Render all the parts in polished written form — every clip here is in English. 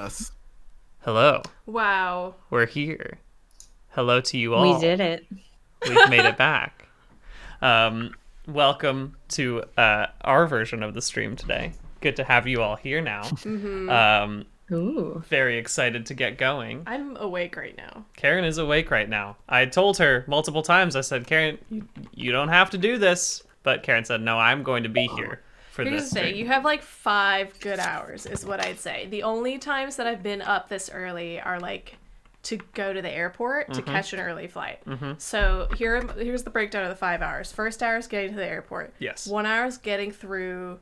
us. Hello. Wow. We're here. Hello to you all. We did it. We've made it back. Welcome to our version of the stream today. Good to have you all here now. Ooh. Very excited to get going. I'm awake right now. Karen is awake right now. I told her multiple times, I said, Karen, you don't have to do this. But Karen said, no, I'm going to be here for Here's this the thing, stream. you have like 5 good hours is what I'd say. The only times that I've been up this early are like to go to the airport to catch an early flight. So here's the breakdown of the 5 hours. First hour is getting to the airport. Yes. 1 hour is getting through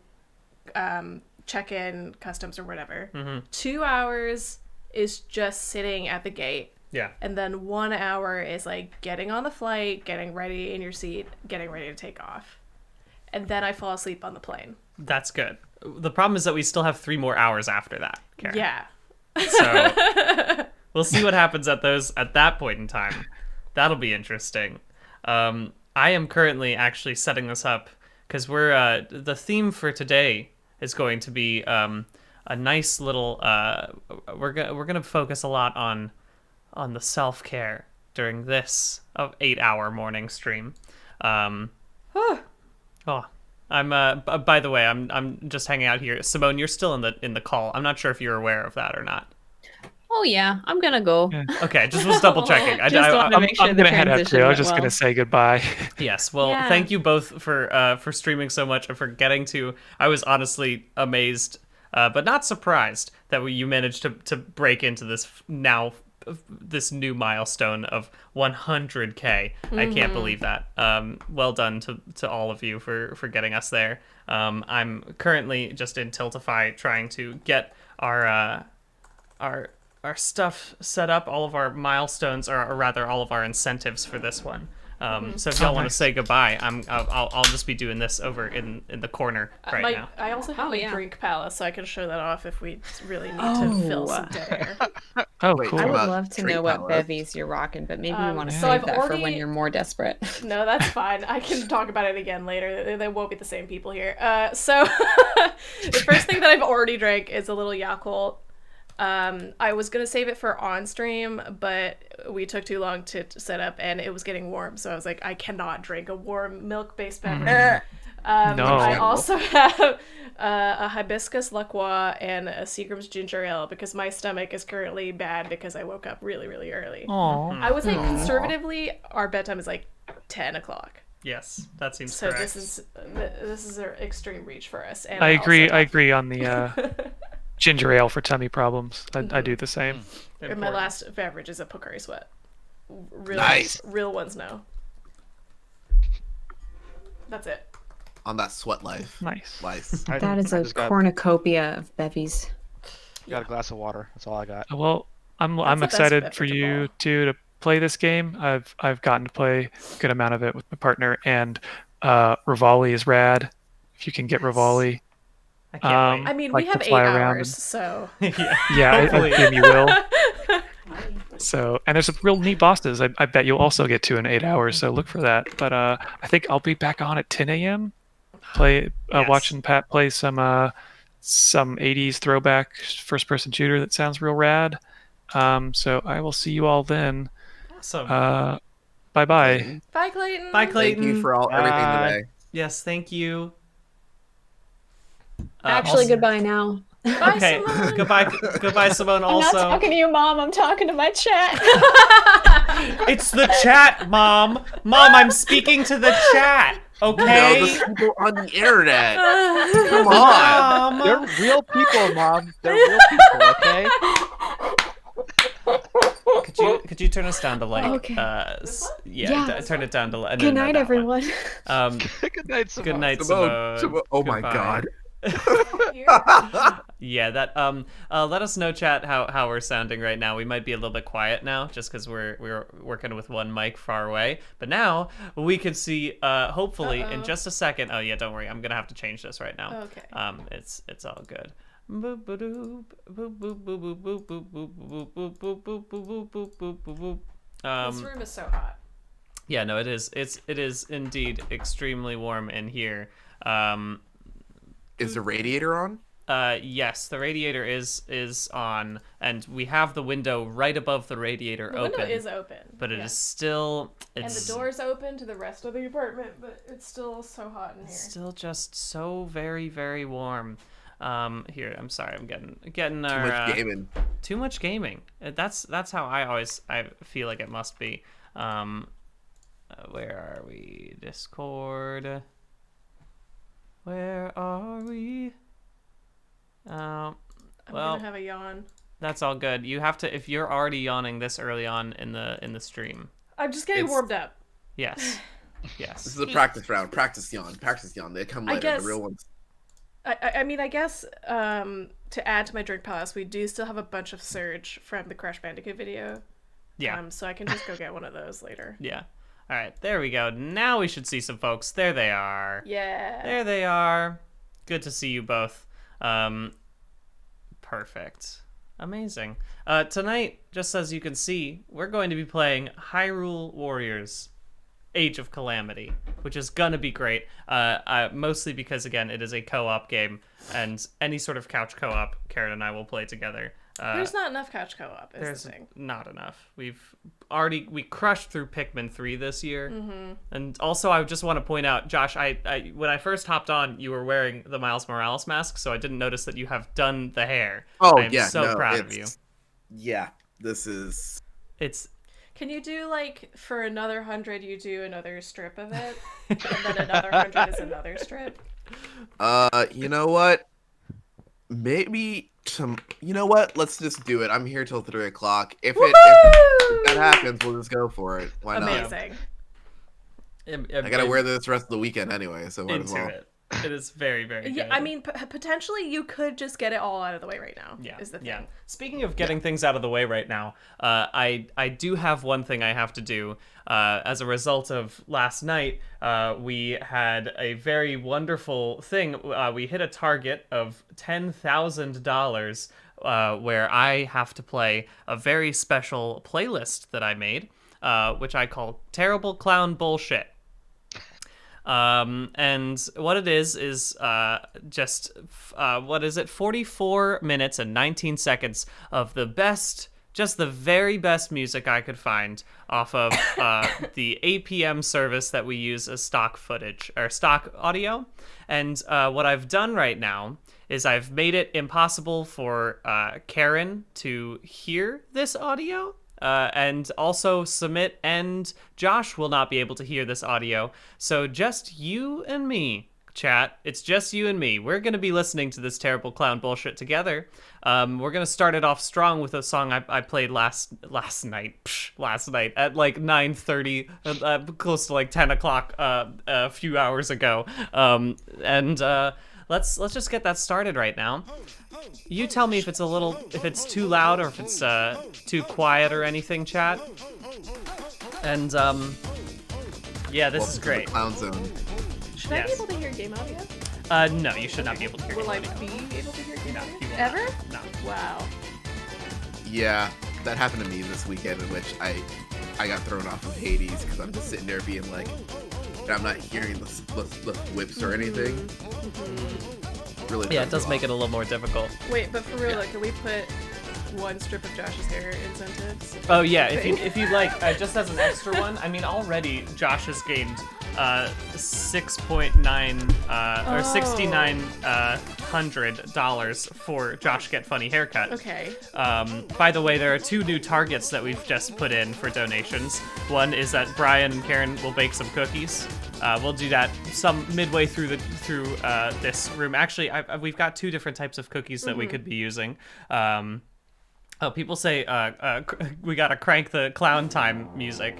check-in, customs or whatever. 2 hours is just sitting at the gate. Yeah. And then 1 hour is like getting on the flight, getting ready in your seat, getting ready to take off. And then I fall asleep on the plane. That's good. The problem is that we still have 3 more hours after that, Karen. Yeah. So we'll see what happens at that point in time. That'll be interesting. I am currently actually setting this up because we're the theme for today is going to be a nice little. We're gonna focus a lot on the self-care during this 8-hour morning stream. Oh, I'm. By the way, I'm just hanging out here. Simone, you're still in the call. I'm not sure if you're aware of that or not. Oh yeah, I'm gonna go. Okay, just was double checking. Just wanted to make sure I'm the gonna head out transition too. I went was just well. gonna say goodbye. Yes. Well, Yeah. thank you both for streaming so much and for getting to. I was honestly amazed, but not surprised that you managed to break into this new milestone of 100K. I can't believe that. Well done to all of you for getting us there. I'm currently just in Tiltify trying to get our stuff set up, all of our milestones, or rather all of our incentives for this one. So if y'all want to say goodbye, I'll just be doing this over in the corner right now. I also have a yeah. drink palace, so I can show that off if we really need to fill some dead air. Oh, Wait, cool. I would about love to Drake know what Power. bevies you're rocking, but maybe we want to so save I've that for when already- you're more desperate. No, that's fine. I can talk about it again later. They won't be the same people here. So the first thing that I've already drank is a little Yakult. I was gonna save it for on stream, but we took too long to set up, and it was getting warm. So I was like, I cannot drink a warm milk-based beverage. No. I also have a hibiscus La Croix and a Seagram's ginger ale because my stomach is currently bad because I woke up really, really early. Aw. I would say conservatively, our bedtime is like 10 o'clock. Yes, that seems So correct. this is an extreme reach for us. And I agree. also I agree on the ginger ale for tummy problems. I do the same. And my last beverage is a Pocari Sweat. Real, Nice. Real ones know. That's it. On that sweat life. Nice. Nice. That is I a just got cornucopia of bevies. a glass of water. That's all I got. Well, I'm the best excited for beverage of you all. two to play this game. I've gotten to play a good amount of it with my partner, and Rivali is rad. If you can get Rivali, I can't I mean, Like we to have 8 fly around hours, so wait. Yeah. yeah, I Hopefully. assume you will. So, and there's some real neat bosses. I bet you'll also get to in 8 hours. So look for that. But I think I'll be back on at 10 a.m. Yes. Watching Pat play some 80s throwback first-person shooter that sounds real rad. So I will see you all then. Awesome. Bye bye. bye, Clayton. Bye, Thank Clayton. you for everything Bye. today. Yes, thank you. Actually, Also- goodbye now. Bye, Okay, Simone. goodbye, Simone. Also, to you, Mom. I'm talking to my chat. it's the chat, Mom. Mom, I'm speaking to the chat. No, Okay. the people on the internet. Come on. Mom. They're real people, Mom. They're real people, okay? Could you turn us down to like Okay. Yeah. turn it down to no, Good no, night, that one. everyone. Good night, Simone. Good night, Simone, Simone. Oh my Goodbye. god. Yeah, that let us know, chat, how we're sounding right now. We might be a little bit quiet now just because we're working with one mic far away, but now we could see hopefully in just a second. Oh yeah, don't worry, I'm gonna have to change this right now. Okay. It's all good. Boop, ba-doop, boop, boop, boop, boop, boop, boop, boop, boop, boop, boop, boop, boop, boop, boop, boop. This room is so hot. Yeah, no, it is. It is indeed extremely warm in here. Is the radiator on? Yes, the radiator is on, and we have the window right above the radiator The open. window is open. But it yeah. is still. And It's the door's open to the rest of the apartment, but it's still so hot in here. still just so very, very warm. Here, I'm sorry, I'm getting Too our much gaming. too much gaming. That's how I feel like it must be. Where are we? Discord. Where are we? I'm well, gonna have a yawn. that's all good. You have to if you're already yawning this early on in the stream. I'm just getting It's- warmed up. Yes. This Yes. is a practice round. Practice yawn. Practice yawn. They come I later. guess- The real ones. I mean, I guess to add to my drink palace, we do still have a bunch of Surge from the Crash Bandicoot video. Yeah. So I can just go get one of those later. Yeah. All right, there we go. Now we should see some folks. There they are. Yeah. There they are. Good to see you both. Perfect. Amazing. Tonight, just as you can see, we're going to be playing Hyrule Warriors Age of Calamity, which is going to be great. Mostly because, again, it is a co-op game, and any sort of couch co-op, Karen and I will play together. There's not enough couch co-op, is There's the thing. not enough. We crushed through Pikmin 3 this year. And also I just want to point out, Josh, I when I first hopped on, you were wearing the Miles Morales mask, so I didn't notice that you have done the hair. Oh, I'm yeah. so no, proud of you. Yeah. This is. It's Can you do, like, for another 100, you do another strip of it? And then another 100 is another strip? You know what? Maybe you know what? Let's just do it. I'm here till 3 o'clock. If that happens, we'll just go for it. Why not? Amazing. I gotta wear this rest of the weekend anyway, so might as into well. it. It is very, very Yeah, good. I mean, potentially you could just get it all out of the way right now. Yeah, Is the thing. yeah. Speaking of getting things out of the way right now, I do have one thing I have to do. As a result of last night, we had a very wonderful thing. We hit a target of $10,000, where I have to play a very special playlist that I made, which I call Terrible Clown Bullshit. And what it is just what is it? 44 minutes and 19 seconds of the best, just the very best music I could find off of the APM service that we use as stock footage or stock audio. And what I've done right now is I've made it impossible for Karen to hear this audio. And also Submit and Josh will not be able to hear this audio. So just you and me, chat. It's just you and me. We're going to be listening to this Terrible Clown Bullshit together. We're going to start it off strong with a song I played last night at like 9:30, close to like 10 o'clock a few hours ago. Let's just get that started right now. You tell me if it's too loud or if it's too quiet or anything, chat. And yeah, this is Welcome to the great. Clown Zone. Should I be Yes. able to hear game audio? No, you should not be able to hear. Will I game audio. be able to hear game No, audio? you will Ever? not. No. Wow. Yeah, that happened to me this weekend, in which I got thrown off of Hades because I'm just sitting there being like, I'm not hearing the whips or anything. Really. Yeah, it throws does me make off. it a little more difficult. Wait, but for real, like, can we put one strip of Josh's hair incentives? Oh yeah, if you'd like, just as an extra one. I mean, already Josh has gained 6.9 or $6,900 for Josh Get Funny Haircut. Okay. By the way, there are 2 new targets that we've just put in for donations. One is that Brian and Karen will bake some cookies. We'll do that some midway through this room. Actually, we've got 2 different types of cookies that we could be using. Oh, people say we gotta crank the clown time music.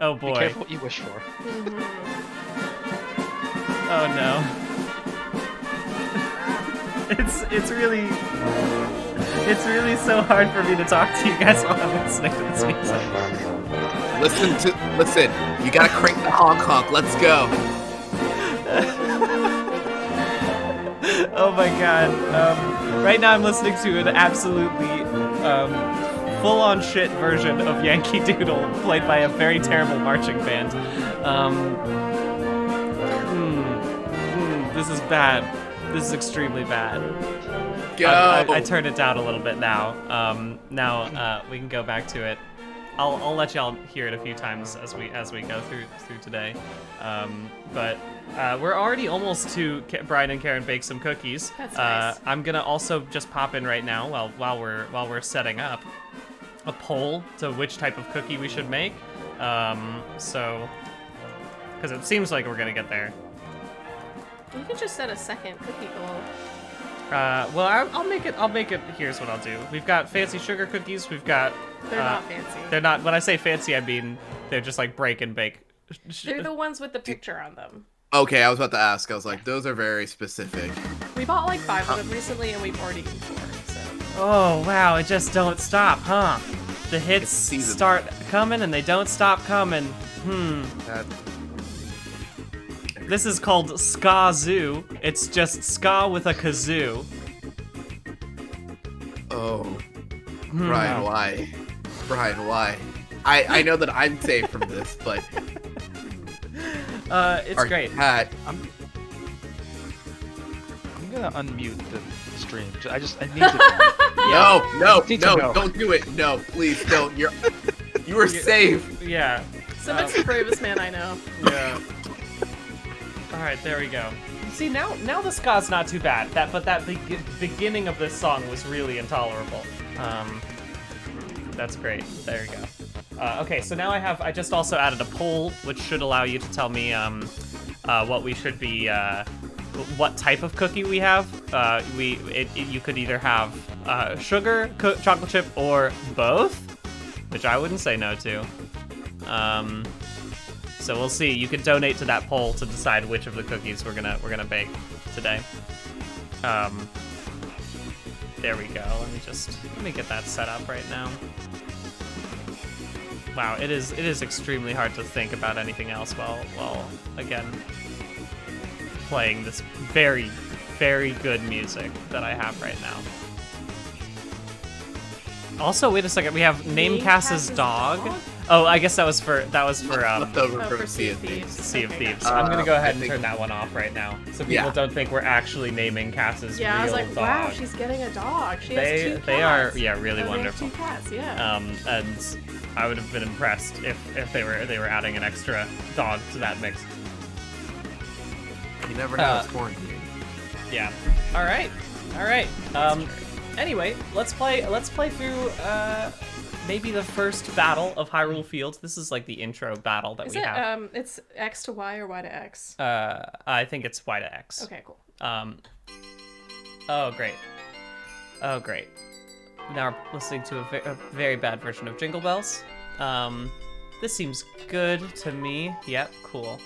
Oh boy. Be careful what you wish for. Oh no. It's really so hard for me to talk to you guys while I'm listening to this music. Listen. You gotta crank the honk honk. Let's go. Oh my god. Right now I'm listening to an absolutely full-on shit version of Yankee Doodle played by a very terrible marching band. This is bad. This is extremely bad. Go. I turned it down a little bit now. Now we can go back to it. I'll let y'all hear it a few times as we go through today. But we're already almost to Brian and Karen bake some cookies. That's nice. I'm gonna also just pop in right now while we're setting up a poll to which type of cookie we should make. So because it seems like we're gonna get there. You could just set a second cookie goal. Well, I'll make it. Here's what I'll do. We've got fancy sugar cookies. We've got. They're not fancy. They're not. When I say fancy, I mean they're just like break and bake. They're the ones with the picture on them. Okay, I was about to ask. I was like, those are very specific. We bought like 5 of them recently, and we've already eaten 4. So. Oh wow! It just don't stop, huh? The hits It's seasoned. start coming and they don't stop coming. That- This is called Ska Zoo. It's just ska with a kazoo. Oh, Brian, why? Brian, why? I know that I'm safe from this, but It's our great. cat. I'm gonna unmute the stream. I need to. No, Need to know. don't do it. No, please don't. You are safe. Yeah. Summit's the bravest man I know. Yeah. All right, there we go. See, now the ska's not too bad. But that beginning of this song was really intolerable. That's great. There you go. Okay, so now I just also added a poll, which should allow you to tell me what we should be, what type of cookie we have. You could either have sugar, chocolate chip, or both, which I wouldn't say no to. So we'll see. You can donate to that poll to decide which of the cookies we're gonna bake today. There we go. Let me get that set up right now. Wow, it is extremely hard to think about anything else while again playing this very, very good music that I have right now. Also, wait a second. We have Name Cass's dog. Oh, I guess that was for Leftover for from Sea of Thieves. Sea of Okay, Thieves. gotcha. I'm gonna go ahead I and think- turn that one off right now, so people Yeah. don't think we're actually naming Cass's Yeah, real I was like, dog. wow, she's getting a dog. She has 2 cats. They are really Oh, they have wonderful. 2 cats, yeah. And I would have been impressed if they were adding an extra dog to that mix. You never know. It's quarantine. Yeah. All right. Anyway, let's play through maybe the first battle of Hyrule Fields. This is like the intro battle that Is we it, have. it's X to Y or Y to X? I think it's Y to X. Okay, cool. Oh great. Now we're listening to a very bad version of Jingle Bells. This seems good to me. Yep, cool.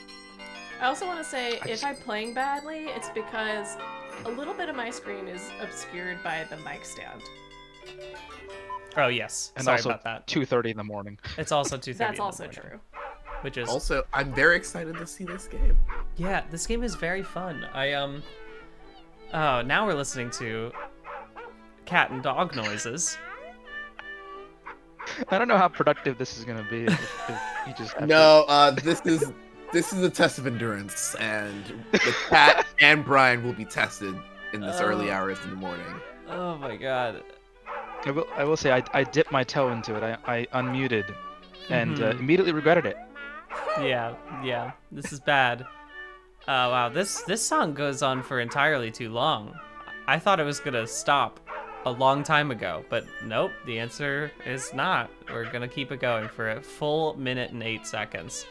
I also want to say, if I'm playing badly, it's because a little bit of my screen is obscured by the mic stand. Oh yes. And Sorry also about that. 2:30 in the morning. It's also 2:30. That's also true. Which is Also, I'm very excited to see this game. yeah, this game is very fun. Oh, now we're listening to cat and dog noises. I don't know how productive this is gonna be. If you just have to- No, this is a test of endurance, and the cat and Brian will be tested in this early hours in the morning. Oh my god. I will say I dipped my toe into it. I unmuted and Mhm. immediately regretted it. Yeah. This is bad. Wow, this song goes on for entirely too long. I thought it was gonna stop a long time ago, but nope, the answer is not. We're gonna keep it going for a full 1 minute and 8 seconds.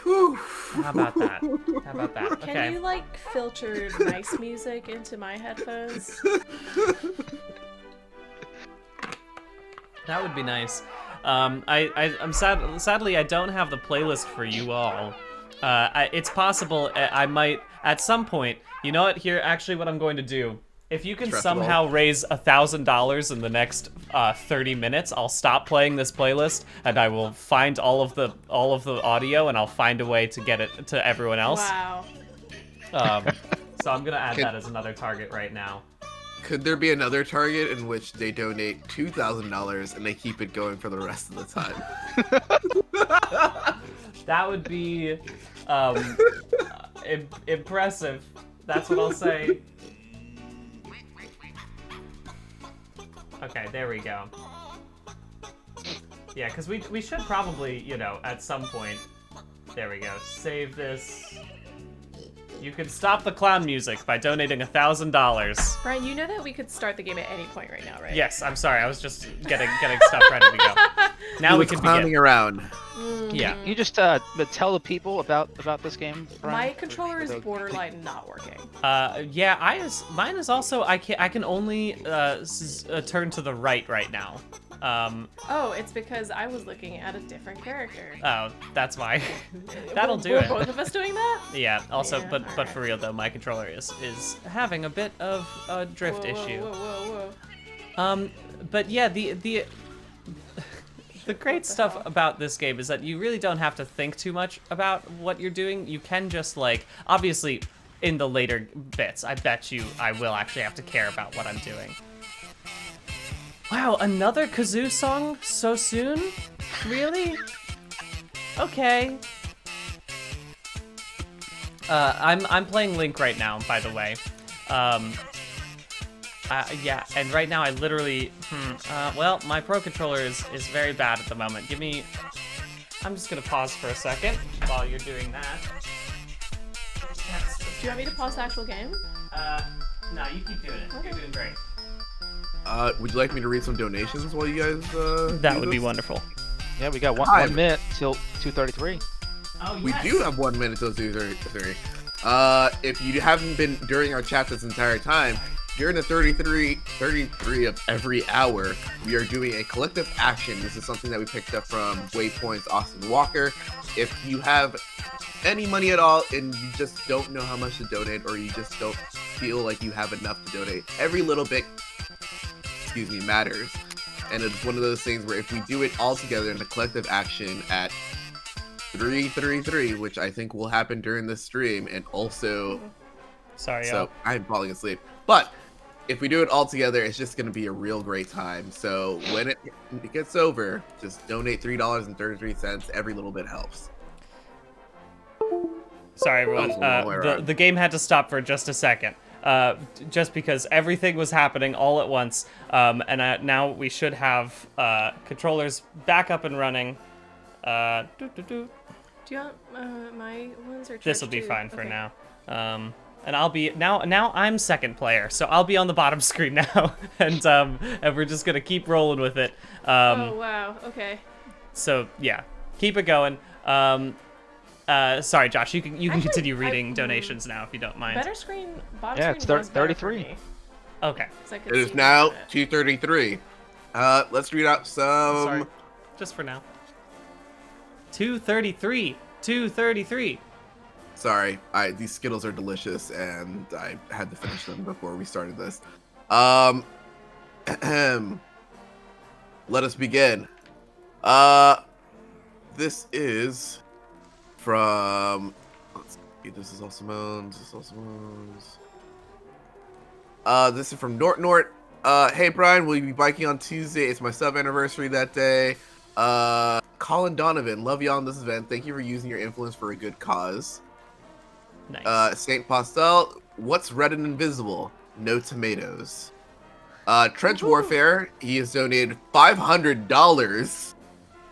Whew. How about that? Can Okay. you, like, filter nice music into my headphones? That would be nice. I'm sadly I don't have the playlist for you all. It's possible I might at some point. You know what? Here, actually, what I'm going to do. If you can Stress somehow raise $1,000 in the next 30 minutes, I'll stop playing this playlist and I will find all of the audio and I'll find a way to get it to everyone else. Wow. So I'm gonna add that as another target right now. Could there be another target in which they donate $2,000 and they keep it going for the rest of the time? That would be Impressive. That's what I'll say. Okay, there we go. Yeah, because we should probably, you know, at some point... There we go. Save this. You can stop the clown music by donating $1,000. Brian, you know that we could start the game at any point right now, right? Yes, I'm sorry. I was just getting stuff ready to go. Now we can clowning begin. around. Yeah. You just tell the people about this game, Brian? My controller is borderline not working. Yeah, mine is also I can only turn to the right now. Oh, it's because I was looking at a different character. Oh, that's why. That'll do Were it. both of us doing that? Yeah. Also, Yeah, but alright. for real though, my controller is having a bit of a drift Whoa, issue. Whoa, whoa. But yeah, the great stuff about this game is that you really don't have to think too much about what you're doing. You can just like, obviously, in the later bits, I bet you I will actually have to care about what I'm doing. Wow, another kazoo song so soon? Really? Okay. I'm playing Link right now, by the way. Yeah, and right now I literally, well, my Pro Controller is very bad at the moment. I'm just gonna pause for a second while you're doing that. Do you want me to pause the actual game? No, you keep doing it. You're doing great. Would you like me to read some donations while you guys? That do would be this? wonderful. Yeah, we got Hi. 1 minute till 2:33. Oh, We do have 1 minute till 2:33. If you haven't been during our chat this entire time, during the 33 of every hour, we are doing a collective action. This is something that we picked up from Waypoint's Austin Walker. If you have any money at all and you just don't know how much to donate, or you just don't feel like you have enough to donate, every little bit, matters. And it's one of those things where if we do it all together in a collective action at 333, which I think will happen during this stream, and also, Sorry, so y'all. I'm falling asleep. But if we do it all together, it's just going to be a real great time. So when it gets over, just donate $3.33. Every little bit helps. Sorry, everyone. That was a long way around. The game had to stop for just a second. Just because everything was happening all at once. And now we should have controllers back up and running. Do you want my ones or This will Church be too? fine for Okay. now. And I'll be now I'm second player, so I'll be on the bottom screen now, and we're just gonna keep rolling with it. Oh wow. Okay. So yeah, keep it going. Sorry, Josh, you can Actually, continue reading donations now if you don't mind. Better screen. Bottom Yeah, screen it's was better for 33. me, Okay. 'cause I could It is see now more of it. 2:33. Let's read out some. Sorry, just for now. 233. 233. Sorry, these Skittles are delicious, and I had to finish them before we started this. Let us begin. This is from. Let's see. This is all Simone's. This is all Simone's. This is from Nort. Hey Brian, will you be biking on Tuesday? It's my sub anniversary that day. Colin Donovan, love you on this event. Thank you for using your influence for a good cause. Nice. Saint Postel, what's red and invisible? No tomatoes. Trench Warfare, he has donated $500.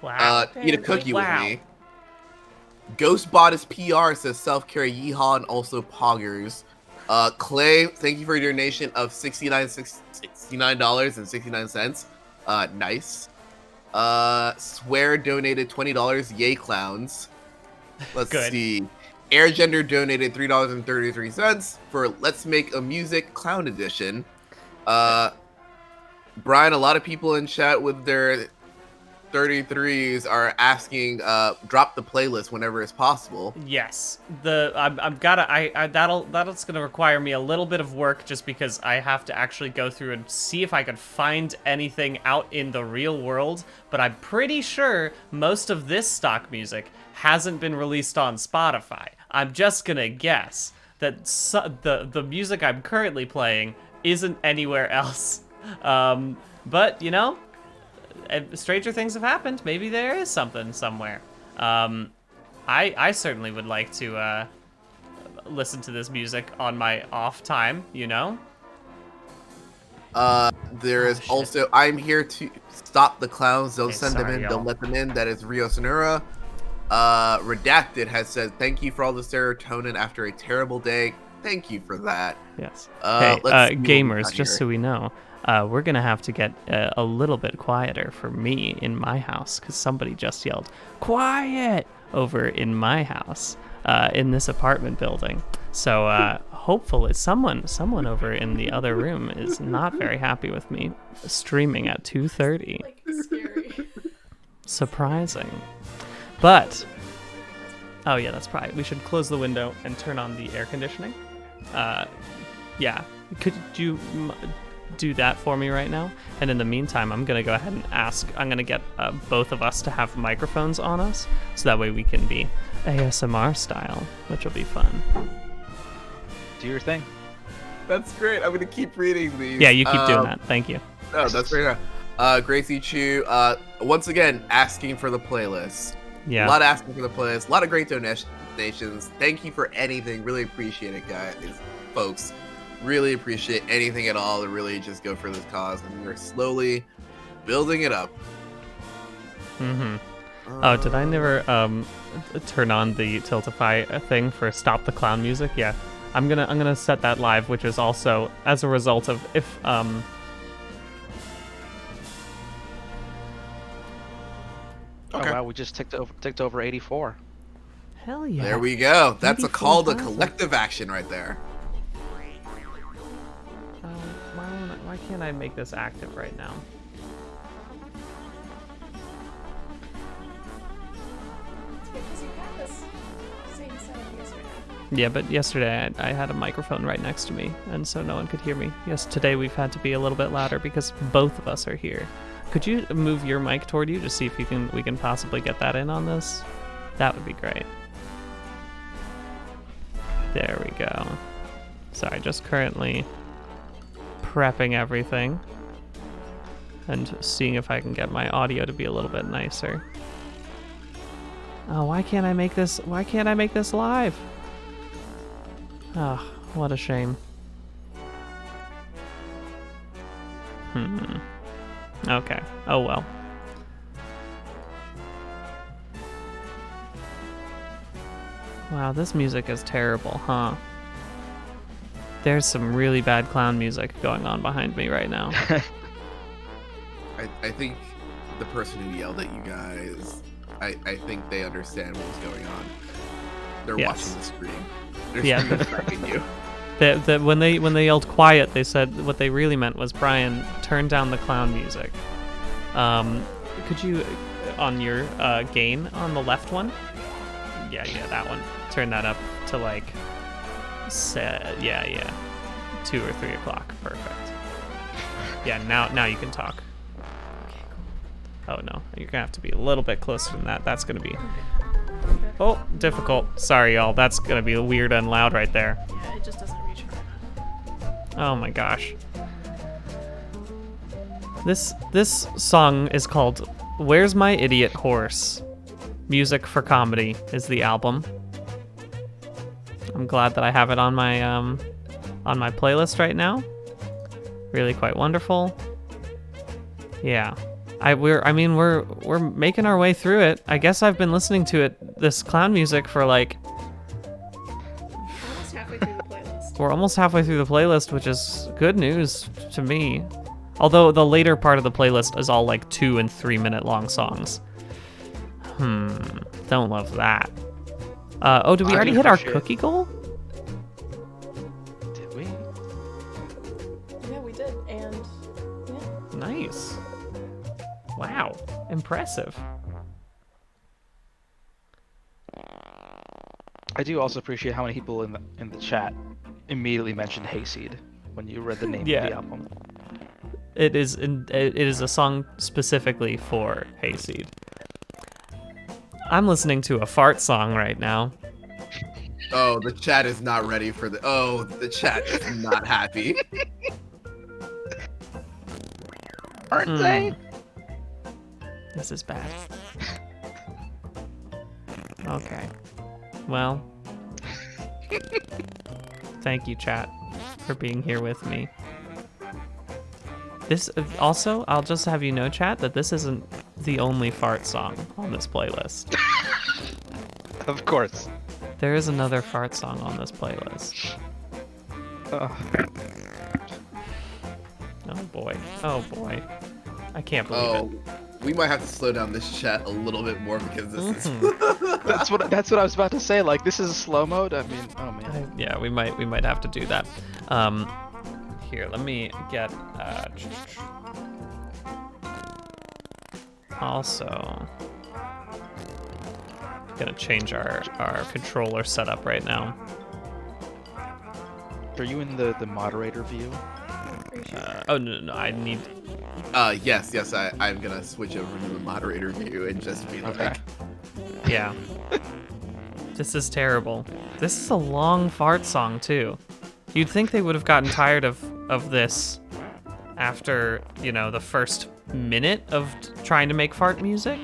Wow. Eat a cookie Wow. with me. Ghostbot is PR, says self-care yeehaw and also poggers. Clay, thank you for your donation of $69.69. Nice. Swear donated $20. Yay clowns. Let's Good. see. Airgender donated $3.33 for Let's Make a Music Clown Edition. Brian, a lot of people in chat with their 33s are asking drop the playlist whenever it's possible. Yes, that's gonna require me a little bit of work just because I have to actually go through and see if I can find anything out in the real world. But I'm pretty sure most of this stock music hasn't been released on Spotify. I'm just gonna guess that the music I'm currently playing isn't anywhere else. But you know, stranger things have happened. Maybe there is something somewhere. I certainly would like to listen to this music on my off time, you know? There is also I'm here to stop the clowns. Don't Okay, send them sorry, in. y'all. Don't let them in. That is Rio Sonura. Redacted has said thank you for all the serotonin after a terrible day. Thank you for that. Yes. Let's see what we Gamers, got just here. so we know, we're gonna have to get a little bit quieter for me in my house because somebody just yelled "quiet" over in my house, in this apartment building. So hopefully, someone over in the other room is not very happy with me streaming at 2:30. Like scary. Surprising, but oh yeah, that's probably we should close the window and turn on the air conditioning. Yeah, could you do that for me right now? And in the meantime, I'm gonna go ahead and I'm gonna get both of us to have microphones on us, so that way we can be ASMR style, which will be fun. Do your thing. That's great. I'm gonna keep reading these. Yeah, you keep doing that. Thank you. No, that's great. Gracie Chu, once again asking for the playlist. Yeah. A lot asking for the playlist. A lot of great donations. Thank you for anything. Really appreciate it, guys, folks. Really appreciate anything at all to really just go for this cause, and we're slowly building it up. Mm-hmm. Oh, did I never turn on the Tiltify thing for Stop the Clown music? Yeah, I'm gonna set that live, which is also as a result of if Oh Okay. wow, we just ticked over 84. hell yeah. There we go. That's a call to 84,000. collective action right there. Why can't I make this active right now? It's because you had this same setup yesterday. Yeah, but yesterday I had a microphone right next to me, and so no one could hear me. Yes, today we've had to be a little bit louder because both of us are here. Could you move your mic toward you to see if we can possibly get that in on this? That would be great. There we go. Sorry, just currently prepping everything and seeing if I can get my audio to be a little bit nicer. Oh, why can't I make this live? Oh, what a shame. Okay. Oh well. Wow, this music is terrible, huh? There's some really bad clown music going on behind me right now. I think the person who yelled at you guys, I think they understand what was going on. They're Yes. watching the screen. They're Yeah. screen striping you. When they yelled quiet, they said what they really meant was, Brian, turn down the clown music. Could you, on your gain on the left one? Yeah, that one. Turn that up to like, 2 or 3 o'clock. Perfect. Yeah, now you can talk. Oh no, you're gonna have to be a little bit closer than that. That's gonna be, oh, difficult. Sorry, y'all. That's gonna be weird and loud right there. Yeah, it just doesn't reach her. Oh my gosh. This song is called "Where's My Idiot Horse?" Music for Comedy is the album. I'm glad that I have it on my playlist right now. Really quite wonderful. Yeah. We're making our way through it. I guess I've been listening to this clown music for like Almost halfway through the playlist. we're almost halfway through the playlist, which is good news to me. Although the later part of the playlist is all like 2 and 3 minute long songs. Don't love that. Did we I already hit our appreciate- cookie goal? Did we? Yeah, we did. And yeah. Nice. Wow. Impressive. I do also appreciate how many people in the chat immediately mentioned Hayseed when you read the name Yeah. of the album. It is a song specifically for Hayseed. I'm listening to a fart song right now. Oh, the chat is not ready for the. Oh, the chat is not happy. Aren't they? This is bad. Okay. Well, Thank you, chat, for being here with me. This also, I'll just have you know, chat, that this isn't the only fart song on this playlist. Of course. There is another fart song on this playlist. Ugh. Oh boy. Oh boy. I can't believe Oh, we might have to slow down this chat a little bit more because this is. That's what I was about to say. Like, this is slow mode. I mean, oh man. it. Yeah, we might have to do that. Here, let me get also gonna change our controller setup right now. Are you in the moderator view? Oh no, I need. Yes, I'm gonna switch over to the moderator view and just be Okay. like, Yeah. This is terrible. This is a long fart song too. You'd think they would have gotten tired of this after, you know, the first minute of trying to make fart music.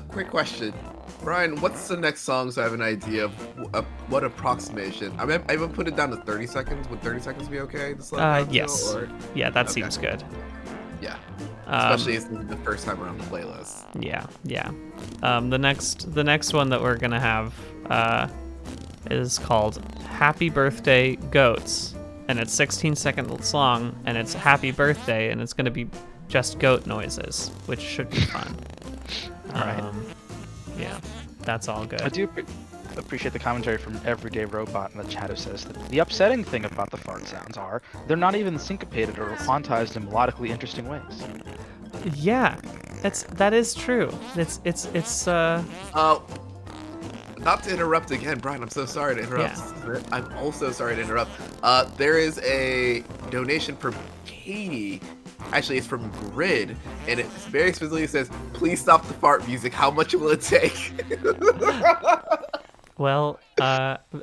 quick question. Brian, what's the next song so I have an idea of what approximation? I even put it down to 30 seconds. Would 30 seconds be okay? To slow down to, Yes. or- Yeah, that Okay. seems good. Yeah. Um, Especially if it's the first time around the playlist. Yeah. The next one that we're gonna have is called "Happy Birthday Goats," and it's 16 seconds long, and it's "Happy Birthday," and it's gonna be just goat noises, which should be fun. All right. Yeah, that's all good. I do appreciate the commentary from Everyday Robot in the chat who says that the upsetting thing about the fart sounds are they're not even syncopated or quantized in melodically interesting ways. Yeah, that is true. It's Not to interrupt again, Brian. I'm so sorry to interrupt. I'm also sorry to interrupt. There is a donation from Katie. Actually, it's from Grid, and it very specifically says, "Please stop the fart music. How much will it take?" Well,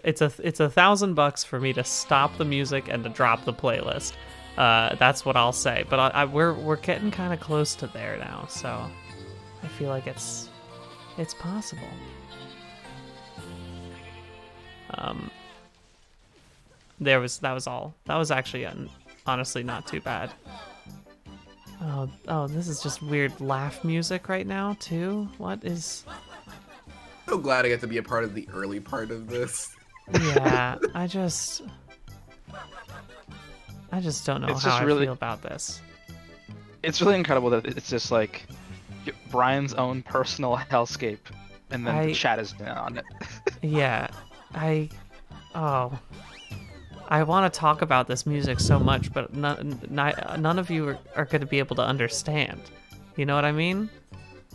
it's $1,000 for me to stop the music and to drop the playlist. That's what I'll say. But we're getting kind of close to there now, so I feel like it's possible. That was all. That was actually honestly not too bad. Oh, this is just weird laugh music right now too. What is? So glad I get to be a part of the early part of this. Yeah, I just don't know It's how just I really- feel about this. It's really incredible that it's just like Brian's own personal hellscape, and then the chat is on it. Yeah, I want to talk about this music so much, but none of you are going to be able to understand. You know what I mean?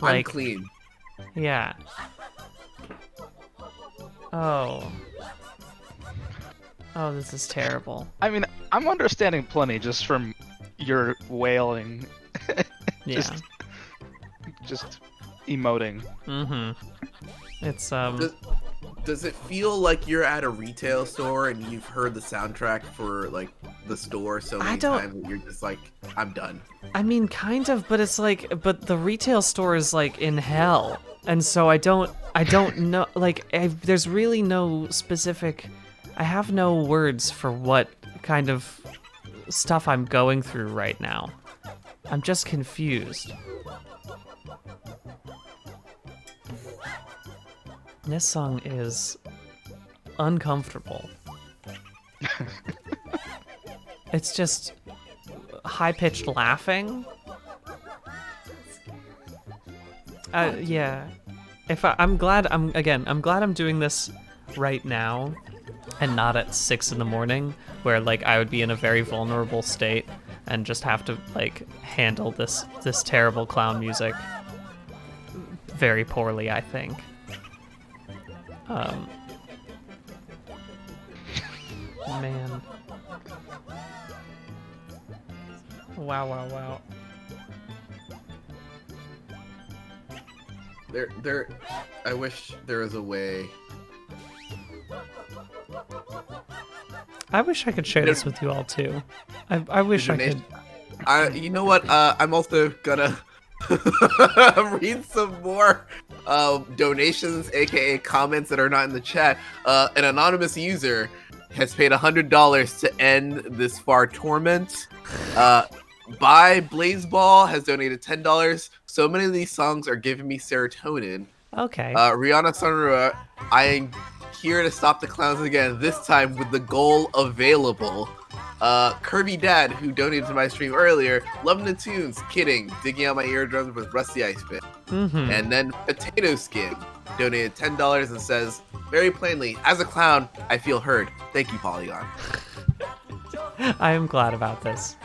I'm clean. Yeah. Oh, this is terrible. I mean, I'm understanding plenty just from your wailing, Yeah. just emoting. Mm-hmm. It's Does it feel like you're at a retail store and you've heard the soundtrack for like the store so many times that you're just like, I'm done? I mean, kind of, but it's like, but the retail store is like in hell, and so I don't know. Like, there's really no specific. I have no words for what kind of stuff I'm going through right now. I'm just confused. This song is uncomfortable. It's just high-pitched laughing. Yeah. I'm glad I'm doing this right now and not at 6 a.m, where like I would be in a very vulnerable state and just have to like handle this terrible clown music very poorly, I think. Man. Wow. I wish there was a way. I wish I could share this with you all too. I wish I could. You know what? I'm also gonna read some more donations, aka comments that are not in the chat. An anonymous user has paid $100 to end this far torment. By Blazeball has donated $10. So many of these songs are giving me serotonin. Okay. Rihanna Sunrua, I am here to stop the clowns again, this time with the goal available. Kirby Dad, who donated to my stream earlier, loving the tunes, kidding, digging out my eardrums with Rusty Ice Pit. And then Potato Skin donated $10 and says, very plainly, as a clown, I feel heard. Thank you, Polygon. I am glad about this.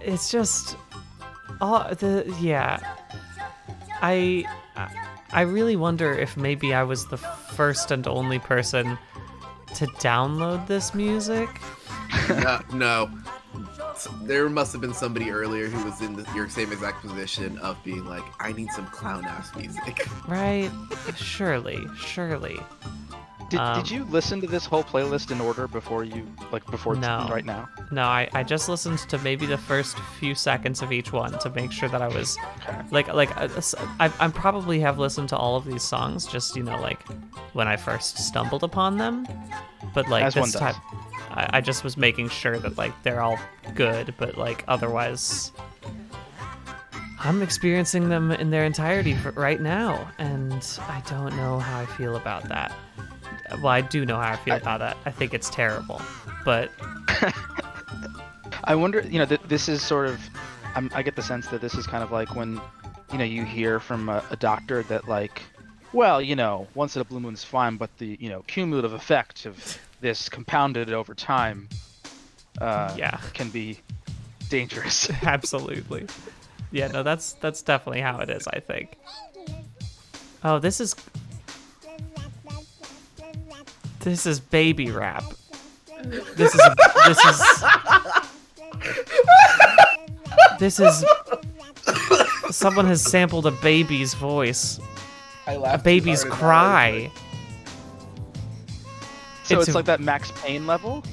It's just, I really wonder if maybe I was the first and only person to download this music. No. There must have been somebody earlier who was in your same exact position of being like, I need some clown ass music. Right? Surely. Did you listen to this whole playlist in order before No. right now? No, I just listened to maybe the first few seconds of each one to make sure that I was I probably have listened to all of these songs just like when I first stumbled upon them, but like As one this does. time I just was making sure that like they're all good, but like otherwise I'm experiencing them in their entirety right now, and I don't know how I feel about that. Well, I do know how I feel about that. I think it's terrible, but I wonder, this is sort of, I get the sense that this is kind of like when, you hear from a doctor that like, well, once in a blue moon's fine, but the, cumulative effect of this compounded over time can be dangerous. Absolutely. Yeah, no, that's definitely how it is, I think. Oh, this is baby rap. This is someone has sampled a baby's voice. A baby's cry. So It's it's like that Max Payne level?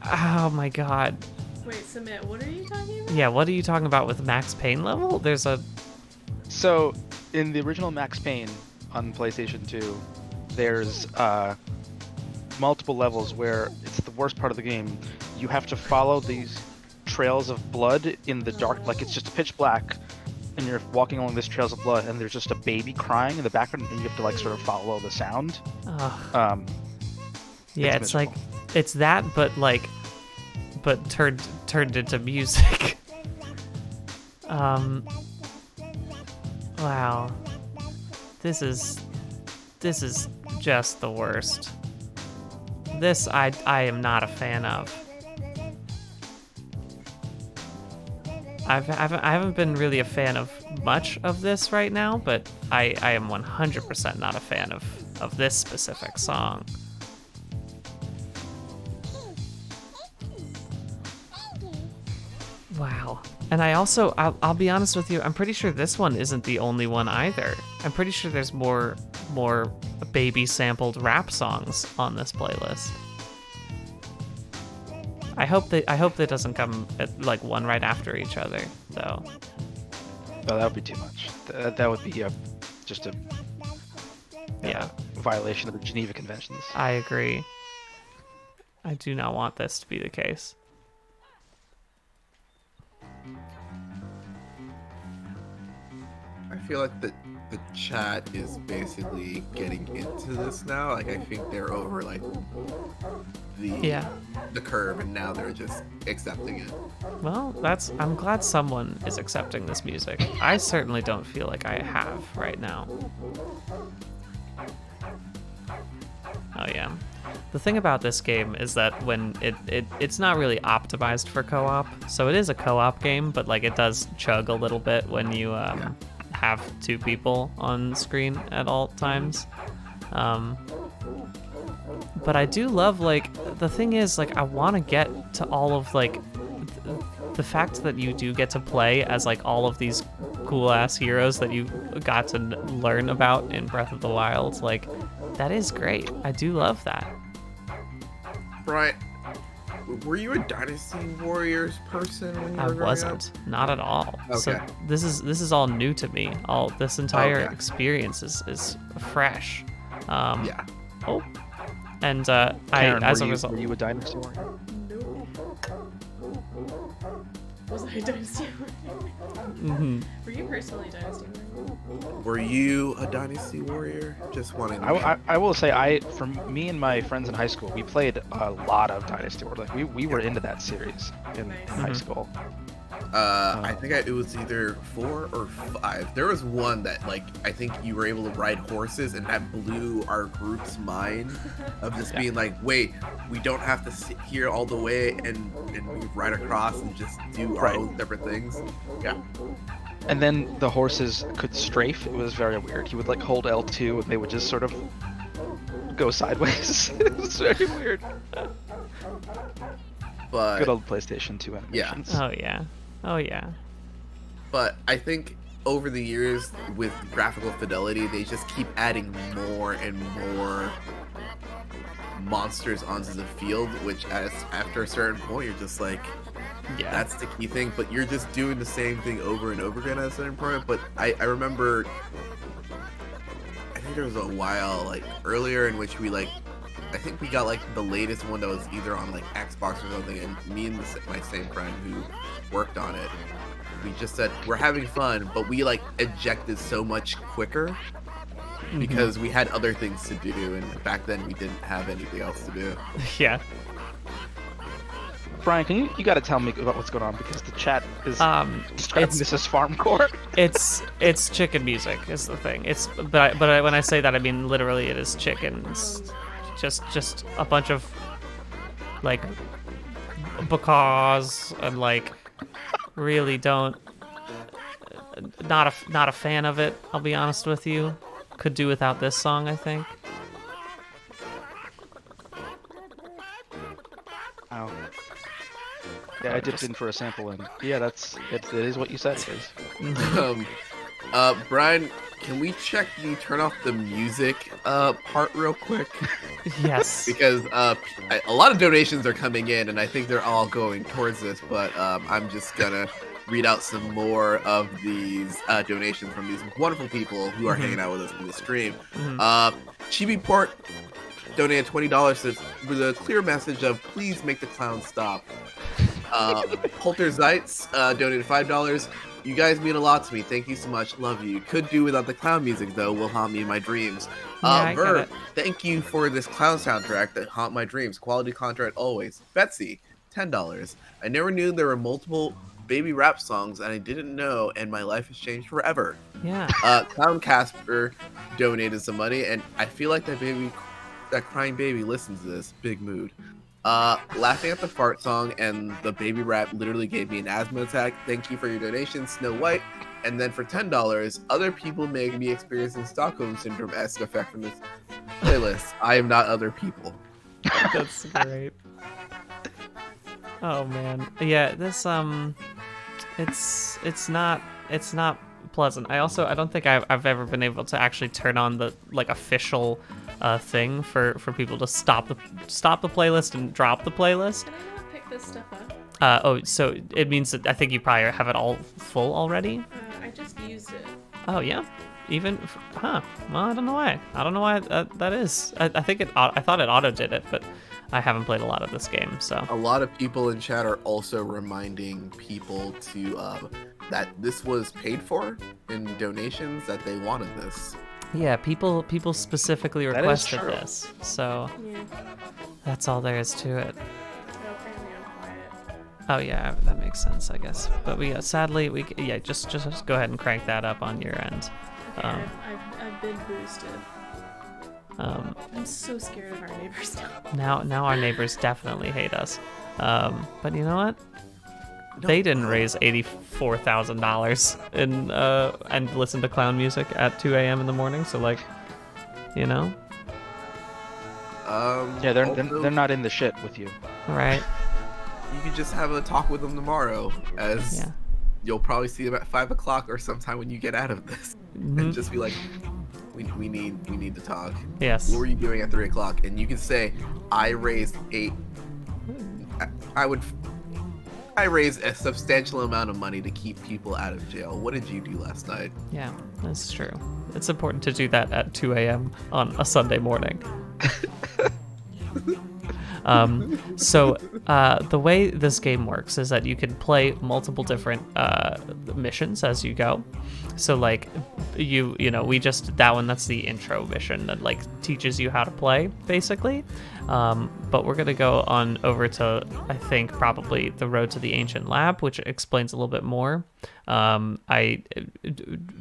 Oh my god. Wait, Submit, what are you talking about? Yeah, what are you talking about with Max Payne level? There's a So in the original Max Payne on PlayStation 2, there's multiple levels where it's the worst part of the game. You have to follow these trails of blood in the dark, like it's just pitch black, and you're walking along these trails of blood, and there's just a baby crying in the background, and you have to like sort of follow the sound. yeah, it's like it's that, but turned into music. Wow. This is just the worst. This I am not a fan of. I haven't been really a fan of much of this right now, but I am 100% not a fan of this specific song. Wow. And I also, I'll be honest with you, I'm pretty sure this one isn't the only one either. I'm pretty sure there's more baby sampled rap songs on this playlist. I hope that doesn't come at, like one right after each other, though. Oh, that would be too much. That would be just a violation of the Geneva Conventions. I agree. I do not want this to be the case. I feel like the chat is basically getting into this now. Like I think they're over like the curve, and now they're just accepting it. Well, I'm glad someone is accepting this music. I certainly don't feel like I have right now. Oh yeah. The thing about this game is that when it's not really optimized for co-op, so it is a co-op game, but like it does chug a little bit when you have two people on screen at all times. But I do love, like, the thing is, like, I want to get to all of, like, the fact that you do get to play as, like, all of these cool-ass heroes that you got to learn about in Breath of the Wild. Like, that is great. I do love that. Right. were you a Dynasty Warriors person when you I were growing wasn't, not at all. So Okay. this is all new to me. All this entire Okay. experience is fresh. up? Yeah. Oh, and Karen, as a were result, you a Dynasty Warrior? No. Was I Dynasty Warrior? mhm. Were you personally Dynasty Warrior? Were you a Dynasty Warrior? Just wanting to I will say, for me and my friends in high school, we played a lot of Dynasty Warrior. Like we were into that series in high Mhm. school. I think it was either 4 or 5. There was one that, like, I think you were able to ride horses, and that blew our group's mind of just being like, wait, we don't have to sit here all the way and we ride across and just do our Right. own separate things. Yeah. And then the horses could strafe. It was very weird. You would like hold L2 and they would just sort of go sideways. It was very weird. But Good old PlayStation 2 Yeah. animations. Oh yeah, oh yeah. But I think over the years, with graphical fidelity, they just keep adding more and more monsters onto the field, which after a certain point, you're just like, Yeah. that's the key thing. But you're just doing the same thing over and over again at a certain point. But I remember, I think there was a while, like, earlier in which we, like, I think we got, like, the latest one that was either on, like, Xbox or something, and me and my same friend who worked on it, we just said, we're having fun, but we, like, ejected so much quicker because we had other things to do, and back then we didn't have anything else to do. yeah. Brian, you got to tell me about what's going on because the chat is describing it's this as farmcore. it's chicken music is the thing. But when I say that, I mean literally it is chickens. Just a bunch of like because and like really don't not a fan of it. I'll be honest with you. Could do without this song, I think. Oh. Yeah, I dipped in for a sample, and yeah, it is what you said it is. Brian, can we check the turn off the music part real quick? Yes. Because a lot of donations are coming in, and I think they're all going towards this, but I'm just gonna read out some more of these donations from these wonderful people who are hanging out with us in the stream. Chibi Port donated $20 with a clear message of please make the clown stop. Holter Zeitz donated $5. You guys mean a lot to me. Thank you so much. Love you. Could do without the clown music though. Will haunt me in my dreams. Yeah, I get Verb, it. thank you for this clown soundtrack that haunt my dreams. Quality content always. Betsy, $10. I never knew there were multiple baby rap songs, and I didn't know, and my life has changed forever. Yeah. Clown Casper donated some money, and I feel like that crying baby listens to this. Big mood. Laughing at the fart song and the baby rap literally gave me an asthma attack. Thank you for your donation, Snow White. And then for $10, other people make me experiencing Stockholm Syndrome-esque effect from this playlist. I am not other people. That's great. Oh man. Yeah, this it's not pleasant. I don't think I've ever been able to actually turn on the like official thing for people to stop the playlist and drop the playlist. Can I not pick this stuff up? So it means that I think you probably have it all full already. I just used it. Oh yeah, well, I don't know why. I don't know why that is. I think I thought it auto did it, but I haven't played a lot of this game, so. A lot of people in chat are also reminding people to that this was paid for in donations, that they wanted this. Yeah, people specifically That is requested true. this, so Yeah. that's all there is to it. Oh, apparently I'm quiet. Oh yeah, that makes sense, I guess. But sadly just go ahead and crank that up on your end. I've been boosted. I'm so scared of our neighbors now. Now our neighbors definitely hate us. But you know what? They didn't raise $84,000 and listen to clown music at 2 a.m. in the morning. So like, you know, Yeah, they're also, not in the shit with you. right? you could just have a talk with them tomorrow, as Yeah. you'll probably see them at 5 o'clock or sometime when you get out of this, and just be like, we need to talk. Yes. What were you doing at 3 o'clock? And you can say, I raised I raised a substantial amount of money to keep people out of jail. What did you do last night? Yeah, that's true. It's important to do that at 2 a.m. on a Sunday morning. So the way this game works is that you can play multiple different missions as you go. So like you know, that's the intro mission that like teaches you how to play basically. But we're gonna go on over to, I think, probably the Road to the Ancient Lab, which explains a little bit more.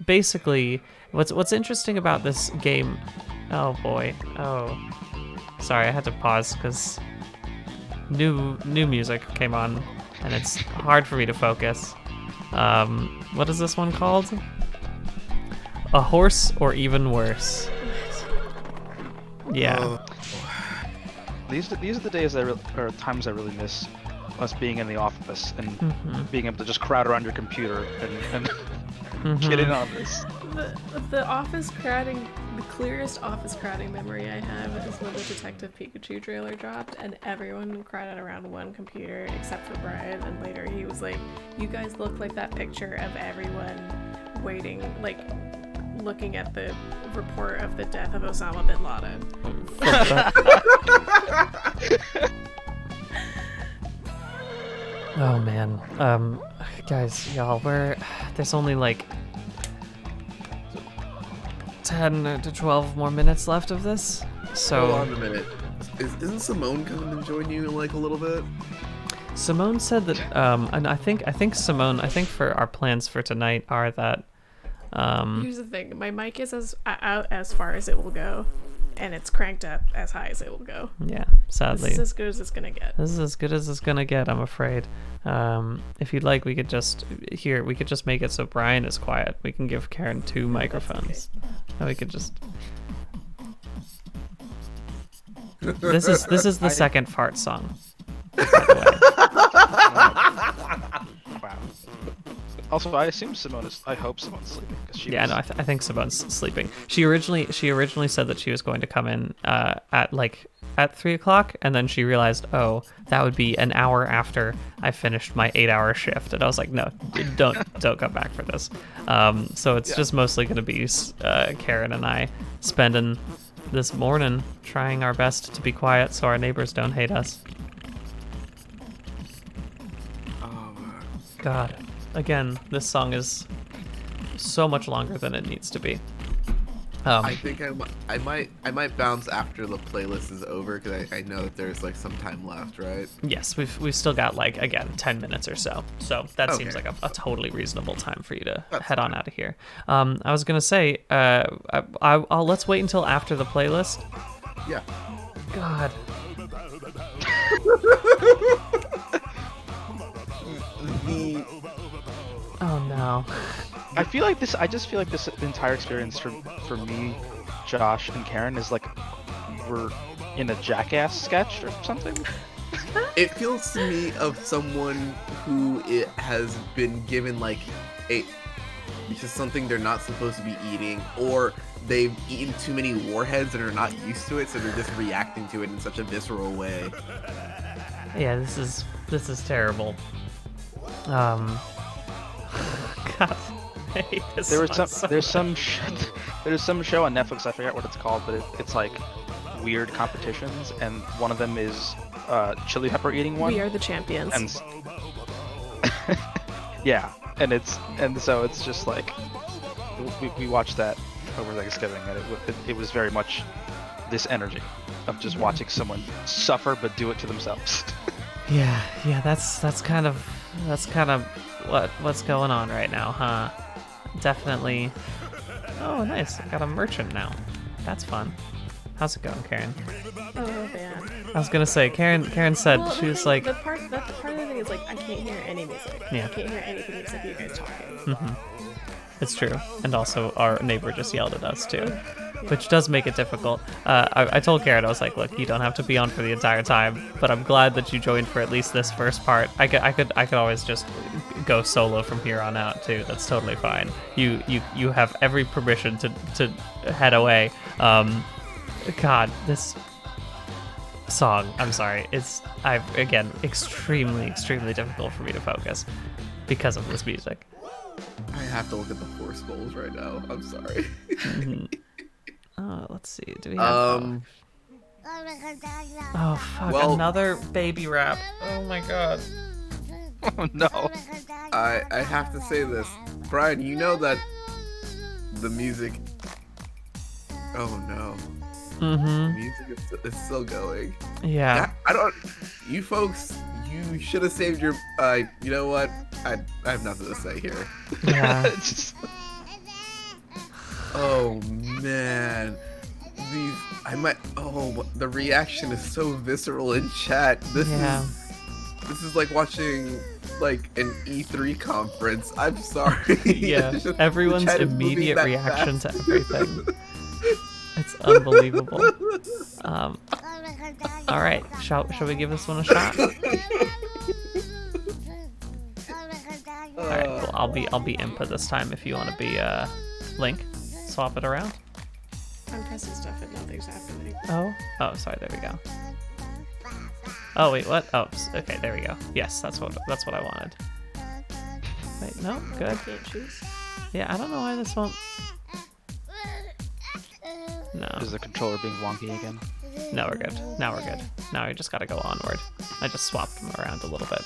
Basically what's interesting about this game. Oh boy. Oh. Sorry, I had to pause because new music came on, and it's hard for me to focus. What is this one called? A Horse or Even Worse. Yeah. These are the days or times I really miss us being in the office and being able to just crowd around your computer and get in on this. The office crowding, the clearest office crowding memory I have is when the Detective Pikachu trailer dropped and everyone crowded around one computer except for Brian, and later he was like, you guys look like that picture of everyone waiting, like looking at the report of the death of Osama bin Laden. Oh man. Guys, y'all, there's only like 10 to 12 more minutes left of this. So Hold on a minute. Isn't Simone coming to join you in like a little bit? Simone said that and I think Simone, I think for our plans for tonight are that Here's the thing, my mic is out as far as it will go, and it's cranked up as high as it will go. yeah, sadly. This is as good as it's gonna get. This is as good as it's gonna get, I'm afraid. If you'd like, we could just make it so Brian is quiet. We can give Karen 2 microphones. And we could just. This is the second fart song. By the way. Wow. Also, I assume I hope Simone's sleeping. 'Cause she Yeah, was... no, I think Simone's sleeping. She originally said that she was going to come in at 3 o'clock, and then she realized, oh, that would be an hour after I finished my 8-hour shift, and I was like, no, don't come back for this. So it's just mostly going to be Karen and I spending this morning trying our best to be quiet so our neighbors don't hate us. God. Again, this song is so much longer than it needs to be. I think I might bounce after the playlist is over because I know that there's like some time left, right? Yes, we've still got like, again, 10 minutes or so. So that seems Okay. like a totally reasonable time for you to That's head on out of here. I was gonna say, I'll let's wait until after the playlist. Yeah. God. Oh no. I just feel like this entire experience for me, Josh, and Karen is like we're in a Jackass sketch or something. It feels to me of someone who has been given like which is something they're not supposed to be eating, or they've eaten too many warheads and are not used to it, so they're just reacting to it in such a visceral way. Yeah, this is terrible. God, I hate this There's song so some show on Netflix, I forget what it's called, but it's like weird competitions, and one of them is chili pepper eating one. We are the champions. And yeah, and so it's just like we watched that over Thanksgiving, and it was very much this energy of just watching someone suffer but do it to themselves. Yeah, that's kind of what's going on right now, huh? Definitely. Oh, nice. I got a merchant now. That's fun. How's it going, Karen? Oh man. I was gonna say, Karen said Well, she the was thing- like, the part of the thing is like I can't hear any music. Yeah. I can't hear anything except you guys talking. it's true, and also our neighbor just yelled at us too, which does make it difficult. I told Karen, I was like, look, you don't have to be on for the entire time, but I'm glad that you joined for at least this first part. I could always just go solo from here on out too. That's totally fine. You have every permission to head away. God, this. song. I'm sorry. It's again extremely difficult for me to focus because of this music. I have to look at the four skulls right now. I'm sorry. Let's see. Do we have? Oh fuck! Well- Another baby rap. Oh my god. Oh no. I have to say this, Brian. You know that the music. Oh no. Mm-hmm. Music is still going. Yeah. I don't. You folks, you should have saved your. You know what? I have nothing to say here. Yeah. Just- Oh man, these. I might. Oh, the reaction is so visceral in chat. Yeah. This is like watching like an E3 conference. I'm sorry. Yeah. It's just- Everyone's the chat is moving immediate that reaction fast. to everything. It's unbelievable. All right. Shall we give this one a shot? All right. Well, I'll be Impa this time. If you want to be Link, swap it around. I'm pressing stuff and nothing's happening. Oh, sorry. There we go. Oh wait, what? Oh, okay. There we go. Yes, that's what I wanted. Wait, no, good. Can't choose. Yeah, I don't know why this won't. No, Is the controller being wonky again? no, we're good. Now we're good. Now we just gotta go onward. I just swapped them around a little bit.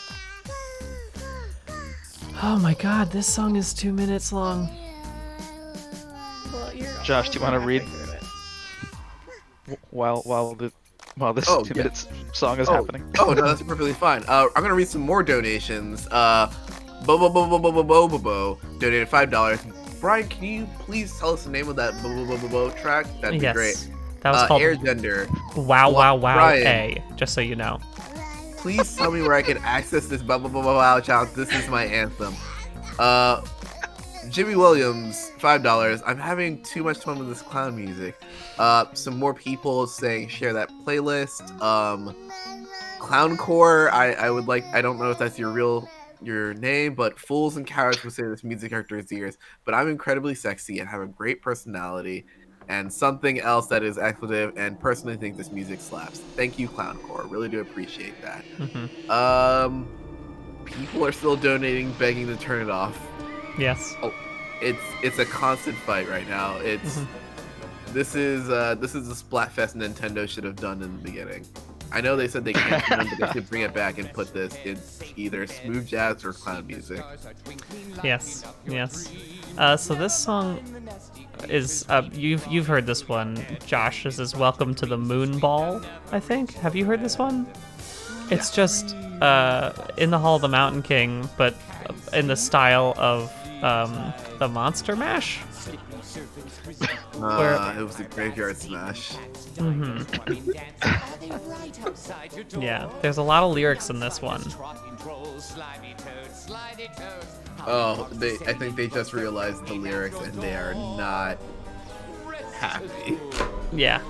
Oh my god, this song is 2 minutes long. Well, you're Josh, do you wanna halfway read? through it. While this Oh, 2 yeah. minutes song is happening. Oh no, that's perfectly fine. I'm gonna read some more donations. Bo donated $5. Brian, can you please tell us the name of that Bo track? That'd be Yes, great. that was called Airgender. Wow Wow Wow Brian. A. Just so you know. Please tell me where I can access this Wow challenge. This is my anthem. Jimmy Williams, $5. I'm having too much fun with this clown music. Some more people saying share that playlist. Clowncore, I would like. I don't know if that's your name, but Fools and Cowards would say this music character is yours. But I'm incredibly sexy and have a great personality. And something else that is expletive, and personally think this music slaps. Thank you, Clowncore. Really do appreciate that. Mhm. People are still donating, begging to turn it off. Yes. It's a constant fight right now. This is a Splatfest Nintendo should have done in the beginning. I know they said they can't, but they should bring it back and put this in either smooth jazz or clown music. Yes. Yes. So this song is you've heard this one, Josh. This is "Welcome to the Moon Ball." I think. Have you heard this one? It's just in the Hall of the Mountain King, but in the style of the Monster Mash. It was a graveyard smash. Yeah, there's a lot of lyrics in this one. Oh, I think they just realized the lyrics and they are not happy. Yeah.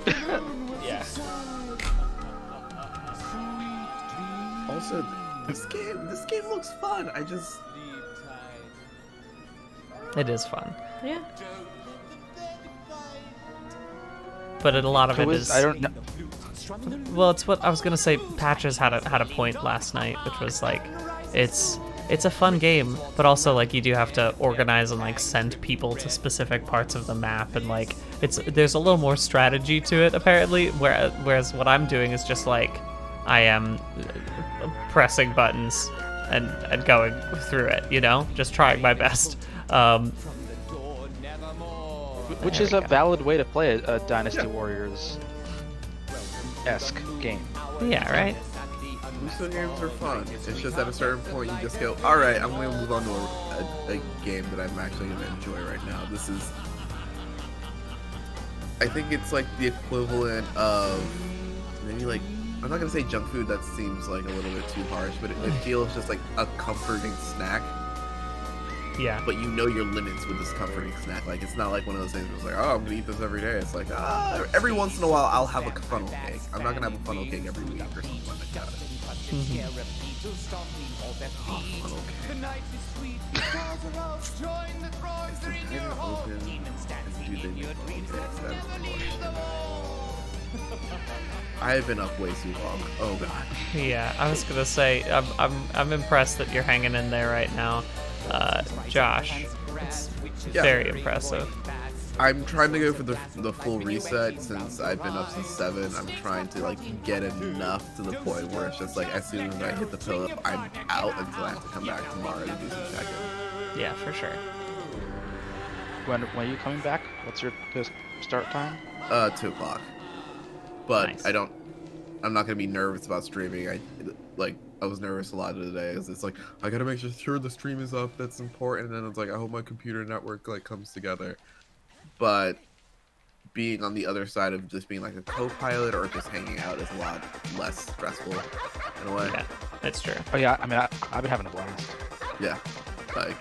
Also, this game looks fun. It is fun, Yeah. but a lot of it is. I don't know. Well, it's what I was gonna say. Patches had a point last night, which was like, it's a fun game, but also like you do have to organize and like send people to specific parts of the map, and like there's a little more strategy to it apparently. Whereas what I'm doing is just like I am pressing buttons and going through it, you know, just trying my best. Which There is we a go. valid way to play a Dynasty Warriors-esque game. Yeah, right. Muso games are fun. It's just at a certain point you just go, all right, I'm going to move on to a game that I'm actually going to enjoy right now. This is, I think it's like the equivalent of maybe like, I'm not going to say junk food. That seems like a little bit too harsh, but it feels just like a comforting snack. Yeah. But you know your limits with this comforting snack. Like, it's not like one of those things where it's like, oh, I'm gonna eat this every day. It's like, every once in a while I'll have a funnel cake. I'm not gonna have a funnel cake every week or something like that. Oh, funnel cake. Is the diner open? And do they make funnel cakes? That is the question. I've been up way too long. Oh god. Yeah, I was gonna say I'm impressed that you're hanging in there right now, Josh. It's Yeah. very impressive. I'm trying to go for the full reset since I've been up since 7. I'm trying to like get enough to the point where it's just like as soon as I hit the fill up, I'm out until I have to come back tomorrow to do some check-in. Yeah, for sure. When are you coming back? What's your start time? 2 o'clock. But Nice. I'm not gonna be nervous about streaming. I was nervous a lot of the day. It's like I gotta make sure the stream is up. That's important. And then it's like I hope my computer network like comes together. But being on the other side of just being like a co-pilot or just hanging out is a lot less stressful in a way. Yeah, it's true. Oh yeah, I mean I've been having a blast. Yeah, like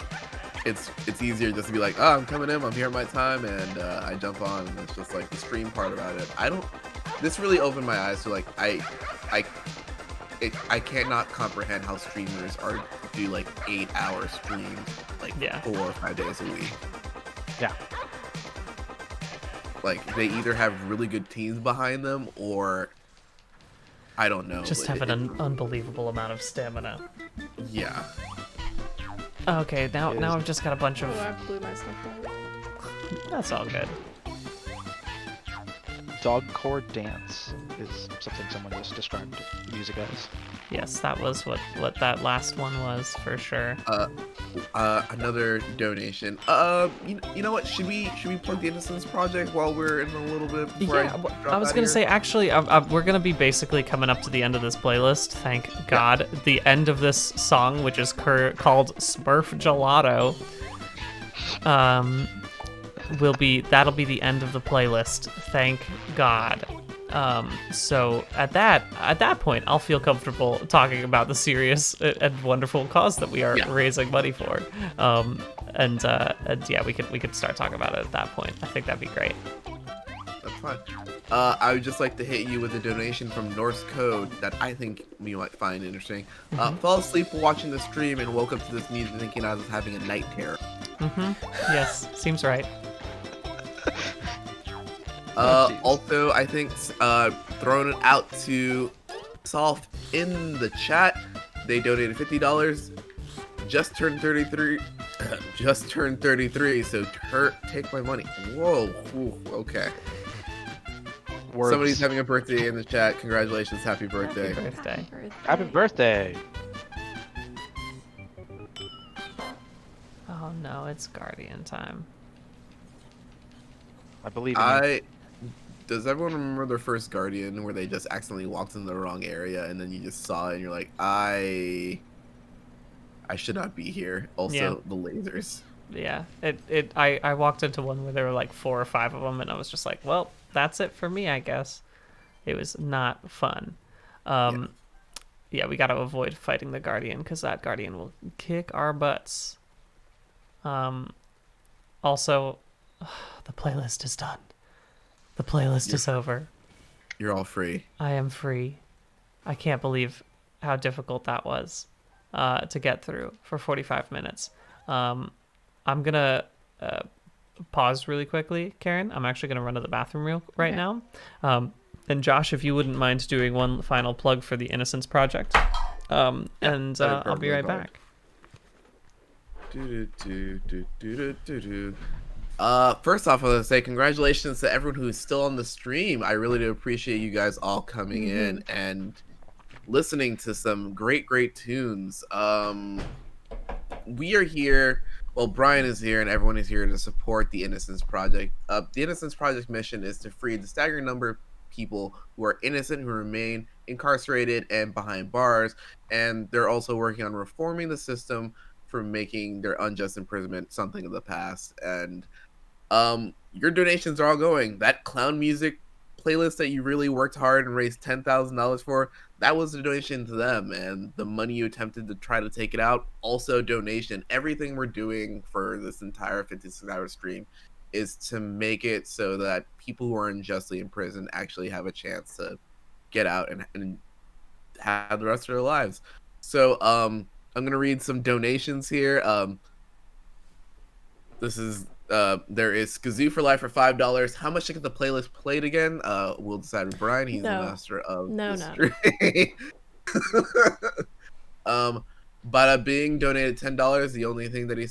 it's easier just to be like, oh, I'm coming in, I'm here at my time, and I jump on, and it's just like the stream part about it. This really opened my eyes to like I cannot comprehend how streamers do like 8-hour streams like Yeah. 4 or 5 days a week. Yeah. Like they either have really good teams behind them or I don't know. Just have an unbelievable amount of stamina. Yeah. Okay, now Is- I've just got a bunch Oh, of. I blew myself out. That's all good. Dog chord dance is something someone just described music as. Yes, that was what that last one was for sure. Another donation. You know what? Should we plug the Innocence Project while we're in a little bit? Before Yeah, drop I was out gonna here? say actually, we're gonna be basically coming up to the end of this playlist. Thank God. The end of this song, which is called Smurf Gelato, that'll be the end of the playlist. Thank God. So at that point, I'll feel comfortable talking about the serious and wonderful cause that we are raising money for. And yeah, we could start talking about it at that point. I think that'd be great. That's fine. I would just like to hit you with a donation from Norse Code that I think you might find interesting. Fell asleep watching the stream and woke up to this music thinking I was having a night terror. Yes, seems right. Also, I think throwing it out to Solve in the chat, they donated $50. Just turned 33. Just turned 33. So take my money. Whoa. Ooh, okay. Words. Somebody's having a birthday in the chat. Congratulations. Happy birthday. Happy birthday. Happy birthday! Oh no, it's Guardian time. I believe in you. Does everyone remember their first Guardian where they just accidentally walked in the wrong area and then you just saw it and you're like, I should not be here. Also, Yeah. the lasers. Yeah, I walked into one where there were like 4 or 5 of them, and I was just like, well, that's it for me, I guess. It was not fun. Yeah, we got to avoid fighting the Guardian because that Guardian will kick our butts. Also, the playlist is done. The playlist is over. You're all free. I am free. I can't believe how difficult that was to get through for 45 minutes. I'm going to pause really quickly, Karen. I'm actually going to run to the bathroom right now. And Josh, if you wouldn't mind doing one final plug for the Innocence Project. And I'll be right back. First off, I want to say congratulations to everyone who's still on the stream. I really do appreciate you guys all coming in and listening to some great tunes. We are here. Well, Brian is here and everyone is here to support the Innocence Project. The Innocence Project mission is to free the staggering number of people who are innocent, who remain incarcerated and behind bars. And they're also working on reforming the system for making their unjust imprisonment something of the past. And your donations are all going. That clown music playlist that you really worked hard and raised $10,000 for, that was a donation to them. And the money you attempted to try to take it out, also donation. Everything we're doing for this entire 56-hour stream is to make it so that people who are unjustly imprisoned actually have a chance to get out and have the rest of their lives. So I'm gonna read some donations here. This is There is Skazoo for life for $5. How much to get the playlist played again? We'll decide with Brian. He's the No. master of No, mystery. Bada Bing donated $10. The only thing that they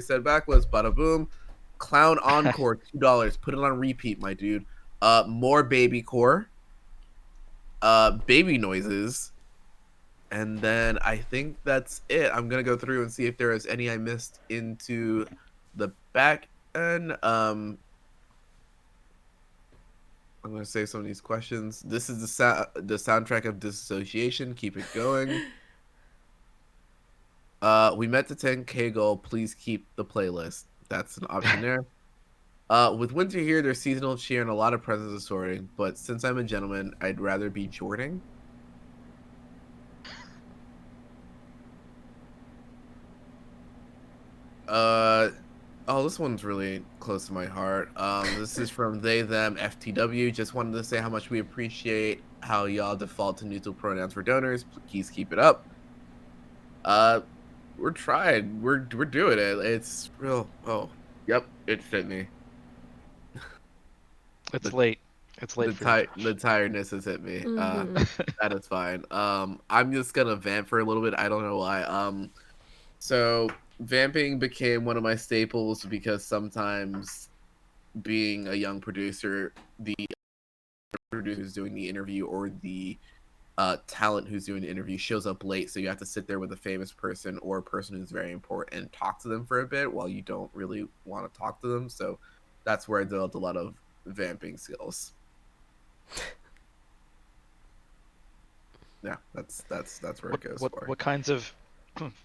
said back was Bada Boom. Clown Encore $2. Put it on repeat, my dude. More Baby Core. Baby Noises. And then I think that's it. I'm gonna go through and see if there is any I missed into the back end. I'm gonna save some of these questions. This is the soundtrack of Disassociation. Keep it going. We met the 10K goal. Please keep the playlist. That's an option there. With winter here, there's seasonal cheer and a lot of presents assorting. But since I'm a gentleman, I'd rather be Jordan. Oh, this one's really close to my heart. This is from they, them, FTW. Just wanted to say how much we appreciate how y'all default to neutral pronouns for donors. Please keep it up. We're trying. We're doing it. It's real. Oh, yep. It's hit me. It's late. It's late. The tiredness has hit me. That is fine. I'm just gonna vamp for a little bit. I don't know why. So vamping became one of my staples because sometimes being a young producer, the producer who's doing the interview or the talent who's doing the interview shows up late, so you have to sit there with a famous person or a person who's very important and talk to them for a bit while you don't really want to talk to them. So that's where I developed a lot of vamping skills. Yeah, that's where it goes. What kinds of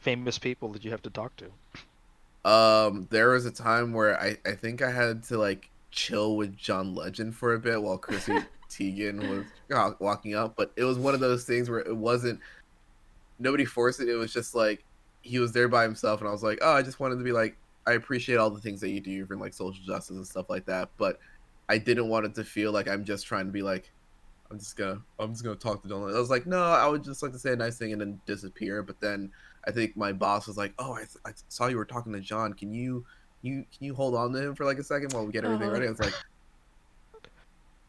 famous people did you have to talk to? There was a time where I think I had to like chill with John Legend for a bit while Chrissy Teigen was walking up, but it was one of those things where it wasn't, nobody forced it. It was just like he was there by himself, and I was like, oh, I just wanted to be like, I appreciate all the things that you do for like social justice and stuff like that, but I didn't want it to feel like I'm just trying to be like, I'm just gonna talk to John Legend. I was like, no, I would just like to say a nice thing and then disappear. But then I think my boss was like, oh, I saw you were talking to John. Can you hold on to him for like a second while we get everything ready? I was like,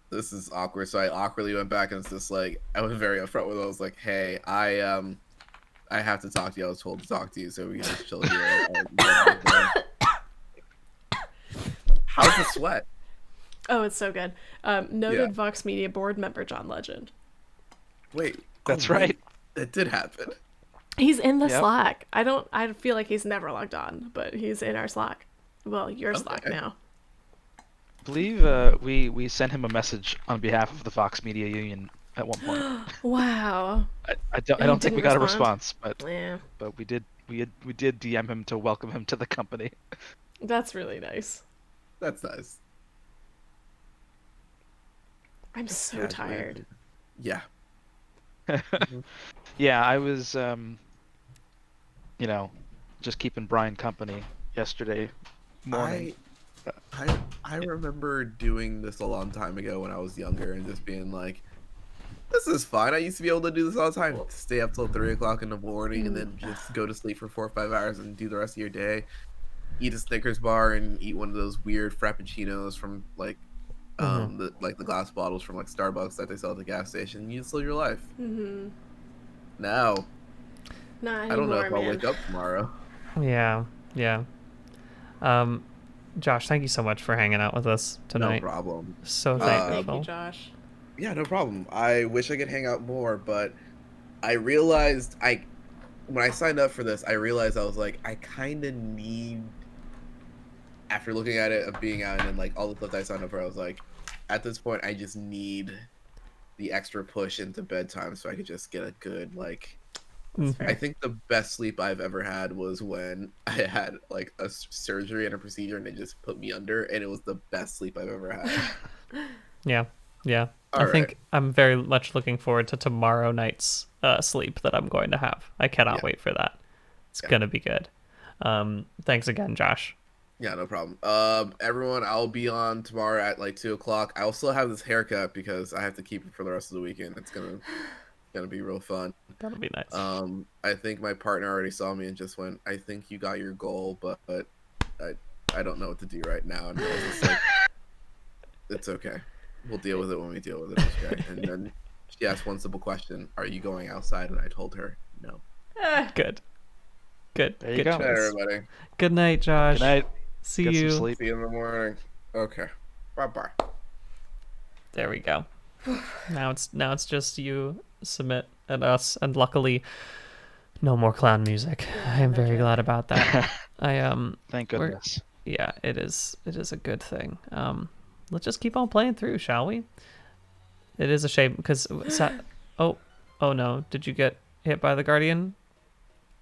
this is awkward. So I awkwardly went back and it's just like, I was very upfront with it. I was like, hey, I have to talk to you. I was told to talk to you, so we can just chill here. How's the sweat? Oh, it's so good. Noted Vox Media board member John Legend. Wait, that's right. That did happen. He's in the Slack. I feel like he's never logged on, but he's in our Slack. Well, your Slack now. I believe we sent him a message on behalf of the Vox Media Union at one point. Wow. I don't think we got a response, but yeah. But we did DM him to welcome him to the company. That's really nice. That's nice. I'm so tired. Yeah. Yeah, I was just keeping Brian company yesterday morning. I remember doing this a long time ago when I was younger and just being like, this is fine. I used to be able to do this all the time. Stay up till 3 o'clock in the morning and then just go to sleep for 4 or 5 hours and do the rest of your day. Eat a Snickers bar and eat one of those weird frappuccinos from like the glass bottles from like Starbucks that they sell at the gas station. You just live your life. Now, not anymore, I don't know if I'll man. wake up tomorrow. Yeah. Josh, thank you so much for hanging out with us tonight. No problem. So thankful. Thank you, Josh. Yeah, no problem. I wish I could hang out more, but I realized when I signed up for this, I realized I was like, I kind of need, after looking at it of being out and like all the stuff that I signed up for, I was like, at this point, I just need the extra push into bedtime so I could just get a good like. I think the best sleep I've ever had was when I had like a surgery and a procedure and they just put me under, and it was the best sleep I've ever had. Yeah. I think I'm very much looking forward to tomorrow night's sleep that I'm going to have. I cannot wait for that. It's gonna be good. Thanks again, Josh. Yeah, no problem. Everyone, I'll be on tomorrow at like 2 o'clock. I'll still have this haircut because I have to keep it for the rest of the weekend. It's gonna be real fun. That'll be nice. I think my partner already saw me and just went, I think you got your goal, but I don't know what to do right now. And I was just like, it's okay. We'll deal with it when we deal with it. Okay. And then she asked one simple question: Are you going outside? And I told her no. Good. Good. There you Good go. Good night, choice. everybody. Good night, Josh. Good night. See Get you. some sleep. See you in the morning. Okay. Bye bye. There we go. Now it's just you, Submit, and us, and luckily, no more clown music. I am very glad about that. Thank We're- goodness. Yeah, it is a good thing. Let's just keep on playing through, shall we? It is a shame because oh no, did you get hit by the Guardian?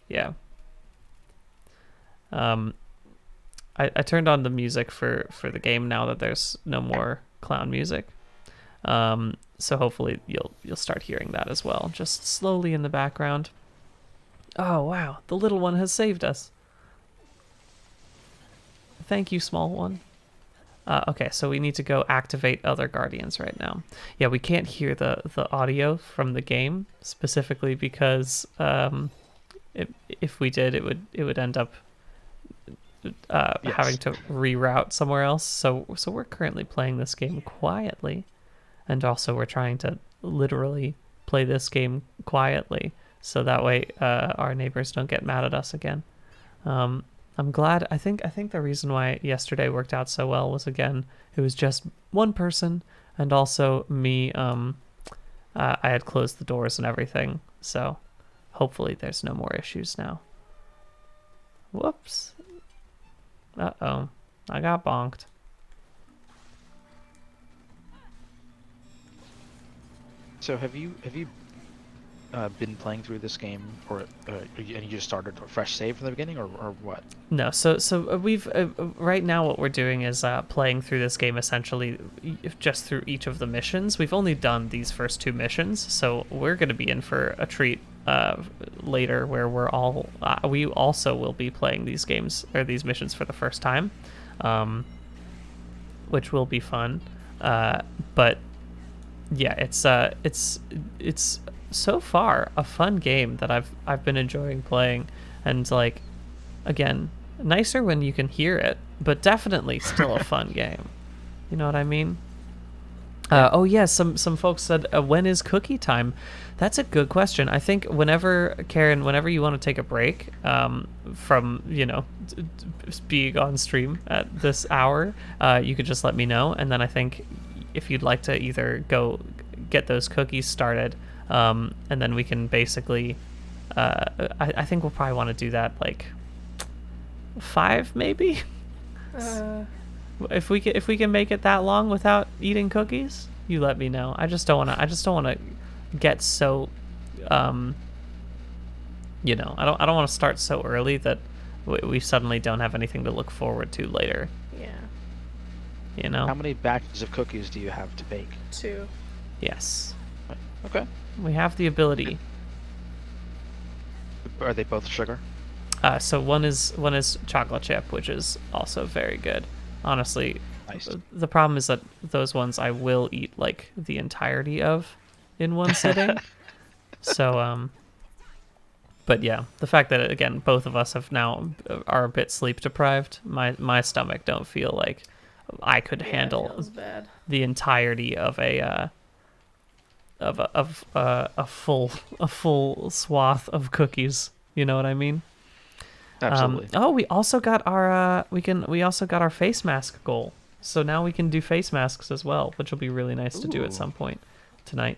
Yeah. I turned on the music for the game now that there's no more clown music. So hopefully you'll start hearing that as well, just slowly in the background. Oh wow, the little one has saved us. Thank you, small one. Okay, so we need to go activate other guardians right now. Yeah, we can't hear the audio from the game specifically because if we did, it would end up having to reroute somewhere else. So we're currently playing this game quietly, and also we're trying to literally play this game quietly, so that way our neighbors don't get mad at us again. I'm glad. I think the reason why yesterday worked out so well was, again, it was just one person, and also me. I had closed the doors and everything, so hopefully there's no more issues now. Whoops. Uh-oh. I got bonked. So have you been playing through this game, or and you just started a fresh save from the beginning, or what? No, so we've right now what we're doing is playing through this game essentially just through each of the missions. We've only done these first two missions, so we're going to be in for a treat later, where we also will be playing these games or these missions for the first time, which will be fun. But yeah, it's so far a fun game that I've been enjoying playing, and like, again, nicer when you can hear it, but definitely still a fun game. You know what I mean? Oh yeah, some folks said, when is cookie time? That's a good question. I think Karen, whenever you want to take a break from being on stream at this hour, you could just let me know, and then I think if you'd like to either go get those cookies started, and then we can basically I think we'll probably want to do that like 5 maybe. If we can make it that long without eating cookies, you let me know. I just don't want to get so I don't want to start so early that we suddenly don't have anything to look forward to later. Yeah. How many batches of cookies do you have to bake? 2. Yes. Okay. We have the ability. Are they both sugar? So one is chocolate chip, which is also very good. Honestly, Nice. the problem is that those ones I will eat like the entirety of in one sitting. So but yeah, the fact that again both of us have now are a bit sleep deprived, my stomach don't feel like I could handle Feels bad. the entirety of a full swath of cookies. You know what I mean? Absolutely. We also got our face mask goal. So now we can do face masks as well, which will be really nice to do at Ooh. some point tonight.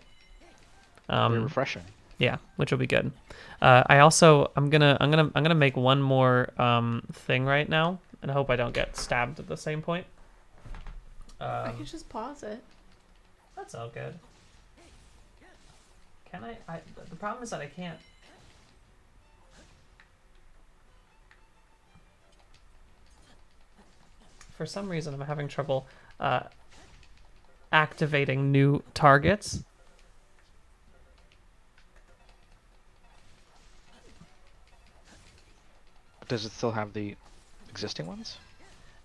Very refreshing. Yeah, which will be good. I'm gonna make one more thing right now, and I hope I don't get stabbed at the same point. I could just pause it. That's all good. Can I? The problem is that I can't. For some reason, I'm having trouble activating new targets. Does it still have the existing ones?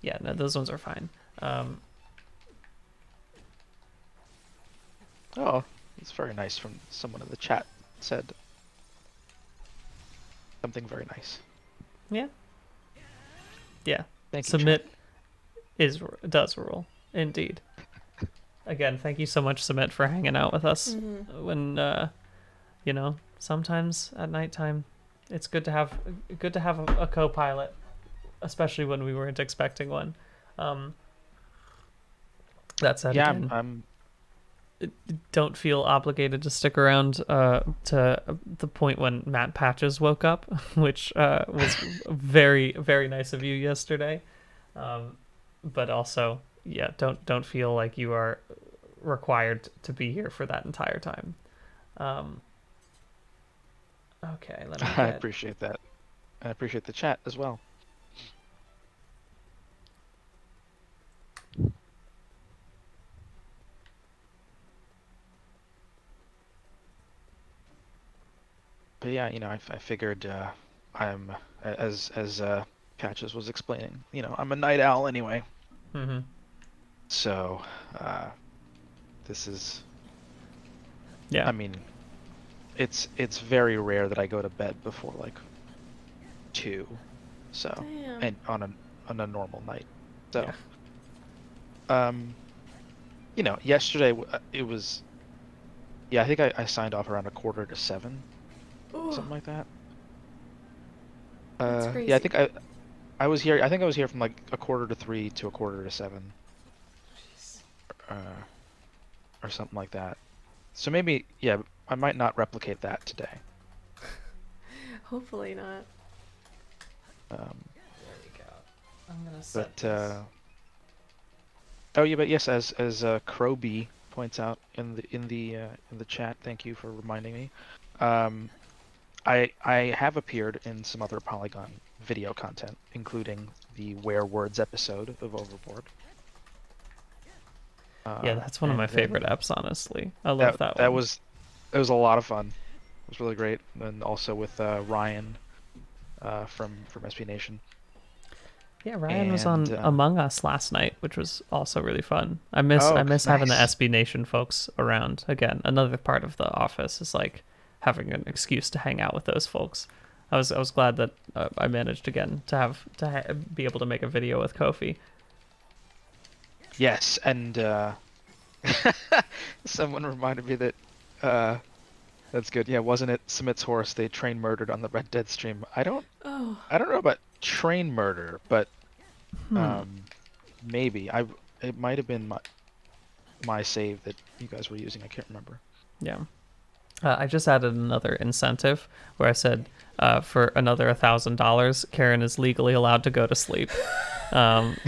Yeah, no, those ones are fine. Oh, it's very nice from someone in the chat said something very nice. Yeah. Yeah. Thank you. Submit does rule indeed. Again, thank you so much, Submit, for hanging out with us. When sometimes at nighttime, it's good to have a co-pilot, especially when we weren't expecting one. That said, Yeah, again, I'm don't feel obligated to stick around to the point when Matt Patches woke up, which was very, very nice of you yesterday. But also, yeah, don't feel like you are required to be here for that entire time. Okay, let me I get... appreciate that. I appreciate the chat as well. But yeah, I figured I'm as Patches was explaining. I'm a night owl anyway. Mm-hmm. So this is. Yeah. I mean, it's very rare that I go to bed before like 2. So Damn. and on a normal night. So Yeah. yesterday it was. Yeah, I think I signed off around 6:45, Ooh, something like that. that's Yeah, I crazy. think I was here. I think I was here from like 6:45 to 6:45, uh, or something like that. So maybe, yeah, I might not replicate that today. Hopefully not. Um, There we go. I'm gonna set but this. oh yeah, but yes, as Crowbee points out in the chat, thank you for reminding me. I have appeared in some other Polygon video content, including the Where Words episode of Overboard. Yeah, that's one of my and then favorite apps, honestly. I love that one. It was a lot of fun. It was really great, and also with Ryan from SB Nation. Yeah, Ryan was on and, Among Us last night, which was also really fun. I miss Oh, having the nice. SB Nation folks around. Again, another part of the office is like having an excuse to hang out with those folks. I was glad that I managed again to be able to make a video with Kofi. Yes, and someone reminded me that that's good. Yeah, wasn't it Submit's horse they train murdered on the Red Dead stream? I don't Oh, know about train murder, but Hmm. maybe it might have been my save that you guys were using. I can't remember. Yeah. I just added another incentive where I said for another $1,000, Karen is legally allowed to go to sleep.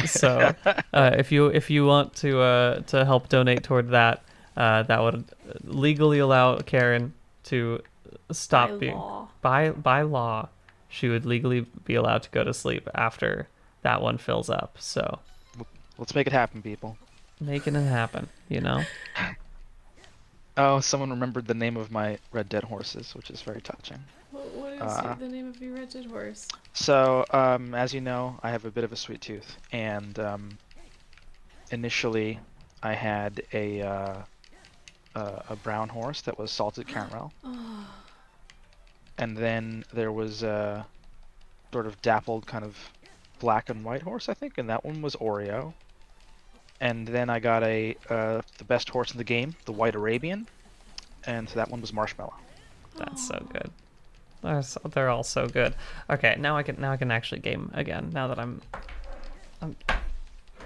So if you want to help donate toward that, that would legally allow Karen to stop by being law. by law. She would legally be allowed to go to sleep after that one fills up. So Let's make it happen, people. making it happen, you know. Oh, someone remembered the name of my Red Dead horses, which is very touching. What is the name of your Red Dead horse? So, as you know, I have a bit of a sweet tooth, and initially, I had a brown horse that was salted caramel, and then there was a sort of dappled kind of black and white horse, I think, and that one was Oreo. And then I got the best horse in the game, the White Arabian, and that one was Marshmallow. That's so good. They're all so good. Okay, now I can actually game again. Now that I'm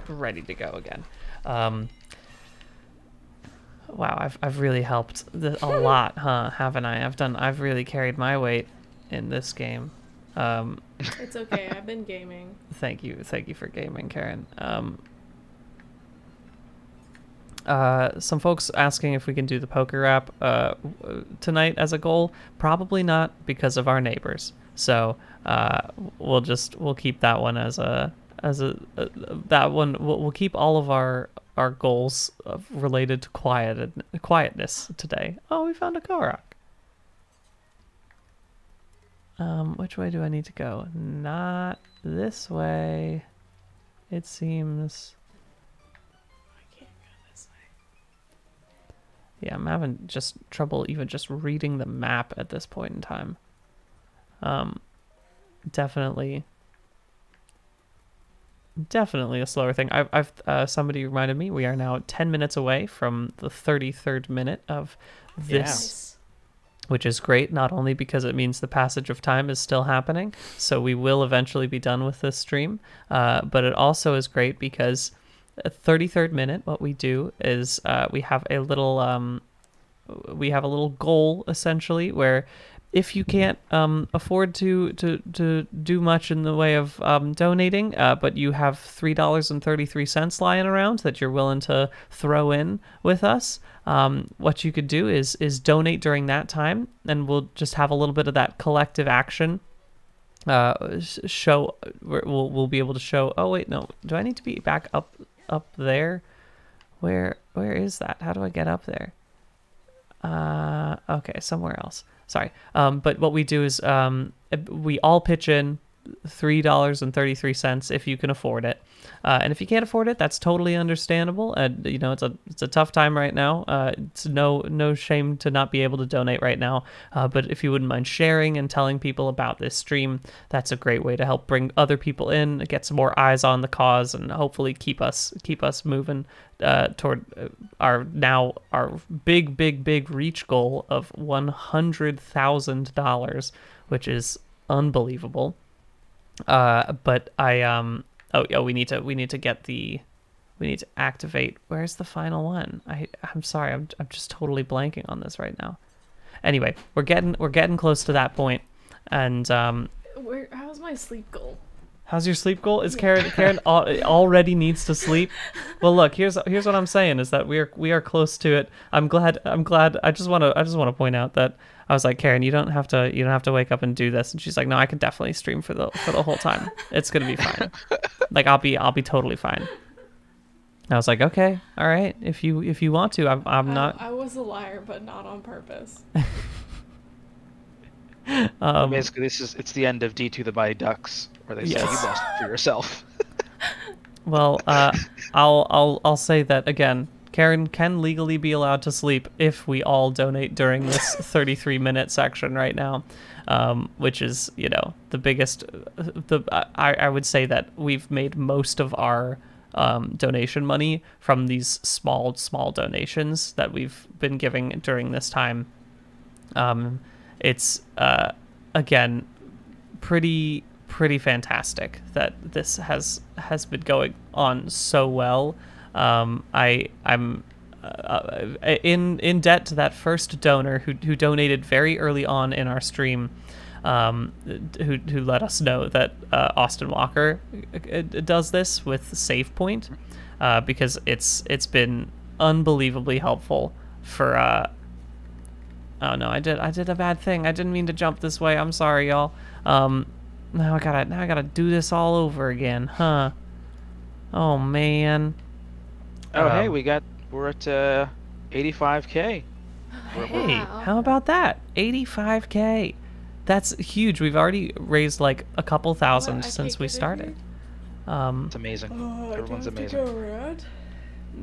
ready to go again. Wow, I've really helped a lot, huh? Haven't I? I've really carried my weight in this game. It's okay. I've been gaming. Thank you for gaming, Karen. Some folks asking if we can do the poker app tonight as a goal. Probably not because of our neighbors. So we'll keep that one as that one. We'll keep all of our goals related to quietness today. Oh, we found a Korok. Which way do I need to go? Not this way. It seems. Yeah, I'm having just trouble even just reading the map at this point in time. definitely a slower thing. Somebody reminded me we are now 10 minutes away from the 33rd minute of this, Nice. which is great, not only because it means the passage of time is still happening, so we will eventually be done with this stream, but it also is great because 33rd minute, what we do is we have a little goal essentially where if you can't afford to do much in the way of donating, but you have $3.33 lying around that you're willing to throw in with us, what you could do is donate during that time, and we'll just have a little bit of that collective action. We'll be able to show. Oh wait, no. Do I need to be back up there? Where is that? How do I get up there? Okay, somewhere else. Sorry. But what we do is we all pitch in $3.33 if you can afford it. And if you can't afford it, that's totally understandable. And it's a tough time right now. It's no shame to not be able to donate right now. But if you wouldn't mind sharing and telling people about this stream, that's a great way to help bring other people in, get some more eyes on the cause, and hopefully keep us moving toward our big reach goal of $100,000, which is unbelievable. But we need to activate. Where's the final one? I'm sorry, I'm just totally blanking on this right now. Anyway, we're getting close to that point, and How's my sleep goal? how's your sleep goal? Is Karen already needs to sleep? Well, look, here's what I'm saying is that we are close to it. I'm glad. I just want to point out that I was like, Karen, you don't have to wake up and do this, and she's like, no, I can definitely stream for the whole time. It's gonna be fine. Like I'll be totally fine. I was like, okay, all right, if you want to, I'm not. I was a liar, but not on purpose. Basically, it's the end of D2 the Mighty Ducks, where they say you Yes. lost it for yourself. Well, I'll say that again. Karen can legally be allowed to sleep if we all donate during this 33-minute section right now, which is the biggest. I would say that we've made most of our donation money from these small donations that we've been giving during this time. It's again pretty fantastic that this has been going on so well. I'm in debt to that first donor who donated very early on in our stream, who let us know that Austin Walker does this with SavePoint, because it's been unbelievably helpful for. Oh no, I did a bad thing. I didn't mean to jump this way. I'm sorry, y'all. Now I gotta do this all over again, huh? Oh man. Oh hey, we're at 85K. Hey, how about that? 85K. That's huge. We've already raised like a couple thousand since we started. It's amazing. Everyone's amazing.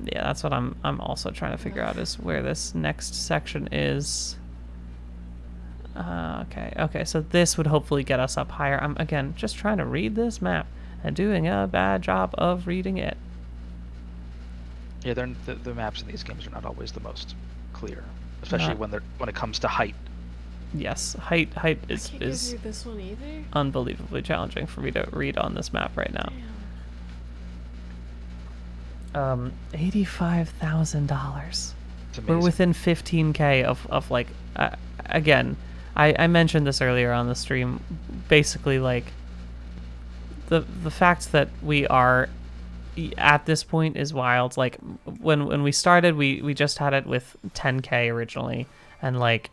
Yeah, that's what I'm also trying to figure out is where this next section is. Okay, so this would hopefully get us up higher. I'm again just trying to read this map and doing a bad job of reading it. Yeah, the maps in these games are not always the most clear, especially when it comes to height. Yes, height is Can't get through this one either. unbelievably challenging for me to read on this map right now. $85,000. We're within 15K of like, again, I mentioned this earlier on the stream. Basically, like the fact that we are at this point is wild. Like when we started, we just had it with 10K originally, and like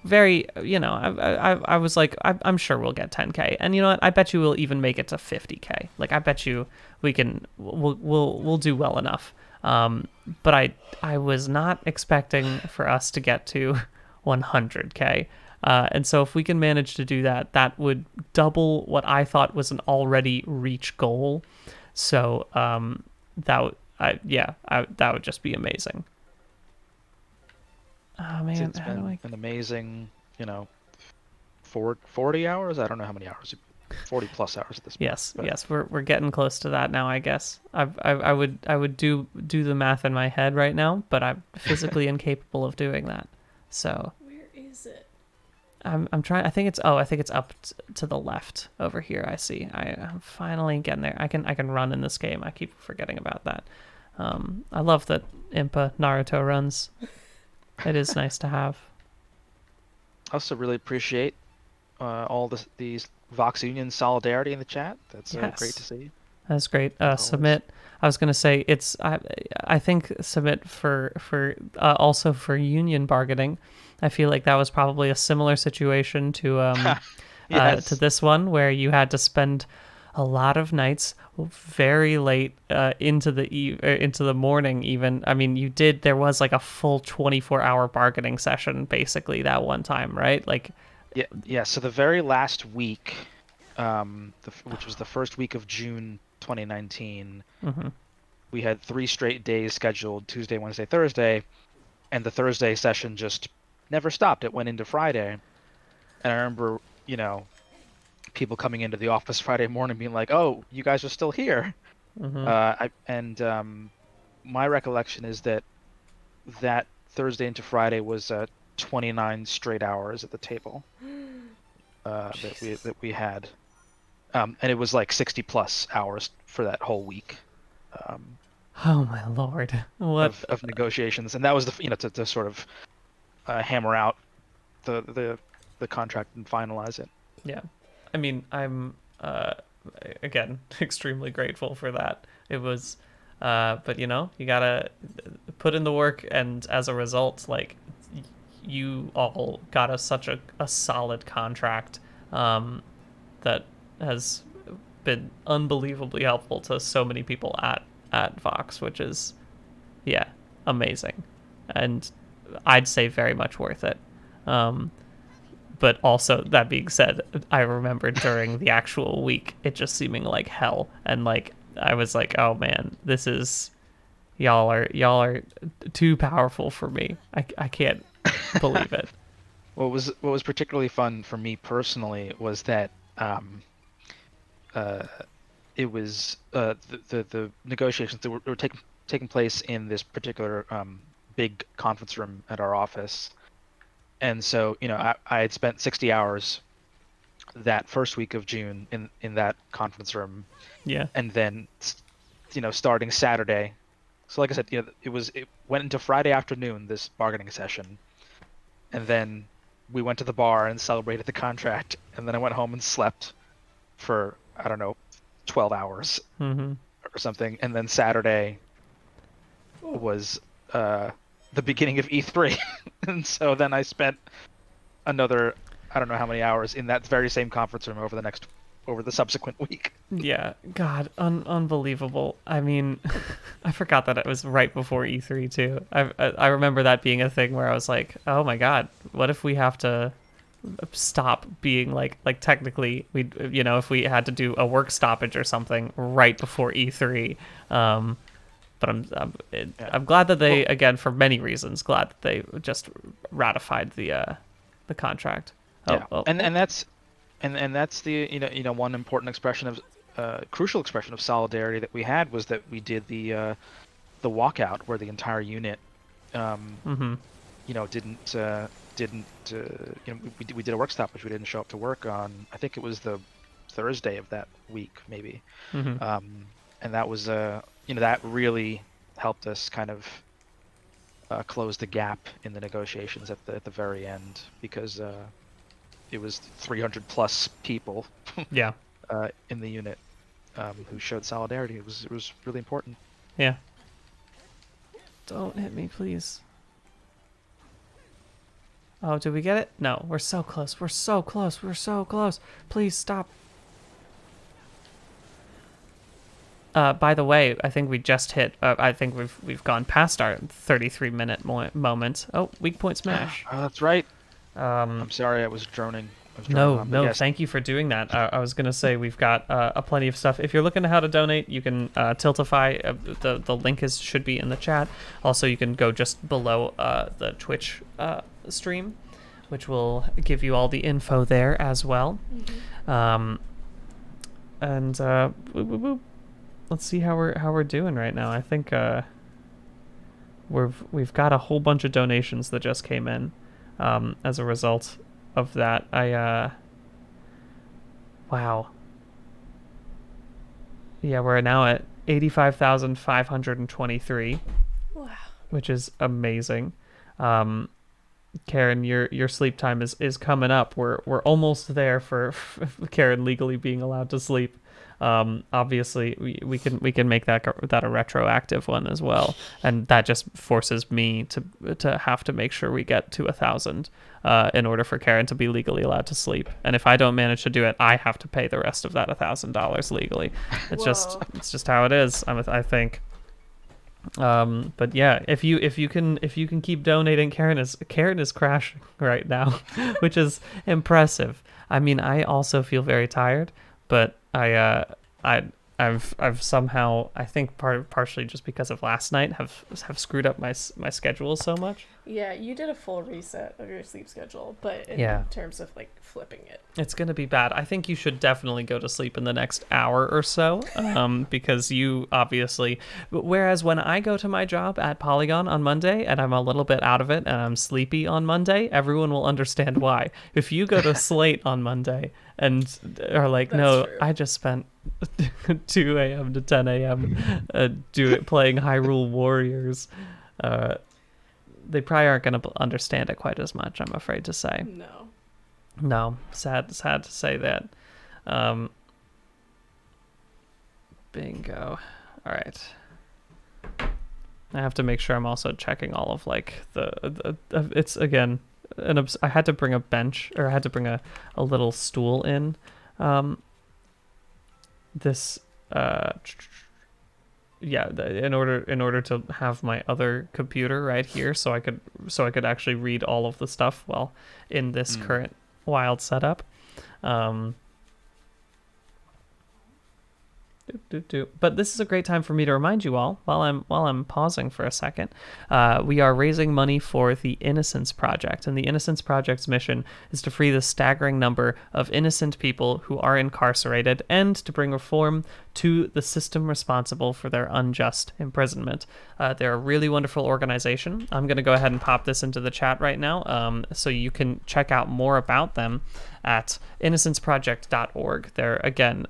very, I was like, I'm sure we'll get 10K, and you know what? I bet you we'll even make it to 50K. Like I bet you we'll do well enough. But I was not expecting for us to get to 100K. And so if we can manage to do that, that would double what I thought was an already reach goal. So that would just be amazing. Oh man, It's been an amazing, 40 hours. I don't know how many hours 40 plus hours at this point. Yes, but- yes, we're getting close to that now. I guess I would do the math in my head right now, but I'm physically incapable of doing that. So Where is it? I'm trying. I think it's up to the left over here. I see. I'm finally getting there. I can run in this game. I keep forgetting about that. I love that Impa Naruto runs. It is nice to have. I also really appreciate all these Vox Union solidarity in the chat. That's Yes. great to see. That's great. Always. Submit. I was gonna say it's. I think submit for also for union bargaining. I feel like that was probably a similar situation to Yes. to this one, where you had to spend a lot of nights very late into the morning. Even I mean, you did. There was like a full 24-hour bargaining session basically that one time, right? Like. Yeah. So the very last week, which was the first week of June 2019, we had 3 straight days scheduled: Tuesday, Wednesday, Thursday, and the Thursday session just never stopped. It went into Friday, and I remember, people coming into the office Friday morning being like, "Oh, you guys are still here." My recollection is that Thursday into Friday was 29 straight hours at the table that we had, and it was like 60 plus hours for that whole week. Oh my lord! What of negotiations, and that was to sort of hammer out the contract and finalize it. Yeah, I mean, I'm again extremely grateful for that. It was, but you gotta put in the work, and as a result, like you all got such a solid contract that has been unbelievably helpful to so many people at Vox, which is amazing, and I'd say very much worth it. But also, that being said, I remember during the actual week it just seeming like hell, and like I was like, oh man, this is y'all are too powerful for me. I can't believe it. What was particularly fun for me personally was that it was the negotiations that were taking place in this particular big conference room at our office. And so, I had spent 60 hours that first week of June in that conference room. Yeah. And then, starting Saturday. So like I said, it went into Friday afternoon, this bargaining session. And then we went to the bar and celebrated the contract. And then I went home and slept for, 12 hours or something. And then Saturday was the beginning of E3. And so then I spent another, I don't know how many hours in that very same conference room over the subsequent week. Yeah, God, unbelievable. I mean, I forgot that it was right before E3 too. I remember that being a thing where I was like, oh my God, what if we have to stop being like technically we if we had to do a work stoppage or something right before E3. But I'm glad that they, again, for many reasons, glad that they just ratified the contract. And that's the one important expression of crucial expression of solidarity that we had was that we did the walkout where the entire unit we did a work stoppage. We didn't show up to work on, I think it was the Thursday of that week maybe. And that was that really helped us kind of close the gap in the negotiations at the very end, because it was 300 plus people in the unit who showed solidarity. It was really important. Yeah. Don't hit me, please. Oh, did we get it? No, we're so close. We're so close. We're so close. Please stop. By the way, I think we just hit. I think we've gone past our 33-minute moment. Oh, weak point smash. Oh, that's right. I'm sorry, I was droning. No, yes. thank you for doing that. I was gonna say we've got plenty of stuff. If you're looking at how to donate, you can Tiltify. The link should be in the chat. Also, you can go just below the Twitch stream, which will give you all the info there as well. and boop, boop, boop. Let's see how we're doing right now. I think we've got a whole bunch of donations that just came in as a result of that. Wow. Yeah, we're now at 85,523. Wow. Which is amazing. Karen, your sleep time is coming up. We're almost there for Karen legally being allowed to sleep. Obviously, we can make that a retroactive one as well, and that just forces me to have to make sure we get to 1,000 in order for Karen to be legally allowed to sleep. And if I don't manage to do it, I have to pay the rest of that $1,000 legally. It's just how it is. I think. But yeah, if you can keep donating, Karen is crashing right now, which is impressive. I mean, I also feel very tired, but I've somehow, I think partially just because of last night, have screwed up my schedule so much. Yeah, you did a full reset of your sleep schedule, but in terms of like flipping it, it's gonna be bad. I think you should definitely go to sleep in the next hour or so, because you obviously. Whereas when I go to my job at Polygon on Monday and I'm a little bit out of it and I'm sleepy on Monday, everyone will understand why. If you go to Slate on Monday and are like, no, true. I just spent 2 a.m. to 10 a.m. Playing Hyrule Warriors. They probably aren't going to understand it quite as much, I'm afraid to say. No, sad to say that. Bingo. All right. I have to make sure I'm also checking all of like the it's again I had to bring a bench, or I had to bring a little stool in. In order to have my other computer right here, so I could actually read all of the stuff while in this current wild setup. But this is a great time for me to remind you all, while I'm pausing for a second, we are raising money for the Innocence Project, and the Innocence Project's mission is to free the staggering number of innocent people who are incarcerated and to bring reform to the system responsible for their unjust imprisonment. They're a really wonderful organization. I'm going to go ahead and pop this into the chat right now, so you can check out more about them at innocenceproject.org. They're, again,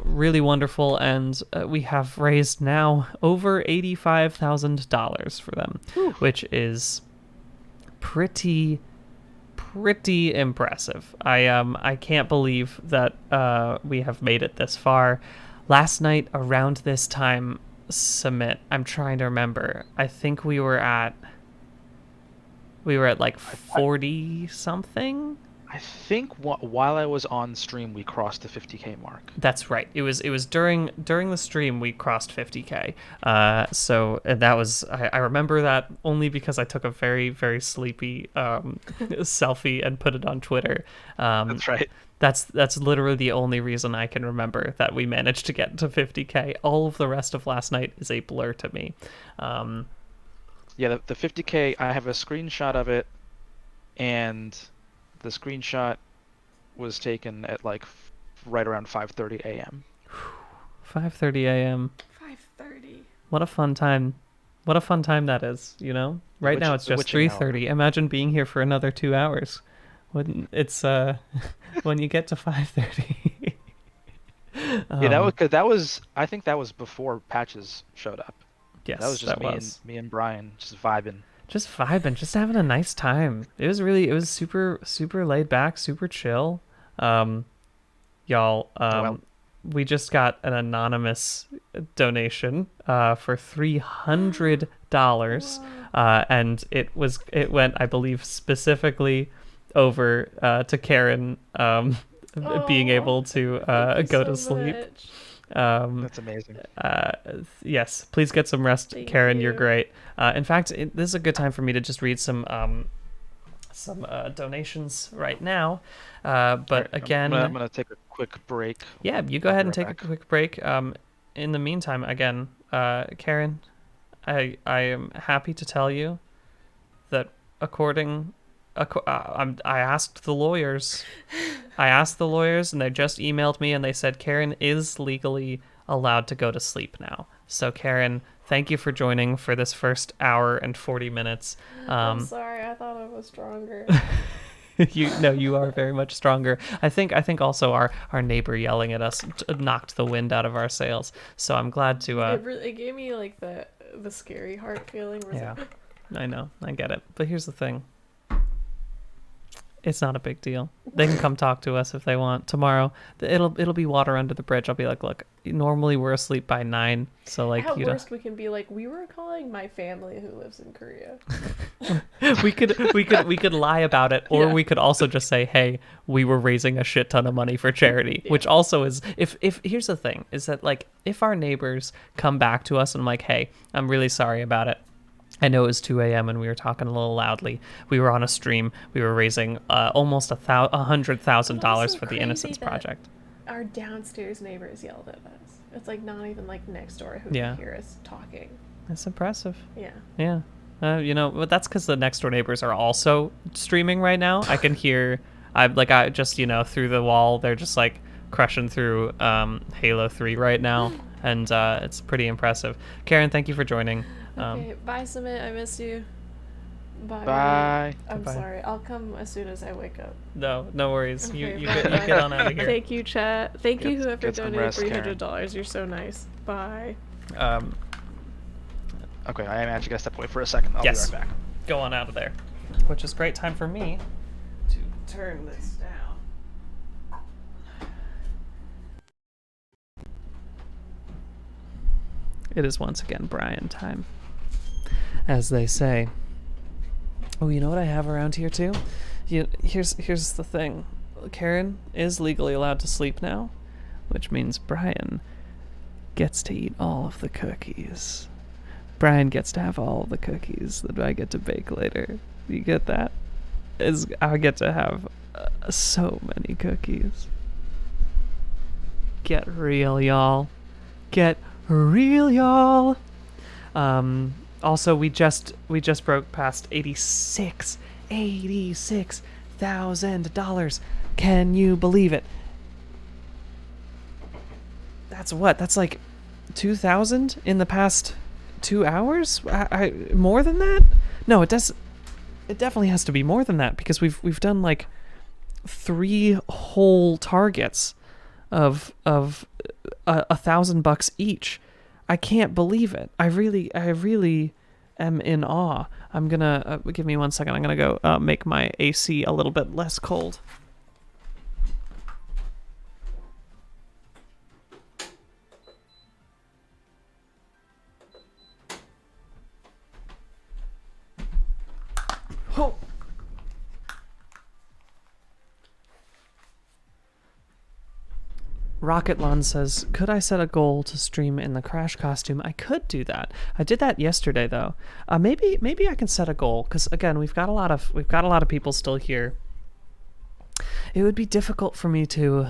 really wonderful, and we have raised now over $85,000 for them, which is pretty impressive. I can't believe that we have made it this far. Last night around this time, Submit, I'm trying to remember. I think we were at like 40 something. I think while I was on stream, we crossed the 50K mark. That's right. It was during the stream we crossed 50K. So that was I remember that only because I took a very, very sleepy selfie and put it on Twitter. That's right. That's literally the only reason I can remember that we managed to get to 50K. All of the rest of last night is a blur to me. Yeah, the 50K, I have a screenshot of it, and the screenshot was taken at like right around 5:30 a.m. 5:30 a.m. 5:30. What a fun time. What a fun time that is, you know? Right now it's just 3:30. Imagine being here for another 2 hours. When it's when you get to 5:30. Yeah, that was I think that was before Patches showed up. Yes, that was just me and Brian just vibing. Just having a nice time. It was super laid back, super chill. Y'all, we just got an anonymous donation for $300, and it went, I believe, specifically over to Karen being able to go to sleep. That's amazing. Yes, please get some rest, Thank Karen. you. You're great. In fact, this is a good time for me to just read some donations right now. But again, I'm gonna take a quick break. yeah, you go ahead and take back. a quick break. In the meantime, again, Karen, I am happy to tell you that I asked the lawyers. I asked the lawyers, and they just emailed me, and they said Karen is legally allowed to go to sleep now. So Karen, thank you for joining for this first hour and 40 minutes. I'm sorry, I thought I was stronger. You are very much stronger. I think also our neighbor yelling at us knocked the wind out of our sails. So I'm glad to. It gave me like the scary heart feeling. Yeah, I know, I get it. But here's the thing. It's not a big deal. They can come talk to us if they want tomorrow. It'll be water under the bridge. I'll be like, look, normally we're asleep by 9, so like at worst we can be like, we were calling my family who lives in Korea. we could lie about it, or Yeah. we could also just say, hey, we were raising a shit ton of money for charity, which also is if here's the thing is that like if our neighbors come back to us and I'm like, hey, I'm really sorry about it. I know it was 2 a.m. and we were talking a little loudly. We were on a stream. We were raising almost $100,000 for the Innocence Project. Our downstairs neighbors yelled at us. It's like not even like next door who Yeah. can hear us talking. That's impressive. Yeah. Yeah. But that's because the next door neighbors are also streaming right now. I can hear, I just, through the wall, they're just like crushing through Halo 3 right now. And it's pretty impressive. Karen, thank you for joining. Okay, bye, Summit. I miss you. Bye. Bye. I'm Goodbye. sorry. I'll come as soon as I wake up. No worries. Okay, You bye, get bye. on out of here. Thank you, chat. Thank you, whoever get some donated rest, Karen. $300. You're so nice. Bye. Okay, I am actually gonna step away for a second. I'll Yes. be right back. Go on out of there. Which is great time for me to turn this down. It is once again Brian time. As they say. Oh, you know what I have around here too? Here's the thing. Karen is legally allowed to sleep now, which means Brian gets to eat all of the cookies. Brian gets to have all the cookies that I get to bake later. You get that? I get to have so many cookies. Get real, y'all. Get real, y'all. Also, we just broke past $86,000. Can you believe it? That's what? That's like 2,000 in the past 2 hours? More than that? No, it does. It definitely has to be more than that because we've done like 3 whole targets of $1,000 each. I can't believe it. I really am in awe. I'm gonna give me 1 second. I'm gonna go make my AC a little bit less cold. Oh. Rocketlon says, could I set a goal to stream in the Crash costume? I could do that. I did that yesterday though. Maybe I can set a goal because again, we've got a lot of people still here. It would be difficult for me to.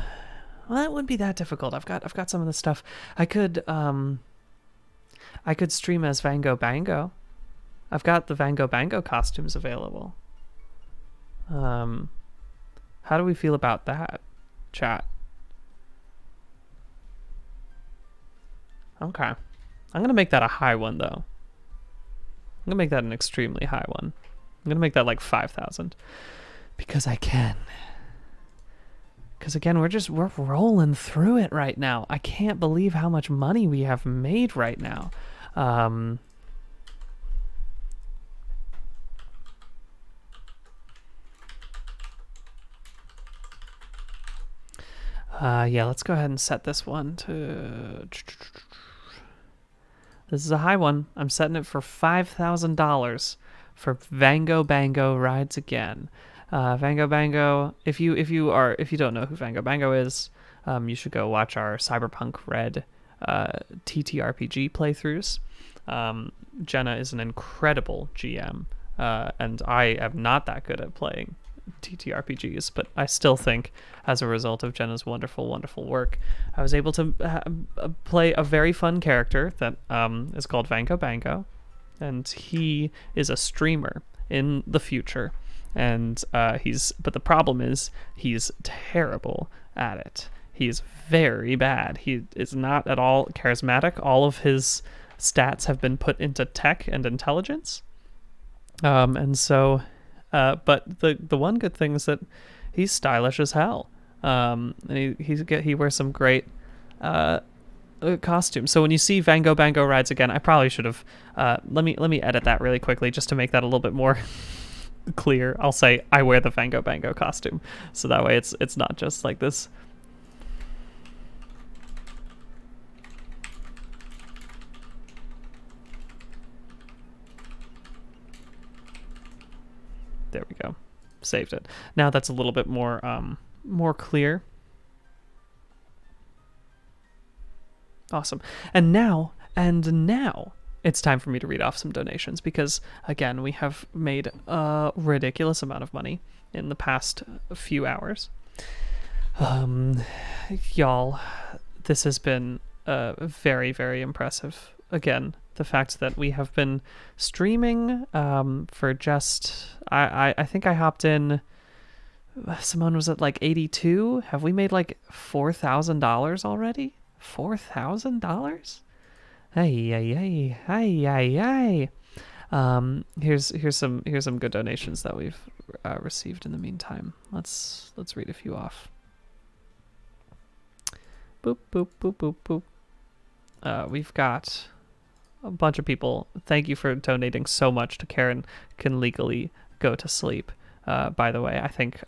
Well, it wouldn't be that difficult. I've got some of the stuff. I could stream as Vango Bango. I've got the Vango Bango costumes available. How do we feel about that, chat? Okay. I'm going to make that a high one, though. I'm going to make that an extremely high one. I'm going to make that like 5,000. Because I can. Because again, we're rolling through it right now. I can't believe how much money we have made right now. Yeah, let's go ahead and set this one to... This is a high one. I'm setting it for $5,000 for Vango Bango Rides Again. Vango Bango, if you don't know who Vango Bango is, you should go watch our Cyberpunk Red TTRPG playthroughs. Jenna is an incredible GM, and I am not that good at playing TTRPGs, but I still think as a result of Jenna's wonderful work, I was able to play a very fun character that is called Vango Bango, and he is a streamer in the future, and but the problem is he's terrible at it. He's very bad. He is not at all charismatic. All of his stats have been put into tech and intelligence. And so, but the one good thing is that he's stylish as hell. And he wears some great costumes. So when you see Vango Bango rides again, I probably should have let me edit that really quickly just to make that a little bit more clear. I'll say I wear the Vango Bango costume, so that way it's not just like this. There we go. Saved it. Now that's a little bit more clear. Awesome. And now it's time for me to read off some donations because again, we have made a ridiculous amount of money in the past few hours. Y'all, this has been very, very impressive. Again, the fact that we have been streaming for just I think I hopped in. Simone was at like 82. Have we made like $4,000 already? $4,000? Hey. Here's some good donations that we've received in the meantime. Let's read a few off. Boop boop boop boop boop. We've got a bunch of people. Thank you for donating so much to Karen Can Legally Go to Sleep. By the way, I think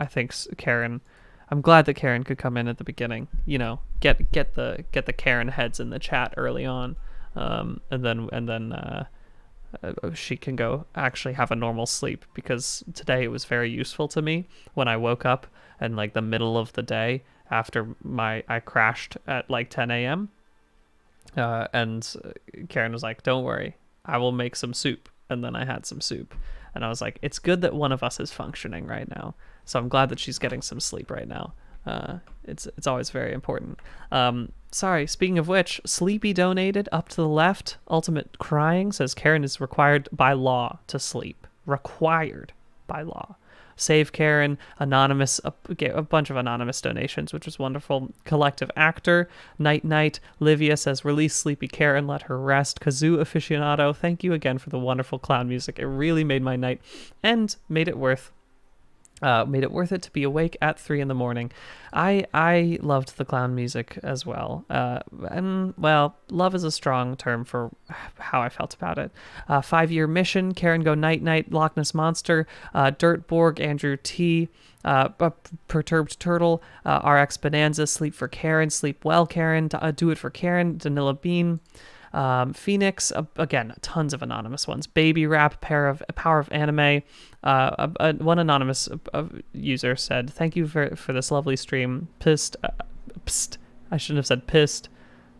Karen, I'm glad that Karen could come in at the beginning, you know, get the Karen heads in the chat early on. And then she can go actually have a normal sleep, because today it was very useful to me when I woke up in like the middle of the day after I crashed at like 10 a.m. And Karen was like, don't worry, I will make some soup. And then I had some soup, and I was like, it's good that one of us is functioning right now. So I'm glad that she's getting some sleep right now. It's always very important. Sorry, speaking of which, Sleepy donated up to the left. Ultimate Crying says Karen is required by law to sleep. Required by law. Save Karen, Anonymous, a bunch of anonymous donations, which was wonderful. Collective Actor, Night, Livia says, release Sleepy Karen, let her rest. Kazoo Aficionado, thank you again for the wonderful clown music. It really made my night and made it worth it to be awake at 3 a.m. I loved the clown music as well. And well, love is a strong term for how I felt about it. 5-year mission, Karen Go Night, Loch Ness Monster, Dirtborg, Andrew T, Perturbed Turtle, RX Bonanza, Sleep for Karen, Sleep Well Karen, Do It for Karen, Danila Bean, Phoenix, again, tons of anonymous ones. Baby Rap, Power of Anime. One anonymous user said, thank you for this lovely stream. Pissed. I shouldn't have said pissed.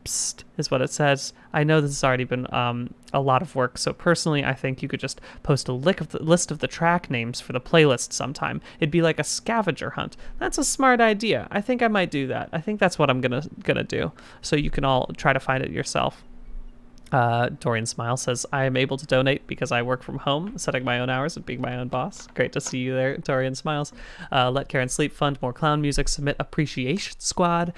Psst is what it says. I know this has already been a lot of work, so personally I think you could just post a list of the track names for the playlist sometime. It'd be like a scavenger hunt. That's a smart idea. I think I might do that. I think that's what I'm gonna do, so you can all try to find it yourself. Dorian Smile says, I am able to donate because I work from home, setting my own hours and being my own boss. Great to see you there, Dorian Smiles. Let Karen Sleep fund more clown music. Submit Appreciation Squad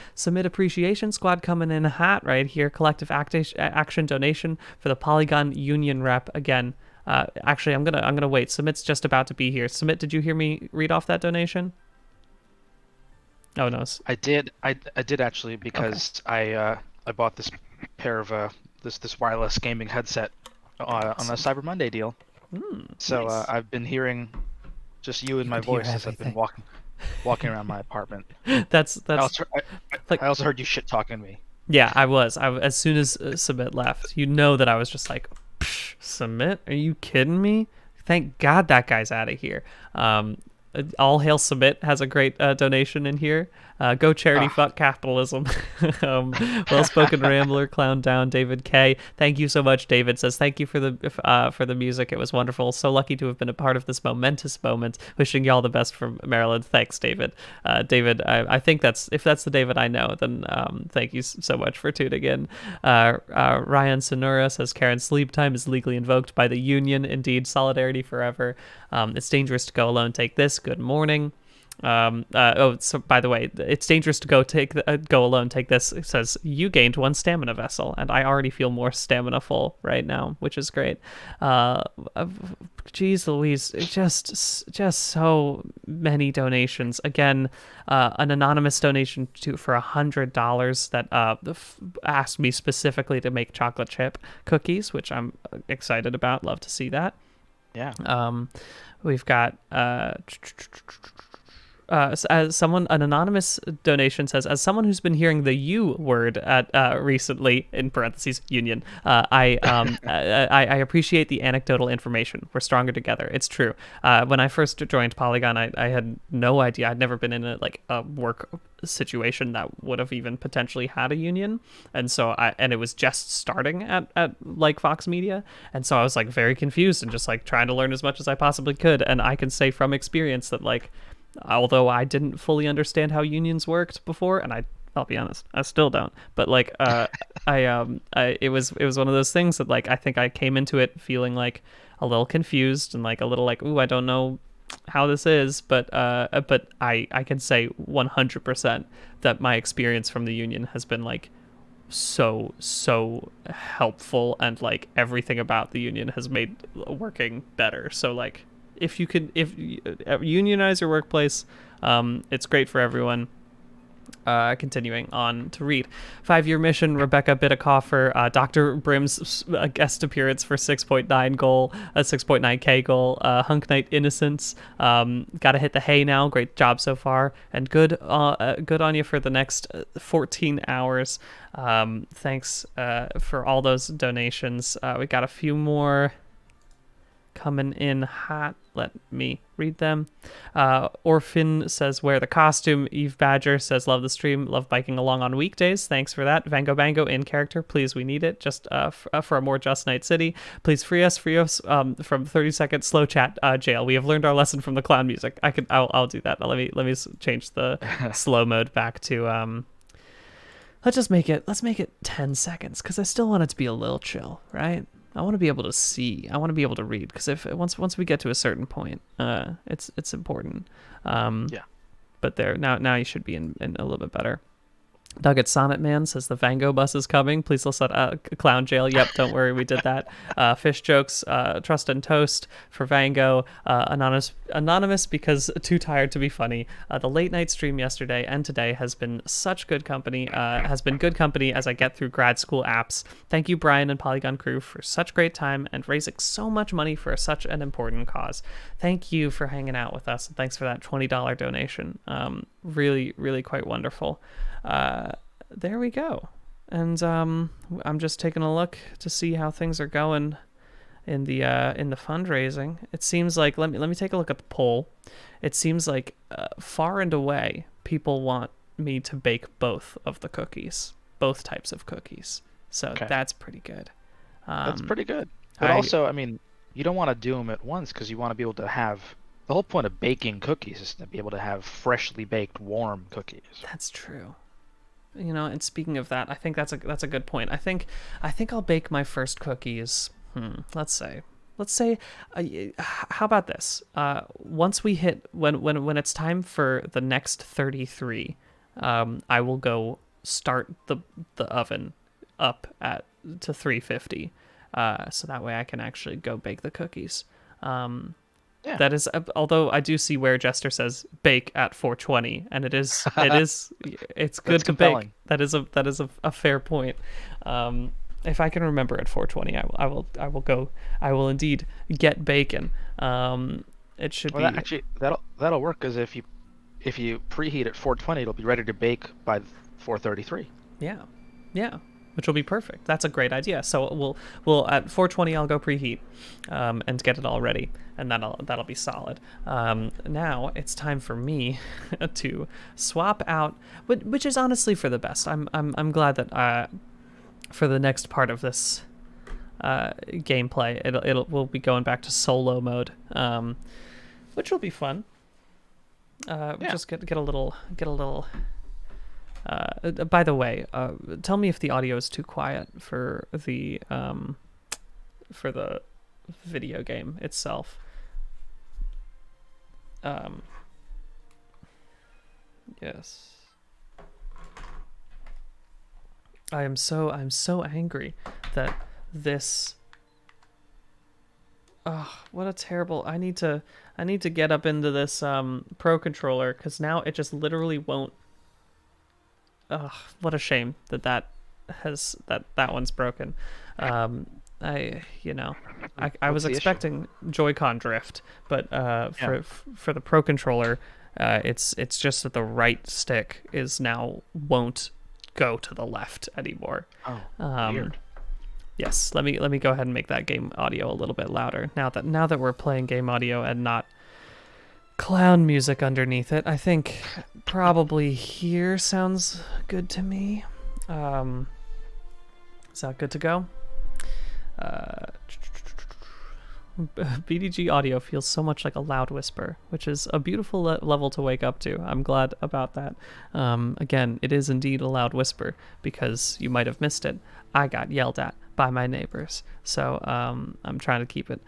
coming in hot right here. Collective action donation for the Polygon Union rep again. Actually, I'm gonna wait. Submit's just about to be here. Submit, did you hear me read off that donation? Oh no. I did actually, because okay. I bought this pair of this wireless gaming headset on a Cyber Monday deal. So nice. I've been hearing just you and my voice as I've been walking around my apartment. That's I also heard you shit talking me. Yeah, I was. As soon as Submit left, you know that I was just like, Submit? Are you kidding me? Thank God that guy's out of here. All Hail Submit has a great donation in here. Go charity, fuck capitalism. Well-spoken rambler, clown down, David K. Thank you so much, David. Says thank you for the music. It was wonderful. So lucky to have been a part of this momentous moment. Wishing you all the best from Maryland. Thanks, David. David, I think if that's the David I know, then thank you so much for tuning in. Ryan Sonora says Karen's sleep time is legally invoked by the union. Indeed, solidarity forever. It's dangerous to go alone. Take this. Good morning. So by the way, it's dangerous to go alone. Take this. It says you gained 1 stamina vessel, and I already feel more stamina full right now, which is great. Geez Louise, just so many donations. Again, an anonymous donation for $100 that asked me specifically to make chocolate chip cookies, which I'm excited about. Love to see that. Yeah. We've got as an anonymous donation says, as someone who's been hearing the "you" word recently, in parentheses union, I appreciate the anecdotal information. We're stronger together. It's true. When I first joined Polygon, I had no idea. I'd never been in a work situation that would have even potentially had a union, and so it was just starting at like Vox Media, and so I was like very confused and just like trying to learn as much as I possibly could. And I can say from experience that like, although I didn't fully understand how unions worked before, and I'll be honest, I still don't. But like, it was one of those things that like I think I came into it feeling like a little confused and like a little like, ooh, I don't know how this is. But I can say 100% that my experience from the union has been like so helpful, and like everything about the union has made working better. So like, if you unionize your workplace, it's great for everyone. Continuing on to read. 5-year mission, Rebecca Bittercoffer, Dr. Brim's guest appearance for 6.9 goal, 6.9k goal, Hunk Knight Innocence, gotta hit the hay now, great job so far, and good on you for the next 14 hours. Thanks for all those donations. We got a few more coming in hot. Let me read them. Orphan says, wear the costume. Eve Badger says, love the stream, love biking along on weekdays. Thanks for that. Vango Bango in character, please, we need it. Just for a more just Night City. Please free us from 30-second slow chat jail. We have learned our lesson from the clown music. I'll do that. Let me change the slow mode back to let's make it 10 seconds, because I still want it to be a little chill, right? I want to be able to see. I want to be able to read, because if once we get to a certain point, it's important. Yeah. But now you should be in a little bit better. Nugget Sonnet Man says the Vango bus is coming. Please let's set clown jail. Yep, don't worry, we did that. Fish jokes, trust and toast for Vango. Anonymous because too tired to be funny. The late night stream yesterday and today has been such good company. Has been good company as I get through grad school apps. Thank you, Brian and Polygon crew, for such great time and raising so much money for such an important cause. Thank you for hanging out with us, and thanks for that $20 donation. Really, really quite wonderful. There we go. And I'm just taking a look to see how things are going in the fundraising. It seems like, let me take a look at the poll. It seems like far and away people want me to bake both of the cookies, both types of cookies. So Okay. That's pretty good. That's pretty good. But also, I mean, you don't want to do them at once, because you want to be able to have. The whole point of baking cookies is to be able to have freshly baked, warm cookies. That's true. You know, and speaking of that, I think that's a good point. I think I'll bake my first cookies. Let's say, how about this? Once we hit when it's time for the next 33, I will go start the oven up to 350, so that way I can actually go bake the cookies. Yeah. That is, although I do see where Jester says bake at 420, and it's good That's to compelling. bake. That is a fair point. If I can remember at 420, I will indeed get bacon. It should be Actually, that'll work, because if you preheat at 420, it'll be ready to bake by 433. yeah. which will be perfect. That's a great idea. So we'll at 4:20 I'll go preheat, and get it all ready, and that'll be solid. Now it's time for me to swap out, which is honestly for the best. I'm glad that for the next part of this gameplay, we'll be going back to solo mode, which will be fun. Just get a little. By the way, tell me if the audio is too quiet for the video game itself. Yes. I'm so angry that this. Oh, what a terrible! I need to get up into this Pro Controller, because now it just literally won't. Ugh, what a shame that one's broken. I was expecting Joy-Con drift, but for the Pro Controller, it's just that the right stick is now won't go to the left anymore. Oh, weird. Yes, let me go ahead and make that game audio a little bit louder. Now that we're playing game audio and not clown music underneath it, I think probably here sounds good to me. Is that good to go? BDG audio feels so much like a loud whisper, which is a beautiful level to wake up to. I'm glad about that. Again, it is indeed a loud whisper, because you might have missed it. I got yelled at by my neighbors, so I'm trying to keep it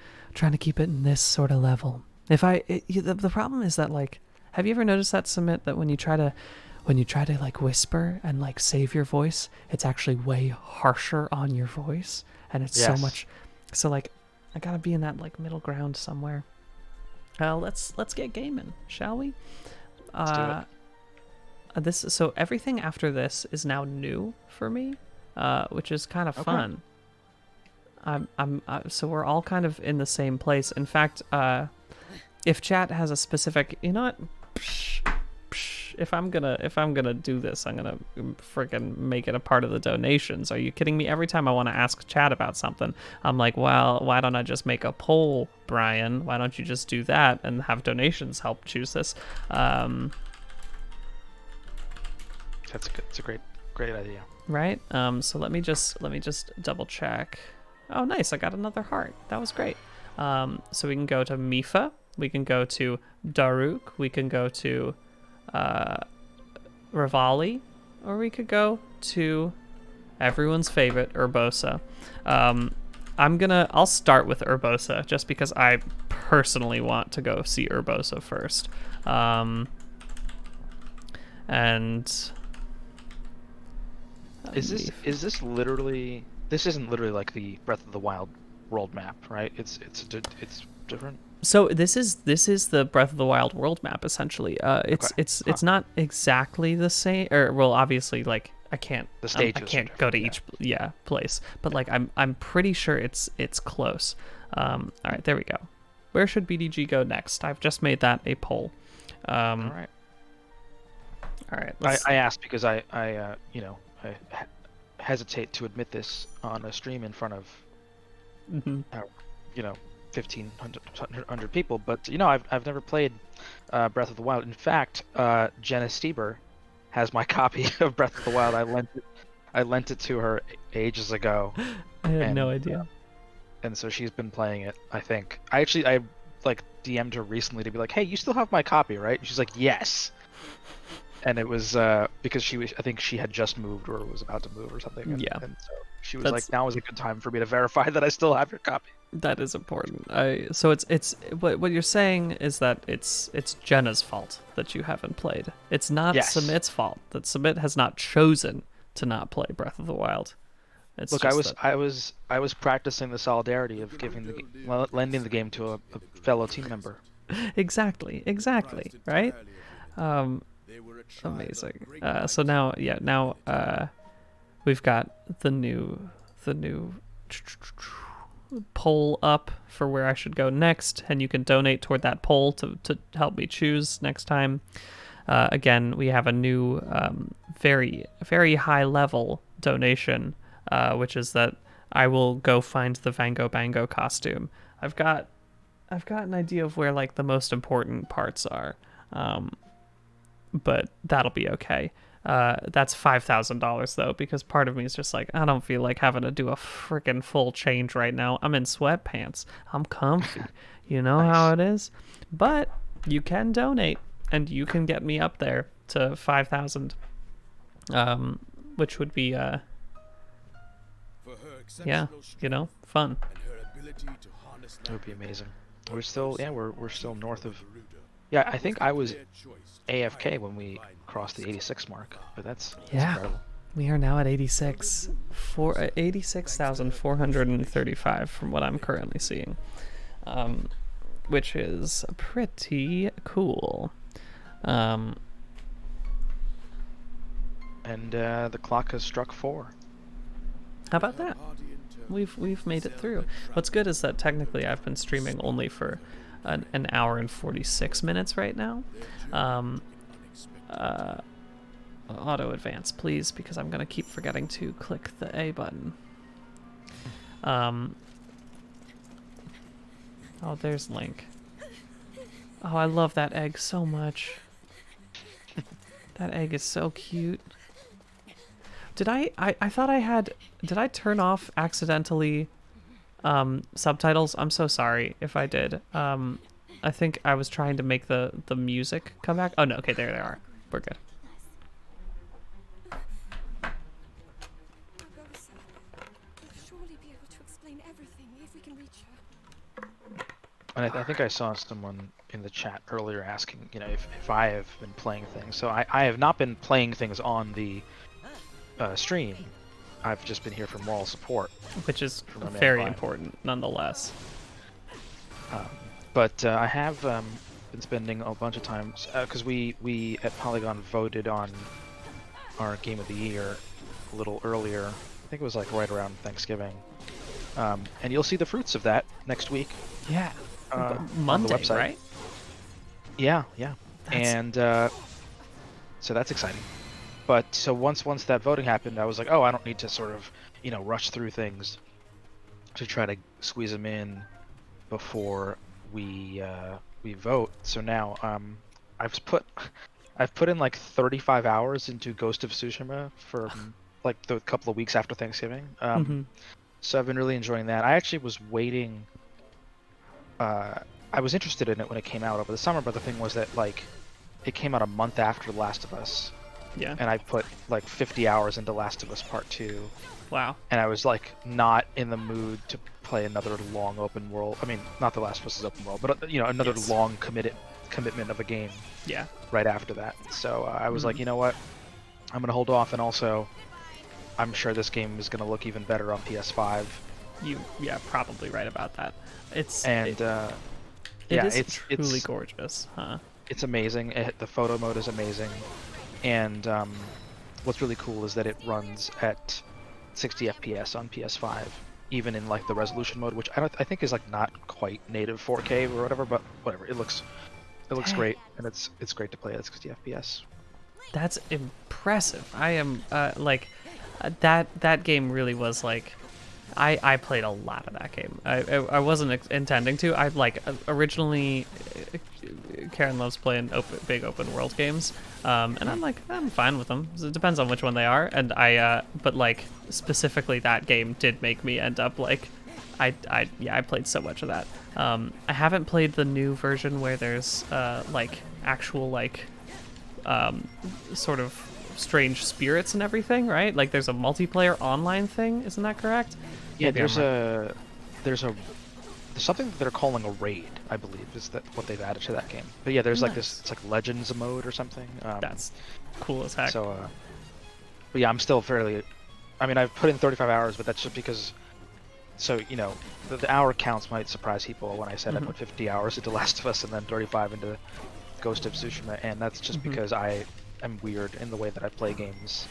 in this sort of level. The problem is that, like, have you ever noticed that, Submit, that when you try to like whisper and like save your voice, it's actually way harsher on your voice, and it's so much. So like, I gotta be in that like middle ground somewhere. Let's get gaming, shall we? Let's do it. So everything after this is now new for me, which is kind of fun. So we're all kind of in the same place. In fact, if chat has a specific, you know what? If I'm gonna do this, I'm gonna freaking make it a part of the donations. Are you kidding me? Every time I want to ask chat about something, I'm like, well, why don't I just make a poll, Brian? Why don't you just do that and have donations help choose this? That's good. It's a great idea. Right. So let me just double check. Oh, nice! I got another heart. That was great. So we can go to Mifa. We can go to Daruk. We can go to Rivali, or we could go to everyone's favorite Urbosa. I'll start with Urbosa just because I personally want to go see Urbosa first. Is this literally? This isn't literally like the Breath of the Wild world map, right? It's different. So this is the Breath of the Wild world map essentially. It's not exactly the same, or well, obviously, like I can't go to each place, but like I'm pretty sure it's close. All right, there we go. Where should BDG go next? I've just made that a poll. All right. I asked because I hesitate to admit this on a stream in front of 1,500 people, but I've never played Breath of the Wild. In fact, Jenna Stieber has my copy of Breath of the Wild. I lent it to her ages ago. I had no idea. And so she's been playing it, I think. I like DM'd her recently to be like, hey, you still have my copy, right? And she's like, yes. And it was because I think she had just moved or was about to move or something. And so she was like, now is a good time for me to verify that I still have your copy. That is important. So it's what you're saying is that it's Jenna's fault that you haven't played. It's not Submit's fault that Submit has not chosen to not play Breath of the Wild. Look, I was practicing the solidarity of lending the game to a fellow team member. Exactly, right? Amazing. So now we've got the new poll up for where I should go next, and you can donate toward that poll to help me choose next time. Again, we have a new very, very high level donation which is that I will go find the Vango Bango costume. I've got an idea of where like the most important parts are, but that'll be okay. That's $5,000 though, because part of me is just like, I don't feel like having to do a freaking full change right now. I'm in sweatpants. I'm comfy. You know how it is. But you can donate, and you can get me up there to 5,000, which would be yeah, you know, fun. It would be amazing. We're still north of. Yeah, I think I was AFK when we crossed the 86 mark, but that's incredible. We are now at 86,435 from what I'm currently seeing, which is pretty cool. And the clock has struck 4. How about that? We've made it through. What's good is that technically I've been streaming only for an hour and 46 minutes right now. Auto advance, please, because I'm gonna keep forgetting to click the A button. Oh, there's Link. Oh, I love that egg so much. That egg is so cute. Did I thought I had, did I turn off accidentally subtitles? I'm so sorry if I did. I think I was trying to make the music come back. Oh no, okay, there they are. We're good. And I think I saw someone in the chat earlier asking, you know, if I have been playing things. So I have not been playing things on the stream. I've just been here for moral support, Which is very important, nonetheless. But I have been spending a bunch of time because we at Polygon voted on our Game of the Year a little earlier. I think it was like right around Thanksgiving, and you'll see the fruits of that next week. Yeah. Monday, on the website. right? Yeah. And so that's exciting. But so once that voting happened, I was like, oh, I don't need to sort of, you know, rush through things to try to squeeze them in before we vote. So now I've put in like 35 hours into Ghost of Tsushima for like the couple of weeks after Thanksgiving. So I've been really enjoying that. I actually was waiting. I was interested in it when it came out over the summer, but the thing was that like it came out a month after The Last of Us. Yeah. And I put like 50 hours into Last of Us Part 2. Wow. And I was like not in the mood to play another long open world. I mean, not The Last of Us is open world, but you know, another long commitment of a game. Yeah. Right after that. So I was like, you know what? I'm gonna hold off, and also, I'm sure this game is gonna look even better on PS5. Yeah, probably right about that. It's truly gorgeous, huh? It's amazing. The photo mode is amazing, and what's really cool is that it runs at 60 FPS on PS5, even in like the resolution mode, which I think is like not quite native 4K or whatever, but whatever. It looks great, and it's great to play at 60 FPS. That's impressive. I am that game really was like. I played a lot of that game. I wasn't intending to. I originally Karen loves playing big open world games, and I'm fine with them. It depends on which one they are. And but like specifically that game did make me end up like, I played so much of that. I haven't played the new version where there's like actual like sort of strange spirits and everything, right? Like there's a multiplayer online thing, isn't that correct? Yeah, there's something that they're calling a raid, I believe, is that what they've added to that game. But yeah, there's like this, it's like Legends mode or something. That's cool as heck. So, but yeah, I'm still fairly. I mean, I've put in 35 hours, but that's just because. So you know, the hour counts might surprise people when I said I put 50 hours into Last of Us and then 35 into Ghost of Tsushima, and that's just because I am weird in the way that I play games.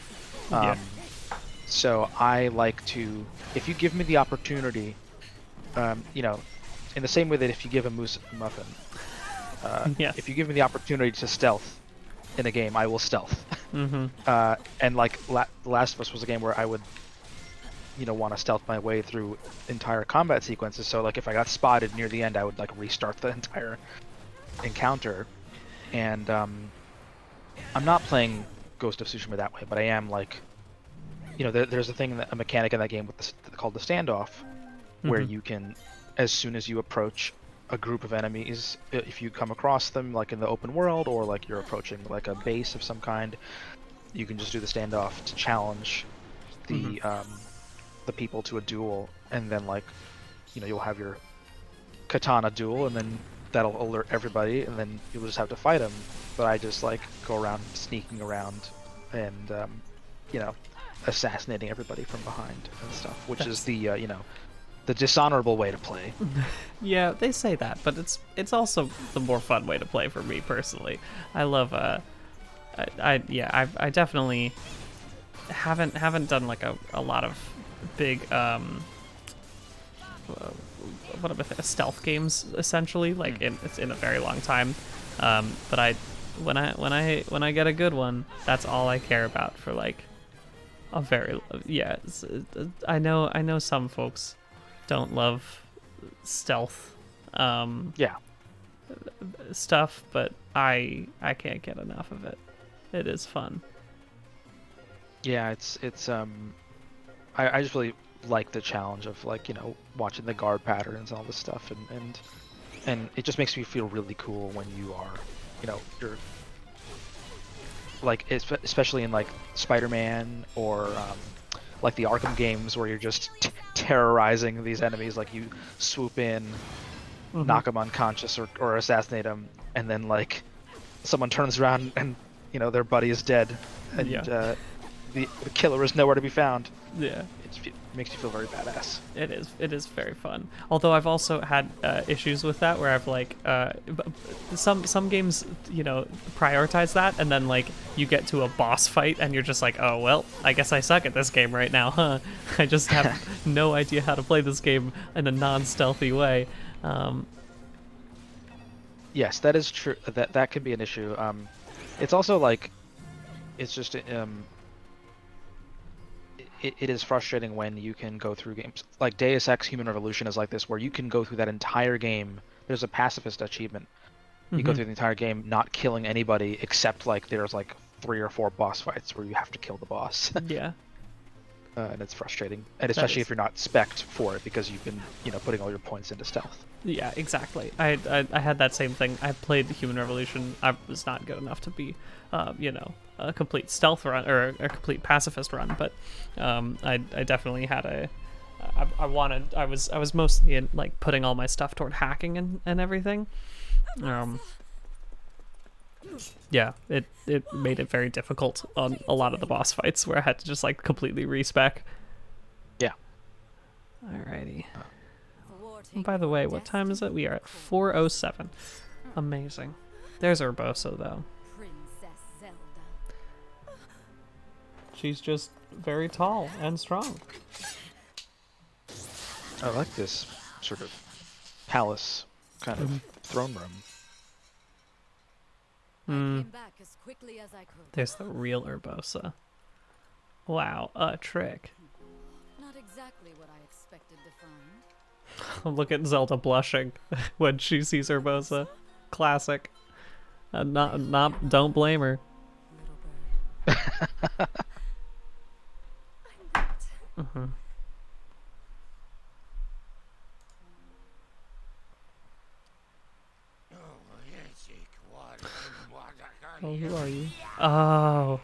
So I like to, if you give me the opportunity, you know, in the same way that if you give a moose a muffin, if you give me the opportunity to stealth in a game, I will stealth. And like The Last of Us was a game where I would want to stealth my way through entire combat sequences. So like if I got spotted near the end, I would like restart the entire encounter. And I'm not playing Ghost of Tsushima that way, but I am like, there's a mechanic in that game called the standoff, where you can, as soon as you approach a group of enemies, if you come across them like in the open world or like you're approaching like a base of some kind, you can just do the standoff to challenge the people to a duel, and then like you'll have your katana duel, and then that'll alert everybody, and then you'll just have to fight them. But I just like go around sneaking around and assassinating everybody from behind and stuff, which is the the dishonorable way to play. Yeah, they say that, but it's also the more fun way to play for me personally. I love I definitely haven't done like a lot of big what am I stealth games essentially, like it's in a very long time. But when I get a good one, that's all I care about for like a very I know some folks don't love stealth stuff, but I can't get enough of it. It is fun. Yeah, it's I just really like the challenge of like watching the guard patterns and all this stuff, and it just makes me feel really cool when you are you're like, especially in like Spider-Man or like the Arkham games, where you're just terrorizing these enemies. Like you swoop in, knock them unconscious or assassinate them, and then like someone turns around and their buddy is dead, and the killer is nowhere to be found. Yeah, it makes you feel very badass. It is very fun. Although I've also had issues with that, where I've like some games prioritize that, and then like you get to a boss fight and you're just like, oh well, I guess I suck at this game right now, huh? I just have no idea how to play this game in a non-stealthy way. Yes, that is true. That can be an issue. It's also like, it's just it is frustrating when you can go through games like Deus Ex Human Revolution is like this, where you can go through that entire game. There's a pacifist achievement. You go through the entire game not killing anybody, except like there's like 3 or 4 boss fights where you have to kill the boss. Yeah. And it's frustrating, and especially if you're not spec'd for it, because you've been putting all your points into stealth. Yeah, exactly. I had that same thing. I played Human Revolution. I was not good enough to be, a complete stealth run or a complete pacifist run, but I definitely had I was mostly in like putting all my stuff toward hacking and everything. Yeah, it made it very difficult on a lot of the boss fights, where I had to just like completely respec. Yeah. Alrighty. And by the way, what time is it? We are at 4:07. Amazing. There's Urbosa though. Princess Zelda. She's just very tall and strong. I like this sort of palace kind of throne room. I came back as quickly as I could. There's the real Urbosa. Wow, a trick. Not exactly what I expected to find. Look at Zelda blushing when she sees Urbosa. Classic. Don't blame her. Little bird. I'm not. Oh, who are you? Oh,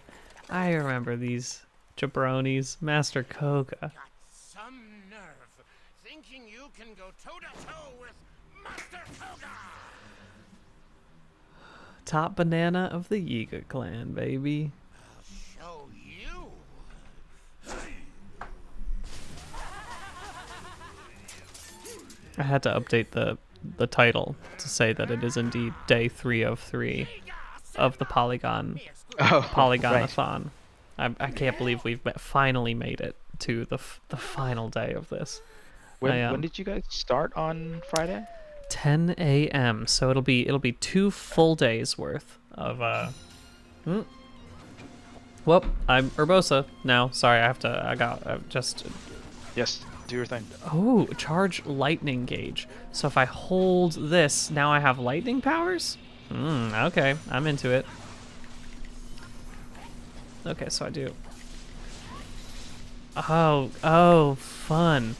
I remember these jabronis. Master Koga. Got some nerve thinking you can go toe to toe with Master Koga. Top banana of the Yiga clan, baby. Show you. I had to update the title to say that it is indeed day 3 of 3 of the Polygonathon. I can't believe we've finally made it to the final day of this. When did you guys start on Friday? 10 a.m. So it'll be 2 full days worth of Well, I'm Urbosa now. Sorry, I got just Yes, do your thing. Oh, charge lightning gauge. So if I hold this, now I have lightning powers? Okay, I'm into it. Okay, so I do. Oh, fun.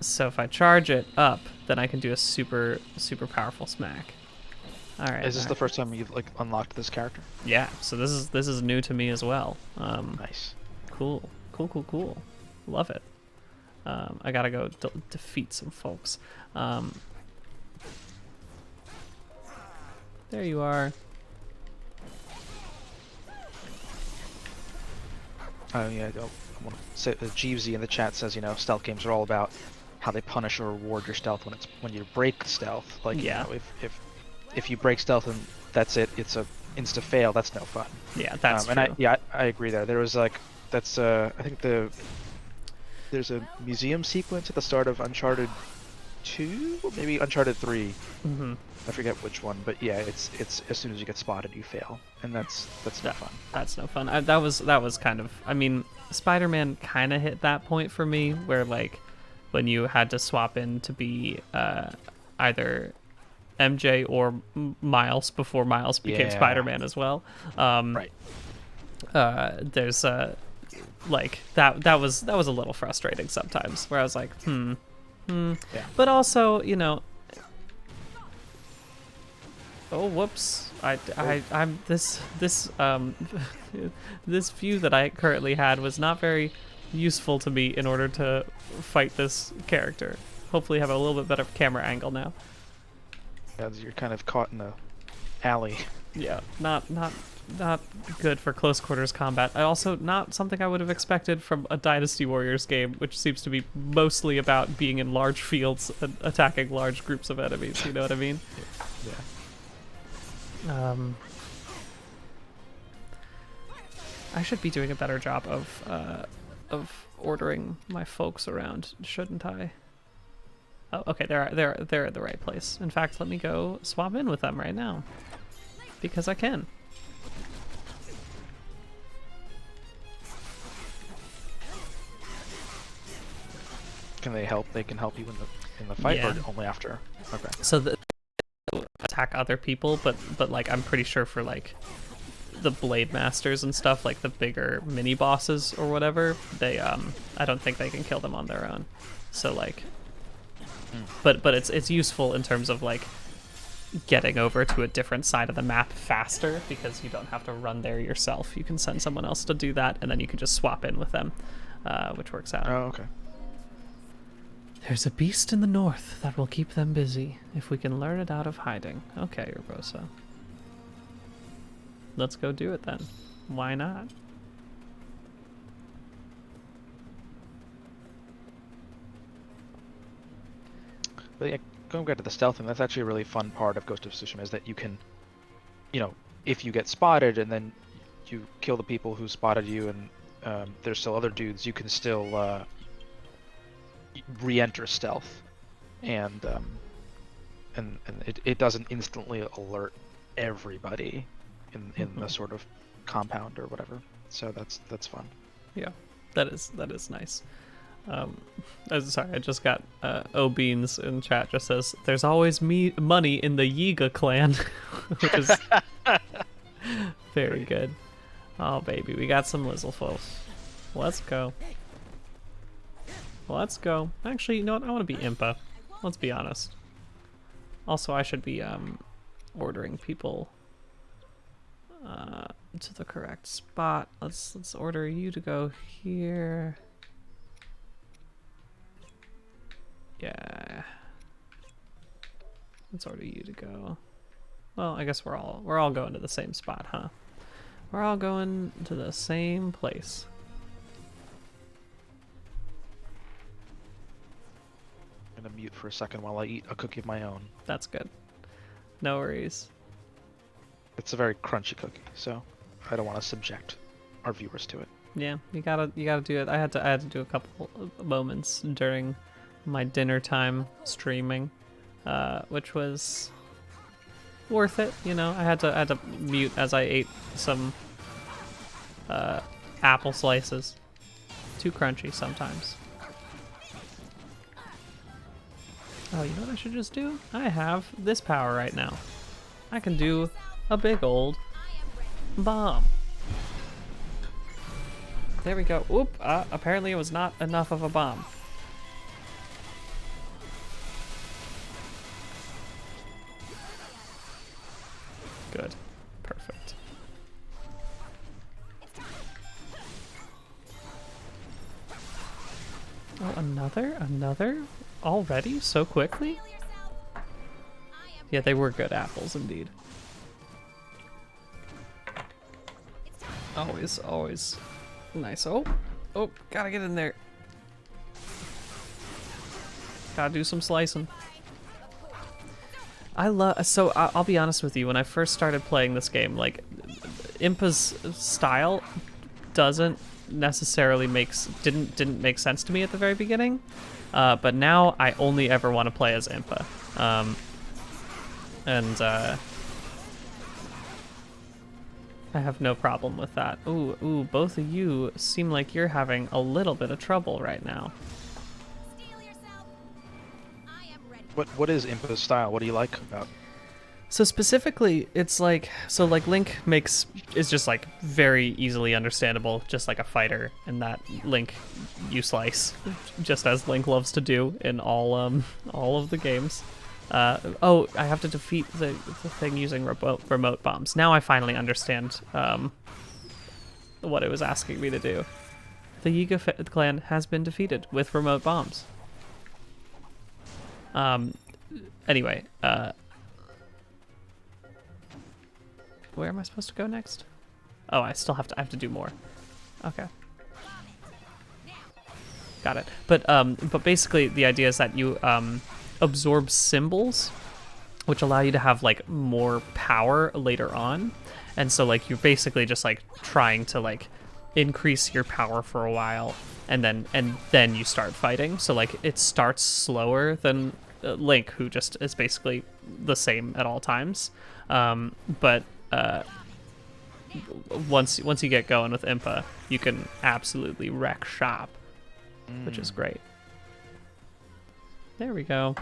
So if I charge it up, then I can do a super powerful smack. All right. Is this the first time you've like unlocked this character? Yeah. So this is new to me as well. Nice. Cool. Love it. I gotta go defeat some folks. There you are. Oh yeah, I want to say Jeevesy in the chat says, stealth games are all about how they punish or reward your stealth when you break stealth. Like, Yeah. If you break stealth and that's it, it's a insta fail. That's no fun. Yeah, that's true. And I agree there. There was like I think there's a museum sequence at the start of Uncharted 2, or maybe Uncharted 3. Mm-hmm. I forget which one, but yeah, it's as soon as you get spotted, you fail, and that's no fun. That's no fun. That was kind of. I mean, Spider-Man kind of hit that point for me, where like when you had to swap in to be either MJ or Miles before Miles became Yeah. Spider-Man as well. Right. There's like that was a little frustrating sometimes, where I was like, Yeah. But also, oh, whoops! I'm this this view that I currently had was not very useful to me in order to fight this character. Hopefully, have a little bit better camera angle now. Yeah, you're kind of caught in a alley. Yeah, not good for close quarters combat. Also, not something I would have expected from a Dynasty Warriors game, which seems to be mostly about being in large fields and attacking large groups of enemies. You know what I mean? Yeah. I should be doing a better job of ordering my folks around, shouldn't I? Oh, okay, they're at the right place. In fact, let me go swap in with them right now, because I can. Can they help? They can help you in the fight, Yeah. or only after? Okay. So the attack other people, but like I'm pretty sure for like the Blade Masters and stuff, like the bigger mini bosses or whatever, they I don't think they can kill them on their own. So like, but it's useful in terms of like getting over to a different side of the map faster, because you don't have to run there yourself. You can send someone else to do that, and then you can just swap in with them, which works out. Oh, okay. There's a beast in the north that will keep them busy, if we can lure it out of hiding. Okay, Urbosa. Let's go do it then. Why not? But yeah, going back to the stealth thing, that's actually a really fun part of Ghost of Tsushima, is that you can, if you get spotted and then you kill the people who spotted you, and there's still other dudes, you can still re-enter stealth, and it doesn't instantly alert everybody in the sort of compound or whatever. So that's fun. Yeah, that is nice. Sorry, I just got O'Beans in chat just says there's always money in the Yiga clan, which is very good. Oh baby, we got some Lizzlefolks. Let's go. Let's go. Actually, you know what? I want to be Impa. Let's be honest. Also, I should be ordering people to the correct spot. Let's order you to go here. Yeah. Let's order you to go. Well, I guess we're all going to the same spot, huh? We're all going to the same place. I'm gonna mute for a second while I eat a cookie of my own. That's good. No worries. It's a very crunchy cookie, so I don't want to subject our viewers to it. Yeah, you gotta do it. I had to do a couple of moments during my dinner time streaming, which was worth it. I had to mute as I ate some apple slices too crunchy sometimes. Oh, you know what I should just do? I have this power right now. I can do a big old bomb. There we go. Oop, apparently it was not enough of a bomb. Good. Perfect. Oh, another? Already? So quickly? Yeah, they were good apples indeed. Always nice. Oh, gotta get in there. Gotta do some slicing. I'll be honest with you, when I first started playing this game, like, Impa's style doesn't necessarily didn't make sense to me at the very beginning. But now I only ever want to play as Impa. I have no problem with that. Ooh, both of you seem like you're having a little bit of trouble right now. What is Impa's style? What do you like about? So specifically, it's like, Link is just like very easily understandable, just like a fighter, and that Link you slice, just as Link loves to do in all of the games. I have to defeat the thing using remote bombs. Now I finally understand what it was asking me to do. The Yiga clan has been defeated with remote bombs. Anyway, where am I supposed to go next? Oh, I have to do more. Okay. Got it. But basically the idea is that you absorb symbols, which allow you to have like more power later on. And so like you're basically just like trying to like increase your power for a while, and then you start fighting. So like it starts slower than Link, who just is basically the same at all times. But once you get going with Impa, you can absolutely wreck shop, which is great. There we go.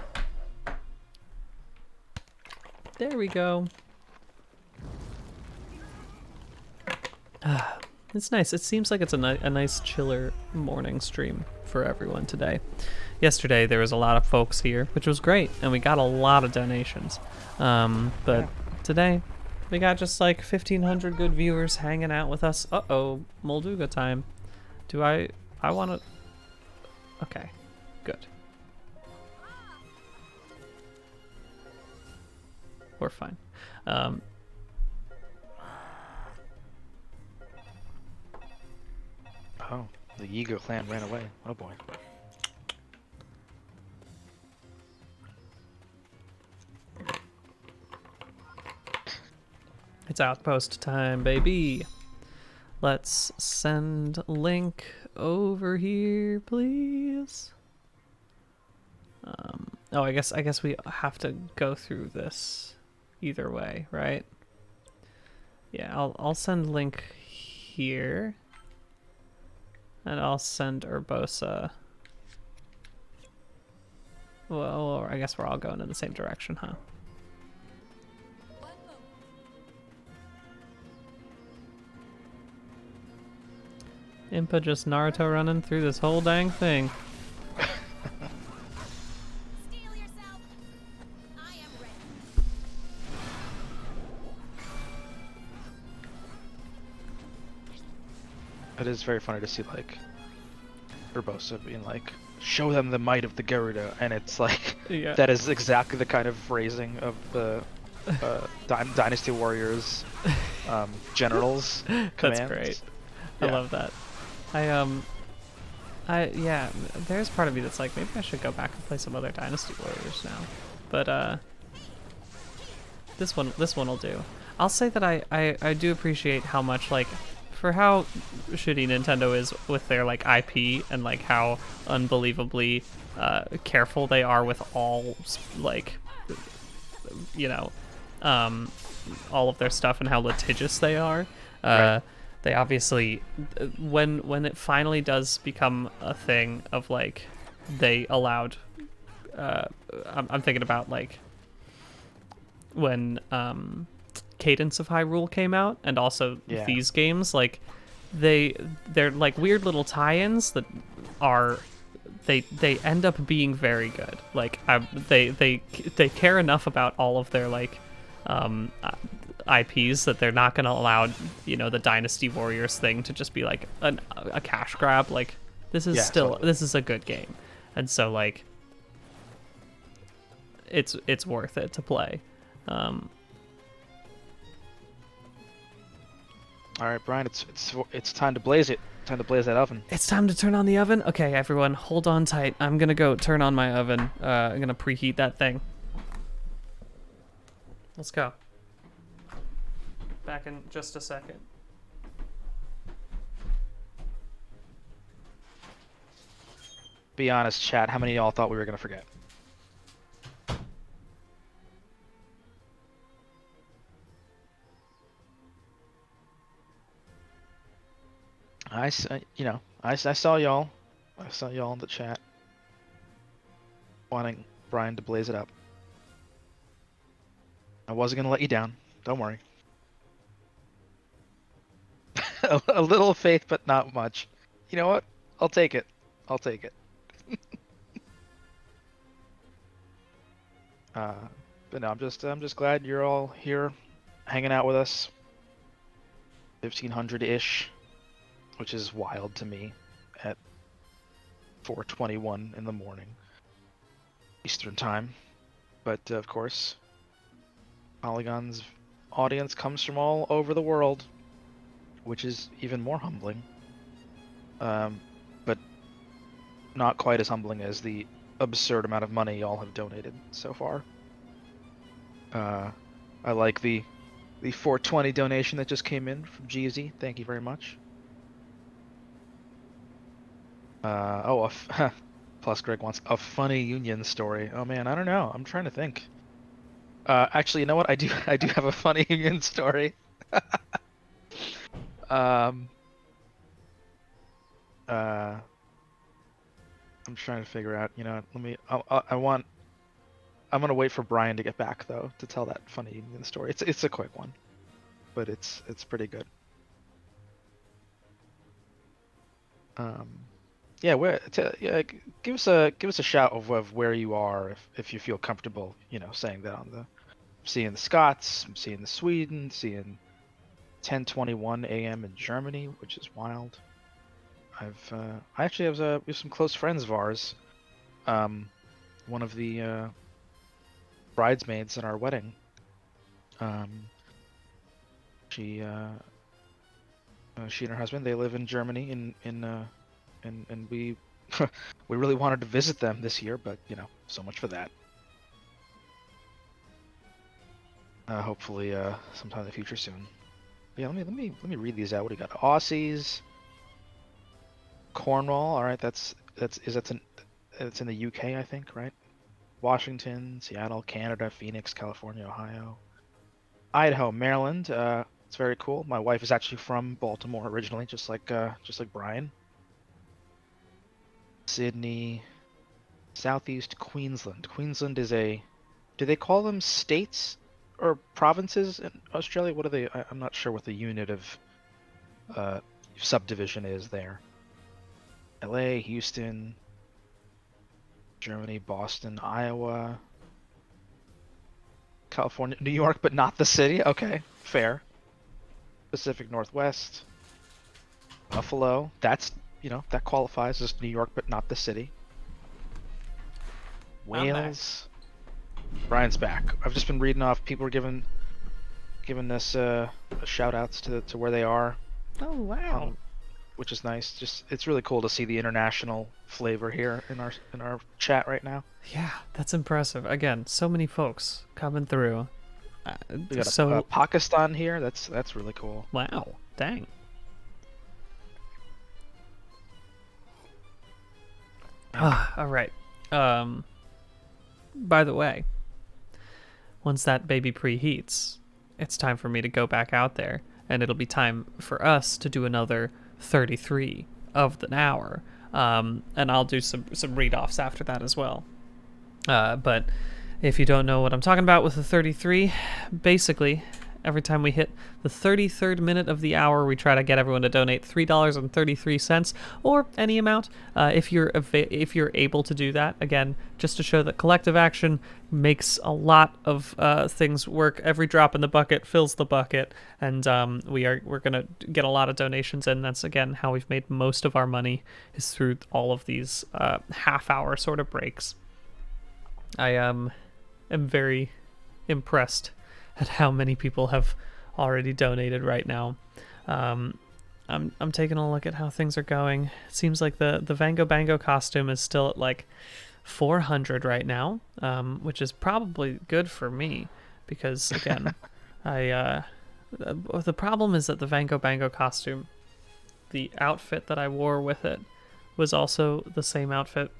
There we go. It's nice. It seems like it's a nice chiller morning stream for everyone today. Yesterday there was a lot of folks here, which was great, and we got a lot of donations. But today we got just like 1,500 good viewers hanging out with us. Uh-oh, Molduga time. Do I want to... Okay, good. We're fine. Oh, the Yiga clan ran away. Oh boy. It's outpost time, baby. Let's send Link over here, please. Oh, I guess we have to go through this either way, right? Yeah, I'll send Link here, and I'll send Urbosa. Well, I guess we're all going in the same direction, huh? Impa just Naruto running through this whole dang thing. It is very funny to see like Urbosa being like, show them the might of the Garuda, and it's like Yeah. that is exactly the kind of phrasing of the Dynasty Warriors generals That's commands. great. Yeah. I love that. Yeah, there's part of me that's like, maybe I should go back and play some other Dynasty Warriors now. But this one will do. I'll say that I do appreciate how much, like, for how shitty Nintendo is with their like IP, and like how unbelievably careful they are with all, like, you know, all of their stuff, and how litigious they are. Right. they obviously, when it finally does become a thing of like, they allowed, I'm thinking about like when Cadence of Hyrule came out, and also Yeah. these games, like they're like weird little tie-ins that are they end up being very good. Like they care enough about all of their like IPs that they're not going to allow, you know, the Dynasty Warriors thing to just be like a cash grab. Like this is totally. this is a good game, and so like it's worth it to play. All right, Brian, it's time to blaze it. Time to blaze that oven. It's time to turn on the oven. Okay, everyone, hold on tight. I'm gonna go turn on my oven. I'm gonna preheat that thing. Let's go. Back in just a second. Be honest, chat. How many of y'all thought we were gonna forget? I saw y'all. I saw y'all in the chat wanting Brian to blaze it up. I wasn't gonna let you down. Don't worry. A little faith, but not much. You know what? I'll take it. I'll take it. But no, I'm just glad you're all here, hanging out with us. 1500-ish, which is wild to me, at 4:21 in the morning, Eastern time. But of course, Polygon's audience comes from all over the world, which is even more humbling. But not quite as humbling as the absurd amount of money y'all have donated so far. I like the 420 donation that just came in from GZ. Thank you very much. Plus Greg wants a funny union story. Oh man, I don't know. I'm trying to think. Actually, you know what? I do have a funny union story. I'm trying to figure out, you know, I'm gonna wait for Brian to get back though to tell that funny union story. It's a quick one, but it's pretty good. Yeah, give us a shout of where you are if you feel comfortable, you know, saying that on the. I'm seeing the Scots, I'm seeing the Sweden, seeing 10:21 a.m. in Germany, which is wild. I actually have some close friends of ours. One of the bridesmaids in our wedding. She and her husband, they live in Germany, and we we really wanted to visit them this year, but you know, so much for that. Hopefully, sometime in the future soon. Yeah, let me read these out. What do you got? Aussies, Cornwall. All right, that's in the UK, I think, right? Washington, Seattle, Canada, Phoenix, California, Ohio, Idaho, Maryland. It's very cool. My wife is actually from Baltimore originally, just like Brian. Sydney, Southeast Queensland. Queensland is do they call them states or provinces in Australia? What are they? I'm not sure what the unit of subdivision is there. LA, Houston, Germany, Boston, Iowa, California, New York, but not the city. Okay, fair. Pacific Northwest, Buffalo. That's, you know, that qualifies as New York, but not the city. Wales. Brian's back. I've just been reading off. People are giving us shout outs to where they are. Oh wow. Which is nice. Just it's really cool to see the international flavor here in our chat right now. Yeah, that's impressive. Again, so many folks coming through. We got Pakistan here. That's really cool. Wow. Dang. All right. By the way, once that baby preheats, it's time for me to go back out there and it'll be time for us to do another 33 of the hour. And I'll do some read-offs after that as well. But if you don't know what I'm talking about with the 33, basically, every time we hit the 33rd minute of the hour, we try to get everyone to donate $3.33 or any amount. If you're able to do that, again, just to show that collective action makes a lot of things work. Every drop in the bucket fills the bucket, and we're gonna get a lot of donations in. That's again how we've made most of our money, is through all of these half-hour sort of breaks. I am very impressed at how many people have already donated right now. I'm taking a look at how things are going. It seems like the Vango Bango costume is still at like 400 right now, which is probably good for me because again, the problem is that the Vango Bango costume, the outfit that I wore with it, was also the same outfit.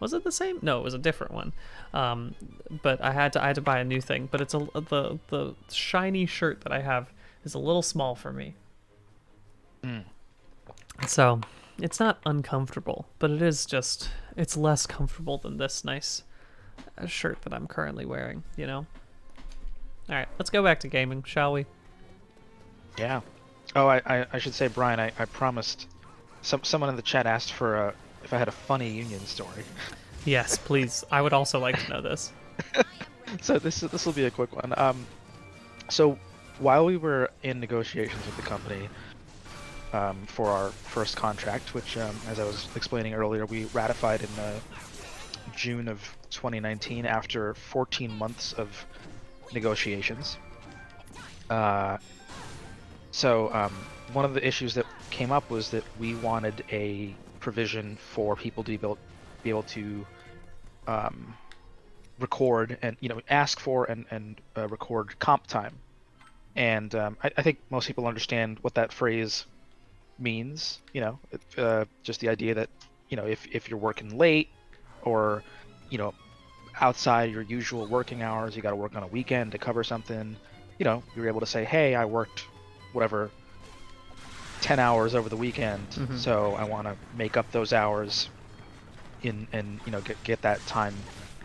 Was it the same? No, it was a different one. But I had to buy a new thing. But it's the shiny shirt that I have is a little small for me. So it's not uncomfortable, but it's less comfortable than this nice shirt that I'm currently wearing, you know? All right, let's go back to gaming, shall we? Yeah. Oh, I should say, Brian, I promised. Someone in the chat asked for if I had a funny union story. Yes, please. I would also like to know this. So this will be a quick one. So while we were in negotiations with the company for our first contract, which, as I was explaining earlier, we ratified in June of 2019 after 14 months of negotiations. So one of the issues that came up was that we wanted a provision for people to be able to record and ask for and record comp time, and I think most people understand what that phrase means. Just the idea that if you're working late or outside your usual working hours, you got to work on a weekend to cover something, you're able to say, hey, I worked whatever 10 hours over the weekend, so I want to make up those hours and get that time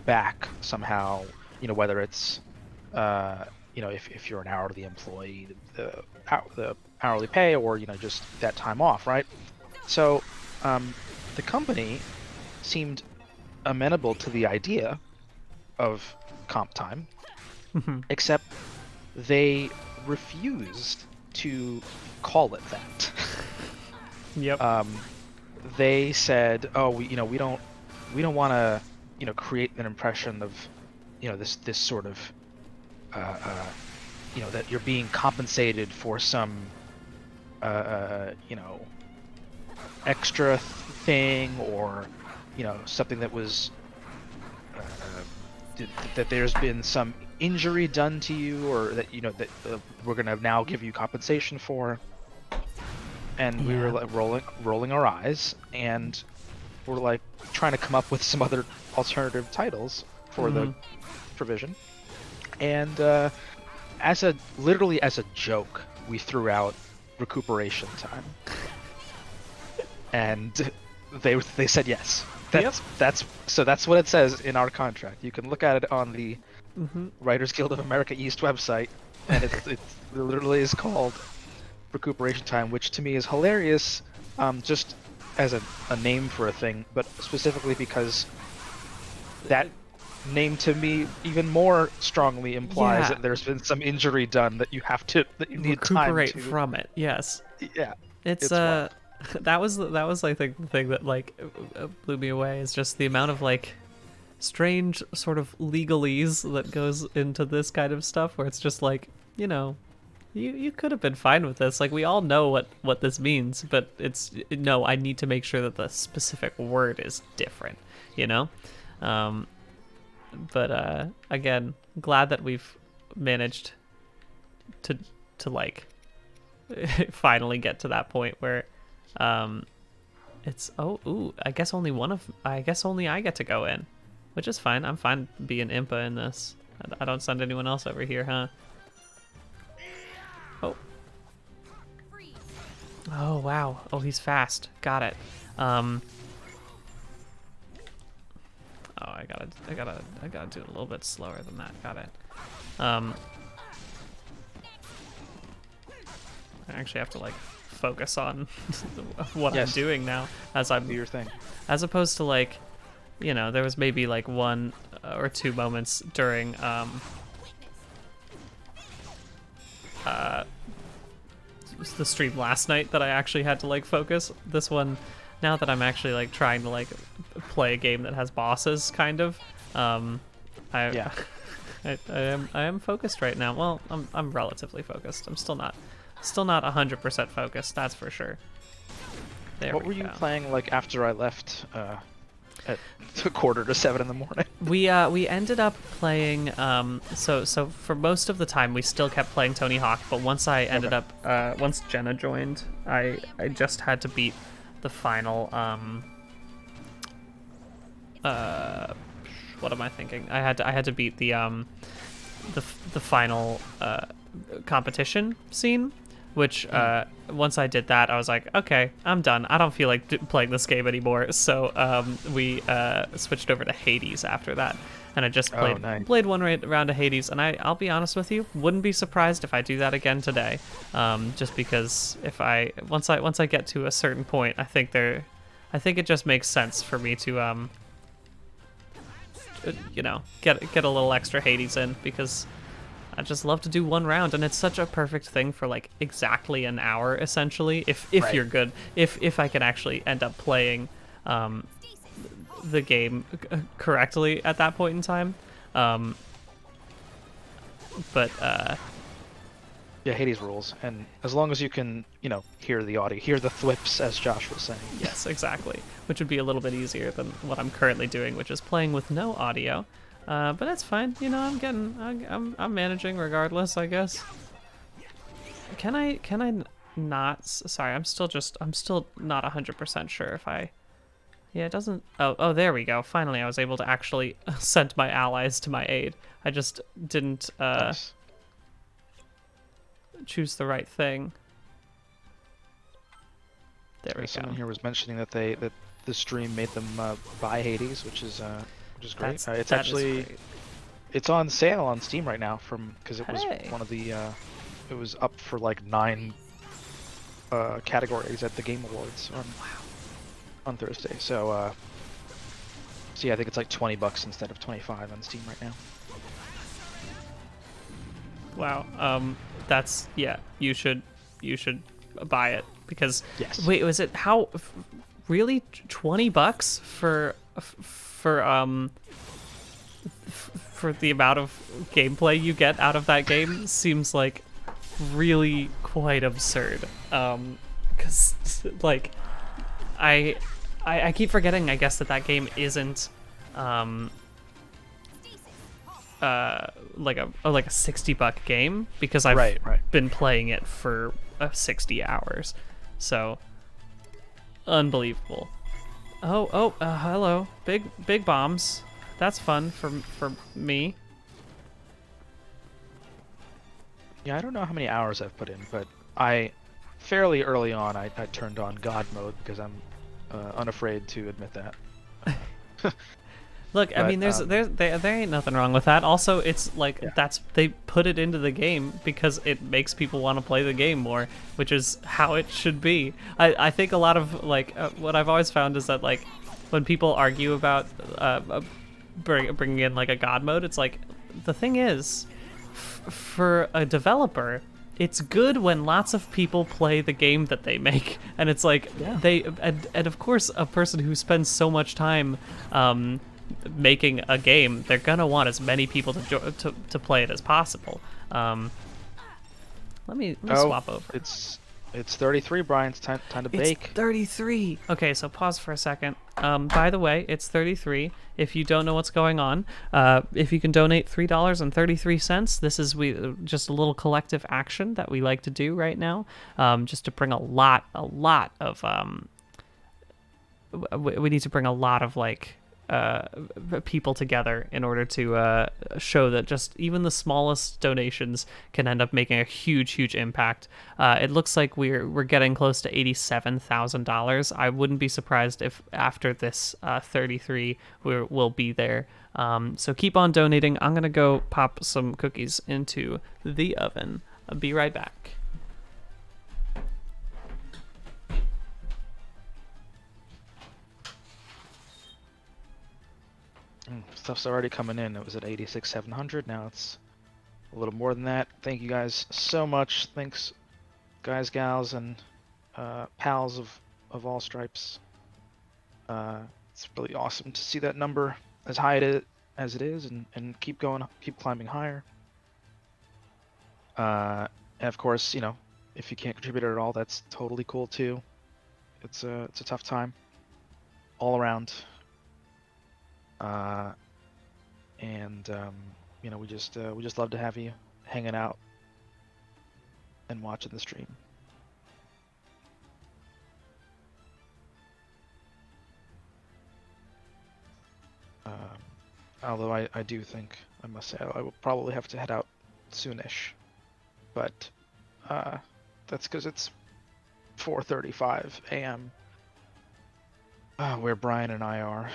back somehow, whether it's if you're an hourly employee, the hourly pay, or just that time off, right? So the company seemed amenable to the idea of comp time, except they refused to call it that. Yep. They said, "Oh, we don't want to, create an impression of, this sort of, that you're being compensated for some, extra thing, or, something that was, that there's been some injury done to you, or that that we're gonna now give you compensation for." And we were like rolling our eyes, and we're like trying to come up with some other alternative titles for the provision. And literally as a joke, we threw out recuperation time, and they said yes. That's what it says in our contract. You can look at it on the Writers Guild of America East website, and it literally is called recuperation time, which to me is hilarious, just as a name for a thing, but specifically because that name to me even more strongly implies that there's been some injury done that you need recuperate time to from it. Yes. Yeah. It's that was I think the thing that blew me away, is just the amount of strange sort of legalese that goes into this kind of stuff, where it's just you could have been fine with this. We all know what this means, but no, I need to make sure that the specific word is different, But again, glad that we've managed to finally get to that point where it's I guess only I get to go in, which is fine. I'm fine being impa in this. I don't send anyone else over here, huh? Oh. Oh wow. Oh, he's fast. Got it. Oh, I gotta do it a little bit slower than that. Got it. I actually have to like focus on what I'm doing now as I'm Do your thing. as opposed to like, you know, there was maybe like one or two moments during the stream last night that I actually had to like focus. This one, now that I'm actually like trying to like play a game that has bosses, kind of, I am focused right now. Well, I'm relatively focused. I'm still not 100% focused. That's for sure. What were you playing like after I left at 6:45 in the morning? We ended up playing so for most of the time we still kept playing Tony Hawk, but once I ended up once Jenna joined, I just had to beat the final what am I thinking? I had to beat the final competition scene, which once I did that, I was like, okay, I'm done. I don't feel like playing this game anymore. So we switched over to Hades after that, and I just played one round of Hades. And I'll be honest with you, wouldn't be surprised if I do that again today, just because if once I get to a certain point, I think it just makes sense for me to you know, get a little extra Hades in, because I just love to do one round, and it's such a perfect thing for like exactly an hour essentially, if you're good, if I can actually end up playing the game correctly at that point in time. But yeah, Hades rules, and as long as you can, you know, hear the audio, hear the thwips, as Josh was saying. Yes, exactly, which would be a little bit easier than what I'm currently doing, which is playing with no audio. But that's fine. You know, I'm managing regardless, I guess. Can I not? Sorry, I'm still not 100% sure if I. Yeah, it doesn't. Oh, there we go. Finally, I was able to actually send my allies to my aid. I just didn't Nice. choose the right thing. There we go. Someone here was mentioning that the stream made them buy Hades, which is great. It's actually it's on sale on Steam right now because it was one of the it was up for like 9 categories at the Game Awards on Thursday. So yeah, I think it's like $20 instead of 25 on Steam right now. Wow. That's you should buy it, because Yes. wait, was it how really $20 for the amount of gameplay you get out of that game seems like really quite absurd. Because like I keep forgetting, I guess, that game isn't like a $60 game, because I've been playing it for 60 hours. So unbelievable. Hello. Big bombs. That's fun for me. Yeah, I don't know how many hours I've put in, but fairly early on I turned on God mode because I'm unafraid to admit that. Look, I mean, there ain't nothing wrong with that. Also, it's like they put it into the game because it makes people want to play the game more, which is how it should be. I think a lot of like what I've always found is that like when people argue about bringing in like a God mode, it's like the thing is for a developer, it's good when lots of people play the game that they make, and it's like and of course a person who spends so much time making a game, they're gonna want as many people to play it as possible. Let me swap over. It's 33, Brian. It's time to bake. It's 33. Okay, so pause for a second. By the way, it's 33. If you don't know what's going on, if you can donate $3.33, this is just a little collective action that we like to do right now, just to bring a lot of we need to bring a lot of like people together in order to show that just even the smallest donations can end up making a huge impact. It looks like we're getting close to $87,000. I wouldn't be surprised if after this 33 we'll be there. So keep on donating. I'm gonna go pop some cookies into the oven. I'll be right back. Stuff's already coming in. It was at 86,700. Now it's a little more than that. Thank you guys so much. Thanks, guys, gals, and pals of all stripes. It's really awesome to see that number as high as it is, and keep climbing higher. And of course, you know, if you can't contribute at all, that's totally cool too. It's a tough time all around. And you know, we just love to have you hanging out and watching the stream. Although I do think, I must say, I will probably have to head out soonish, but that's because it's 4:35 a.m. Where Brian and I are.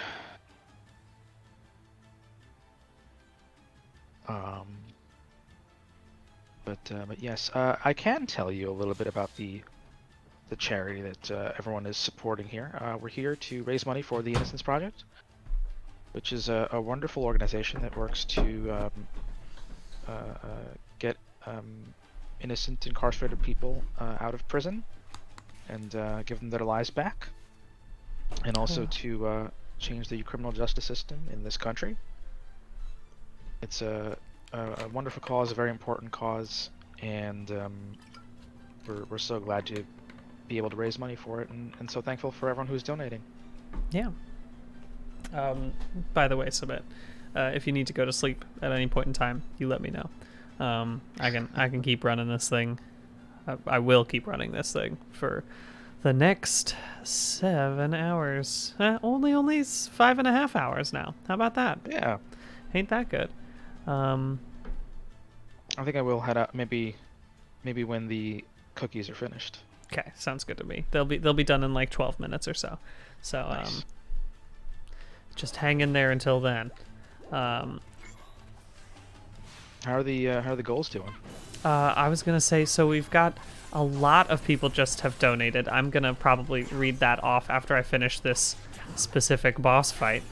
But yes, I can tell you a little bit about the charity that everyone is supporting here. We're here to raise money for the Innocence Project, which is a wonderful organization that works to get innocent incarcerated people out of prison and give them their lives back, and also to change the criminal justice system in this country. It's a wonderful cause, a very important cause, and we're so glad to be able to raise money for it, and so thankful for everyone who's donating. Yeah. By the way, Submit, if you need to go to sleep at any point in time, you let me know. I can keep running this thing. I will keep running this thing for the next 7 hours. Only 5.5 hours now. How about that? Yeah. Ain't that good? I think I will head out maybe when the cookies are finished. Okay, sounds good to me. They'll be done in like 12 minutes or so. So Nice. just hang in there until then. How are the goals doing? I was gonna say, so we've got a lot of people just have donated. I'm gonna probably read that off after I finish this specific boss fight.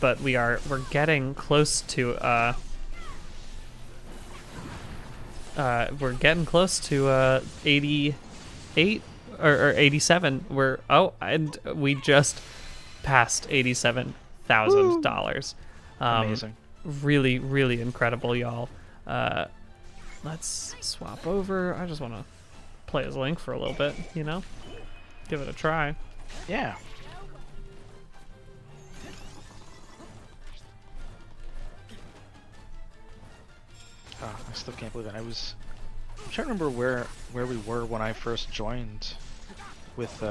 But we're getting close to we're getting close to 88 or 87. And we just passed $87,000. Amazing. Really, really incredible, y'all. Let's swap over. I just want to play as Link for a little bit, you know? Give it a try. Yeah. Oh, I still can't believe it. I'm trying to remember where we were when I first joined with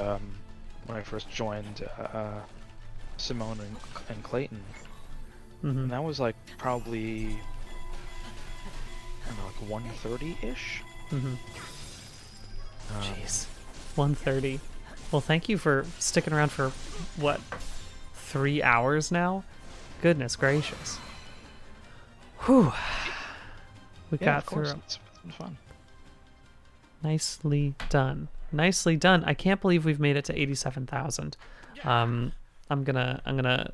Simone and Clayton. And that was like probably, I don't know, like 1:30-ish. Jeez. 1:30. Well, thank you for sticking around for, what, 3 hours now? Goodness gracious. Whew. We got through. It's been fun. Nicely done. Nicely done. I can't believe we've made it to 87,000. I'm gonna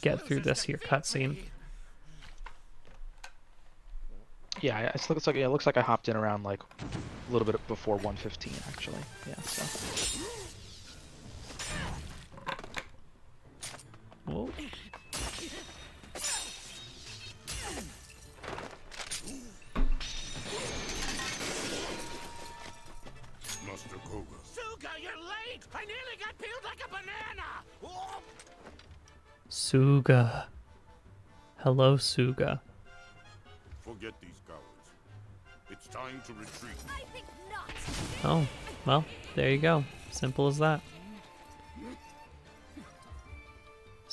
get through this here cutscene. Yeah, it looks like I hopped in around like a little bit before 1:15 actually. Yeah. So. Whoa. Master Koga. Suga, you're late! I nearly got peeled like a banana! Oh. Suga. Hello, Suga. Forget these cowards. It's time to retreat. I think not. Oh, well, there you go. Simple as that.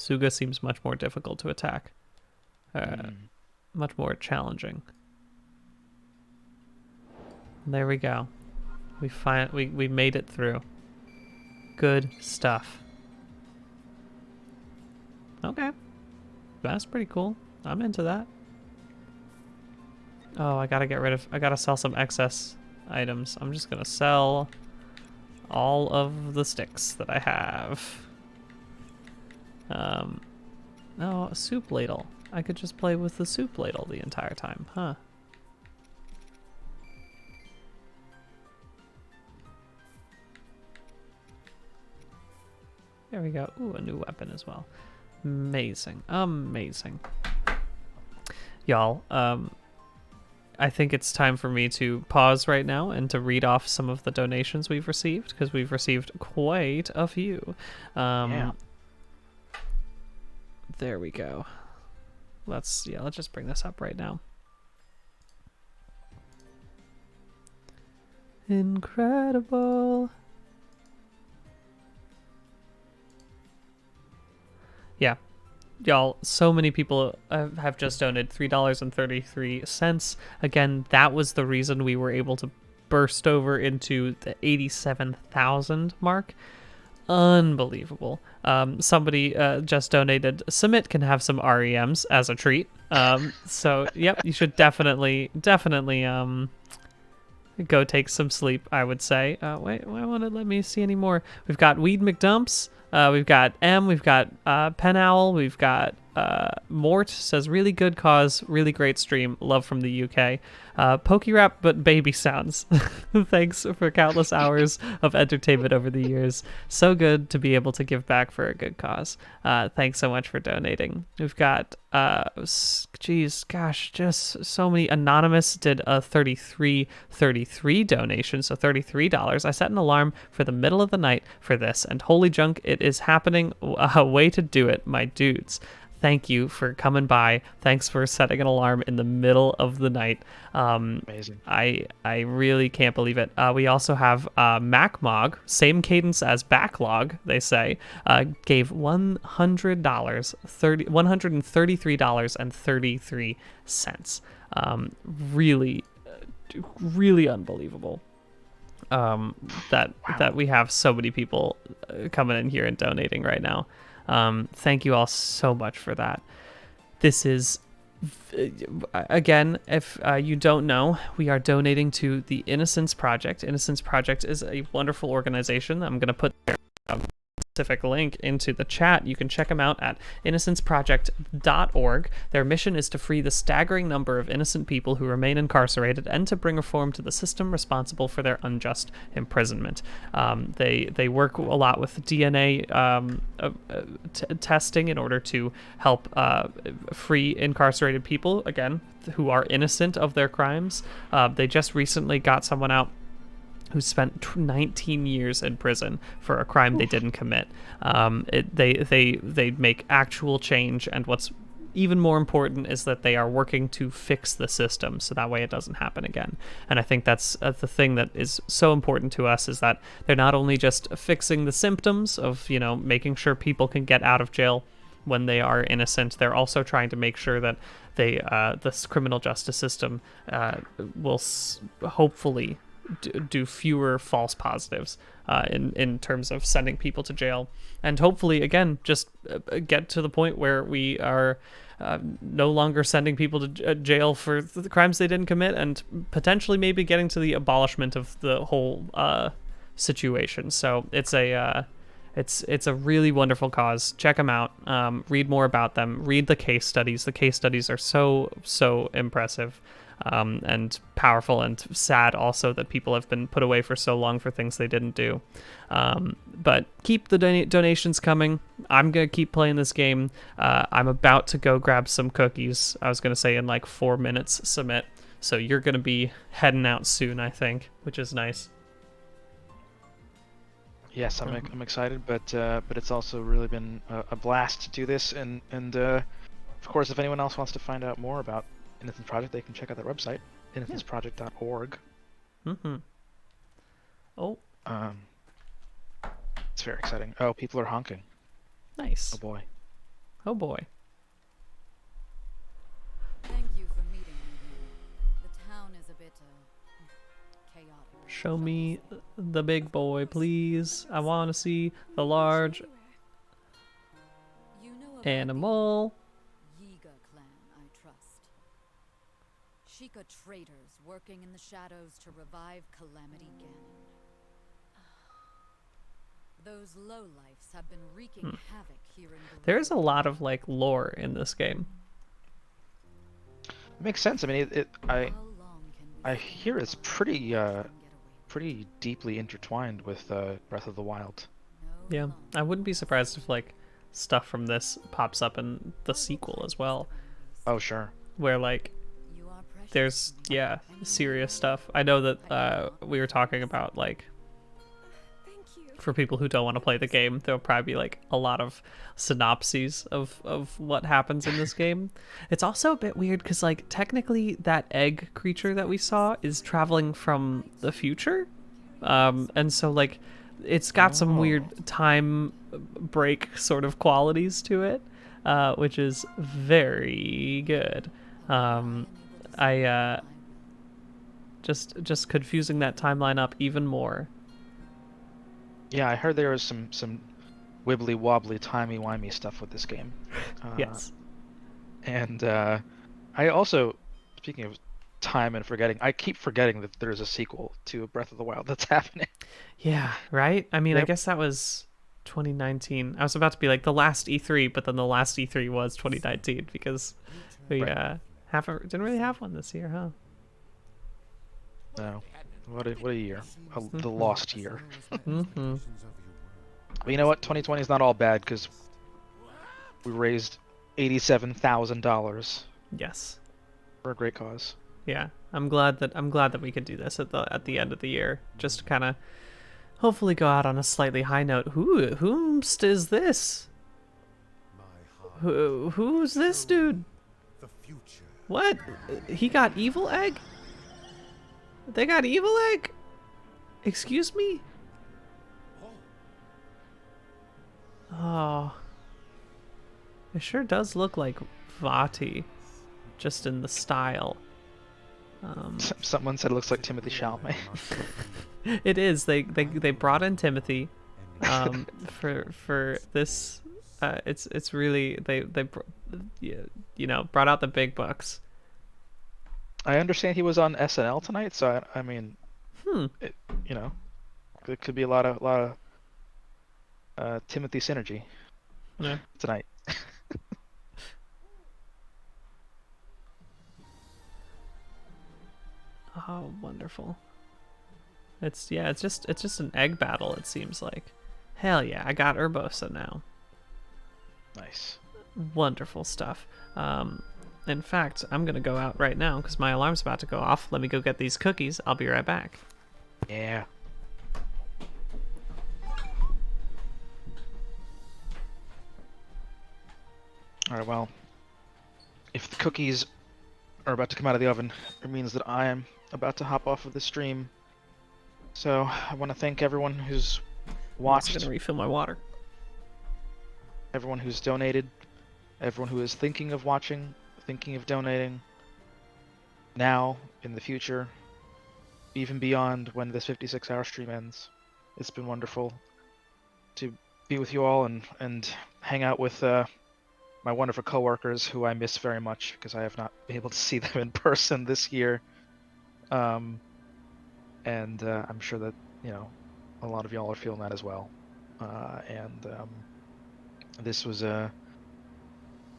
Suga seems much more difficult to attack. Much more challenging. There we go. We made it through. Good stuff. Okay. That's pretty cool. I'm into that. Oh, I gotta sell some excess items. I'm just gonna sell all of the sticks that I have. Oh, a soup ladle. I could just play with the soup ladle the entire time, huh? There we go. Ooh, a new weapon as well. Amazing. Amazing. Y'all, I think it's time for me to pause right now and to read off some of the donations we've received, because we've received quite a few. Yeah. There we go. Let's just bring this up right now. Incredible. Yeah. Y'all, so many people have just donated $3.33. Again, that was the reason we were able to burst over into the 87,000 mark. Unbelievable. Somebody just donated. Submit can have some REMs as a treat. So, yep, you should definitely go take some sleep, I would say. Wait, why won't it let me see any more? We've got Weed McDumps. We've got M, we've got Pen Owl, we've got Mort says really good cause, really great stream, love from the UK. Pokérap but baby sounds. Thanks for countless hours of entertainment over the years. So good to be able to give back for a good cause. Thanks so much for donating. We've got just so many. Anonymous did a 33 donation, so $33. I set an alarm for the middle of the night for this, and holy junk, it is happening. A way to do it, my dudes. Thank you for coming by. Thanks for setting an alarm in the middle of the night. Amazing. I really can't believe it. We also have MacMog, same cadence as Backlog, they say, gave $133.33. Really unbelievable. That we have so many people coming in here and donating right now. Thank you all so much for that. This is, again, if you don't know, we are donating to the Innocence Project. Innocence Project is a wonderful organization. I'm going to put their specific link into the chat. You can check them out at innocenceproject.org. Their mission is to free the staggering number of innocent people who remain incarcerated and to bring reform to the system responsible for their unjust imprisonment. They work a lot with DNA testing in order to help free incarcerated people, again, who are innocent of their crimes. They just recently got someone out who spent 19 years in prison for a crime they didn't commit. They make actual change, and what's even more important is that they are working to fix the system so that way it doesn't happen again. And I think that's the thing that is so important to us, is that they're not only just fixing the symptoms of, making sure people can get out of jail when they are innocent, they're also trying to make sure that this criminal justice system will hopefully do fewer false positives in terms of sending people to jail, and hopefully again just get to the point where we are no longer sending people to jail for the crimes they didn't commit, and potentially maybe getting to the abolishment of the whole situation. So it's a really wonderful cause. Check them out. Read more about them. Read the case studies. The case studies are so impressive. And powerful, and sad also that people have been put away for so long for things they didn't do. But keep the donations coming. I'm going to keep playing this game. I'm about to go grab some cookies. I was going to say in like 4 minutes, Submit. So you're going to be heading out soon, I think, which is nice. Yes, I'm excited, but it's also really been a blast to do this, and of course, if anyone else wants to find out more about Innocence Project, they can check out their website, innocenceproject.org. Mm-hmm. Oh. It's very exciting. Oh, people are honking. Nice. Oh boy. Oh boy. Thank you for meeting me here. The town is a bit chaotic. Show me the big boy, please. I want to see the large You know about animal. the Yiga clan, I trust. Sheikah traitors working in the shadows to revive Calamity Ganon. Those lowlifes have been wreaking havoc here in the There is a lot of like lore in this game. It makes sense. I mean, How long can we I stand hear it's by pretty and get away? pretty deeply intertwined with Breath of the Wild. No Yeah, longer I wouldn't be surprised if like stuff from this pops up in the sequel as well, Oh sure. where like You are precious there's to me, and serious stuff. I know that we were talking about like for people who don't want to play the game, there'll probably be like a lot of synopses of what happens in this game. It's also a bit weird because like technically that egg creature that we saw is traveling from the future, and so like it's got some weird time break sort of qualities to it, which is very good. I just confusing that timeline up even more. Yeah, I heard there was some wibbly wobbly timey wimey stuff with this game. Yes. And I also, speaking of time and forgetting, I keep forgetting that there's a sequel to Breath of the Wild that's happening. Yeah, right? I mean, I Yep. guess that was 2019. I was about to be like the last E3, but then the last E3 was 2019 because we Right. didn't really have one this year, huh? No, what a year, the lost year. Mm-hmm. But you know what? 2020 is not all bad because we raised $87,000 Yes. for a great cause. Yeah. I'm glad that we could do this at the end of the year. Just to kind of hopefully go out on a slightly high note. Whomst is this? Who's this dude? What? He got evil egg? They got evil egg? Excuse me? Oh. It sure does look like Vati. Just in the style. Someone said it looks like Timothy Chalamet. It is. They brought in Timothy for this. It's really brought out the big bucks. I understand he was on SNL tonight, so I mean, it, there could be a lot of Timothy synergy Yeah. tonight. Oh, wonderful. It's just an egg battle. It seems like. Hell yeah! I got Urbosa now. Nice. Wonderful stuff. In fact, I'm gonna go out right now because my alarm's about to go off. Let me go get these cookies. I'll be right back. Yeah. Alright, well, if the cookies are about to come out of the oven, it means that I am about to hop off of the stream. So, I want to thank everyone who's I'm watched, gonna refill my water. everyone who's donated, everyone who is thinking of watching, thinking of donating, now, in the future, even beyond when this 56-hour stream ends. It's been wonderful to be with you all and hang out with my wonderful coworkers who I miss very much because I have not been able to see them in person this year. And I'm sure that, a lot of y'all are feeling that as well. This was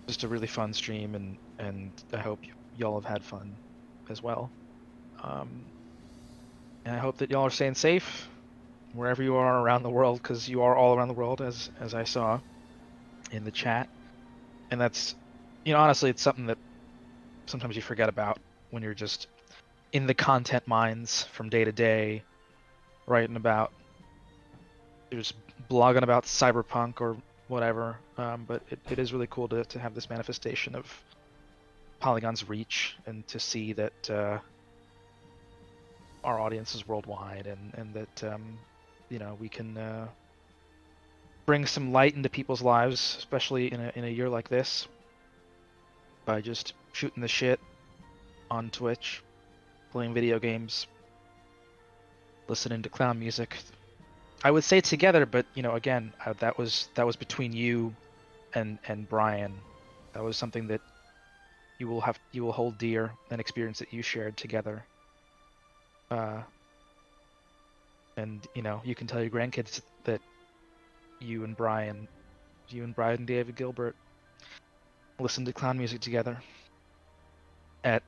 just a really fun stream, and I hope y'all have had fun as well. And I hope that y'all are staying safe wherever you are around the world, because you are all around the world, as I saw in the chat. And that's, honestly, it's something that sometimes you forget about when you're just in the content mines from day to day, writing about, you're just blogging about Cyberpunk or whatever. But it is really cool to have this manifestation of Polygon's reach and to see that our audience is worldwide and that we can bring some light into people's lives, especially in a year like this, by just shooting the shit on Twitch, playing video games, listening to clown music. I would say together, but again, that was between you and Brian. That was something that you will hold dear, an experience that you shared together. And you can tell your grandkids that you and David Gilbert listened to clown music together at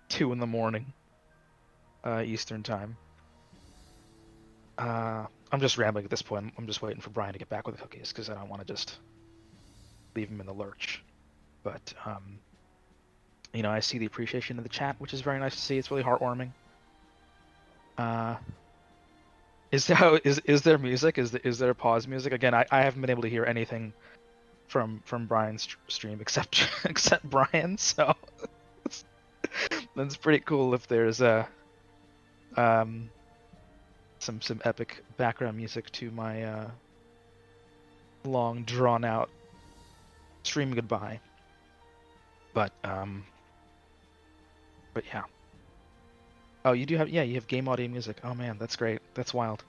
2 in the morning Eastern time. I'm just rambling at this point. I'm just waiting for Brian to get back with the cookies because I don't want to just leave him in the lurch. But I see the appreciation in the chat, which is very nice to see. It's really heartwarming. Is there music? Is there pause music? Again, I haven't been able to hear anything from Brian's stream except Brian, so that's pretty cool if there's some epic background music to my long drawn out stream goodbye. But yeah. Oh, you have game audio music. Oh man, that's great. That's wild.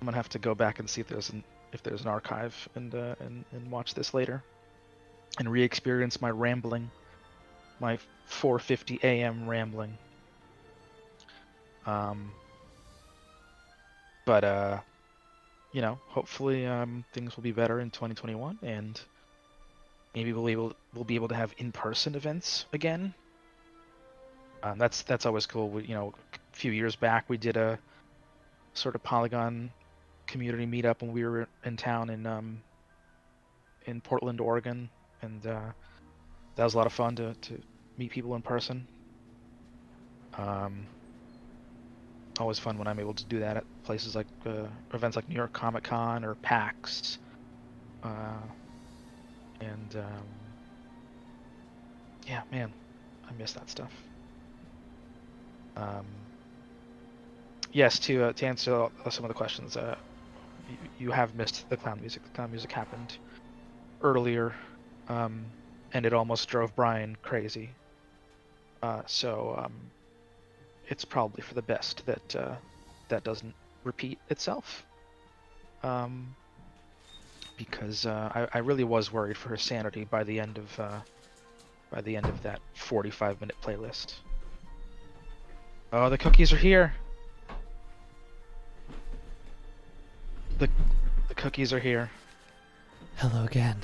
I'm gonna have to go back and see if there's an archive and watch this later, and re-experience my rambling, my 4:50 a.m. rambling. But hopefully things will be better in 2021, and maybe we'll be able to have in-person events again. That's always cool. A few years back we did a sort of Polygon community meetup when we were in town in Portland, Oregon, and that was a lot of fun to meet people in person. Always fun when I'm able to do that at places like events like New York Comic Con or PAX, and yeah, man, I miss that stuff. Yes, to answer some of the questions, you have missed the clown music. The clown music happened earlier, and it almost drove Brian crazy. So it's probably for the best that that doesn't repeat itself. Because I really was worried for his sanity by the end of that 45-minute playlist. Oh, the cookies are here. The cookies are here. Hello again.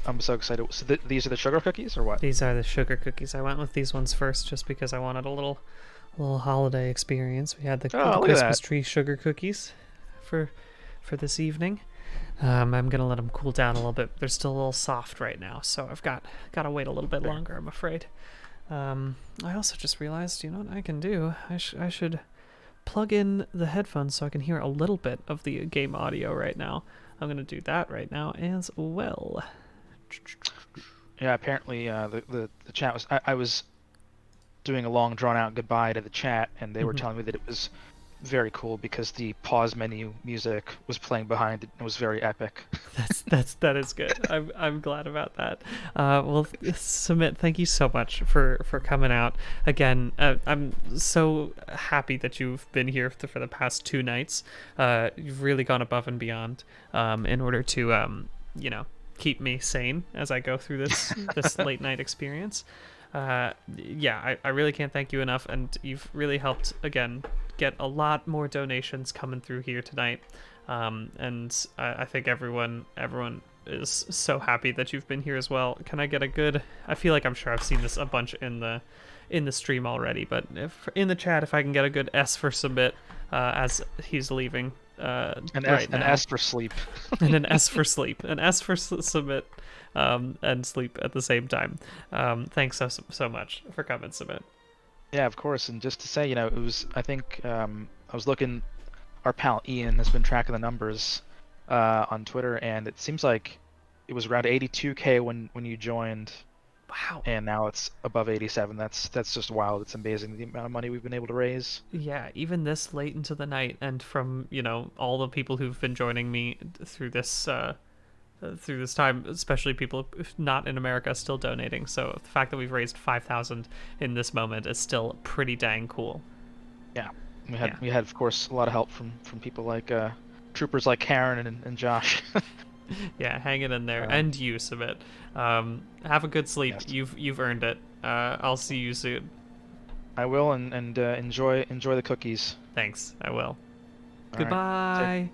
I'm so excited. So these are the sugar cookies, or what? These are the sugar cookies. I went with these ones first just because I wanted a little holiday experience. We had the Christmas tree sugar cookies for this evening. I'm gonna let them cool down a little bit. They're still a little soft right now, so I've got to wait a little bit longer, I'm afraid. I also just realized, you know what I can do? I should plug in the headphones so I can hear a little bit of the game audio right now. I'm gonna do that right now as well. Yeah, apparently the chat was... I was doing a long drawn-out goodbye to the chat, and they were telling me that it was very cool because the pause menu music was playing behind it and it was very epic. That is good. I'm glad about that. Well, Sumit, thank you so much for coming out again. I'm so happy that you've been here for the past 2 nights. You've really gone above and beyond in order to keep me sane as I go through this late night experience. Yeah, I really can't thank you enough, and you've really helped again get a lot more donations coming through here tonight. And I think everyone is so happy that you've been here as well. Can I get a good... I feel like I'm sure I've seen this a bunch in the stream already, but if in the chat, if I can get a good S for Submit as he's leaving an S for sleep. And an S for sleep. An S for Submit and sleep at the same time. Thanks so much for coming, Submit. Yeah, of course. And just to say, it was... I think I was looking... Our pal Ian has been tracking the numbers on Twitter, and it seems like it was around 82K when you joined Wow. and now it's above 87. That's just wild. It's amazing the amount of money we've been able to raise. Yeah, even this late into the night, and from all the people who've been joining me through this time, especially people not in America still donating. So the fact that we've raised 5,000 in this moment is still pretty dang cool. Yeah, we had of course a lot of help from people like troopers like Karen and Josh. Yeah, hanging in there, and you, Submit. Have a good sleep. Yes. You've earned it. I'll see you soon. I will, and enjoy the cookies. Thanks. I will. All right. Goodbye.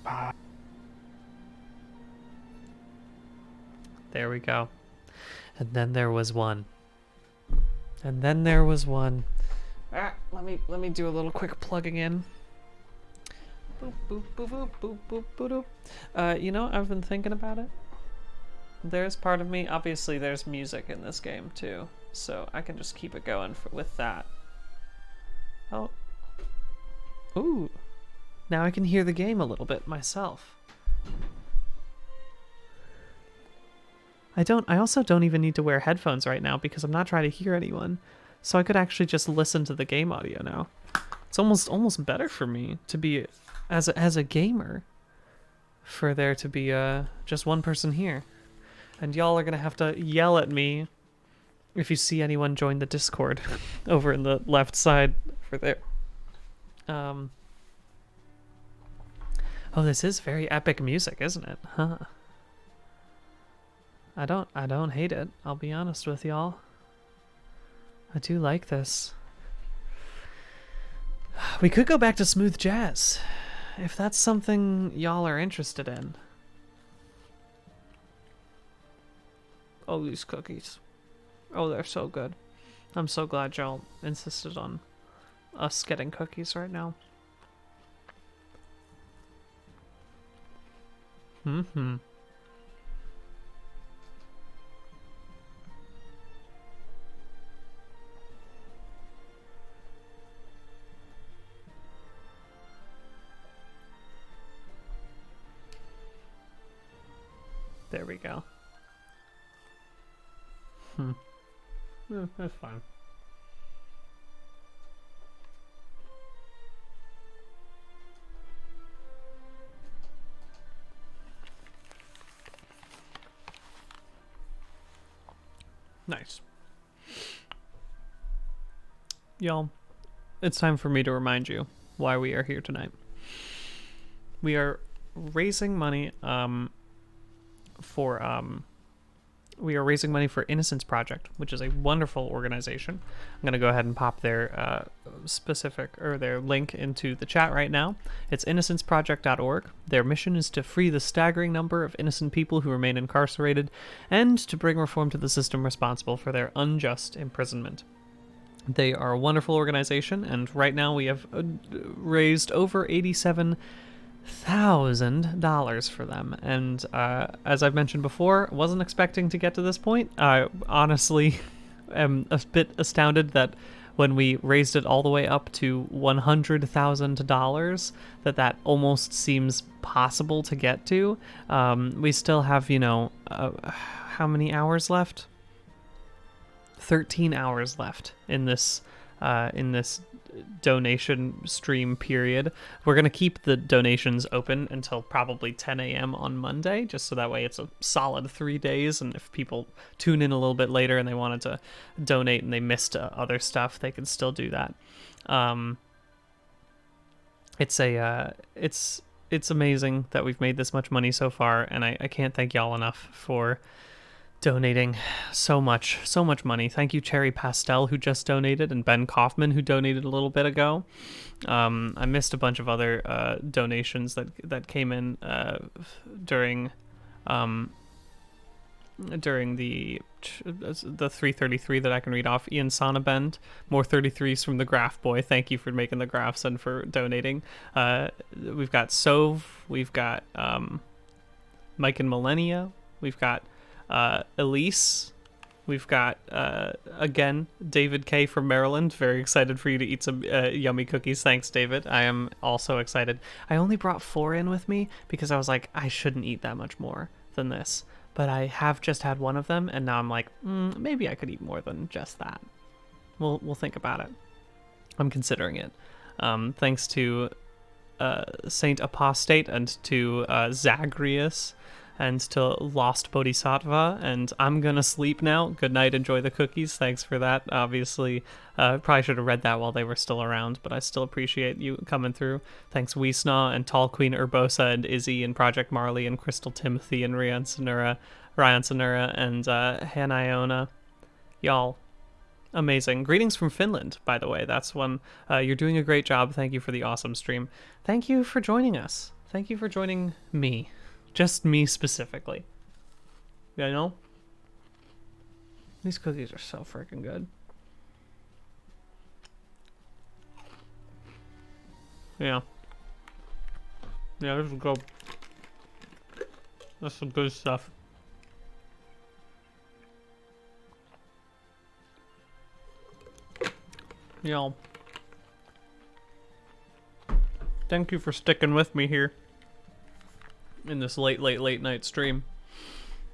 Bye. There we go. And then there was one. And then there was one. Let me do a little quick plugging in. Boop boop boop boop boop boop boop boop. I've been thinking about it. There's part of me. Obviously, there's music in this game too, so I can just keep it going with that. Oh. Ooh. Now I can hear the game a little bit myself. I also don't even need to wear headphones right now because I'm not trying to hear anyone. So I could actually just listen to the game audio now. It's almost better for me to be as a gamer for there to be just one person here. And y'all are going to have to yell at me if you see anyone join the Discord over in the left side for there. Oh, this is very epic music, isn't it? Huh. I don't hate it. I'll be honest with y'all. I do like this. We could go back to smooth jazz, if that's something y'all are interested in. Oh, these cookies. Oh, they're so good. I'm so glad y'all insisted on us getting cookies right now. Mm-hmm. There we go. Yeah, that's fine. Nice. Y'all, it's time for me to remind you why we are here tonight. We are raising money for Innocence Project, which is a wonderful organization. I'm going to go ahead and pop their their link into the chat right now. It's innocenceproject.org. Their mission is to free the staggering number of innocent people who remain incarcerated and to bring reform to the system responsible for their unjust imprisonment. They are a wonderful organization, and right now we have raised over $87,000 for them, and as I've mentioned before, wasn't expecting to get to this point. I honestly am a bit astounded that when we raised it all the way up to $100,000, that almost seems possible to get to. We still have, how many hours left? 13 hours left in this donation stream period. We're going to keep the donations open until probably 10 a.m. on Monday, just so that way it's a solid 3 days, and if people tune in a little bit later and they wanted to donate and they missed other stuff, they can still do that. It's amazing that we've made this much money so far, and I can't thank y'all enough for donating so much money. Thank you, Cherry Pastel, who just donated, and Ben Kaufman, who donated a little bit ago. I missed a bunch of other donations that came in during the 333 that I can read off. Ian Sonnabend, more 33s from the Graph Boy. Thank you for making the graphs and for donating. We've got Sove, we've got Mike and Millennia, we've got Elise, we've got again David K from Maryland. Very excited for you to eat some yummy cookies. Thanks, David. I am also excited. I only brought 4 in with me because I was like, I shouldn't eat that much more than this, but I have just had one of them, and now I'm like, maybe I could eat more than just that. We'll think about it. I'm considering it. Thanks to Saint Apostate and to Zagreus and to Lost Bodhisattva, and I'm gonna sleep now. Good night, enjoy the cookies. Thanks for that. Obviously, probably should have read that while they were still around, but I still appreciate you coming through. Thanks Weesnaw and Tall Queen Urbosa and Izzy and Project Marley and Crystal Timothy and Ryan Sonura and Haniona. Y'all, amazing. Greetings from Finland, by the way. That's one. You're doing a great job. Thank you for the awesome stream. Thank you for joining us. Thank you for joining me. Just me specifically. You know? These cookies are so freaking good. Yeah. Yeah, this is good. That's some good stuff. Yeah. Thank you for sticking with me here in this late night stream.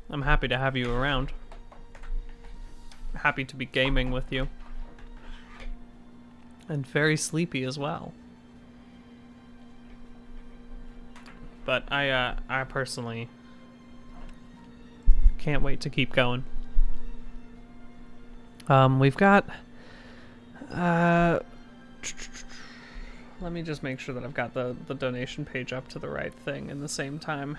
I'm happy to have you around. Happy to be gaming with you. And very sleepy as well. But I personally can't wait to keep going. We've got let me just make sure that I've got the donation page up to the right thing in the same time.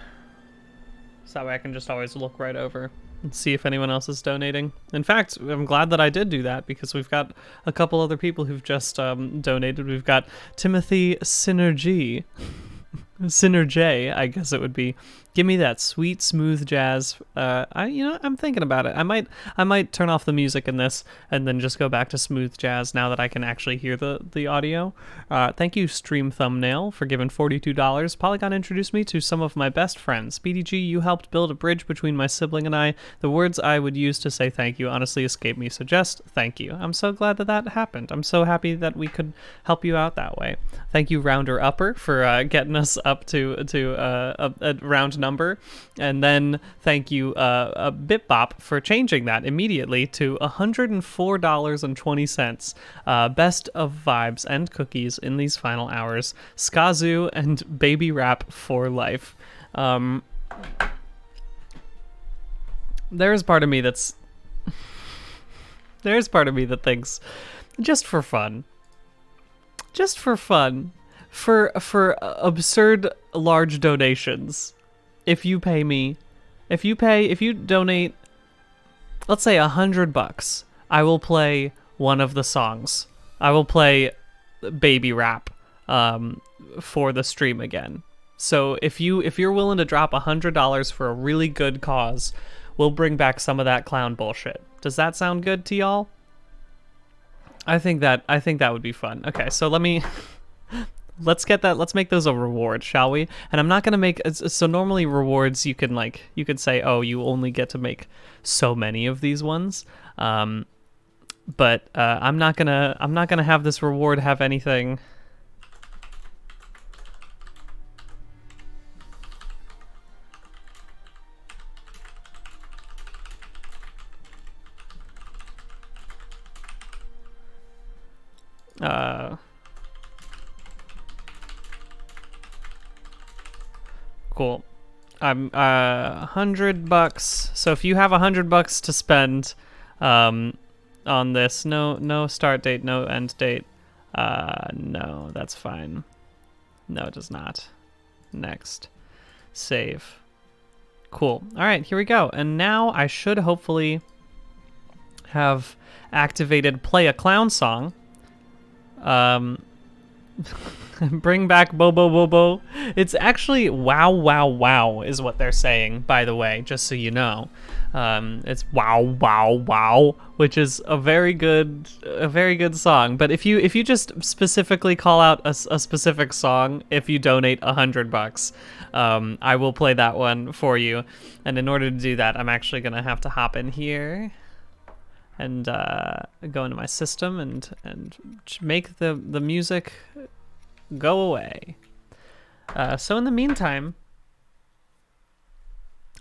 So that way I can just always look right over and see if anyone else is donating. In fact, I'm glad that I did do that because we've got a couple other people who've just donated. We've got Timothy Synergy, I guess it would be. Give me that sweet, smooth jazz. I'm thinking about it. I might turn off the music in this and then just go back to smooth jazz now that I can actually hear the audio. Thank you, Stream Thumbnail, for giving $42. Polygon introduced me to some of my best friends. BDG, you helped build a bridge between my sibling and I. The words I would use to say thank you honestly escape me, so just thank you. I'm so glad that happened. I'm so happy that we could help you out that way. Thank you, Rounder Upper, for getting us up to a round number, and then thank you BitBop for changing that immediately to $104.20. Best of vibes and cookies in these final hours. Skazoo and Baby Rap for life. There's part of me that thinks just for fun, for absurd large donations, if you donate, let's say $100, I will play one of the songs. I will play Baby Rap for the stream again. So if you're willing to drop $100 for a really good cause, we'll bring back some of that clown bullshit. Does that sound good to y'all? I think that would be fun. Okay, so let's make those a reward, shall we? And I'm not gonna make, so normally rewards you could say, oh, you only get to make so many of these ones, but I'm not gonna have this reward have anything. Cool. I'm $100. So if you have $100 to spend on this, no start date, no end date. No, that's fine. No, it does not. Next. Save. Cool. All right, here we go. And now I should hopefully have activated Play a Clown Song. Bring back Bobo Bobo. It's actually wow wow wow is what they're saying, by the way, just so you know. It's wow wow wow, which is a very good song. But if you just specifically call out a specific song, if you donate $100, I will play that one for you. And in order to do that, I'm actually gonna have to hop in here and go into my system and make the music go away. So in the meantime,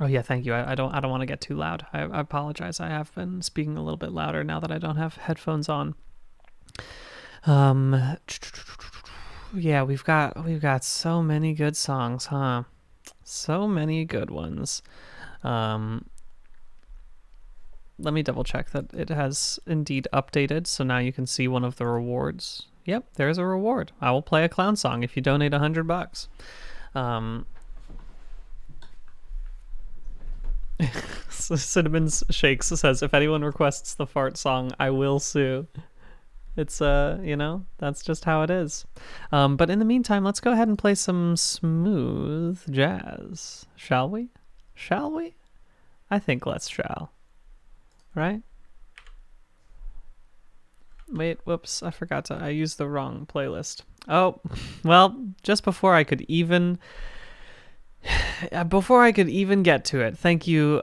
Oh yeah, thank you. I don't want to get too loud. I apologize. I have been speaking a little bit louder now that I don't have headphones on. Yeah, we've got so many good songs, huh? So many good ones. Let me double check that it has indeed updated, so now you can see one of the rewards. Yep, there's a reward. I will play a clown song if you donate $100. Cinnamon's Shakes says, if anyone requests the fart song, I will sue. It's, that's just how it is. But in the meantime, let's go ahead and play some smooth jazz. Shall we? Shall we? I think let's shall. Right? Wait, whoops, I used the wrong playlist. Oh, well, just before I could even get to it, thank you,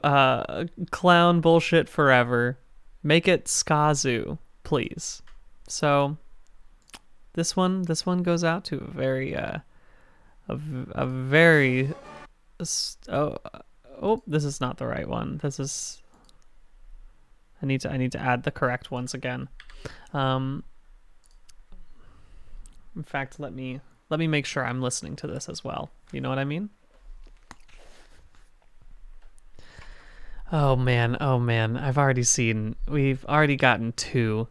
Clown Bullshit Forever. Make it Skazoo, please. So, this one goes out to a very, this is not the right one. This is, I need to add the correct ones again. In fact, let me make sure I'm listening to this as well. You know what I mean? Oh man, we've already gotten two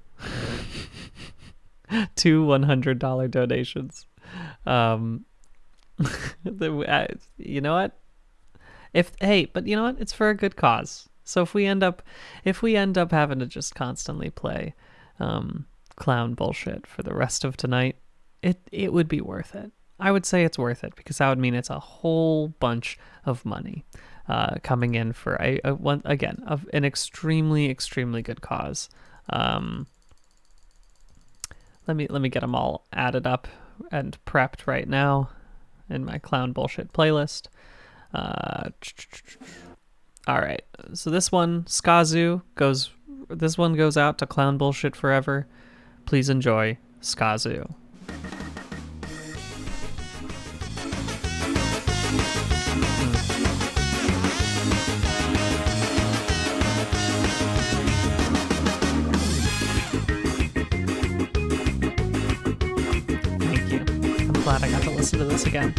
$100 donations. You know what? But you know what? It's for a good cause. So if we end up having to just constantly play clown bullshit for the rest of tonight, it would be worth it. I would say it's worth it because that would mean it's a whole bunch of money coming in for an extremely, extremely good cause. Let me get them all added up and prepped right now in my clown bullshit playlist. All right, so this one, Skazoo, goes out to Clown Bullshit Forever. Please enjoy Skazoo. Thank you. I'm glad I got to listen to this again.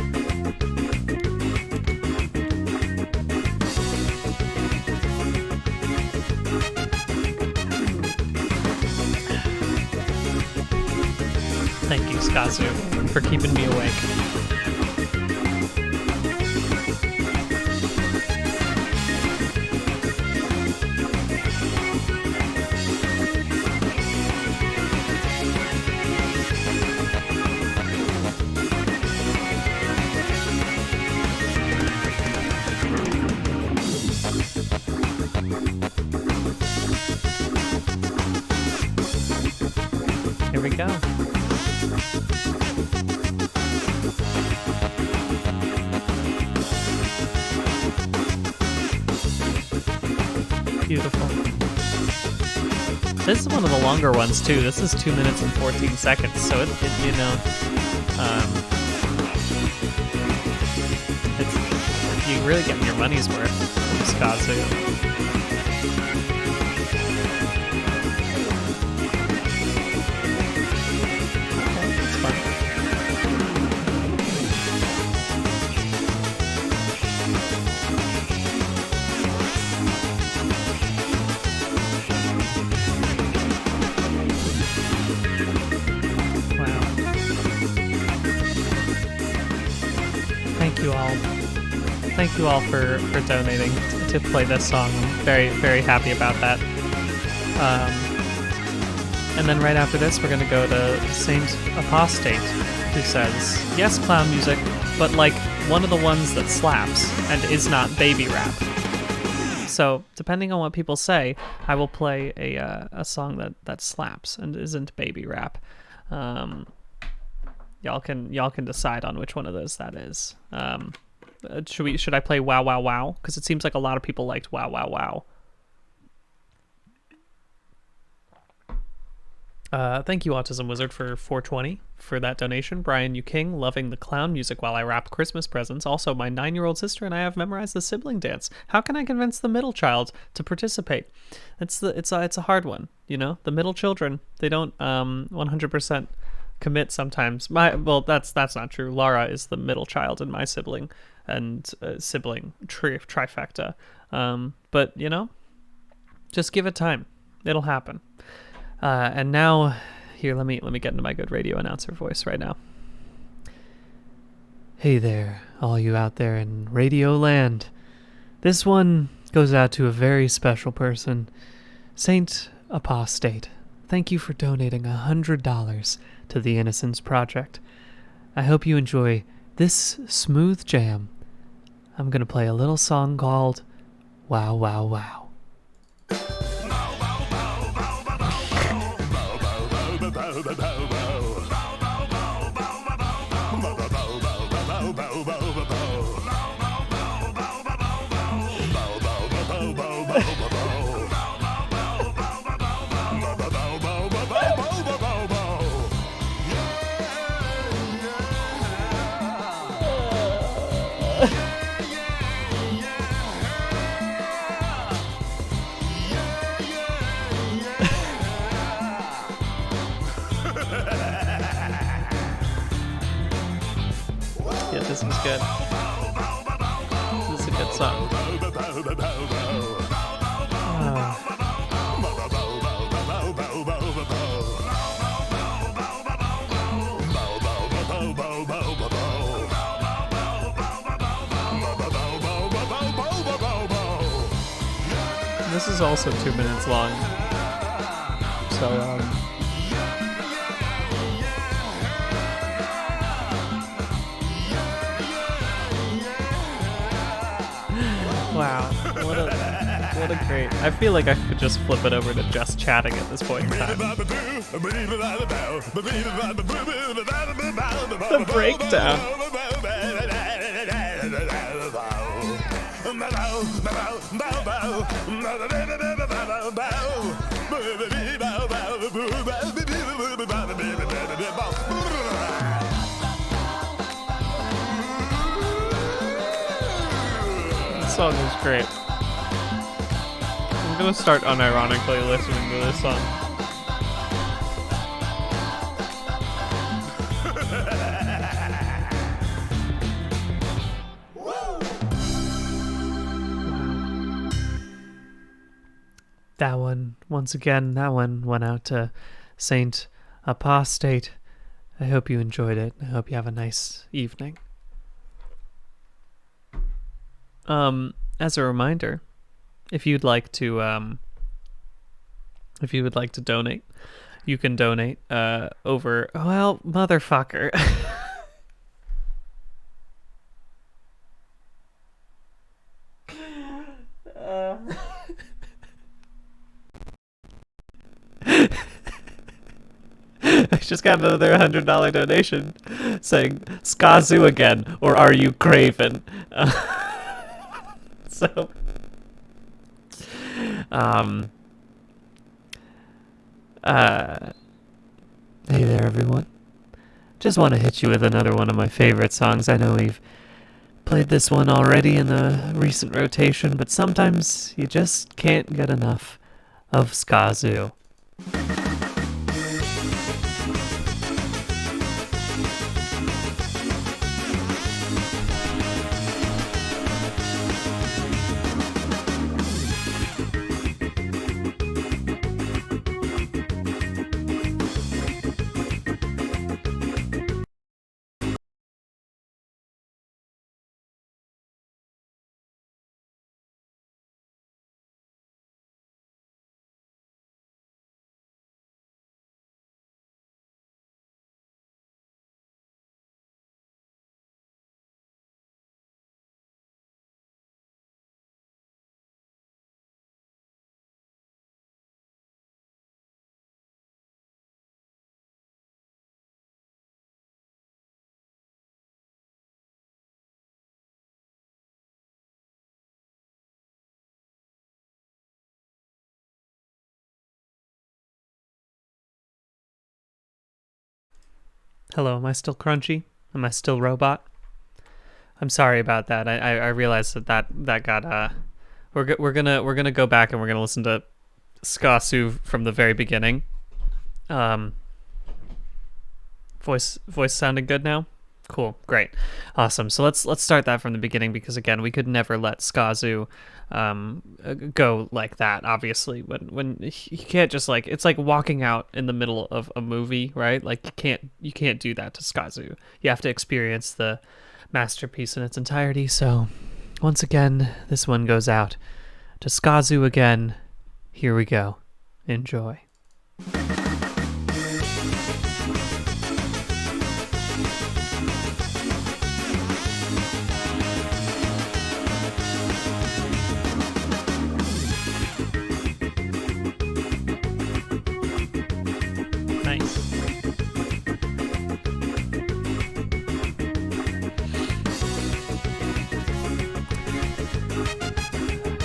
Thank you, Skazoo, for keeping me awake. Here we go. Beautiful. This is one of the longer ones too. This is 2 minutes and 14 seconds. So you really getting your money's worth from Skazoo. Thank you all for donating to play this song. I'm very, very happy about that. And then right after this, we're going to go to Saint Apostate, who says, yes, clown music, but like one of the ones that slaps and is not baby rap. So depending on what people say, I will play a song that slaps and isn't baby rap. Y'all can decide on which one of those that is. Should I play Wow Wow Wow? Because it seems like a lot of people liked Wow Wow Wow. Thank you, Autism Wizard, for 420 for that donation. Brian U. King, loving the clown music while I wrap Christmas presents. Also, my 9-year-old sister and I have memorized the sibling dance. How can I convince the middle child to participate? It's a hard one, you know. The middle children, they don't 100% commit sometimes. That's not true. Lara is the middle child in my sibling and sibling trifecta. But you know, just give it time. It'll happen. And now, here, let me get into my good radio announcer voice right now. Hey there, all you out there in Radio Land. This one goes out to a very special person, Saint Apostate. Thank you for donating $100 to the Innocence Project. I hope you enjoy this smooth jam. I'm gonna play a little song called Wow Wow Wow. Yeah, this was good. This is a good song. This is also 2 minutes long. So, wow, what a great. I feel like I could just flip it over to just chatting at this point in time. The breakdown. This song is great. I'm gonna start unironically listening to this song. That one, once again, that one went out to Saint Apostate. I hope you enjoyed it. I hope you have a nice evening. As a reminder, if you'd like to donate, you can donate over, well, motherfucker. I just got another $100 donation saying Skazoo again, or are you Craven? So, hey there, everyone. Just want to hit you with another one of my favorite songs. I know we've played this one already in the recent rotation, but sometimes you just can't get enough of Skazoo. Hello, am I still crunchy? Am I still robot? I'm sorry about that. I realized that got we're gonna go back and we're gonna listen to Skasu from the very beginning. Voice sounding good now? Cool, great, awesome. So let's start that from the beginning, because again, we could never let Skazu go like that. Obviously, when you can't just like, it's like walking out in the middle of a movie, right? Like you can't do that to Skazu. You have to experience the masterpiece in its entirety. So once again, this one goes out to Skazu again. Here we go. Enjoy. Nice.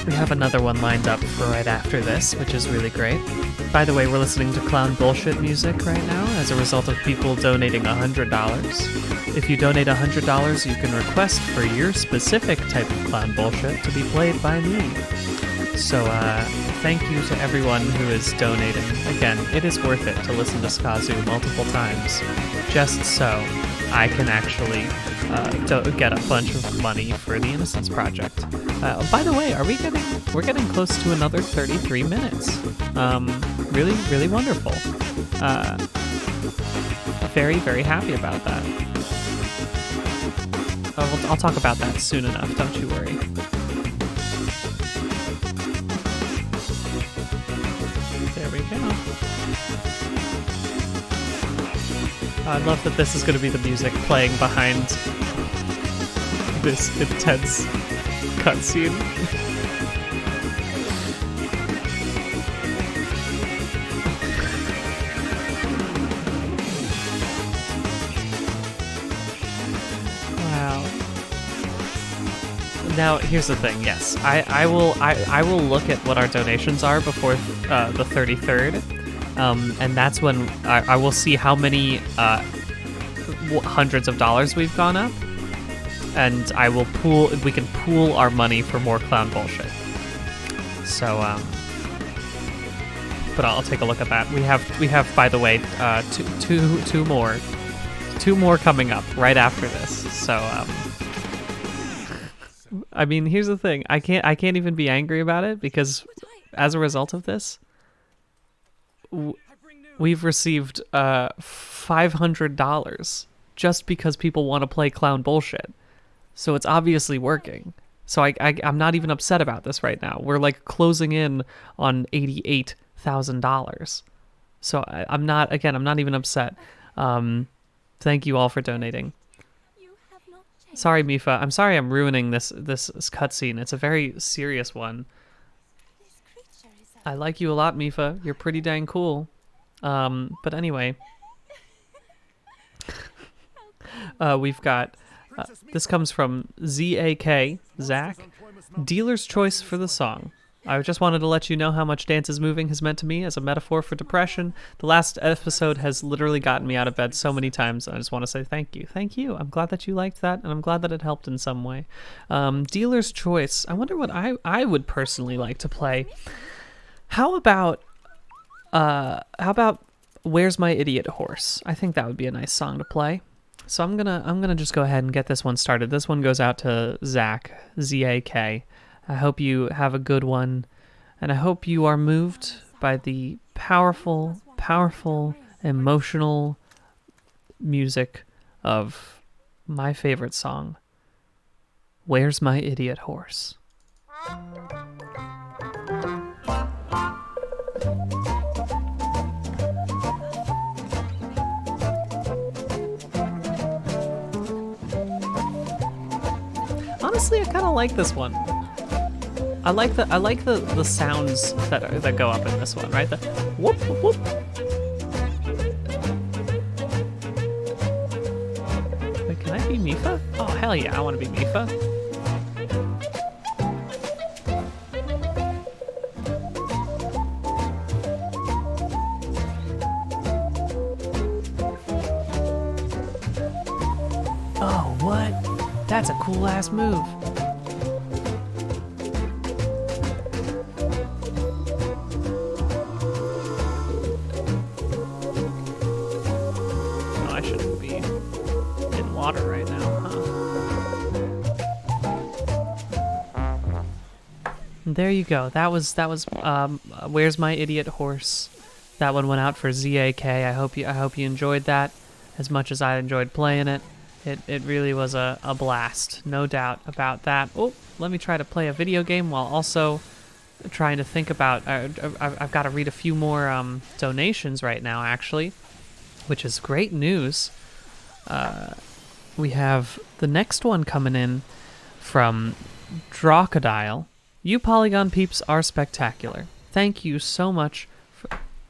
We have another one lined up for right after this, which is really great. By the way, we're listening to Clown Bullshit music right now as a result of people donating $100. If you donate $100, you can request for your specific type of Clown Bullshit to be played by me. So, thank you to everyone who is donating. Again, it is worth it to listen to Skazu multiple times, just so I can actually get a bunch of money for the Innocence Project. By the way, we're getting close to another 33 minutes. Really, really wonderful. Very, very happy about that. I'll talk about that soon enough, don't you worry. There we go. I love that this is going to be the music playing behind this intense cutscene. Wow. Now, here's the thing. Yes, I will look at what our donations are before the 33rd. And that's when I will see how many hundreds of dollars we've gone up, and we can pool our money for more Clown Bullshit. So, but I'll take a look at that. We have, by the way, two more coming up right after this. So, I mean, here's the thing. I can't even be angry about it, because as a result of this, we've received $500 just because people want to play Clown Bullshit. So it's obviously working. So I'm not even upset about this right now. We're like closing in on $88,000. So I'm not even upset. Thank you all for donating. Sorry, Mifa. I'm sorry I'm ruining this cutscene. It's a very serious one. I like you a lot, Mifa. You're pretty dang cool. But anyway, we've got, this comes from ZAK, Zach. Dealer's choice for the song. I just wanted to let you know how much Dance is Moving has meant to me as a metaphor for depression. The last episode has literally gotten me out of bed so many times. I just want to say thank you. Thank you. I'm glad that you liked that, and I'm glad that it helped in some way. Dealer's choice. I wonder what I would personally like to play. How about Where's My Idiot Horse? I think that would be a nice song to play. So I'm gonna just go ahead and get this one started. This one goes out to Zach, Z-A-K. I hope you have a good one, and I hope you are moved by the powerful, powerful, emotional music of my favorite song, Where's My Idiot Horse? Honestly, I kind of like this one. I like the sounds that go up in this one, right? The whoop whoop whoop. Wait, can I be Mifa? Oh hell yeah, I want to be Mifa. what? That's a cool ass move. Oh, I shouldn't be in water right now, huh? There you go. That was Where's My Idiot Horse? That one went out for ZAK. I hope you enjoyed that as much as I enjoyed playing it. It really was a blast, no doubt about that. Oh, let me try to play a video game while also trying to think about. I've got to read a few more donations right now, actually, which is great news. We have the next one coming in from Drocodile. You Polygon peeps are spectacular. Thank you so much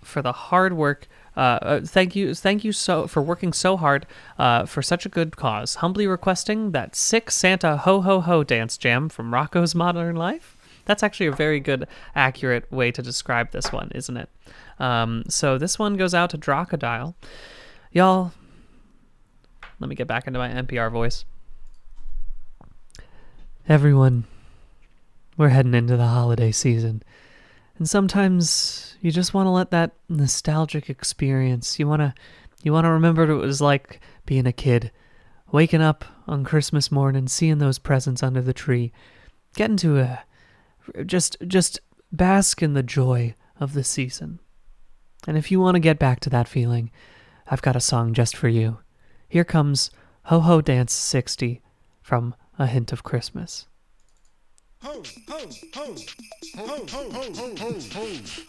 for the hard work. Thank you so for working so hard for such a good cause. Humbly requesting that sick Santa ho ho ho dance jam from Rocco's Modern Life. That's actually a very good, accurate way to describe this one, isn't it? So this one goes out to Drocodile. Y'all, let me get back into my NPR voice. Everyone, we're heading into the holiday season. And sometimes you just want to let that nostalgic experience, you want to remember what it was like being a kid, waking up on Christmas morning, seeing those presents under the tree, getting to just bask in the joy of the season. And if you want to get back to that feeling, I've got a song just for you. Here comes Ho Ho Dance 60 from A Hint of Christmas. Ho, ho, ho. Ho, ho, ho, ho, ho, ho,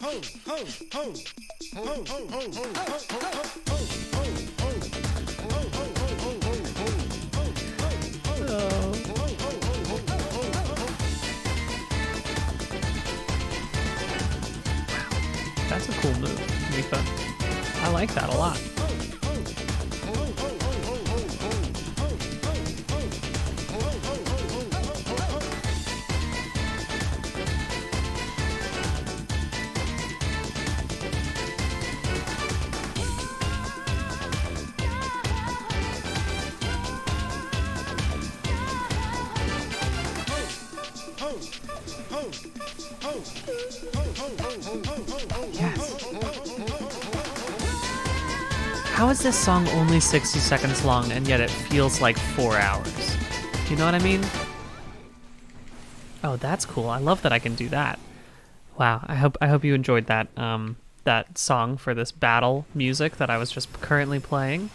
ho, ho, ho, ho. Ho, ho, ho, ho, ho, That's a cool move, Mifa. I like that a lot. Yes. How is this song only 60 seconds long and yet it feels like 4 hours? You know what I mean? Oh, that's cool. I love that I can do that. Wow. I hope you enjoyed that that song for this battle music that I was just currently playing.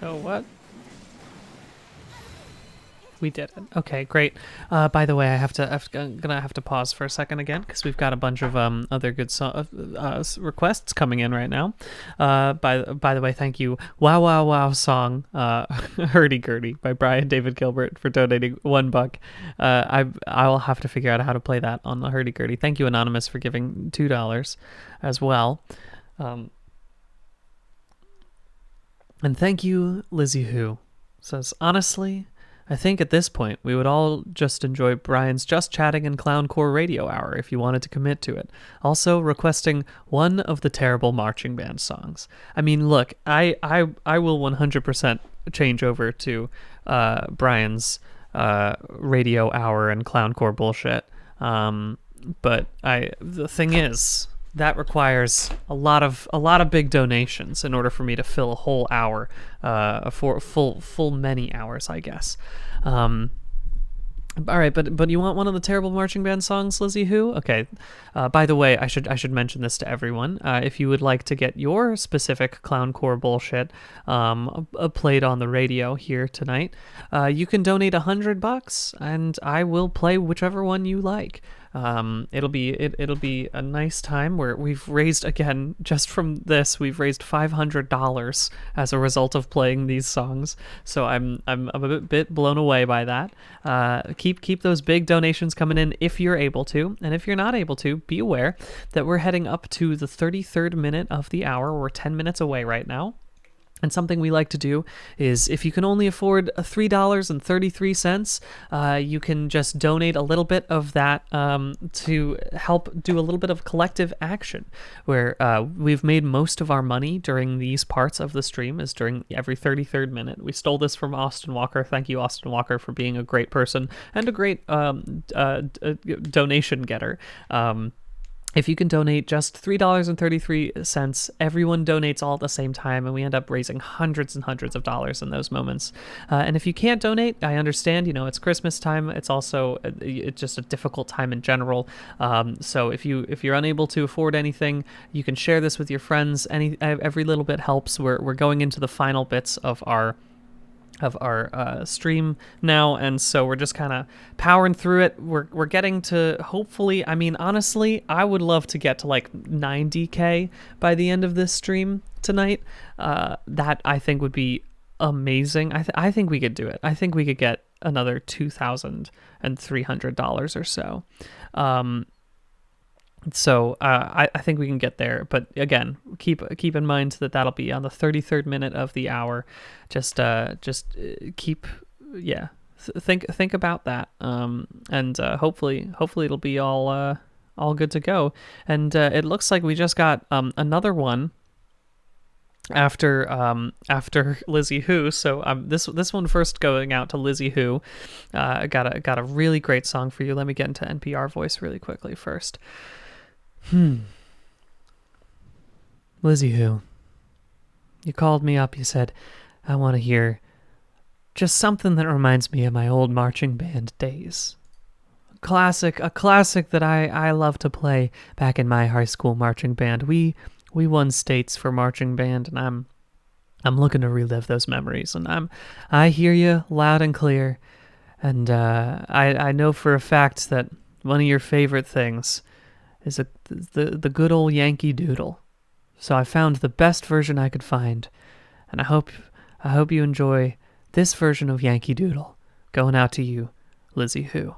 Oh, what? We did it. Okay, great. By the way, I'm gonna have to pause for a second again because we've got a bunch of other good requests coming in right now. By the way, thank you, Wow Wow Wow song, Hurdy Gurdy by Brian David Gilbert for donating $1. I'll have to figure out how to play that on the Hurdy Gurdy. Thank you, Anonymous, for giving $2 as well. And thank you, Lizzie Who says, honestly, I think at this point we would all just enjoy Brian's Just Chatting and Clowncore Radio Hour if you wanted to commit to it. Also requesting one of the terrible marching band songs. I mean, look, I will 100% change over to Brian's Radio Hour and Clowncore bullshit. But the thing is, that requires a lot of big donations in order for me to fill a whole hour, for full many hours, I guess. All right, but you want one of the terrible marching band songs, Lizzie Who? Okay. By the way, I should mention this to everyone. If you would like to get your specific Clowncore bullshit played on the radio here tonight, you can donate $100, and I will play whichever one you like. It'll be a nice time where we've raised, again, just from this, we've raised $500 as a result of playing these songs. So I'm a bit blown away by that. Keep those big donations coming in if you're able to, and if you're not able to, be aware that we're heading up to the 33rd minute of the hour. We're 10 minutes away right now. And something we like to do is, if you can only afford $3.33, you can just donate a little bit of that to help do a little bit of collective action, where we've made most of our money during these parts of the stream is during every 33rd minute. We stole this from Austin Walker. Thank you, Austin Walker, for being a great person and a great donation getter. If you can donate just $3.33, everyone donates all at the same time, and we end up raising hundreds and hundreds of dollars in those moments. And if you can't donate, I understand. It's Christmas time. It's also it's just a difficult time in general. So if you're unable to afford anything, you can share this with your friends. Every little bit helps. We're going into the final bits of our stream now, and so we're just kind of powering through it. We're getting to, hopefully, I mean, honestly, I would love to get to like 90k by the end of this stream tonight. That I think would be amazing. I think we could do it. I think we could get another $2,300 or so. So I think we can get there, but again, keep in mind that that'll be on the 33rd minute of the hour. Just keep, think about that, and hopefully it'll be all good to go. And it looks like we just got another one after Lizzie Who. So this one first going out to Lizzie Who. Got a really great song for you. Let me get into NPR voice really quickly first. Lizzie Who, you called me up. You said, I want to hear just something that reminds me of my old marching band days. A classic that I love to play back in my high school marching band. We won states for marching band, and I'm looking to relive those memories. And I hear you loud and clear, and I know for a fact that one of your favorite things is the good old Yankee Doodle. So I found the best version I could find, and I hope you enjoy this version of Yankee Doodle. Going out to you, Lizzie Who.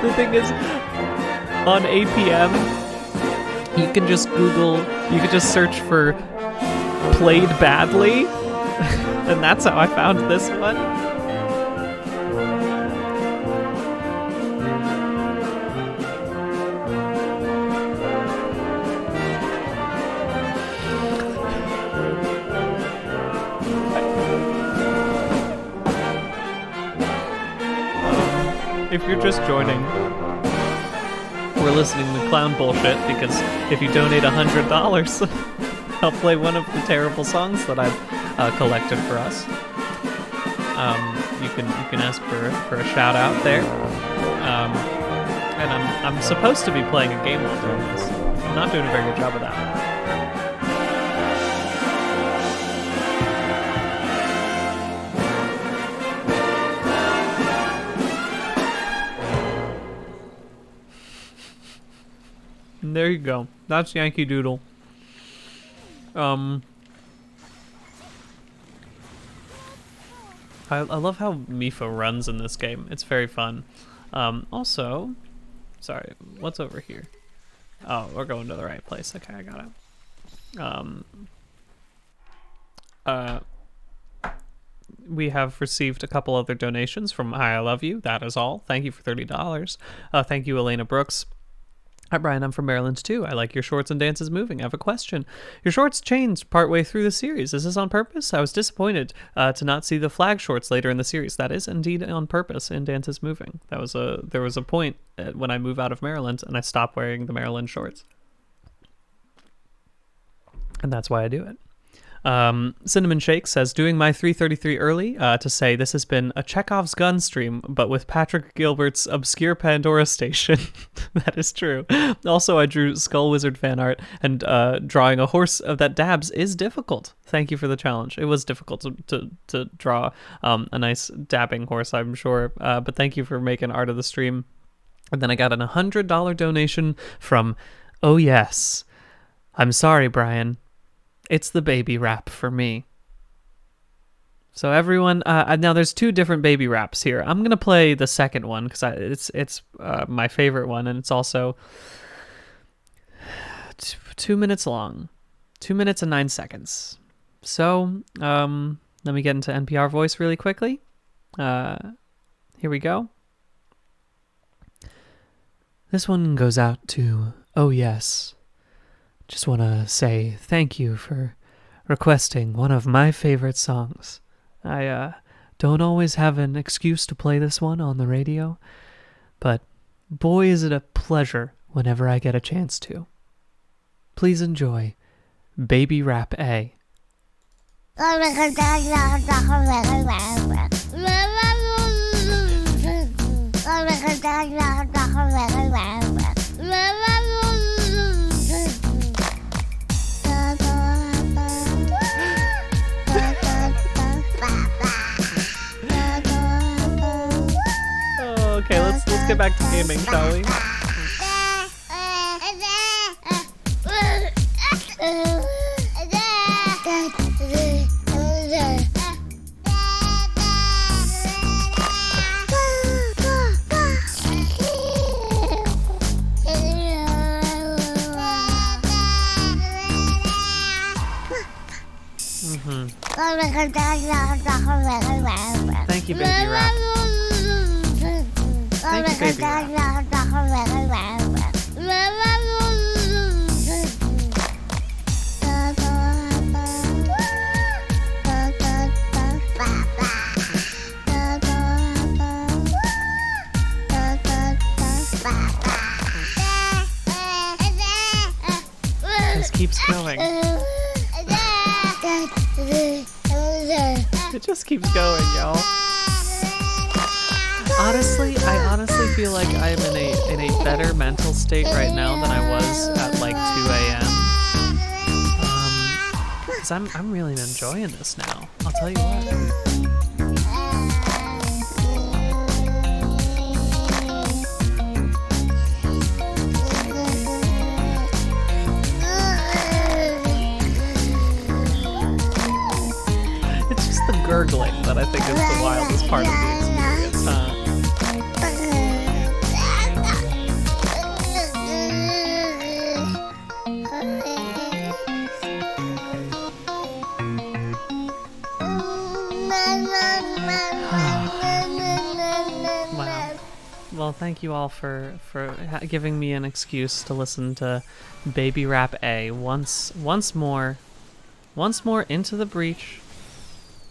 The thing is, on APM, you can just search for "played badly," and that's how I found this one. If you're just joining, we're listening to clown bullshit, because if you donate $100, I'll play one of the terrible songs that I've collected for us. You can ask for a shout out there, and I'm supposed to be playing a game while doing this. I'm not doing a very good job of that. There you go. That's Yankee Doodle. I love how Mipha runs in this game. It's very fun. Also, sorry, what's over here? Oh, we're going to the right place. Okay, I got it. We have received a couple other donations from Hi, I Love You. That is all. Thank you for $30. Thank you, Elena Brooks. Hi, Brian. I'm from Maryland, too. I like your shorts and dances moving. I have a question. Your shorts changed partway through the series. Is this on purpose? I was disappointed to not see the flag shorts later in the series. That is indeed on purpose in Dances Moving. There was a point when I move out of Maryland and I stop wearing the Maryland shorts. And that's why I do it. Cinnamon Shake says, doing my 333 early to say this has been a Chekhov's gun stream, but with Patrick Gilbert's obscure Pandora station. That is true. Also, I drew Skull Wizard fan art, and drawing a horse that dabs is difficult. Thank you for the challenge. It was difficult to draw a nice dabbing horse, I'm sure, but thank you for making art of the stream. And then I got an $100 donation from Oh yes. I'm sorry, Brian. It's the baby rap for me. So everyone, now there's two different baby raps here. I'm gonna play the second one because it's my favorite one, and it's also 2 minutes long, 2 minutes and 9 seconds. So let me get into NPR voice really quickly. Here we go. This one goes out to Oh Yes. Just want to say thank you for requesting one of my favorite songs. I don't always have an excuse to play this one on the radio, but boy is it a pleasure whenever I get a chance to. Please enjoy Baby Rap A. Okay, let's get back to gaming, shall we? Thank you, Baby Rap. Thank you, Baby Rap. This keeps going. It just keeps going, y'all. Honestly, I honestly feel like I'm in a better mental state right now than I was at like 2 a.m. Because I'm really enjoying this now. I'll tell you what. It's just the gurgling that I think is the wildest part of the experience, huh? Wow. Well, thank you all for giving me an excuse to listen to Baby Rap A once more into the breach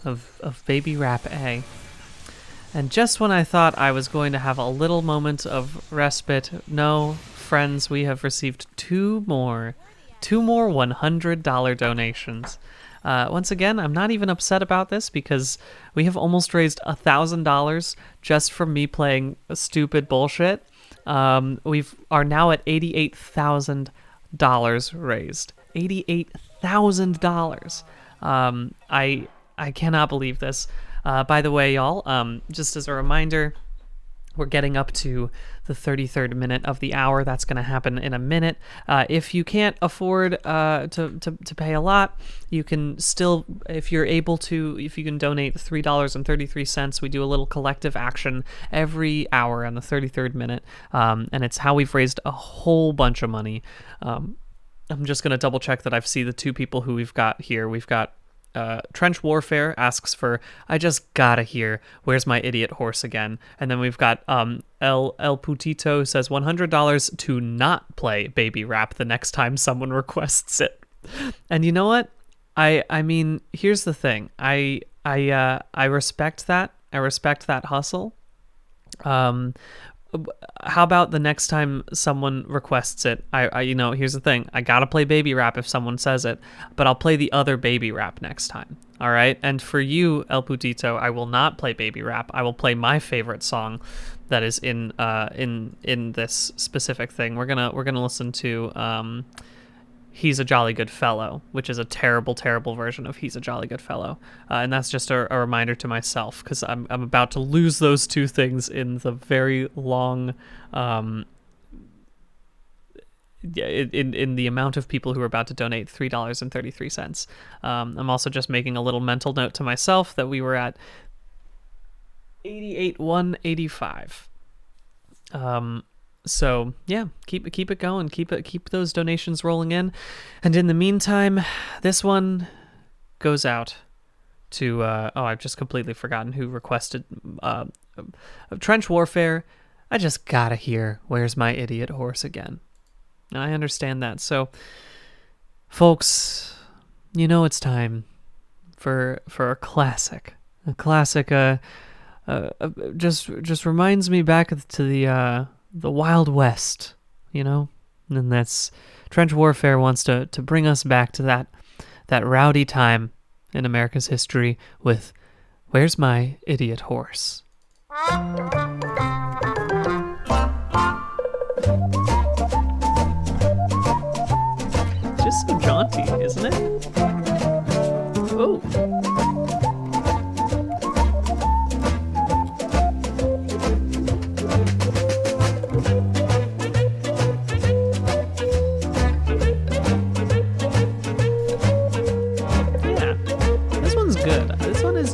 of Baby Rap A. And just when I thought I was going to have a little moment of respite, no, friends, we have received two more $100 donations. Once again, I'm not even upset about this because we have almost raised $1,000 just from me playing stupid bullshit. We are now at $88,000 raised. $88,000. I cannot believe this. By the way, y'all, just as a reminder, we're getting up to the 33rd minute of the hour. That's going to happen in a minute. If you can't afford to pay a lot, you can still, if you're able to, if you can donate $3.33, we do a little collective action every hour on the 33rd minute, and it's how we've raised a whole bunch of money. I'm just going to double check that I've seen the two people who we've got here. We've got Trench Warfare asks for, I just gotta hear Where's My Idiot Horse Again. And then we've got El Putito says $100 to not play Baby Rap the next time someone requests it. And you know what? I mean, here's the thing. I respect that. I respect that hustle. How about the next time someone requests it? I here's the thing. I gotta play Baby Rap if someone says it, but I'll play the other Baby Rap next time. All right. And for you, El Putito, I will not play Baby Rap. I will play my favorite song that is in this specific thing. We're gonna listen to He's a Jolly Good Fellow, which is a terrible, terrible version of He's a Jolly Good Fellow. And that's just a reminder to myself, because I'm about to lose those two things in the very long in the amount of people who are about to donate $3.33. I'm also just making a little mental note to myself that we were at 88,185. So yeah, keep it going, keep those donations rolling in, and in the meantime, this one goes out to I've just completely forgotten who requested Trench Warfare. I just gotta hear Where's My Idiot Horse again. And I understand that. So folks, it's time for a classic. A classic just reminds me back to the Wild West, and that's Trench Warfare wants to bring us back to that rowdy time in America's history with Where's My Idiot Horse? It's just so jaunty, isn't it? Oh.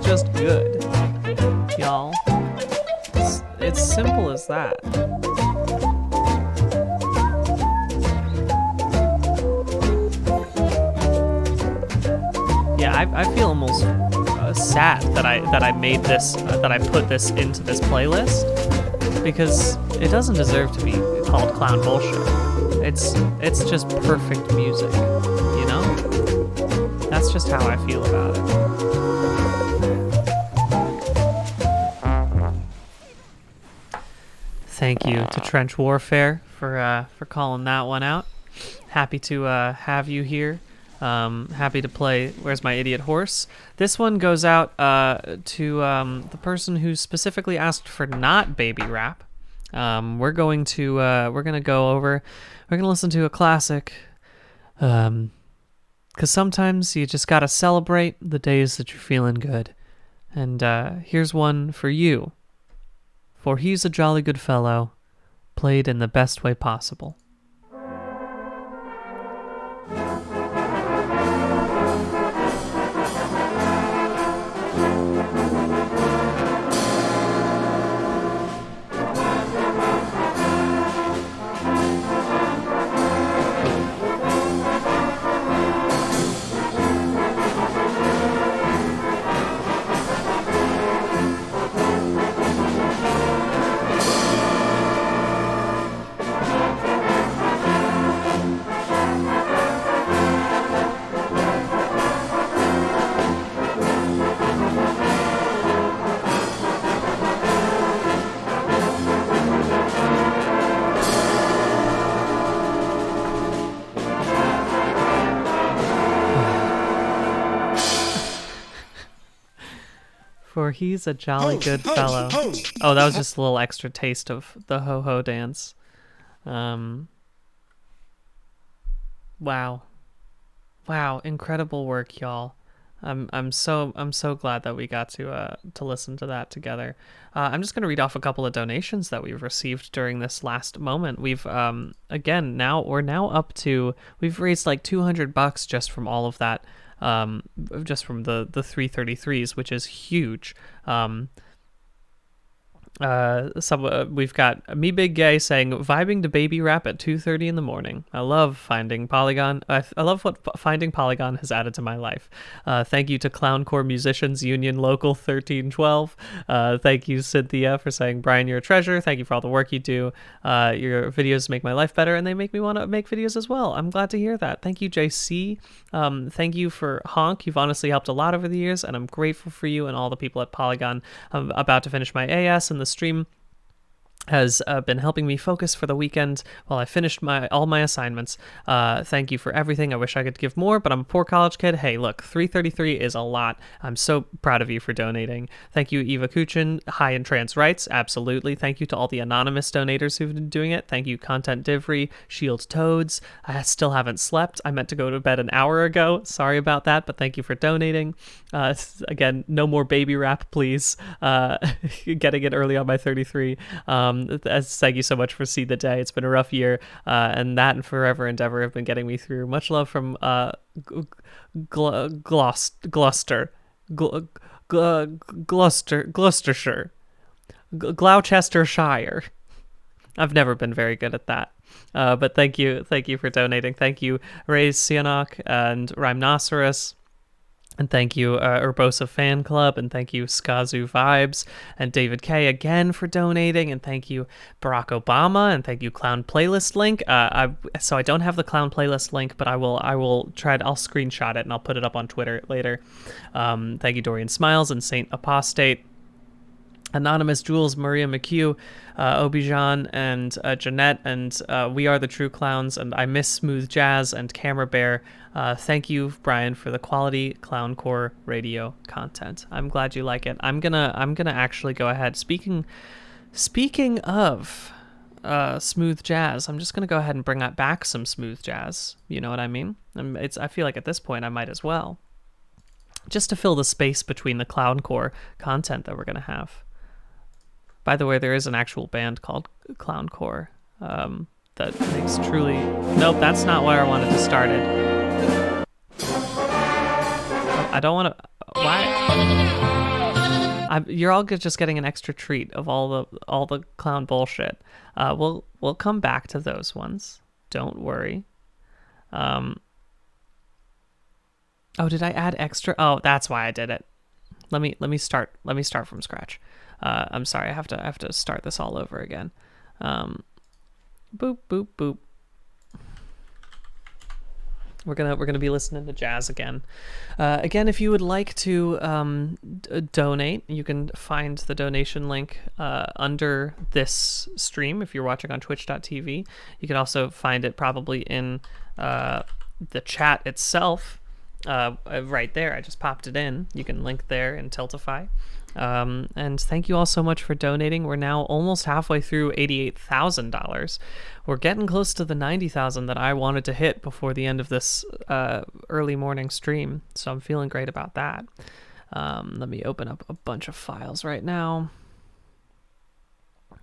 Just good, y'all. It's simple as that. Yeah, I feel almost sad that I made this, that I put this into this playlist, because it doesn't deserve to be called clown bullshit. It's just perfect music, That's just how I feel about it. Thank you to Trench Warfare for calling that one out. Happy to have you here. Happy to play Where's My Idiot Horse. This one goes out to the person who specifically asked for not baby rap. We're gonna listen to a classic. 'Cause sometimes you just gotta celebrate the days that you're feeling good. And here's one for you. For He's a Jolly Good Fellow, played in the best way possible. For He's a Jolly Good Fellow. Oh, that was just a little extra taste of the ho-ho dance. Wow, incredible work, y'all. I'm so glad that we got to listen to that together. I'm just gonna read off a couple of donations that we've received during this last moment. We've we're now up to, we've raised like $200 just from all of that. Just from the 333s, which is huge. We've got Me Big Gay saying, vibing to baby rap at 2:30 in the morning. I love finding Polygon. I love what finding Polygon has added to my life. Thank you to Clowncore Musicians Union Local 1312. Thank you, Cynthia, for saying, Brian, you're a treasure. Thank you for all the work you do. Your videos make my life better, and they make me want to make videos as well. I'm glad to hear that. Thank you, JC. Thank you for Honk. You've honestly helped a lot over the years, and I'm grateful for you and all the people at Polygon. I'm about to finish my AS, and the stream has been helping me focus for the weekend while I finished all my assignments. Thank you for everything. I wish I could give more, but I'm a poor college kid. Hey, look, 333 is a lot. I'm so proud of you for donating. Thank you, Eva Kuchin, High in Trans Rights. Absolutely. Thank you to all the anonymous donators who've been doing it. Thank you, Content Divry, Shield Toads. I still haven't slept. I meant to go to bed an hour ago. Sorry about that, but thank you for donating. Again, no more baby rap, please. Getting it early on my 33. Thank you so much for See the Day. It's been a rough year, and that and Forever Endeavor have been getting me through. Much love from Gloucestershire, Gloucestershire. I've never been very good at that. But thank you for donating. Thank you, Ray's Sihanouk and Rhymenoceros. And thank you, Urbosa Fan Club, and thank you, Skazu Vibes, and David K again for donating, and thank you, Barack Obama, and thank you, Clown Playlist link. So I don't have the Clown Playlist link, but I'll screenshot it and I'll put it up on Twitter later. Thank you, Dorian Smiles and Saint Apostate. Anonymous Jules, Maria McHugh, Obijan, and Jeanette, and We Are the True Clowns, and I Miss Smooth Jazz, and Camera Bear. Thank you, Brian, for the quality Clowncore radio content. I'm glad you like it. I'm gonna actually go ahead. Speaking of smooth jazz, I'm just gonna go ahead and bring back some smooth jazz. You know what I mean? I feel like at this point I might as well, just to fill the space between the Clowncore content that we're gonna have. By the way, there is an actual band called Clowncore that makes truly... Nope, that's not where I wanted to start it. I don't want to... Why? You're all just getting an extra treat of all the clown bullshit. We'll come back to those ones. Don't worry. Oh, did I add extra? Oh, that's why I did it. Let me start from scratch. I'm sorry, I have to start this all over again. Boop boop boop. We're gonna be listening to jazz again. Again, if you would like to donate, you can find the donation link under this stream. If you're watching on Twitch.tv, you can also find it probably in the chat itself. Right there, I just popped it in. You can link there in Tiltify. And thank you all so much for donating. We're now almost halfway through $88,000. We're getting close to the 90,000 that I wanted to hit before the end of this early morning stream, so I'm feeling great about that. Let me open up a bunch of files right now.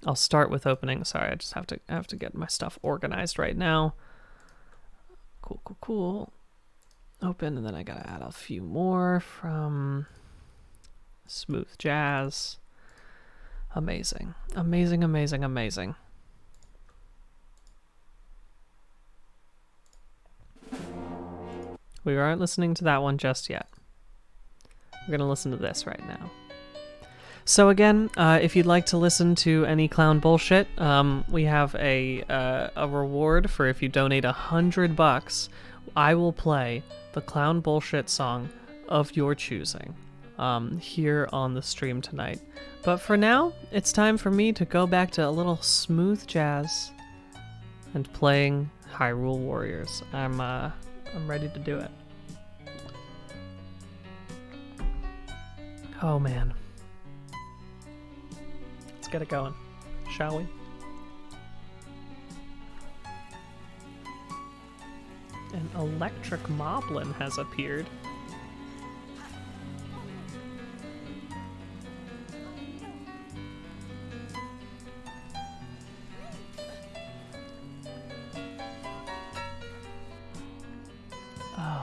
I'll start with opening. Sorry, I just have to get my stuff organized right now. Cool. Open, and then I gotta add a few more from Smooth Jazz. Amazing. We aren't listening to that one just yet. We're gonna listen to this right now. So again, if you'd like to listen to any clown bullshit, we have a reward for if you donate $100. I will play the clown bullshit song of your choosing here on the stream tonight. But for now, it's time for me to go back to a little smooth jazz and playing Hyrule Warriors. I'm ready to do it. Oh man. Let's get it going, shall we? An electric moblin has appeared.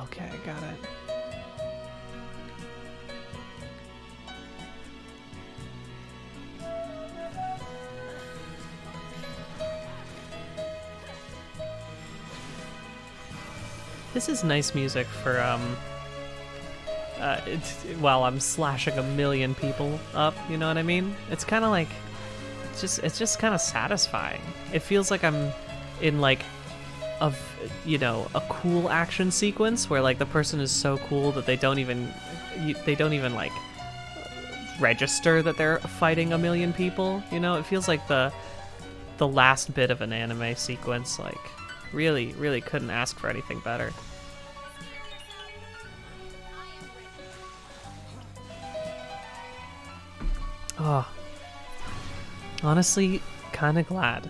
Okay, got it. This is nice music for while I'm slashing 1 million people up, you know what I mean? It's kind of like it's just kind of satisfying. It feels like I'm in like a cool action sequence where like the person is so cool that they don't even like register that they're fighting 1 million people, you know? It feels like the last bit of an anime sequence. Like really couldn't ask for anything better. Oh, honestly, kind of glad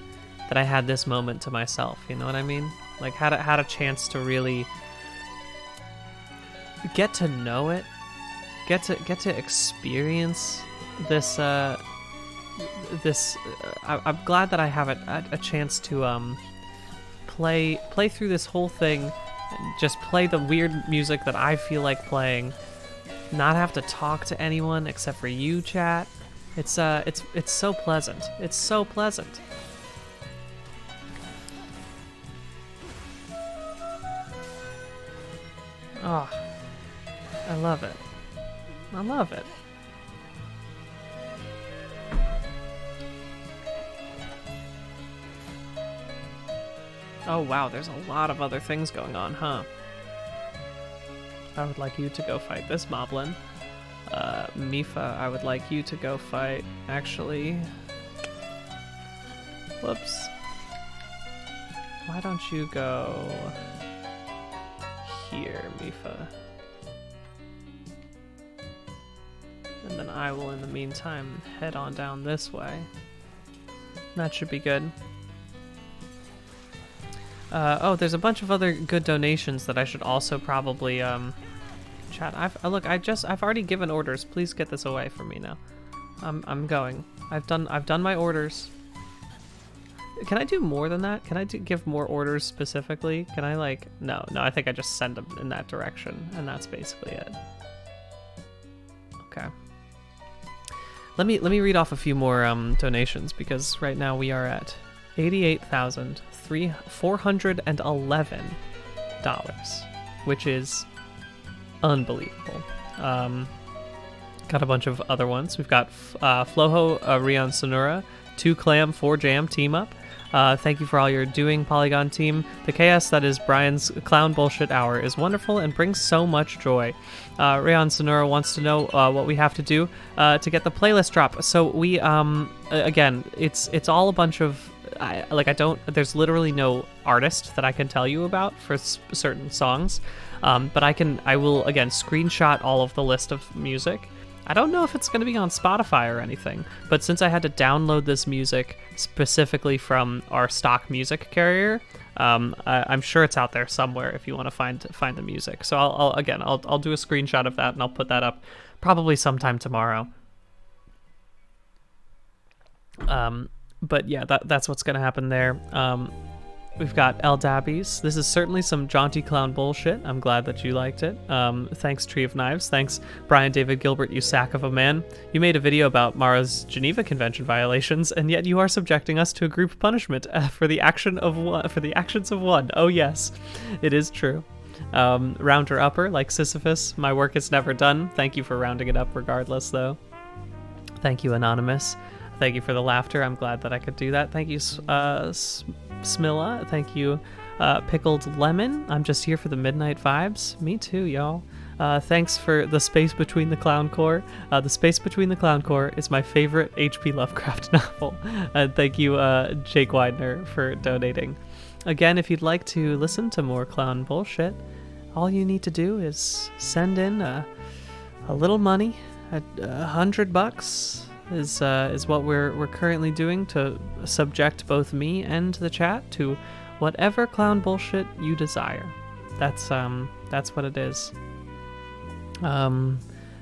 that I had this moment to myself. You know what I mean? Like had a chance to really get to know it, get to experience this this. I'm glad that I have a chance to play through this whole thing, and just play the weird music that I feel like playing. Not have to talk to anyone except for you, chat. It's so pleasant. It's so pleasant. Oh, I love it. I love it. Oh wow, there's a lot of other things going on, huh? I would like you to go fight this moblin. Mifa, I would like you to go fight, actually. Whoops. Why don't you go here, Mifa? And then I will, in the meantime, head on down this way. That should be good. Oh, there's a bunch of other good donations that I should also probably, chat. I've already given orders. Please get this away from me now. I'm going. I've done my orders. Can I do more than that? Can I give more orders specifically? Can I like, no, I think I just send them in that direction, and that's basically it. Okay. Let me read off a few more donations, because right now we are at $88,411, which is unbelievable. Got a bunch of other ones. We've got Floho, Rion Sonora, 2 Clam, 4 Jam, team up. Thank you for all you're doing, Polygon team. The chaos that is Brian's clown bullshit hour is wonderful and brings so much joy. Rayon Sonora wants to know what we have to do to get the playlist drop. So we, again, it's all a bunch of, there's literally no artist that I can tell you about for certain songs. But I will, again, screenshot all of the list of music. I don't know if it's going to be on Spotify or anything, but since I had to download this music specifically from our stock music carrier, I'm sure it's out there somewhere if you want to find the music. So I'll do a screenshot of that and I'll put that up probably sometime tomorrow. But yeah, that's what's going to happen there. We've got El Dabbies. This is certainly some jaunty clown bullshit. I'm glad that you liked it. Thanks, Tree of Knives. Thanks, Brian David Gilbert, you sack of a man. You made a video about Mara's Geneva Convention violations, and yet you are subjecting us to a group punishment for the actions of one. Oh yes, it is true. Rounder upper, like Sisyphus. My work is never done. Thank you for rounding it up regardless, though. Thank you, Anonymous. Thank you for the laughter. I'm glad that I could do that. Thank you, Smilla. Thank you, Pickled Lemon. I'm just here for the midnight vibes. Me too, y'all. Thanks for the Space Between the Clown Core. The Space Between the Clown Core is my favorite H.P. Lovecraft novel. And thank you, Jake Widener, for donating. Again, if you'd like to listen to more clown bullshit, all you need to do is send in a little money, $100. Is what we're currently doing to subject both me and the chat to whatever clown bullshit you desire. That's what it is.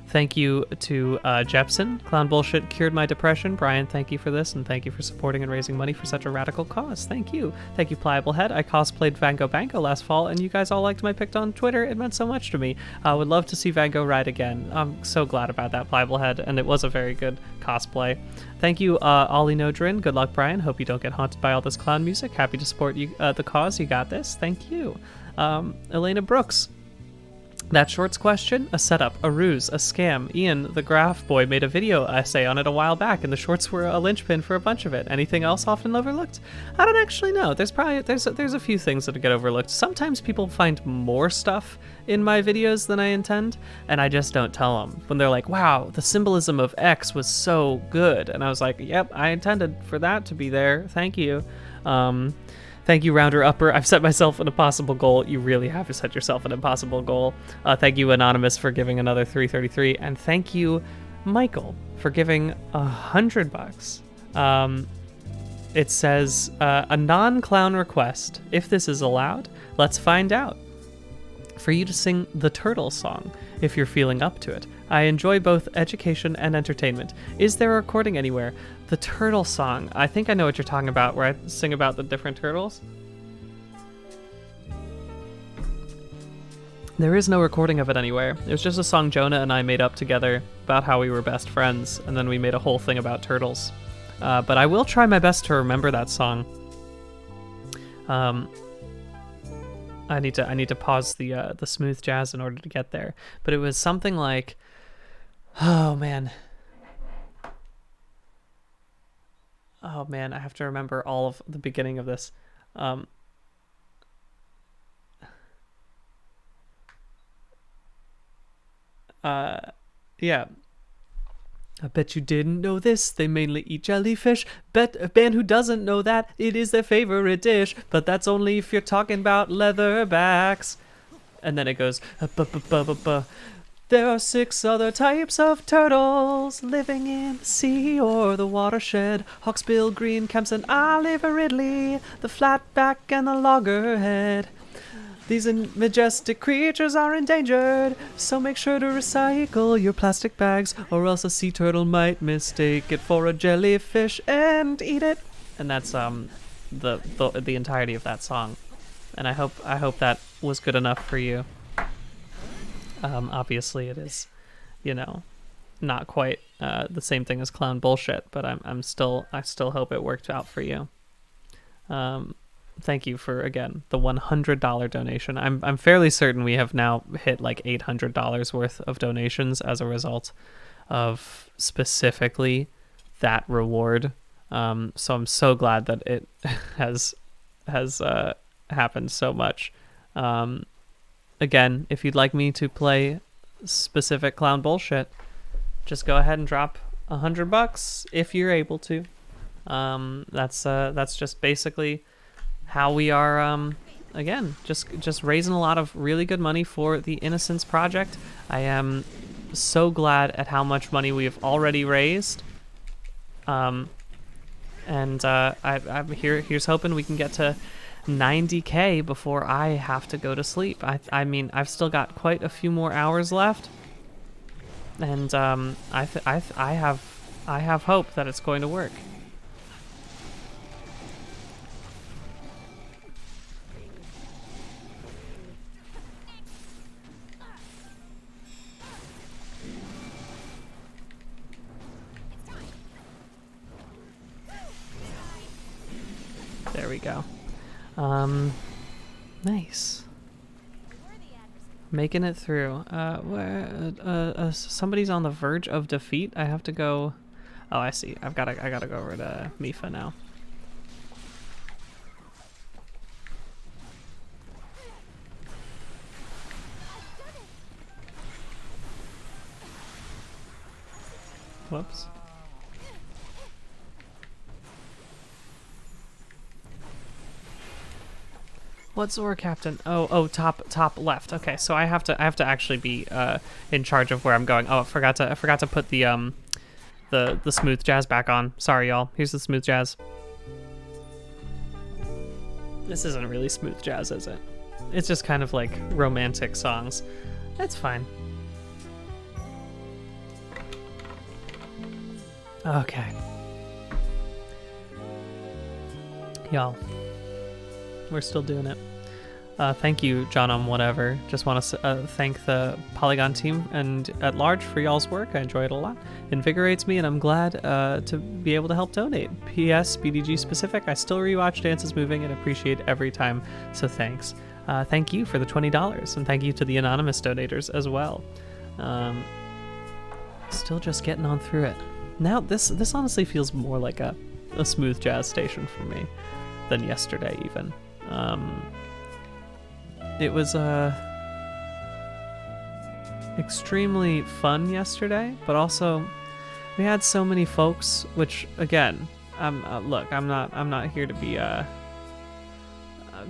Thank you to Jepson. Clown bullshit cured my depression. Brian, thank you for this, and thank you for supporting and raising money for such a radical cause. Thank you. Thank you, Pliable Head. I cosplayed Van Gogh Banco last fall, and you guys all liked my pic on Twitter. It meant so much to me. I would love to see Van Gogh ride again. I'm so glad about that, Pliable Head, and it was a very good cosplay. Thank you, Ollie Nodrin. Good luck, Brian. Hope you don't get haunted by all this clown music. Happy to support you, the cause. You got this. Thank you. Elena Brooks. That shorts question, a setup, a ruse, a scam. Ian, the graph boy, made a video essay on it a while back, and the shorts were a linchpin for a bunch of it. Anything else often overlooked? I don't actually know. There's a few things that get overlooked. Sometimes people find more stuff in my videos than I intend, and I just don't tell them. When they're like, wow, the symbolism of X was so good. And I was like, yep, I intended for that to be there. Thank you. Thank you, Rounder Upper. I've set myself an impossible goal. You really have to set yourself an impossible goal. Thank you, Anonymous, for giving another 333. And thank you, Michael, for giving $100. It says, a non-clown request. If this is allowed, let's find out. For you to sing the Turtle song, if you're feeling up to it. I enjoy both education and entertainment. Is there a recording anywhere? The turtle song. I think I know what you're talking about, where I sing about the different turtles. There is no recording of it anywhere. It was just a song Jonah and I made up together about how we were best friends, and then we made a whole thing about turtles. But I will try my best to remember that song. I need to pause the smooth jazz in order to get there. But it was something like, oh man, I have to remember all of the beginning of this. Yeah. I bet you didn't know this, they mainly eat jellyfish. Bet a band who doesn't know that, it is their favorite dish. But that's only if you're talking about leatherbacks. And then it goes, there are 6 other types of turtles living in the sea or the watershed. Hawksbill, green camps, and olive ridley, the flatback and the loggerhead. These majestic creatures are endangered, so make sure to recycle your plastic bags, or else a sea turtle might mistake it for a jellyfish and eat it. And that's the entirety of that song. And I hope that was good enough for you. Obviously it is, not quite the same thing as clown bullshit, but I still hope it worked out for you. Thank you for, again, the $100 donation. I'm fairly certain we have now hit like $800 worth of donations as a result of specifically that reward. So I'm so glad that it has happened so much. Again, if you'd like me to play specific clown bullshit, just go ahead and drop $100 if you're able to. That's just basically how we are, again, just raising a lot of really good money for the Innocence Project. I am so glad at how much money we have already raised. I'm here's hoping we can get to 90K before I have to go to sleep. I mean, I've still got quite a few more hours left, and I have hope that it's going to work. There we go. Nice. Making it through. Somebody's on the verge of defeat. I have to go. Oh, I see. I gotta go over to Mifa now. Whoops. What's Zora Captain? Oh, top left. Okay, so I have to actually be in charge of where I'm going. Oh, I forgot to put the smooth jazz back on. Sorry, y'all. Here's the smooth jazz. This isn't really smooth jazz, is it? It's just kind of like romantic songs. That's fine. Okay. Y'all. We're still doing it. Thank you, John whatever. Just want to thank the Polygon team and at large for y'all's work. I enjoy it a lot. Invigorates me, and I'm glad to be able to help donate. P.S. BDG specific. I still rewatch Dances Moving and appreciate every time. So thanks. Thank you for the $20, and thank you to the anonymous donators as well. Still just getting on through it. Now this honestly feels more like a smooth jazz station for me than yesterday even. It was extremely fun yesterday, but also we had so many folks, which again, look, I'm not here to be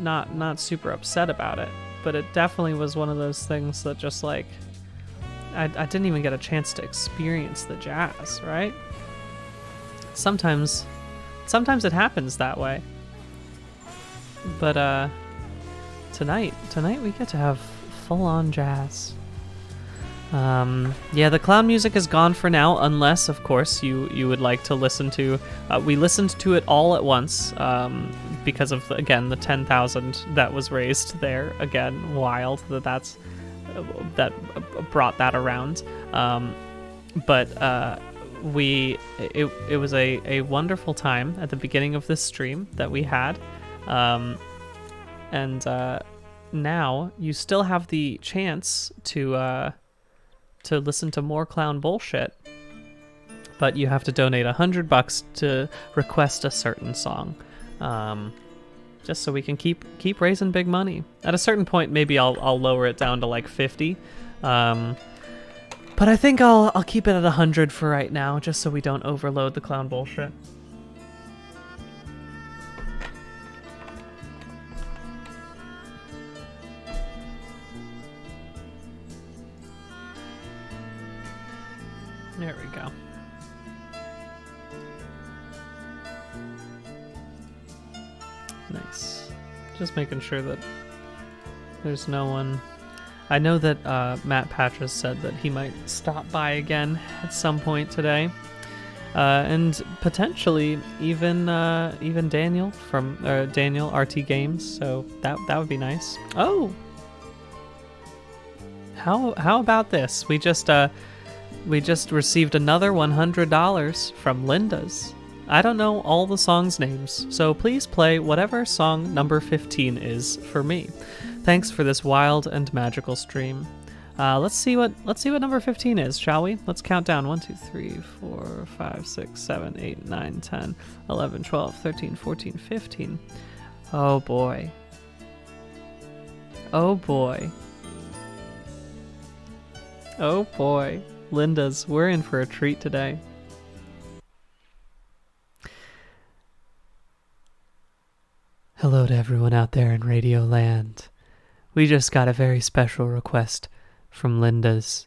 not super upset about it, but it definitely was one of those things that just like I didn't even get a chance to experience the jazz, right? Sometimes it happens that way. But tonight we get to have full-on jazz. Yeah, the clown music is gone for now, unless, of course, you would like to listen to. We listened to it all at once because of, again, the 10,000 that was raised there. Again, wild that brought that around. But it was a wonderful time at the beginning of this stream that we had, and now you still have the chance to listen to more clown bullshit, but you have to donate $100 to request a certain song, just so we can keep raising big money. At a certain point, maybe I'll lower it down to like 50, but I think I'll keep it at 100 for right now, just so we don't overload the clown bullshit. There we go. Nice. Just making sure that there's no one. I know that Matt Patras said that he might stop by again at some point today, and potentially even Daniel from Daniel RT Games. So that would be nice. Oh, how about this? We just received another $100 from Linda's. I don't know all the songs' names, so please play whatever song number 15 is for me. Thanks for this wild and magical stream. Let's see what number 15 is, shall we? Let's count down. 1, 2, 3, 4, 5, 6, 7, 8, 9, 10, 11, 12, 13, 14, 15. Oh boy. Oh boy. Oh boy. Linda's, we're in for a treat today. Hello to everyone out there in Radio Land. We just got a very special request from Linda's.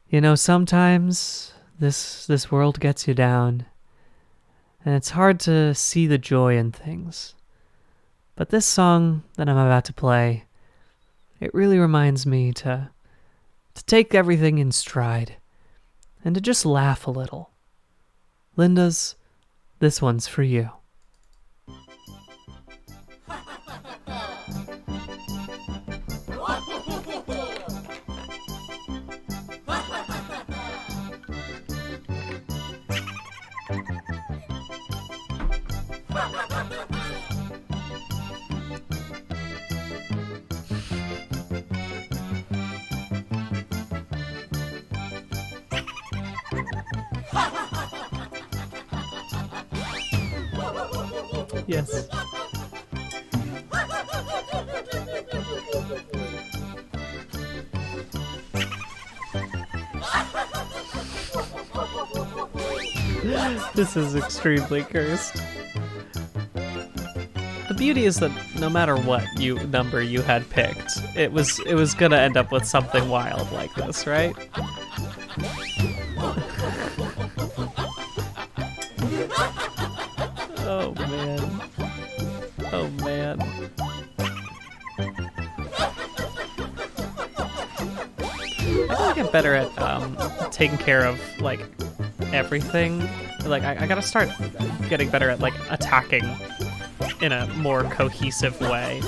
You know, sometimes this world gets you down, and it's hard to see the joy in things. But this song that I'm about to play, it really reminds me to take everything in stride and to just laugh a little. Linda's, this one's for you. Yes. This is extremely cursed. The beauty is that no matter what number you had picked, it was gonna end up with something wild like this, right? Oh man. Oh man. I gotta get better at taking care of like everything. Like I gotta start getting better at like attacking in a more cohesive way.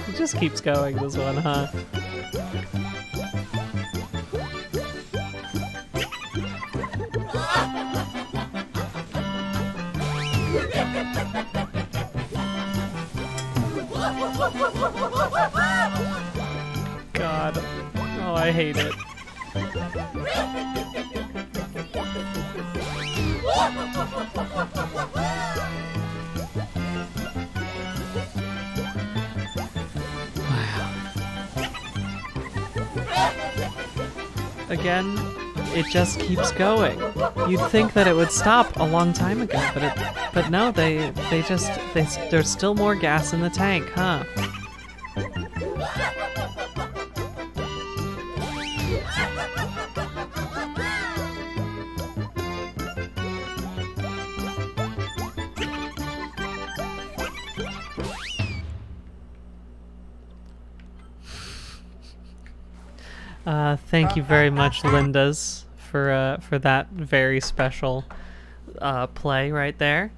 It just keeps going, this one, huh? God. Oh, I hate it. Again, it just keeps going. You'd think that it would stop a long time ago, but no, there's still more gas in the tank, huh? Thank you very much, Linda's, for that very special play right there.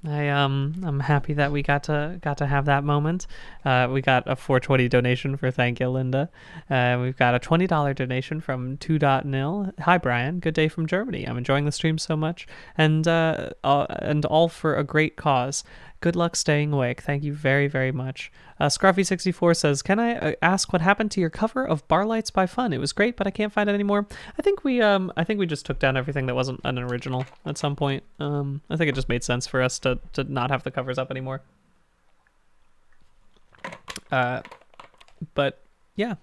I'm happy that we got to have that moment. We got a 420 donation for thank you, Linda. We've got a $20 donation from 2.nil. Hi Brian, good day from Germany. I'm enjoying the stream so much, and all for a great cause. Good luck staying awake. Thank you very, very much. Scruffy64 says, can I ask what happened to your cover of Bar Lights by Fun? It was great, but I can't find it anymore. I think we just took down everything that wasn't an original at some point. I think it just made sense for us to not have the covers up anymore. But yeah.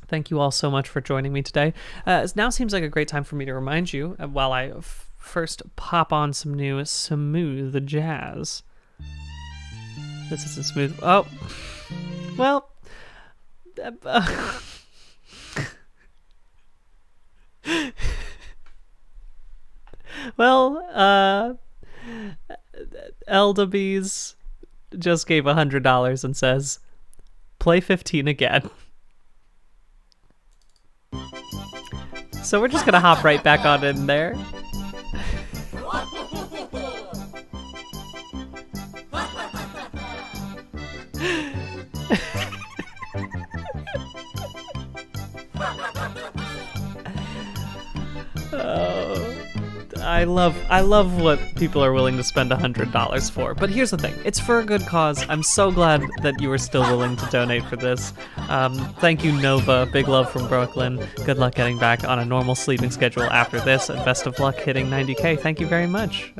Thank you all so much for joining me today. It now seems like a great time for me to remind you, while I first pop on some new smooth jazz. This isn't smooth. Oh, well. Eldabees just gave $100 and says, play 15 again. So we're just gonna hop right back on in there. I love what people are willing to spend $100 for, but here's the thing, it's for a good cause. I'm so glad that you were still willing to donate for this. Thank you, Nova. Big love from Brooklyn. Good luck getting back on a normal sleeping schedule after this, and best of luck hitting 90K. Thank you very much.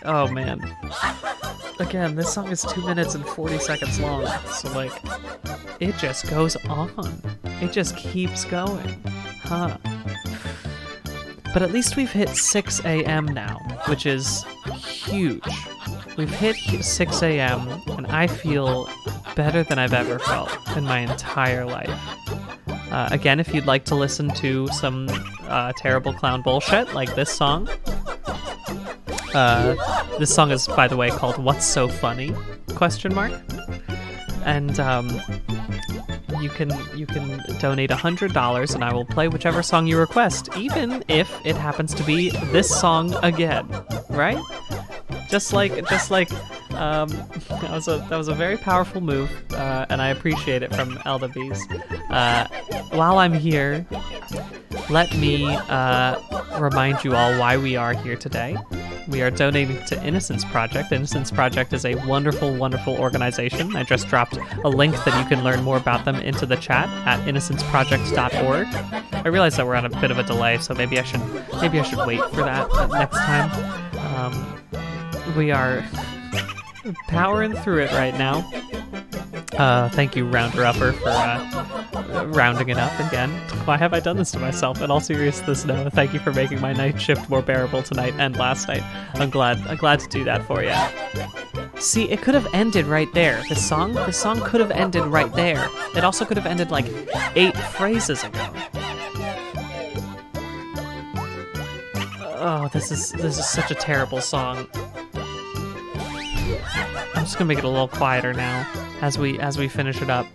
Oh man. Again, this song is 2 minutes and 40 seconds long, so like, it just goes on. It just keeps going. Huh. But at least we've hit 6 a.m. now, which is huge. We've hit 6 a.m. and I feel better than I've ever felt in my entire life. Again, if you'd like to listen to some terrible clown bullshit like this song. This song is, by the way, called What's So Funny? ? And you can donate $100 and I will play whichever song you request, even if it happens to be this song again, right? Just like that was a very powerful move, and I appreciate it from Eldabees. While I'm here, let me remind you all why we are here today. We are donating to Innocence Project. Innocence Project is a wonderful, wonderful organization. I just dropped a link that you can learn more about them into the chat at innocenceproject.org. I realize that we're on a bit of a delay, so maybe I should wait for that next time. We are powering through it right now. Thank you, Rounder Upper, for rounding it up again. Why have I done this to myself? In all seriousness, no. Thank you for making my night shift more bearable tonight and last night. I'm glad to do that for you. See, it could have ended right there. This song could have ended right there. It also could have ended like 8 phrases ago. Oh, this is such a terrible song. I'm just gonna make it a little quieter now as we finish it up.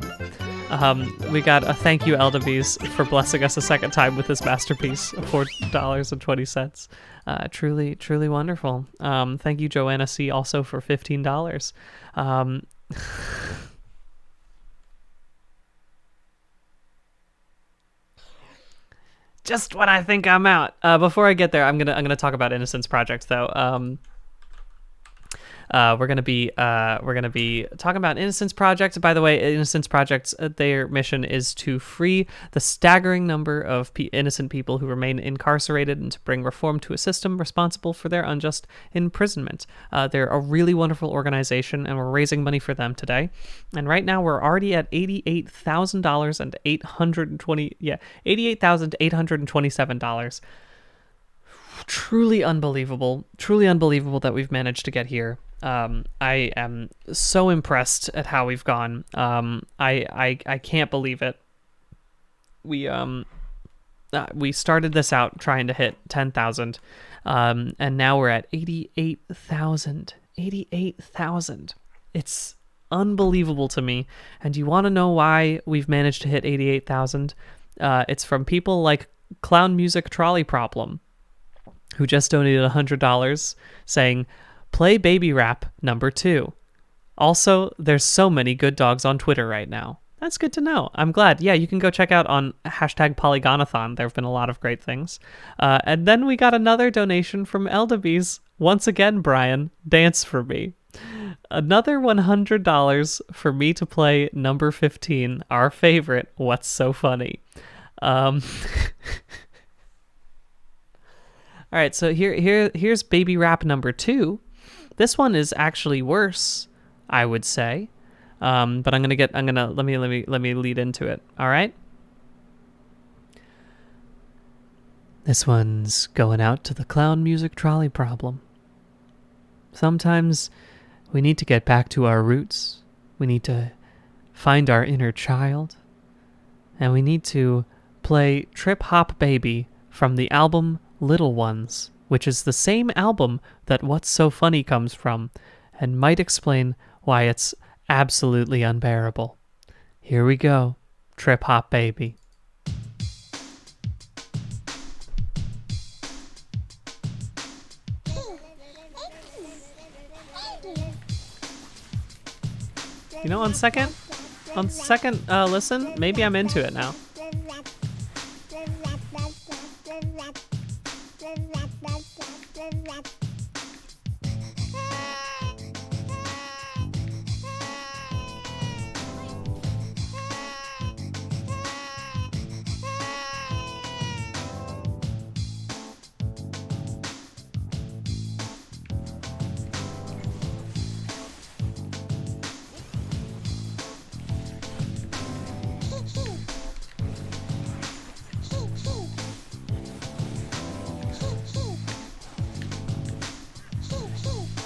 We got a thank you, Eldabees, for blessing us a second time with this masterpiece of $4.20. Truly, truly wonderful. Thank you, Joanna C, also for $15. Just when I think I'm out. Before I get there, I'm gonna talk about Innocence Project though. We're gonna be talking about Innocence Project. By the way, Innocence Project, their mission is to free the staggering number of innocent people who remain incarcerated and to bring reform to a system responsible for their unjust imprisonment. They're a really wonderful organization, and we're raising money for them today. And right now, we're already at $88,000 and $88,827. Truly unbelievable that we've managed to get here. I am so impressed at how we've gone. I can't believe it. We started this out trying to hit 10,000, and now we're at 88,000. 88,000. It's unbelievable to me. And you want to know why we've managed to hit 88,000? It's from people like Clown Music Trolley Problem, who just donated $100 saying, play Baby Rap number 2. Also, there's so many good dogs on Twitter right now. That's good to know. I'm glad. Yeah, you can go check out on #Polygonathon. There have been a lot of great things. And then we got another donation from Eldabees. Once again, Brian, dance for me. Another $100 for me to play number 15, our favorite, What's So Funny. All right, so here's Baby Rap number 2. This one is actually worse, I would say. But let me lead into it. All right. This one's going out to the Clown Music Trolley Problem. Sometimes we need to get back to our roots. We need to find our inner child. And we need to play Trip Hop Baby from the album Little Ones, which is the same album that What's So Funny comes from, and might explain why it's absolutely unbearable. Here we go. Trip Hop Baby. You know, on second listen, maybe I'm into it now.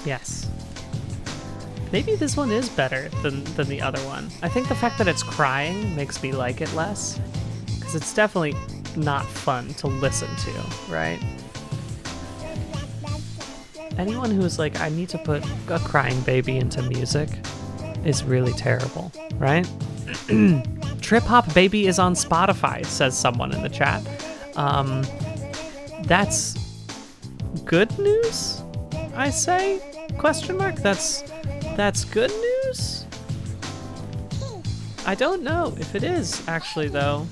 Yes. Maybe this one is better than the other one. I think the fact that it's crying makes me like it less, because it's definitely not fun to listen to, right? Anyone who's like, I need to put a crying baby into music is really terrible, right? Trip Hop Baby is on Spotify, says someone in the chat. That's good news, I say? Question mark? That's good news? I don't know if it is, actually, though.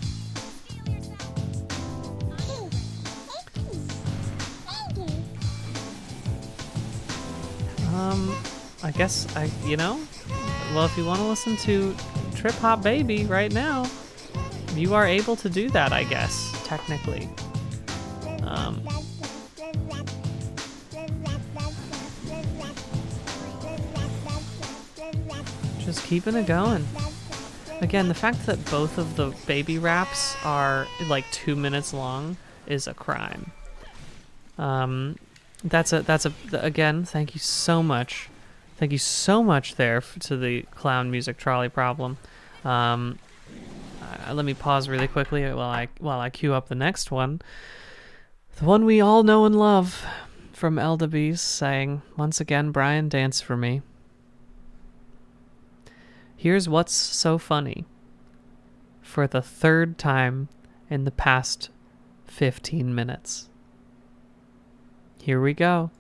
I guess well, if you want to listen to Trip Hop Baby right now, you are able to do that, I guess, technically. Just keeping it going. Again, the fact that both of the baby raps are like 2 minutes long is a crime. Again, thank you so much. Thank you so much there to the Clown Music Trolley Problem. Let me pause really quickly while I queue up the next one. The one we all know and love from Eldabees saying, once again, Brian, dance for me. Here's What's So Funny for the third time in the past 15 minutes. Here we go.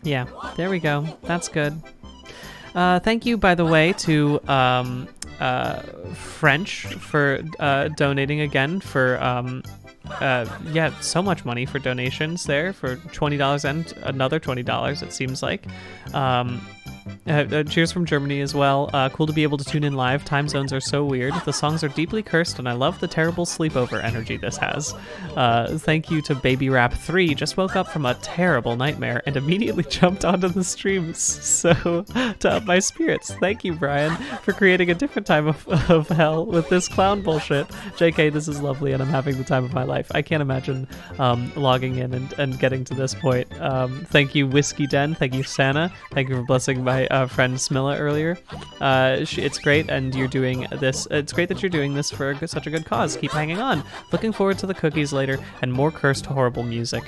Yeah, there we go. That's good. Thank you, by the way, to French for donating again for so much money for donations there for $20 and another $20, it seems like. Cheers from Germany as well. Cool to be able to tune in live. Time zones are so weird. The songs are deeply cursed, and I love the terrible sleepover energy this has. Thank you to Baby Rap 3. Just woke up from a terrible nightmare and immediately jumped onto the streams. So, to up my spirits, thank you, Brian, for creating a different time of hell with this clown bullshit. JK, this is lovely, and I'm having the time of my life. I can't imagine logging in and getting to this point. Thank you, Whiskey Den. Thank you, Santa. Thank you for blessing my my friend Smilla earlier. It's great, and you're doing this. It's great that you're doing this for such a good cause. Keep hanging on. Looking forward to the cookies later and more cursed horrible music.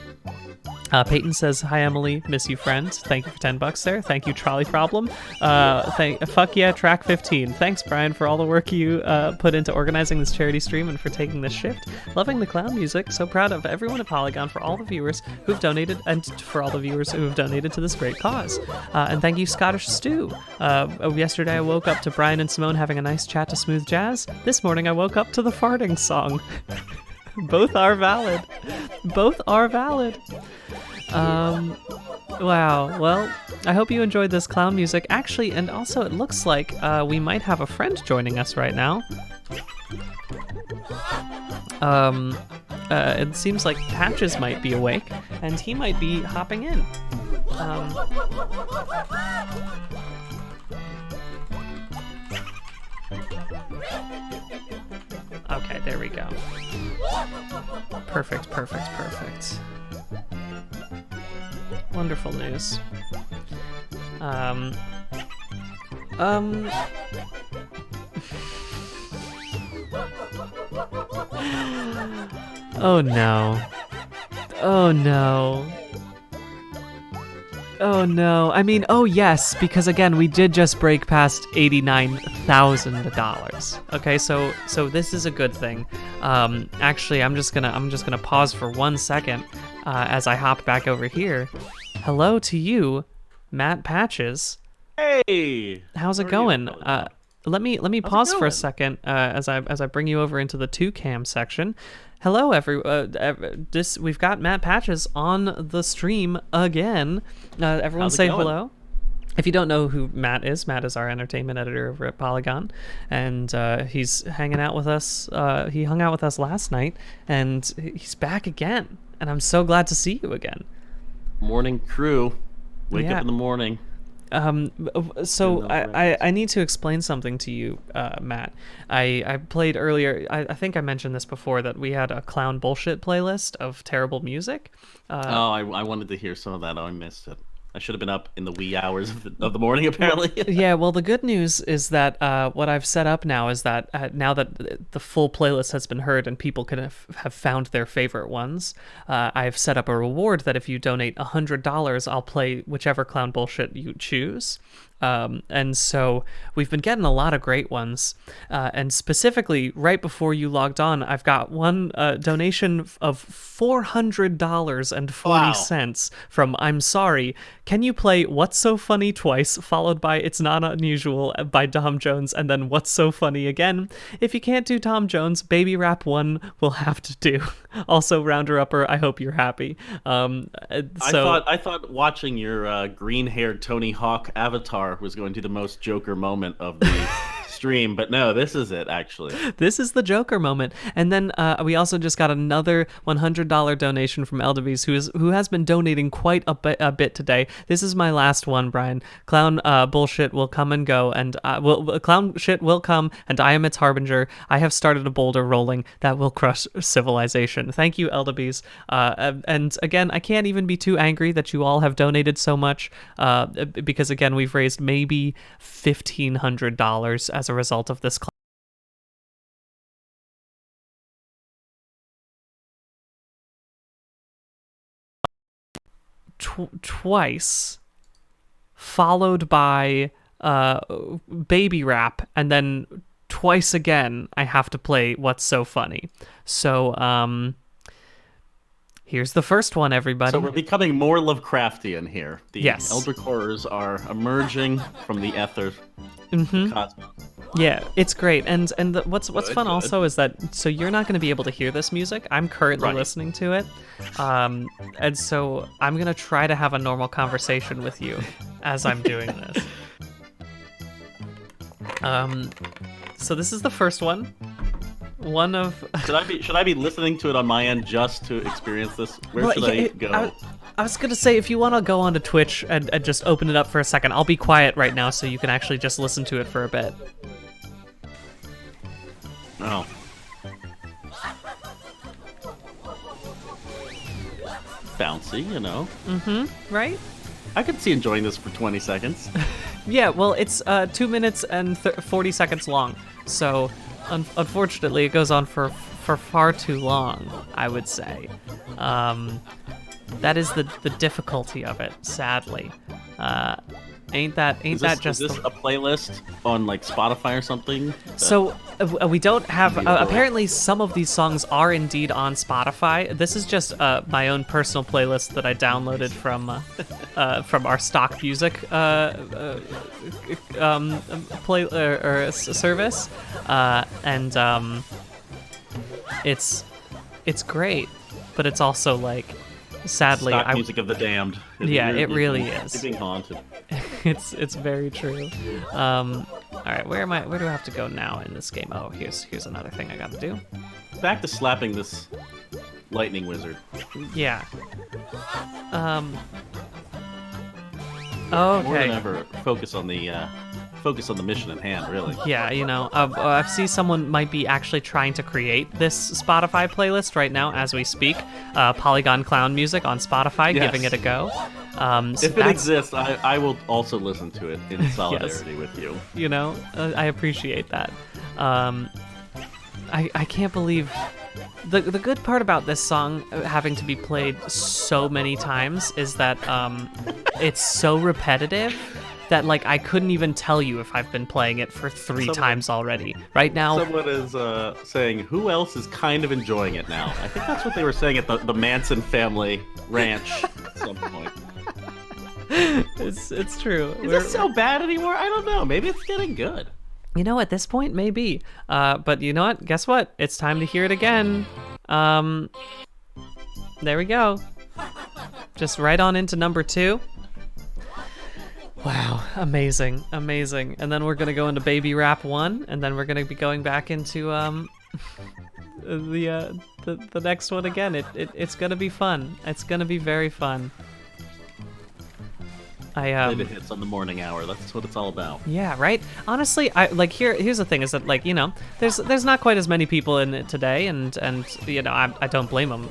Peyton says, "Hi Emily, miss you friend. Thank you for $10 there. Thank you Trolley Problem. Fuck yeah, track 15. Thanks Brian for all the work you put into organizing this charity stream and for taking this shift. Loving the clown music. So proud of everyone at Polygon for all the viewers who've donated and for all the viewers who have donated to this great cause. And thank you Scottish Stew. Yesterday I woke up to Brian and Simone having a nice chat to smooth jazz. This morning I woke up to the farting song." Both are valid. Both are valid. Wow. Well, I hope you enjoyed this clown music. Actually, and also it looks like we might have a friend joining us right now. It seems like Patches might be awake, and he might be hopping in. Okay, there we go. Perfect. Wonderful news. Oh no. Oh no. Oh no. I mean, oh yes, because again, we did just break past $89,000. Okay, so this is a good thing. Actually, I'm just gonna pause for 1 second as I hop back over here. Hello to you, Matt Patches. Hey. How's it going? Let me pause for a second as I bring you over into the 2cam section. Hello, we've got Matt Patches on the stream again. Everyone How's it say going? hello. If you don't know who Matt is our entertainment editor over at Polygon, and he's hanging out with us. He hung out with us last night, and he's back again. And I'm so glad to see you again. Morning crew. Wake Yeah. up in the morning. So I need to explain something to you, Matt. I played earlier, I think I mentioned this before, that we had a clown bullshit playlist of terrible music. I wanted to hear some of that. Oh, I missed it. I should have been up in the wee hours of the morning, apparently. Yeah, well, the good news is that what I've set up now is that now that the full playlist has been heard and people can have found their favorite ones, I've set up a reward that if you donate $100, I'll play whichever clown bullshit you choose. And so we've been getting a lot of great ones. And specifically, right before you logged on, I've got one donation of $400.40 from I'm Sorry. Can you play What's So Funny twice, followed by It's Not Unusual by Tom Jones, and then What's So Funny again? If you can't do Tom Jones, Baby Rap 1 will have to do. Also, Rounder Upper, I hope you're happy. I thought watching your green-haired Tony Hawk avatar was going to be the most Joker moment of the stream, but no, this is it, actually. This is the Joker moment. And then we also just got another $100 donation from Eldevies, who has been donating quite a bit today. This is my last one, Brian. Clown bullshit will come and go, and clown shit will come, and I am its harbinger. I have started a boulder rolling that will crush civilization. Thank you, Eldevies. And again, I can't even be too angry that you all have donated so much, because again, we've raised maybe $1,500 as a result of this. Twice, followed by Baby Rap, and then twice again I have to play What's So Funny. So here's the first one, everybody. So we're becoming more Lovecraftian here. The Yes. Eldritch horrors are emerging from the ether cosmos. Yeah, it's great. And what's Good, fun good. also is that, so you're not going to be able to hear this music. I'm currently Right. listening to it. And so I'm going to try to have a normal conversation with you as I'm doing this. So this is the first one. One of Should I be listening to it on my end just to experience this? Where Well, should yeah, I go? I was gonna say, if you want to go onto Twitch and just open it up for a second, I'll be quiet right now so you can actually just listen to it for a bit. Oh. Bouncy, you know. Right? I could see enjoying this for 20 seconds. Yeah, well, it's 2 minutes and 40 seconds long. So, unfortunately, it goes on for far too long, I would say. That is the difficulty of it, sadly. Ain't that just is this a playlist on like Spotify or something? So we don't have apparently some of these songs are indeed on Spotify. This is just my own personal playlist that I downloaded from our stock music service, and it's great, but it's also like, sadly, Stock music of the damned. It really is. You're being haunted. It's very true. All right, where do I have to go now in this game? Oh, here's another thing I got to do. Back to slapping this lightning wizard. Yeah. More than Okay. ever, focus on the mission at hand, really. Yeah, I see someone might be actually trying to create this Spotify playlist right now as we speak. Polygon Clown Music on Spotify, Yes. giving it a go. If it exists, I will also listen to it in solidarity with you. I appreciate that. I can't believe the good part about this song having to be played so many times is that it's so repetitive that like I couldn't even tell you if I've been playing it for three times already. Right now, Someone is saying, who else is kind of enjoying it now? I think that's what they were saying at the Manson family ranch at some point. it's true. Is this so bad anymore? I don't know. Maybe it's getting good. At this point, maybe. But you know what? Guess what? It's time to hear it again. There we go. Just right on into number 2. Wow, amazing. And then we're gonna go into Baby Rap 1, and then we're gonna be going back into the next one again. It's gonna be fun. It's gonna be very fun. Play the hits on the morning hour. That's what it's all about. Yeah, right. Honestly, here's the thing: is that there's not quite as many people in it today, and I don't blame them.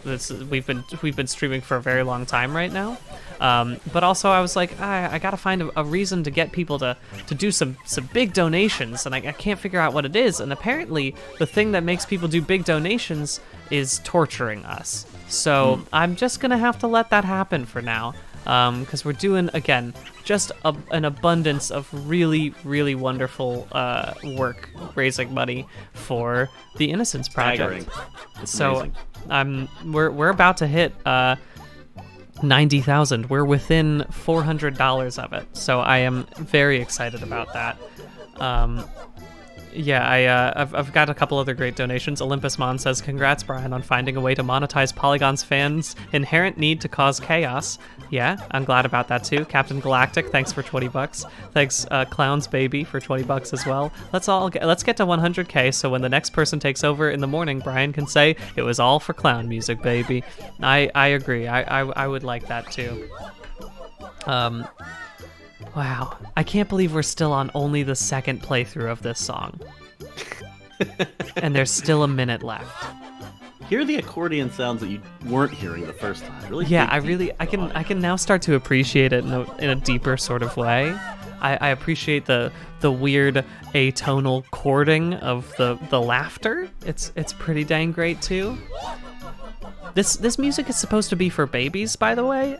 We've been streaming for a very long time right now, but also I was like, I gotta find a reason to get people to do some big donations, and I can't figure out what it is. And apparently, the thing that makes people do big donations is torturing us. So I'm just gonna have to let that happen for now. Because we're doing, again, just an abundance of really, really wonderful work raising money for the Innocence Project. It's So amazing. we're about to hit 90,000. We're within $400 of it, so I am very excited about that. I've got a couple other great donations. Olympus Mon says, "Congrats, Brian, on finding a way to monetize Polygon's fans' inherent need to cause chaos." Yeah, I'm glad about that too. Captain Galactic, thanks for $20. Thanks, Clowns Baby, for $20 as well. Let's get to 100K, so when the next person takes over in the morning, Brian can say it was all for clown music, baby. I agree. I would like that too. Wow, I can't believe we're still on only the second playthrough of this song. And there's still a minute left. Hear the accordion sounds that you weren't hearing the first time. Really? Yeah, I can. can now start to appreciate it in a deeper sort of way. I appreciate the weird atonal chording of the laughter. It's pretty dang great too. This music is supposed to be for babies, by the way.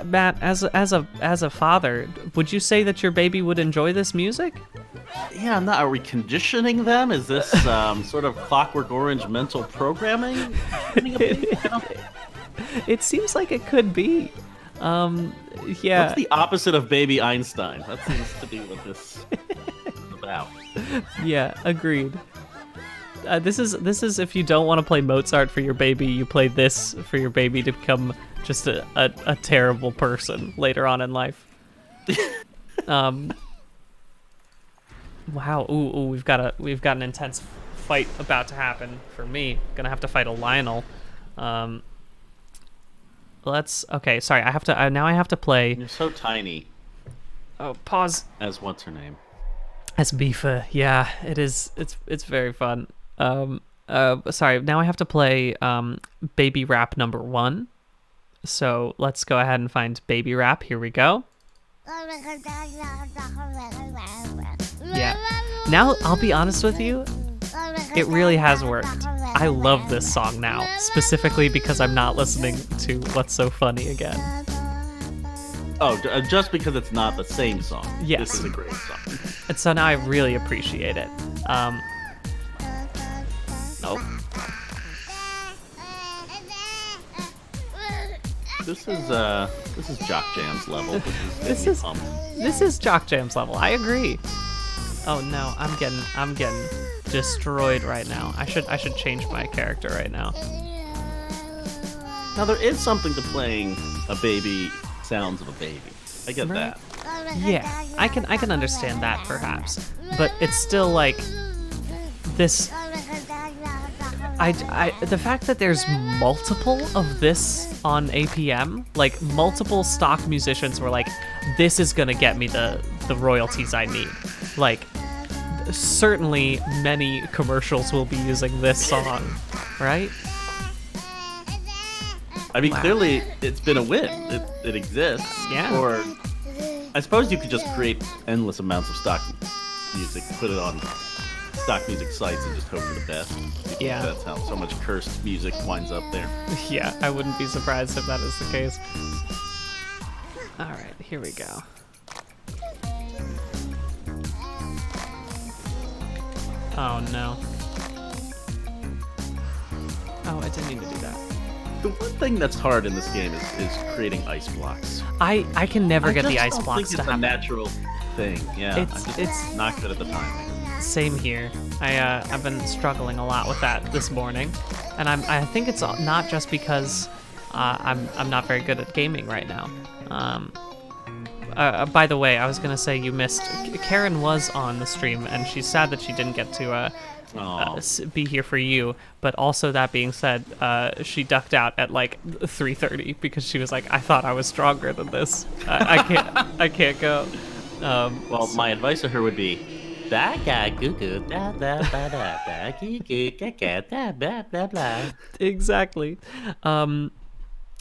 Matt, as a father, would you say that your baby would enjoy this music? Yeah, I'm not. Are we conditioning them? Is this sort of Clockwork Orange mental programming? It seems like it could be. Yeah. What's the opposite of Baby Einstein? That seems to be what this is about. Yeah, agreed. This is if you don't want to play Mozart for your baby, you play this for your baby to become just a terrible person later on in life. Wow. Ooh, we've got an intense fight about to happen for me. Gonna have to fight a Lionel. Okay, sorry. I have to play. You're so tiny. Oh, pause. As what's her name? As Bifa. Yeah, it is. It's very fun. Sorry. Now I have to play Baby Rap number 1. So let's go ahead and find Baby Rap. Here we go. Yeah. Now, I'll be honest with you, it really has worked. I love this song now, specifically because I'm not listening to What's So Funny again. Oh, just because it's not the same song. Yes. This is a great song. And so now I really appreciate it. Nope. This is Jock Jam's level. This is Jock Jam's level. I agree. Oh no, I'm getting destroyed right now. I should change my character right now. Now there is something to playing a baby sounds of a baby. I get Right. that. Yeah, I can understand that perhaps, but it's still like this. The fact that there's multiple of this on APM, like multiple stock musicians were like, this is gonna get me the royalties I need. Like, certainly many commercials will be using this song, right? I mean, Wow. clearly it's been a win. It exists. Yeah. Or I suppose you could just create endless amounts of stock music, put it on stock music sites, and just hope for the best. Yeah. That's how so much cursed music winds up there. Yeah, I wouldn't be surprised if that is the case. All right, here we go. Oh no. Oh, I didn't mean to do that. The one thing that's hard in this game is creating ice blocks. I can never get the ice don't blocks think to it's a happen. natural thing. Yeah, It's- it's not good at the timing. Same here. I've been struggling a lot with that this morning, and I think it's not just because I'm not very good at gaming right now. By the way, I was gonna say you missed. Karen was on the stream, and she's sad that she didn't get to be here for you. But also, that being said, she ducked out at like 3:30 because she was like, "I thought I was stronger than this. I can't go." Well, my advice to her would be, Exactly.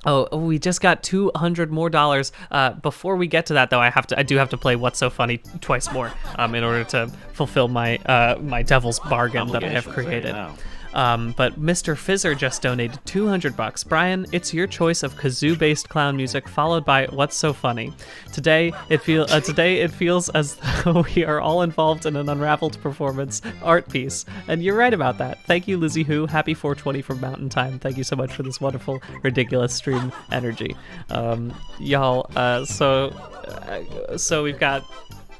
Oh, we just got $200 more. Before we get to that, though, I do have to play What's So Funny twice more in order to fulfill my my devil's bargain that I have created. But Mr. Fizzer just donated $200. Brian, it's your choice of kazoo-based clown music followed by What's So Funny. Today it feels as though we are all involved in an unraveled performance art piece, and you're right about that. Thank you, Lizzie Who. Happy 420 from Mountain Time. Thank you so much for this wonderful, ridiculous stream energy, y'all. So we've got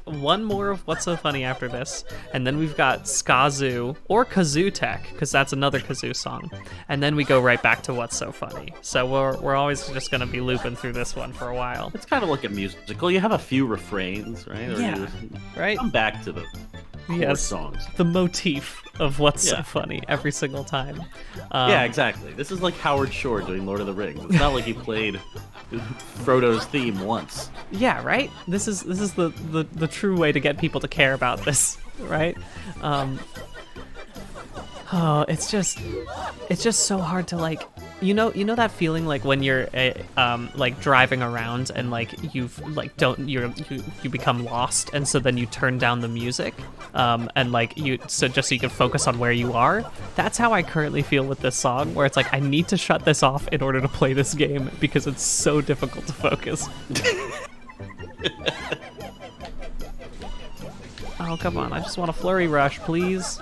one more of What's So Funny after this, and then we've got Skazoo or Kazoo Tech, because that's another kazoo song, and then we go right back to What's So Funny. So we're always just gonna be looping through this one for a while. It's kind of like a musical. You have a few refrains, right? Or Yeah, you right? Come back to the core songs. The motif of What's So Yeah. Funny every single time. Yeah, exactly. This is like Howard Shore doing Lord of the Rings. It's not like he played Frodo's theme once. Yeah, right. This is the true way to get people to care about this, right? Oh, it's just so hard to like, you know that feeling like when you're like driving around and like you become lost, and so then you turn down the music and like just so you can focus on where you are. That's how I currently feel with this song, where it's like I need to shut this off in order to play this game because it's so difficult to focus. Oh, come on, I just want a flurry rush, please.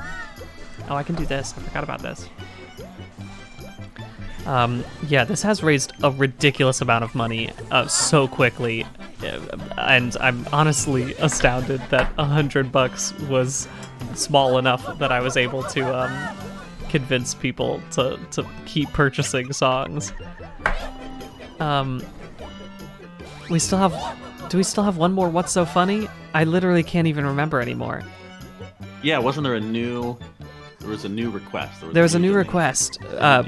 Oh, I can do this. I forgot about this. Yeah, this has raised a ridiculous amount of money so quickly, and I'm honestly astounded that $100 was small enough that I was able to convince people to keep purchasing songs. We still have. Do we still have one more What's So Funny? I literally can't even remember anymore. Yeah, wasn't there a new? There was a new request. There was a new request, but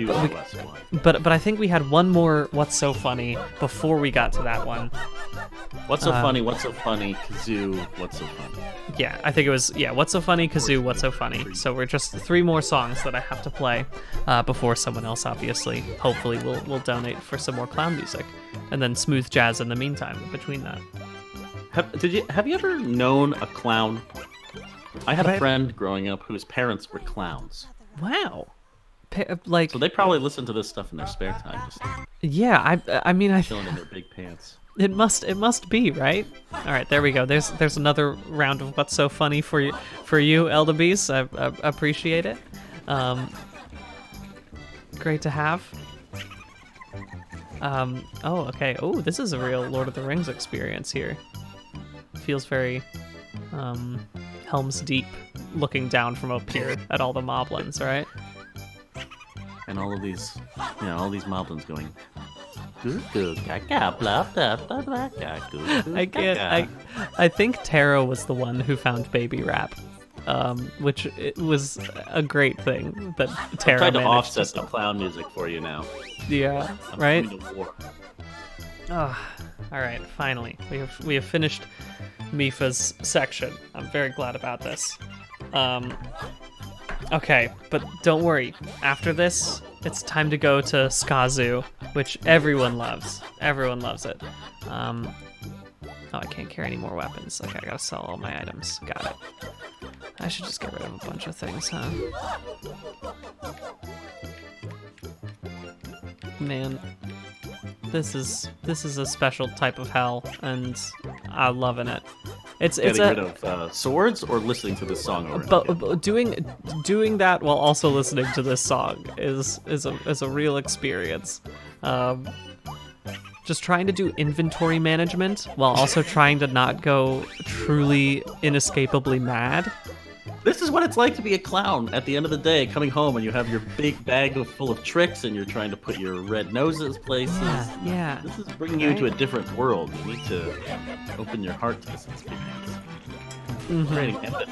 But I think we had one more What's So Funny before we got to that one. What's So Funny? What's So Funny? Kazoo. What's So Funny? Yeah, I think it was What's So Funny? Kazoo. What's So Funny? So we're just 3 more songs that I have to play before someone else, obviously, hopefully will donate for some more clown music, and then smooth jazz in the meantime between that. Have you ever known a clown? I had Have a I- friend growing up whose parents were clowns. Wow. Like, So they probably listen to this stuff in their spare time, just yeah, I mean, I chilling in their big pants. It must be, right? All right, there we go. There's another round of what's so funny for you, Eldabees. I appreciate it. Great to have. Oh, okay. Oh, this is a real Lord of the Rings experience here. Feels very Helm's Deep, looking down from up here at all the moblins, right? And all of these, all these moblins going. Goo goo gaga blah blah blah blah goo goo I can't. I think Tara was the one who found Baby Rap, which it was a great thing that Tara I'm trying to managed offset to the clown music for you now. Yeah, I'm right. going to war. Oh, all right, finally we have finished Mifa's section. I'm very glad about this. Okay, but don't worry. After this, it's time to go to Skazu, which everyone loves. Everyone loves it. Oh, I can't carry any more weapons. Okay, I gotta sell all my items. Got it. I should just get rid of a bunch of things, huh? Man, this is a special type of hell, and I'm loving it. It's Getting rid of swords or listening to this song over and again? but doing that while also listening to this song is a real experience. Just trying to do inventory management while also trying to not go truly inescapably mad. This is what it's like to be a clown at the end of the day, coming home and you have your big bag full of tricks and you're trying to put your red noses places. Yeah. This is bringing you to a different world. You need to open your heart to this experience. Creating empathy.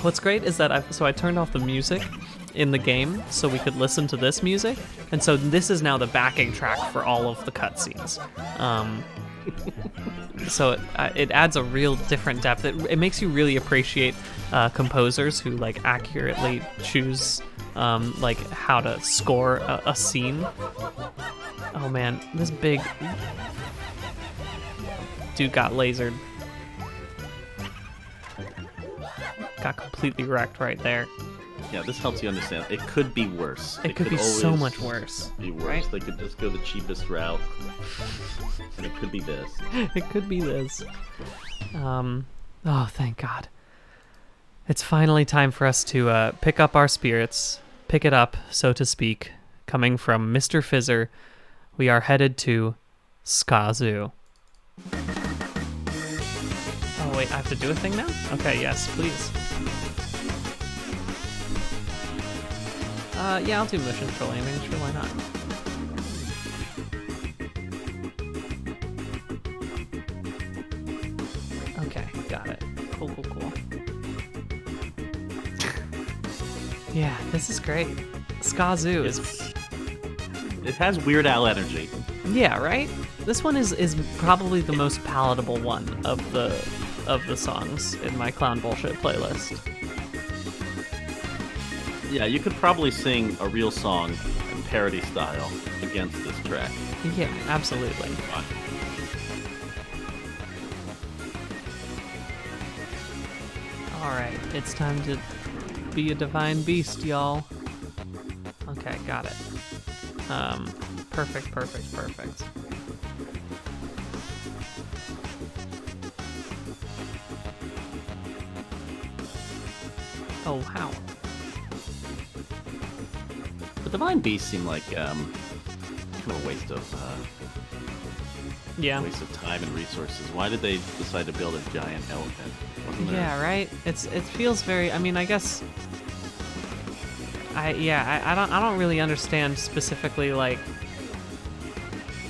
What's great is that I turned off the music in the game so we could listen to this music, and so this is now the backing track for all of the cutscenes. So it adds a real different depth. It makes you really appreciate composers who like accurately choose like how to score a scene. Oh man, this big dude got lasered. Got completely wrecked right there. Yeah, this helps you understand. It could be worse. It could be so always much worse. Be worse. Right? They could just go the cheapest route, and it could be this. It could be this. Oh, thank God. It's finally time for us to pick up our spirits, pick it up, so to speak. Coming from Mr. Fizzer, we are headed to Skazu. Oh, wait, I have to do a thing now? Okay, yes, please. Yeah, I'll do motion control aiming, sure, why not? Okay, got it. Cool. Yeah, this is great. Skazu is... It has Weird Al energy. Yeah, right? This one is probably the most palatable one of the songs in my Clown Bullshit playlist. Yeah, you could probably sing a real song in parody style against this track. Yeah, absolutely. Alright, it's time to be a divine beast, y'all. Okay, got it. Perfect. Oh, how? The Divine Beast seemed like kind of a waste of time and resources. Why did they decide to build a giant elephant? Yeah, right. It feels very. I mean, I guess. I don't really understand specifically like.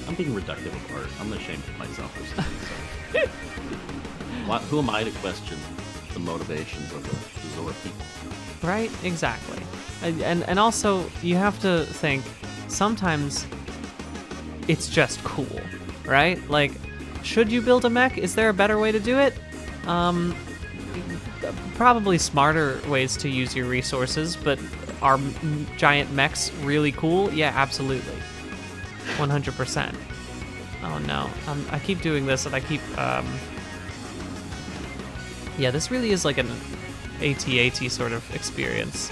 I'm being reductive of art. I'm ashamed of myself for saying so. Who am I to question the motivations of the Zora people? Right, exactly. And also, you have to think, sometimes it's just cool, right? Like, should you build a mech? Is there a better way to do it? Probably smarter ways to use your resources, but are giant mechs really cool? Yeah, absolutely. 100%. Oh no, I keep doing this and I keep, yeah, this really is like an AT-AT sort of experience.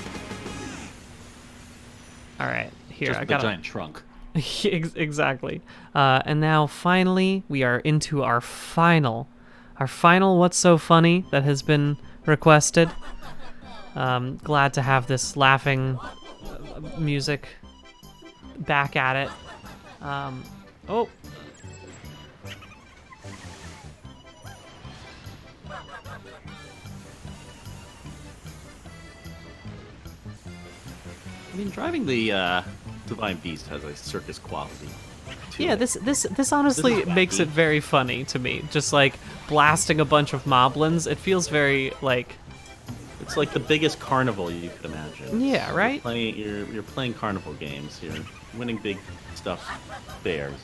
All right, here, Just I the got giant trunk. Exactly. And now finally we are into our final What's So Funny that has been requested. Glad to have this laughing music back at it. Oh. I mean, driving the Divine Beast has a circus quality. Yeah, this honestly This is makes it wacky. very funny to me. Just like blasting a bunch of moblins, it feels very like. It's like the biggest carnival you could imagine. Yeah, right? You're playing carnival games. You're winning big stuffed bears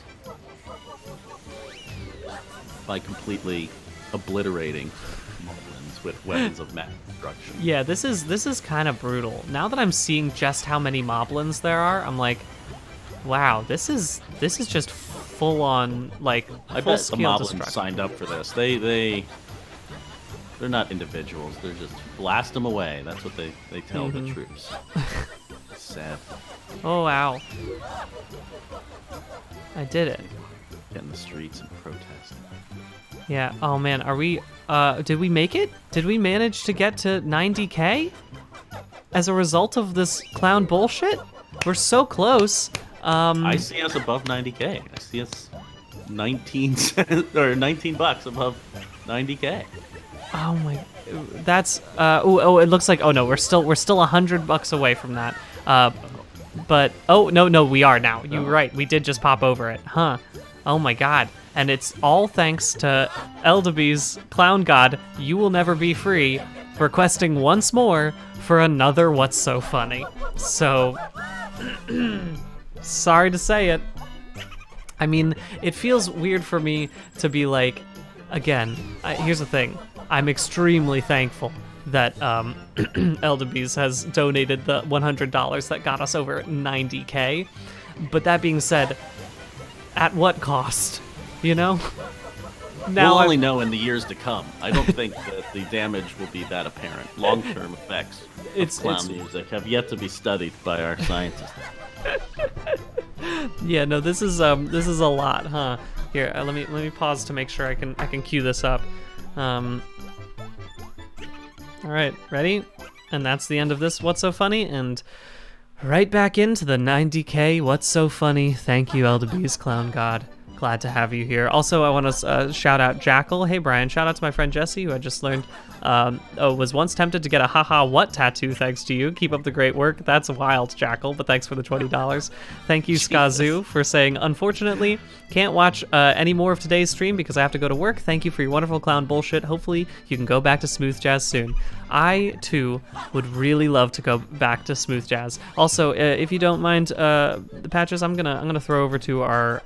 by completely obliterating moblins with weapons of mass destruction. Yeah, this is kind of brutal. Now that I'm seeing just how many moblins there are, I'm like, wow, this is just full on like I full bet the scale moblins destruction. signed up for this. They're not individuals. They're just blast them away. That's what they tell the troops. Sad. Oh wow, I did it. Get in the streets and protest. Yeah. Oh man, are we? Did we make it? Did we manage to get to 90K as a result of this clown bullshit? We're so close. I see us above 90K. I see us 19 cents or $19 above 90K. Oh my, that's oh it looks like, oh no, we're still $100 away from that. But oh no we are now. You're right. We did just pop over it, huh? Oh my god. And it's all thanks to Eldeby's Clown God, You Will Never Be Free, requesting once more for another What's So Funny. So, sorry to say it. I mean, it feels weird for me to be like, again, here's the thing. I'm extremely thankful that Eldeby's has donated the $100 that got us over 90K. But that being said, at what cost? You know? We'll only know in the years to come. I don't think that the damage will be that apparent. Long-term effects of clown music have yet to be studied by our scientists. Yeah, no, this is a lot, huh? Here, let me pause to make sure I can cue this up. All right, ready? And that's the end of this What's So Funny, and right back into the 90K What's So Funny. Thank you, Eldeby's Clown God. Glad to have you here. Also, I want to shout out Jackal. Hey, Brian. Shout out to my friend Jesse, who I just learned was once tempted to get a haha what tattoo thanks to you. Keep up the great work. That's wild, Jackal, but thanks for the $20. Thank you, Skazoo, for saying, unfortunately, can't watch any more of today's stream because I have to go to work. Thank you for your wonderful clown bullshit. Hopefully, you can go back to smooth jazz soon. I, too, would really love to go back to smooth jazz. Also, if you don't mind, the patches, I'm gonna throw over to our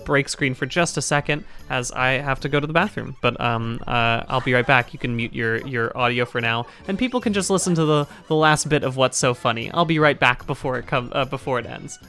break screen for just a second as I have to go to the bathroom. But I'll be right back. You can mute your audio for now, and people can just listen to the last bit of What's So Funny. I'll be right back before it ends.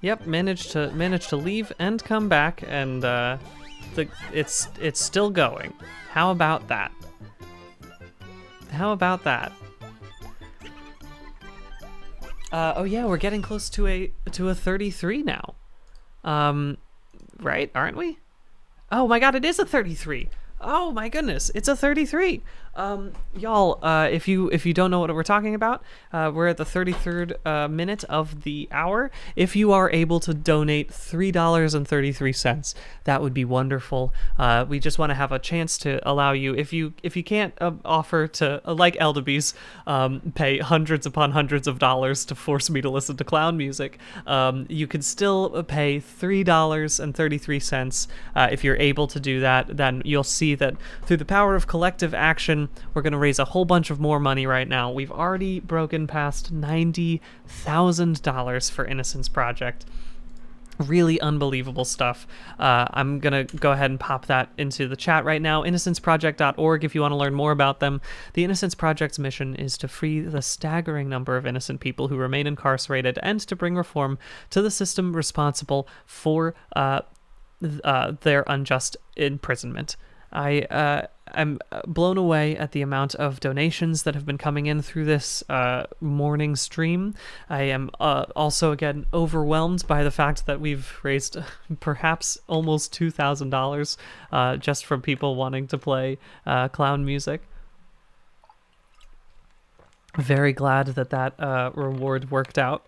Yep, managed to leave and come back, and it's still going. How about that? How about that? Oh yeah, we're getting close to a 33 now. Right? Aren't we? Oh my god, it is a 33. Oh my goodness, it's a 33. Y'all, if you don't know what we're talking about, we're at the 33rd minute of the hour. If you are able to donate $3.33, that would be wonderful. We just want to have a chance to allow you, if you can't offer to, like Eldebees, pay hundreds upon hundreds of dollars to force me to listen to clown music, you can still pay $3.33. If you're able to do that, then you'll see that through the power of collective action, we're going to raise a whole bunch of more money right now. We've already broken past $90,000 for Innocence Project. Really unbelievable stuff. I'm going to go ahead and pop that into the chat right now. InnocenceProject.org if you want to learn more about them. The Innocence Project's mission is to free the staggering number of innocent people who remain incarcerated and to bring reform to the system responsible for their unjust imprisonment. I'm blown away at the amount of donations that have been coming in through this morning stream. I am also, again, overwhelmed by the fact that we've raised perhaps almost $2,000 just from people wanting to play clown music. Very glad that reward worked out.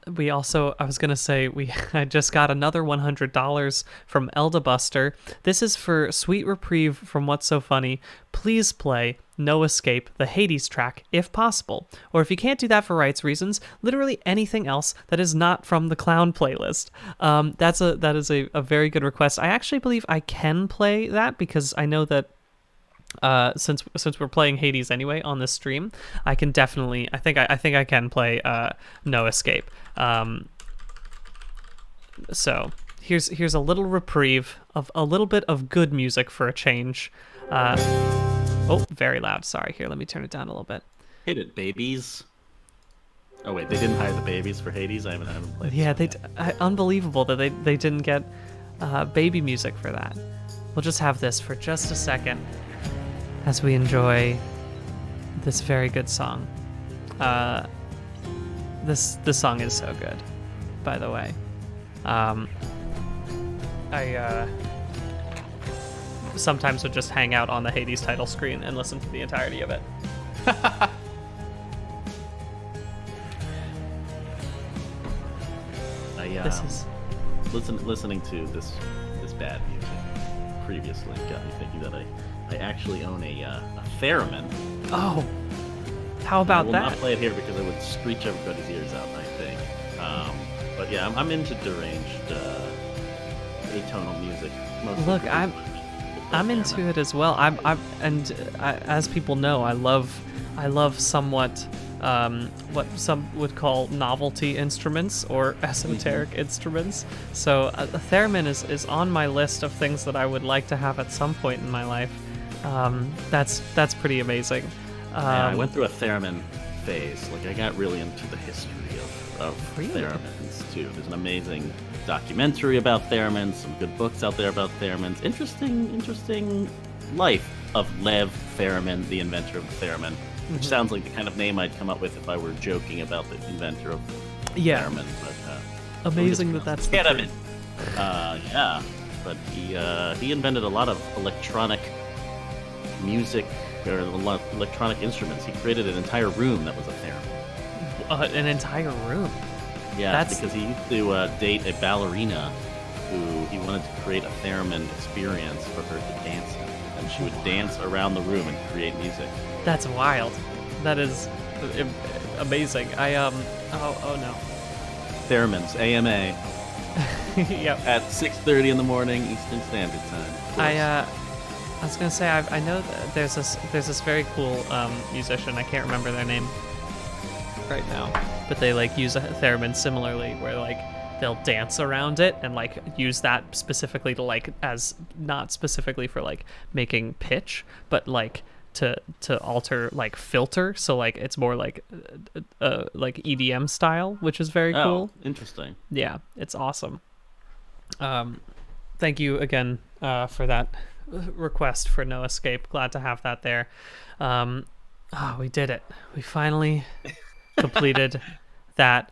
We also, I was going to say, I just got another $100 from Eldebuster. This is for Sweet Reprieve from What's So Funny. Please play No Escape, the Hades track, if possible. Or if you can't do that for rights reasons, literally anything else that is not from the clown playlist. That is a very good request. I actually believe I can play that because I know that since we're playing Hades anyway on this stream, I can definitely, I think I can play No Escape. So here's a little reprieve of a little bit of good music for a change. Oh, very loud. Sorry. Here, let me turn it down a little bit. Hit it, babies. Oh wait, they didn't hire the babies for Hades. I haven't played. Yeah, unbelievable that they didn't get baby music for that. We'll just have this for just a second as we enjoy this very good song. This song is so good, by the way. I sometimes would just hang out on the Hades title screen and listen to the entirety of it. Listening to this bad music previously got me thinking that I actually own a theremin. Oh, how about that? I will not play it here because it would screech everybody's ears out, I think. But yeah, I'm into deranged atonal music. Look, I'm into it as well. As people know, I love somewhat what some would call novelty instruments or esoteric instruments. So a theremin is on my list of things that I would like to have at some point in my life. That's pretty amazing. Yeah, I went through a theremin phase. Like, I got really into the history of theremins too. There's an amazing documentary about theremins, some good books out there about theremins. Interesting life of Lev Theremin, the inventor of the theremin, which sounds like the kind of name I'd come up with if I were joking about the inventor of theremin. But amazing that's the theremin. Yeah, but he invented a lot of electronic music or electronic instruments. He created an entire room that was a theremin. An entire room? Yeah, because he used to date a ballerina who he wanted to create a theremin experience for her to dance in. And she would dance around the room and create music. That's wild. That is amazing. Oh no. Theremins, AMA. Yep. At 6:30 in the morning Eastern Standard Time. I was gonna say I know that there's this very cool musician. I can't remember their name right now, but they use a theremin similarly, where they'll dance around it and like use that specifically to like as not specifically for like making pitch, but like to alter like filter, so like it's more like EDM style, which is very cool. Interesting. Yeah, it's awesome. Thank you again for that request for No Escape. Glad to have that there. We did it. We finally completed that.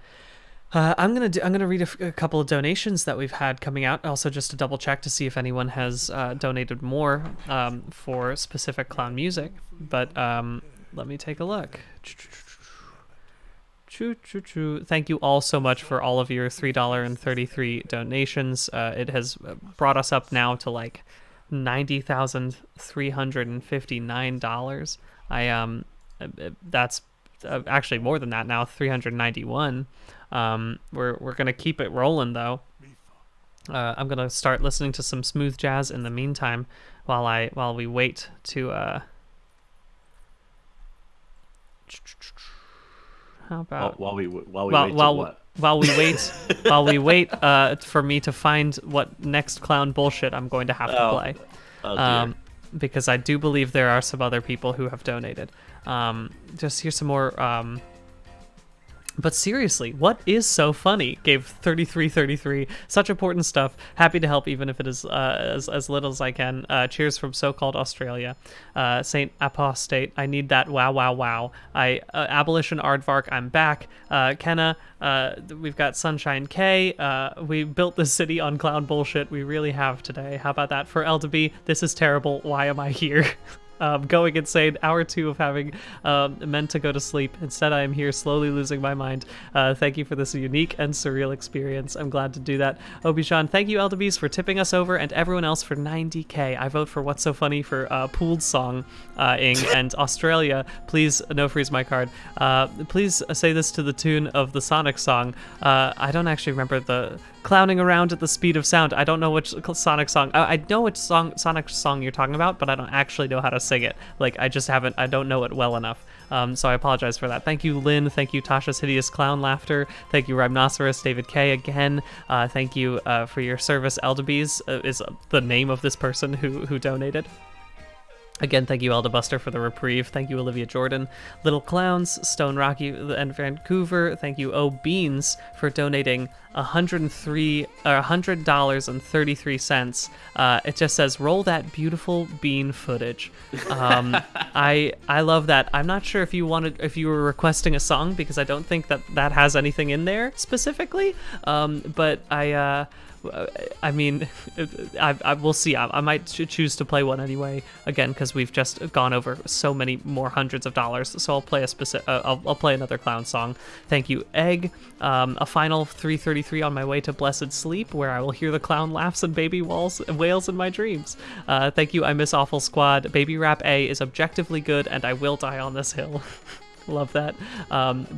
I'm gonna read a couple of donations that we've had coming out. Also, just to double check to see if anyone has donated more for specific clown music. But let me take a look. Thank you all so much for all of your $3.33 donations. It has brought us up now to like $90,359. That's actually more than that now, 391. We're gonna keep it rolling though. I'm gonna start listening to some smooth jazz in the meantime while we wait to how about while we wait for me to find what next clown bullshit I'm going to have to play. Because I do believe there are some other people who have donated. Just here's some more. But seriously, what is so funny? Gave 3333. Such important stuff. Happy to help, even if it is as little as I can. Cheers from so-called Australia. Saint Apostate. I need that. Wow, wow, wow. Abolition Aardvark. I'm back. Kenna. We've got Sunshine K. We built this city on clown bullshit. We really have today. How about that for L2B? This is terrible. Why am I here? Going insane. Hour 2 of having meant to go to sleep. Instead, I am here slowly losing my mind. Thank you for this unique and surreal experience. I'm glad to do that. Obi-Sean, thank you, LDBs, for tipping us over, and everyone else for 90K. I vote for What's So Funny for Pooled Song, Ing, and Australia. Please, no freeze my card. Please say this to the tune of the Sonic song. I don't actually remember the clowning around at the speed of sound. I don't know which Sonic song. I know which Sonic song you're talking about, but I don't actually know how to sing it. Like, I don't know it well enough. So I apologize for that. Thank you, Lynn. Thank you, Tasha's Hideous Clown Laughter. Thank you, Rhymenoceros, David K. again. Thank you for your service. Eldebees is the name of this person who donated. Again, thank you, Eldebuster, for the reprieve. Thank you, Olivia Jordan, Little Clowns, Stone Rocky, and Vancouver. Thank you, O Beans, for donating $100.33. It just says, roll that beautiful bean footage. I love that. I'm not sure if you were requesting a song, because I don't think that has anything in there specifically. But I mean, I will see. I might choose to play one anyway. Again, because we've just gone over so many more hundreds of dollars. So I'll play I'll play another clown song. Thank you, Egg. A final 333 on my way to blessed sleep, where I will hear the clown laughs and baby wails in my dreams. Thank you, I Miss Awful Squad. Baby Rap A is objectively good, and I will die on this hill. Love that.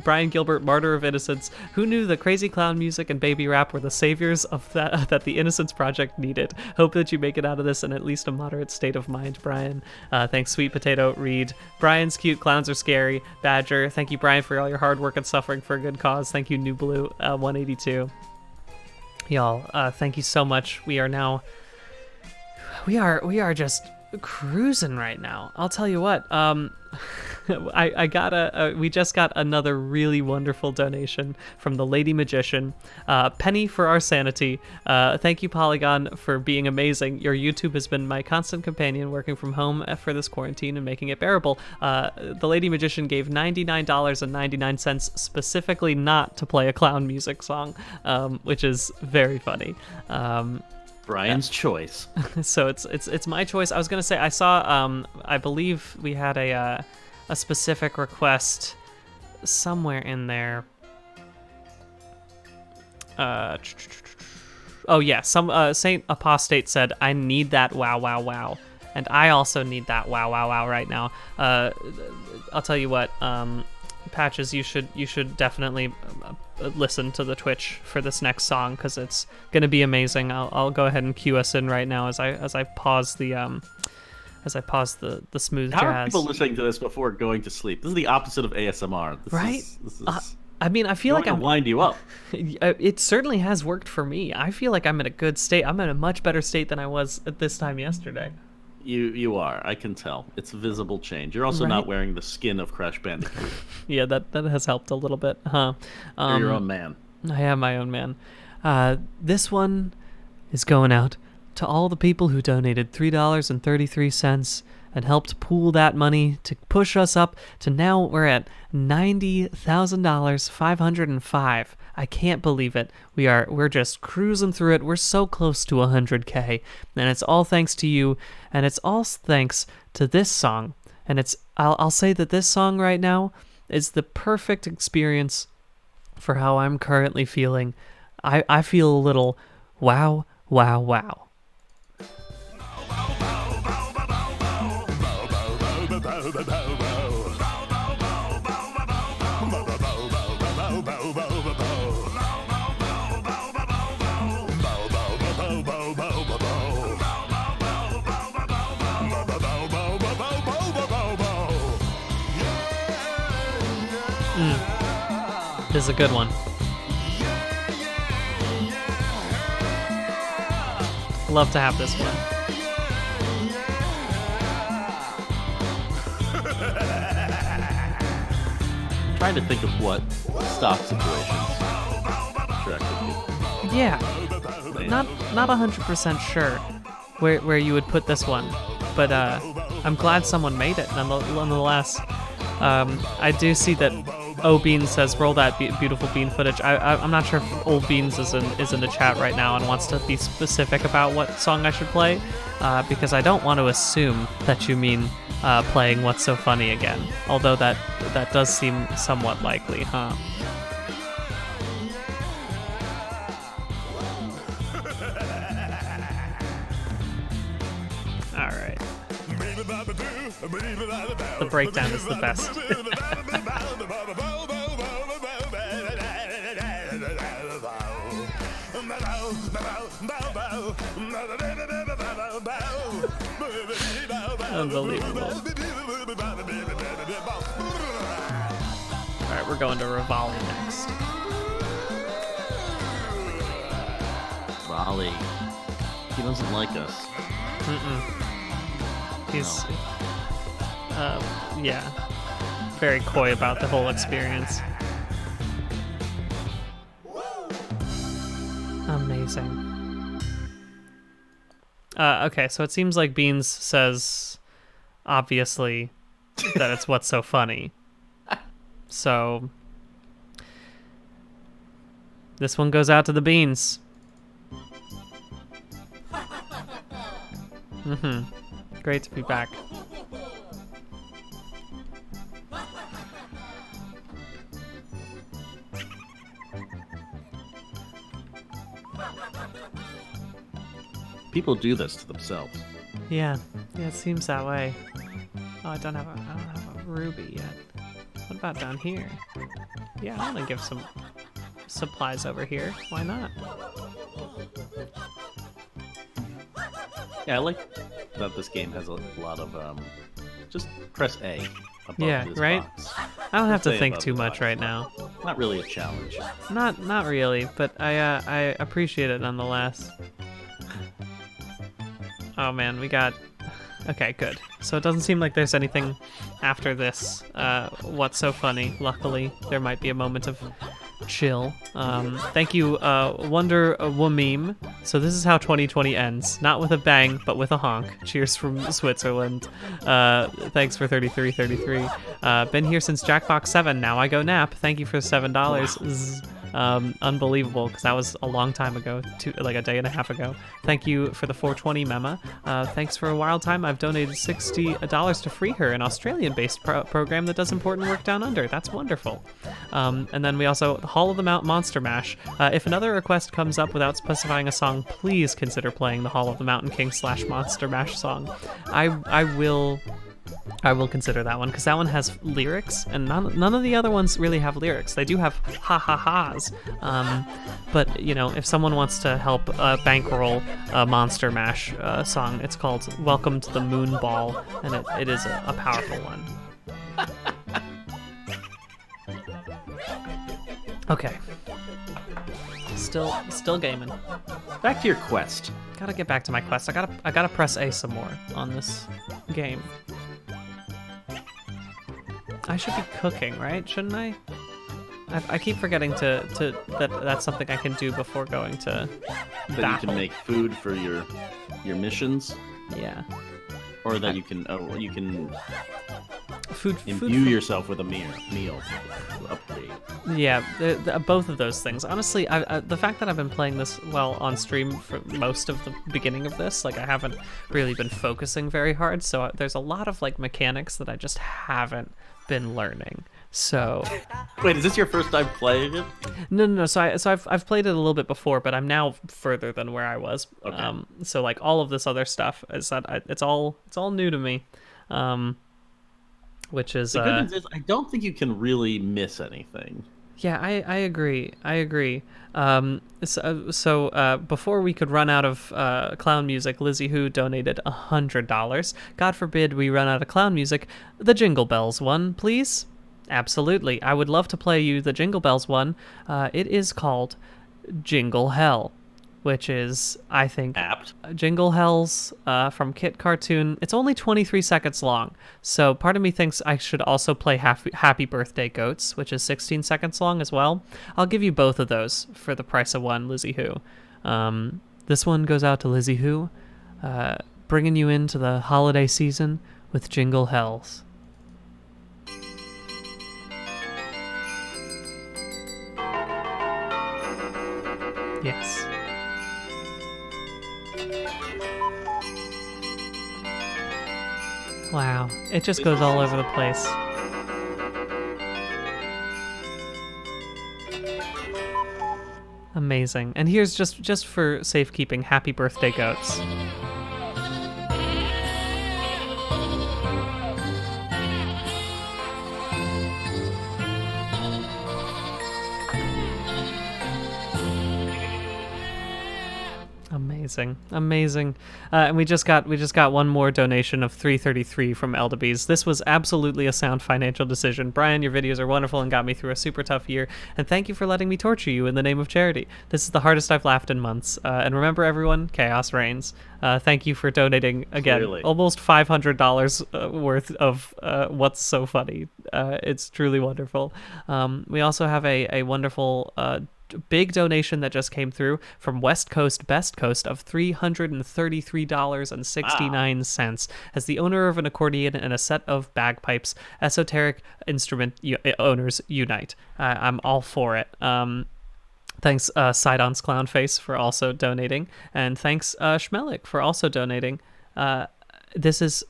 Brian Gilbert, Martyr of Innocence. Who knew the crazy clown music and baby rap were the saviors of that the Innocence Project needed? Hope that you make it out of this in at least a moderate state of mind, Brian. Thanks, Sweet Potato, Reed. Brian's cute. Clowns are scary. Badger. Thank you, Brian, for all your hard work and suffering for a good cause. Thank you, New Blue, 182. Y'all, thank you so much. We are just cruising right now. I'll tell you what. We just got another really wonderful donation from the Lady Magician. Penny for our sanity. Thank you, Polygon, for being amazing. Your YouTube has been my constant companion working from home for this quarantine and making it bearable. The Lady Magician gave $99.99 specifically not to play a clown music song, which is very funny. Brian's choice. So it's my choice. I was gonna say, I saw I believe we had a specific request somewhere in there. Oh yeah, some Saint Apostate said, I need that wow wow wow, and I also need that wow wow wow right now. I'll tell you what, Patches, you should definitely listen to the Twitch for this next song, because it's gonna be amazing. I'll go ahead and cue us in right now as I pause the smooth jazz. How are people listening to this before going to sleep? This is the opposite of ASMR. Right? I mean, I feel like I'm I'm. wind you up. It certainly has worked for me. I feel like I'm in a good state. I'm in a much better state than I was at this time yesterday. You are. I can tell. It's a visible change. You're also Right. not wearing the skin of Crash Bandicoot. Yeah, that has helped a little bit, huh? You're your own man. I am my own man. This one is going out to all the people who donated $3.33 and helped pool that money to push us up to now we're at $90,505. I can't believe it. We're just cruising through it. We're so close to 100K, and it's all thanks to you, and it's all thanks to this song. And I'll say that this song right now is the perfect experience for how I'm currently feeling. I feel a little wow, wow, wow. This is a good one. Love to have this one. Trying to think of what stock situations Shrek would be. Yeah, not 100% sure where you would put this one, but I'm glad someone made it nonetheless. I do see that Beans says roll that beautiful bean footage. I'm not sure if Old Beans is in the chat right now and wants to be specific about what song I should play, because I don't want to assume that you mean playing What's So Funny again, although that does seem somewhat likely, huh? All right. The breakdown is the best. Unbelievable. Alright, we're going to Rivali next. Raleigh. He doesn't like us. He's, yeah, very coy about the whole experience. Amazing. Okay, so it seems like Beans says, obviously, that it's What's So Funny. So, this one goes out to the Beans. Great to be back. People do this to themselves. Yeah, it seems that way. Oh, I don't have a ruby yet. What about down here? Yeah, I want to give some supplies over here. Why not? Yeah, I like that this game has a lot of just press A above Yeah, this right? box. I don't have to Say think above too the much box. right now. Not really a challenge. Not really, but I appreciate it nonetheless. Oh man, we got... Okay, good. So it doesn't seem like there's anything after this. What's So Funny? Luckily, there might be a moment of chill. Thank you, Wonder Womeme. So this is how 2020 ends. Not with a bang, but with a honk. Cheers from Switzerland. Thanks for 3333. Been here since Jackbox 7. Now I go nap. Thank you for $7. Zzz. Unbelievable, because that was a long time ago, like a day and a half ago. Thank you for the 420 mema. Thanks for a wild time. I've donated $60 to Free Her, an Australian-based program that does important work down under. That's wonderful. And then we also, Hall of the Mount Monster Mash. If another request comes up without specifying a song, please consider playing the Hall of the Mountain King / Monster Mash song. I will consider that one, because that one has lyrics, and none of the other ones really have lyrics. They do have ha-ha-has, but, you know, if someone wants to help bankroll a Monster Mash song, it's called Welcome to the Moon Ball, and it is a powerful one. Okay. Still gaming. Back to your quest. Gotta get back to my quest. I gotta press A some more on this game. I should be cooking, right? Shouldn't I? I keep forgetting that's something I can do before going to That battle. you can make food for your missions, Yeah. or that you can Food. imbue yourself with a meal to upgrade. Yeah, both of those things. Honestly, the fact that I've been playing this on stream for most of the beginning of this, like I haven't really been focusing very hard, so there's a lot of like mechanics that I just haven't been learning. So Wait, is this your first time playing it? no. So I've played it a little bit before, but I'm now further than where I was. Okay. So like all of this other stuff is that it's all new to me. Which is The good news is I don't think you can really miss anything. yeah, I agree. So before we could run out of clown music, Lizzie Who donated $100. God forbid we run out of clown music. The Jingle Bells one, please. Absolutely. I would love to play you the Jingle Bells one. It is called Jingle Hell, which is, I think, Apt. Jingle Hells from Kit Cartoon. It's only 23 seconds long, so part of me thinks I should also play Happy Birthday Goats, which is 16 seconds long as well. I'll give you both of those for the price of one, Lizzie Who. This one goes out to Lizzie Who, bringing you into the holiday season with Jingle Hells. Yes. Wow, it just goes all over the place. Amazing. And here's just for safekeeping, Happy Birthday Goats. Amazing. And we just got one more donation of $3.33 from Eldebees. This was absolutely a sound financial decision. Brian, your videos are wonderful and got me through a super tough year. And thank you for letting me torture you in the name of charity. This is the hardest I've laughed in months. And remember, everyone, chaos reigns. Thank you for donating again. Clearly. Almost $500 worth of what's so funny. It's truly wonderful. We also have a wonderful big donation that just came through from West Coast Best Coast of $333.69. As the owner of an accordion and a set of bagpipes, esoteric instrument owners unite. I'm all for it. Thanks Sidon's Clownface for also donating, and thanks Schmelik for also donating. This is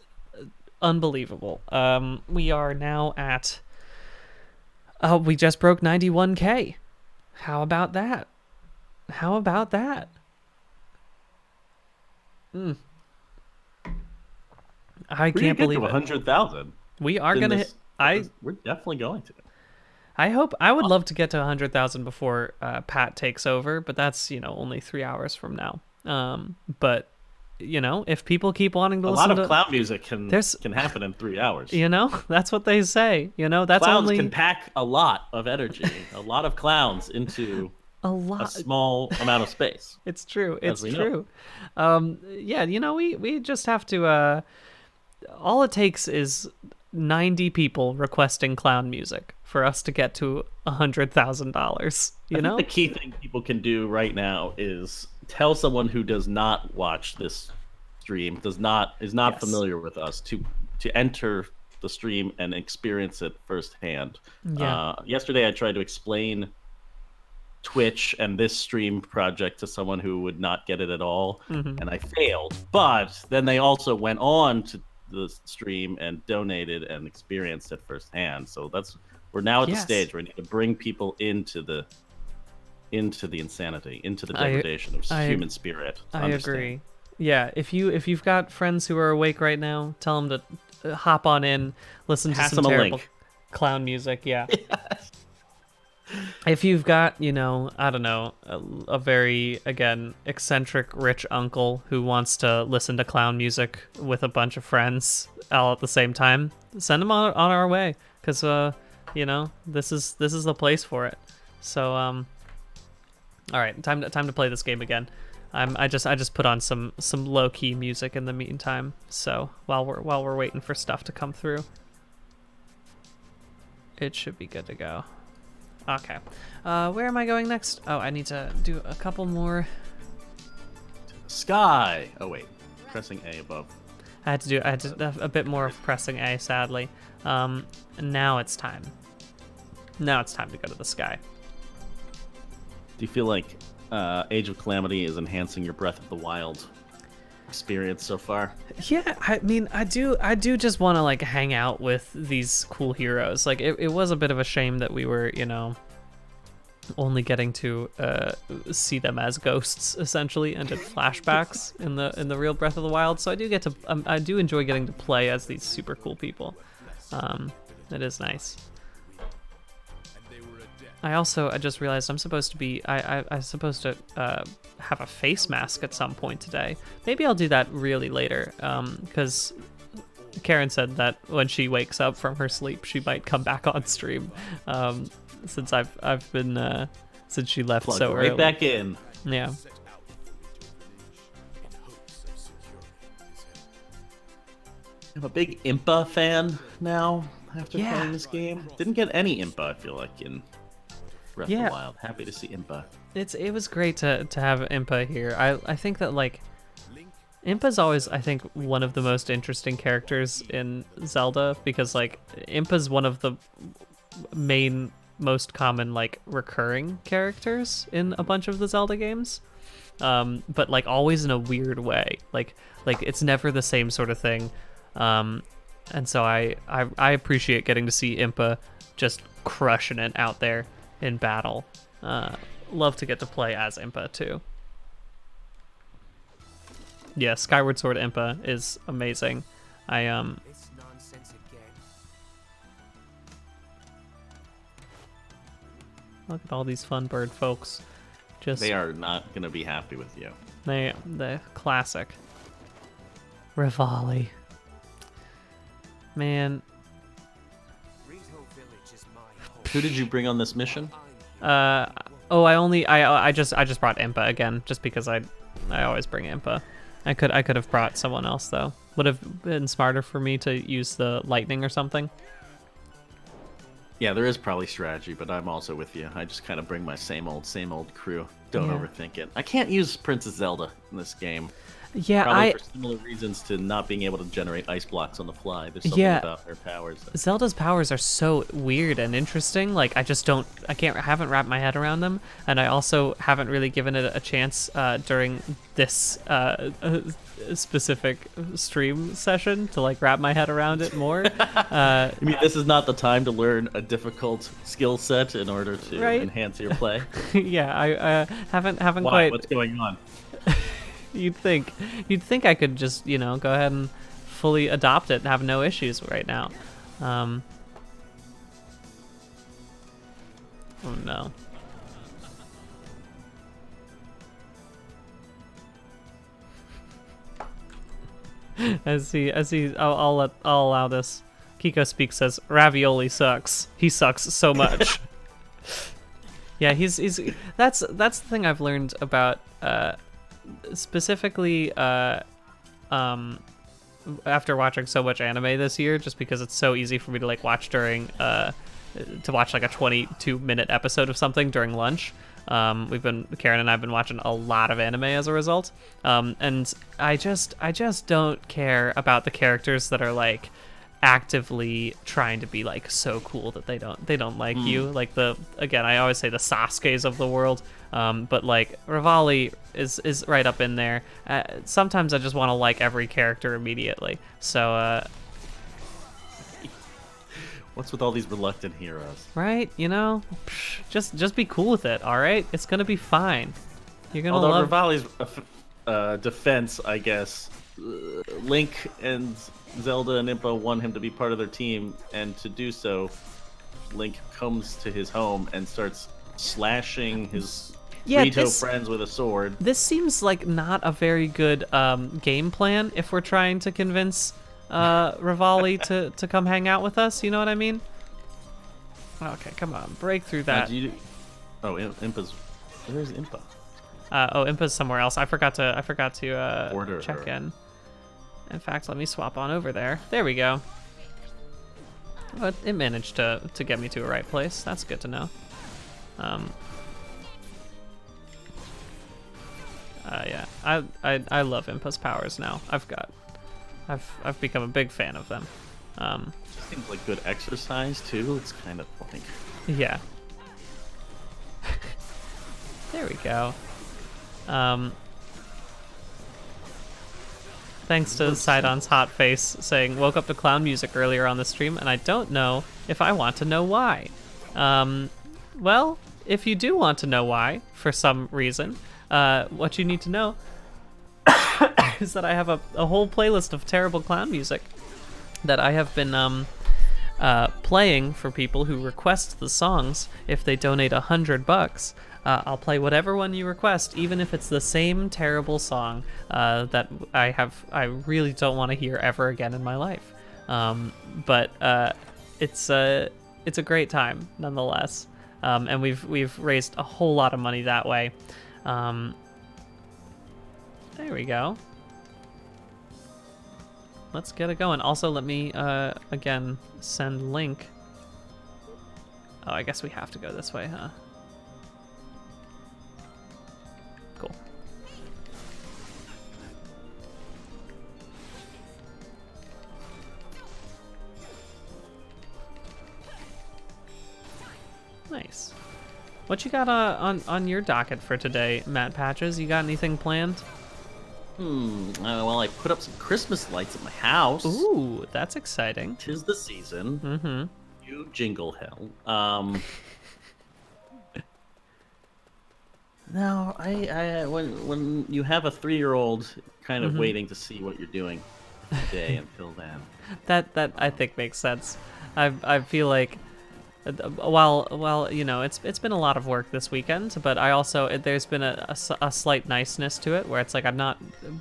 unbelievable. We are now at we just broke 91K. How about that? I can't believe it. 100,000. We are gonna hit. We're definitely going to. I would love to get to 100,000 before Pat takes over, but that's only 3 hours from now. But if people keep wanting to listen to a lot of clown music can happen in 3 hours. That's what they say. That's clowns only can pack a lot of energy, a lot of clowns into a small amount of space. It's true. It's we true. We just have to. All it takes is 90 people requesting clown music for us to get to $100,000. I think the key thing people can do right now is tell someone who does not watch this stream, is not familiar with us, to enter the stream and experience it firsthand. Yeah. Yesterday I tried to explain Twitch and this stream project to someone who would not get it at all, and I failed. But then they also went on to the stream and donated and experienced it firsthand. So we're now at the stage where we need to bring people into the insanity, into the degradation of human spirit. I agree. Yeah, if you've got friends who are awake right now, tell them to hop on in, listen to some terrible clown music. Yeah. If you've got, I don't know, a very, again, eccentric rich uncle who wants to listen to clown music with a bunch of friends all at the same time, send them on our way, because, this is the place for it. So all right, time to play this game again. I just put on some low key music in the meantime. So while we're waiting for stuff to come through, it should be good to go. Okay, where am I going next? Oh, I need to do a couple more. Sky. Oh wait, pressing A above. I had to do a bit more of pressing A, sadly. Now it's time. Now it's time to go to the sky. Do you feel like Age of Calamity is enhancing your Breath of the Wild experience so far? Yeah, I mean, I do just want to like hang out with these cool heroes. Like it was a bit of a shame that we were, only getting to see them as ghosts essentially and did flashbacks in the real Breath of the Wild. So I do enjoy getting to play as these super cool people. It is nice. I just realized I'm supposed to be I'm supposed to have a face mask at some point today. Maybe I'll do that really later, because Karen said that when she wakes up from her sleep, she might come back on stream. Since I've been since she left Plug so right early. back in. Yeah. I'm a big Impa fan now after Yeah. playing this game. Didn't get any Impa, I feel like, in Breath of Yeah. the Wild. Happy to see Impa. It was great to have Impa here. I think that like Impa's always, I think, one of the most interesting characters in Zelda, because like Impa's one of the main most common like recurring characters in a bunch of the Zelda games. But like always in a weird way. Like it's never the same sort of thing. And so I appreciate getting to see Impa just crushing it out there in battle. Love to get to play as Impa too. Yeah, Skyward Sword Impa is amazing. Look at all these fun bird folks. Just They are not going to be happy with you. the classic Rivali. Man, Who did you bring on this mission? I just brought Impa again, just because I always bring Impa. I could have brought someone else though. Would have been smarter for me to use the lightning or something. Yeah, there is probably strategy, but I'm also with you. I just kind of bring my same old crew. Don't Yeah. overthink it. I can't use Princess Zelda in this game. Yeah, Probably for similar reasons to not being able to generate ice blocks on the fly. There's something Yeah. about her powers. Zelda's powers are so weird and interesting. Like I haven't wrapped my head around them, and I also haven't really given it a chance during this specific stream session to like wrap my head around it more. I mean, this is not the time to learn a difficult skill set in order to Right. enhance your play. Yeah, I haven't Why? quite. What's going on? You'd think I could just go ahead and fully adopt it and have no issues right now. Oh no. I'll allow this. Kiko Speak says Ravioli sucks. He sucks so much. Yeah, that's the thing I've learned about specifically after watching so much anime this year, just because it's so easy for me to like watch during to watch like a 22-minute episode of something during lunch. Karen and I've been watching a lot of anime as a result, and I just don't care about the characters that are like actively trying to be like so cool that they don't like you. Like I always say the Sasuke's of the world, but like Rivali is right up in there. Sometimes I just want to like every character immediately. So What's with all these reluctant heroes? right, just be cool with it. All right, it's gonna be fine. You're gonna Although love. Rivali's defense, I guess, Link and Zelda and Impa want him to be part of their team, and to do so, Link comes to his home and starts slashing his Rito friends with a sword. This seems like not a very good game plan if we're trying to convince Rivali to come hang out with us. You know what I mean? Okay, come on, break through Now, that. Oh, Impa's. Where's Impa? Impa's somewhere else. I forgot to Order check her. in. In fact, let me swap on over there. There we go. But it managed to get me to a right place. That's good to know. Yeah, I love Impa's powers now. I've become a big fan of them. Seems like good exercise too. It's kind of like. Yeah. There we go. Thanks to Sidon's hot face saying, woke up to clown music earlier on the stream, and I don't know if I want to know why. Well, if you do want to know why, for some reason, what you need to know is that I have a whole playlist of terrible clown music that I have been playing for people who request the songs. If they donate $100, I'll play whatever one you request, even if it's the same terrible song that I really don't want to hear ever again in my life. But it's a great time nonetheless, and we've raised a whole lot of money that way. There we go. Let's get it going. Also, let me again send link. Oh, I guess we have to go this way, huh? Cool. Nice. What you got on your docket for today, Matt Patches? You got anything planned? Well, I put up some Christmas lights at my house. Ooh, that's exciting. 'Tis the season. Mm-hmm. You jingle hell. No, I when you have a 3-year-old kind of waiting to see what you're doing today until then. That I think makes sense. I feel like while you know it's been a lot of work this weekend, but I also there's been a slight niceness to it where it's like I'm not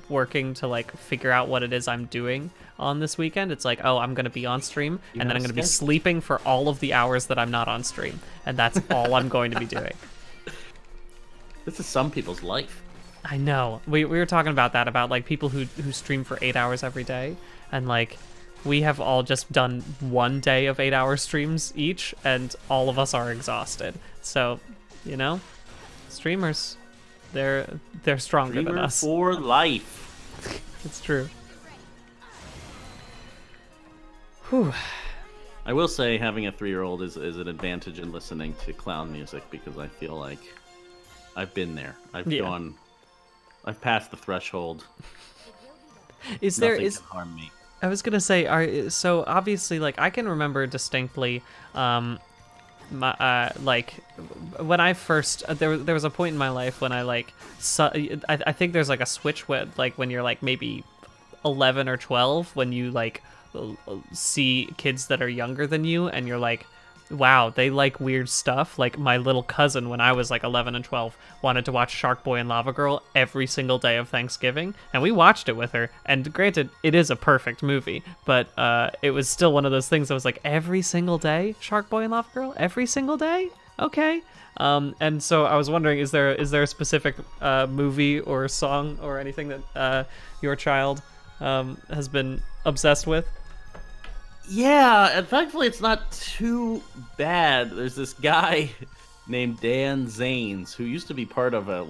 working to like figure out what it is I'm doing on this weekend. It's like, oh, I'm gonna be on stream and then I'm gonna be sleeping for all of the hours that I'm not on stream, and that's all I'm going to be doing. This is some people's life. I know. We were talking about that, about like people who stream for 8 hours every day, and like we have all just done one day of 8-hour streams each, and all of us are exhausted. So, you know, streamers, they're stronger than Streamer us. for life. It's true. Whew. I will say having a 3-year-old is an advantage in listening to clown music, because I feel like I've been there. I've passed the threshold. Nothing can harm me. I was gonna say, so obviously, like, I can remember distinctly, like, when I first, there was a point in my life when I, like, I think there's, like, a switch with, like, when you're, like, maybe 11 or 12, when you, like, see kids that are younger than you, and you're like, wow, they like weird stuff. Like my little cousin, when I was like 11 and 12, wanted to watch Shark Boy and Lava Girl every single day of Thanksgiving, and we watched it with her. And granted, it is a perfect movie, but it was still one of those things that was like, every single day, Shark Boy and Lava Girl, every single day? Okay. And so I was wondering, is there a specific movie or song or anything that your child has been obsessed with? Yeah, and thankfully it's not too bad. There's this guy named Dan Zanes who used to be part of an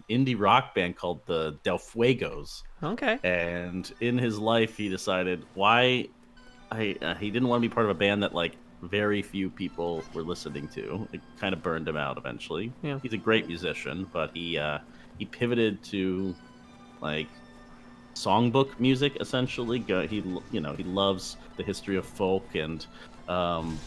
indie rock band called the Del Fuegos. Okay. And in his life, he decided he didn't want to be part of a band that like very few people were listening to. It kind of burned him out eventually. Yeah. He's a great musician, but he pivoted to like songbook music essentially. He loves the history of folk and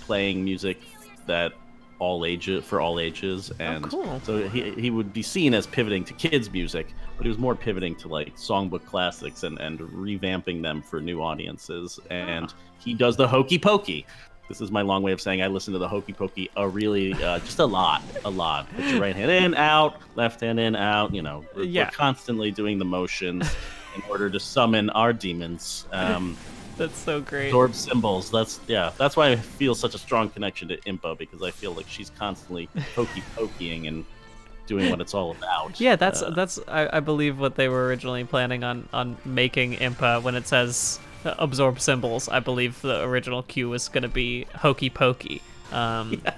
playing music that for all ages, and cool. So he would be seen as pivoting to kids music, but he was more pivoting to like songbook classics and revamping them for new audiences. And he does the Hokey Pokey. This is my long way of saying I listen to the Hokey Pokey just a lot. Put your right hand in, out, left hand in, out. You know, we're constantly doing the motions in order to summon our demons. That's so great. Absorb symbols. That's why I feel such a strong connection to Impa, because I feel like she's constantly pokey-poking and doing what it's all about. Yeah, that's I believe what they were originally planning on making Impa. When it says absorb symbols, I believe the original cue was going to be hokey pokey. Yeah.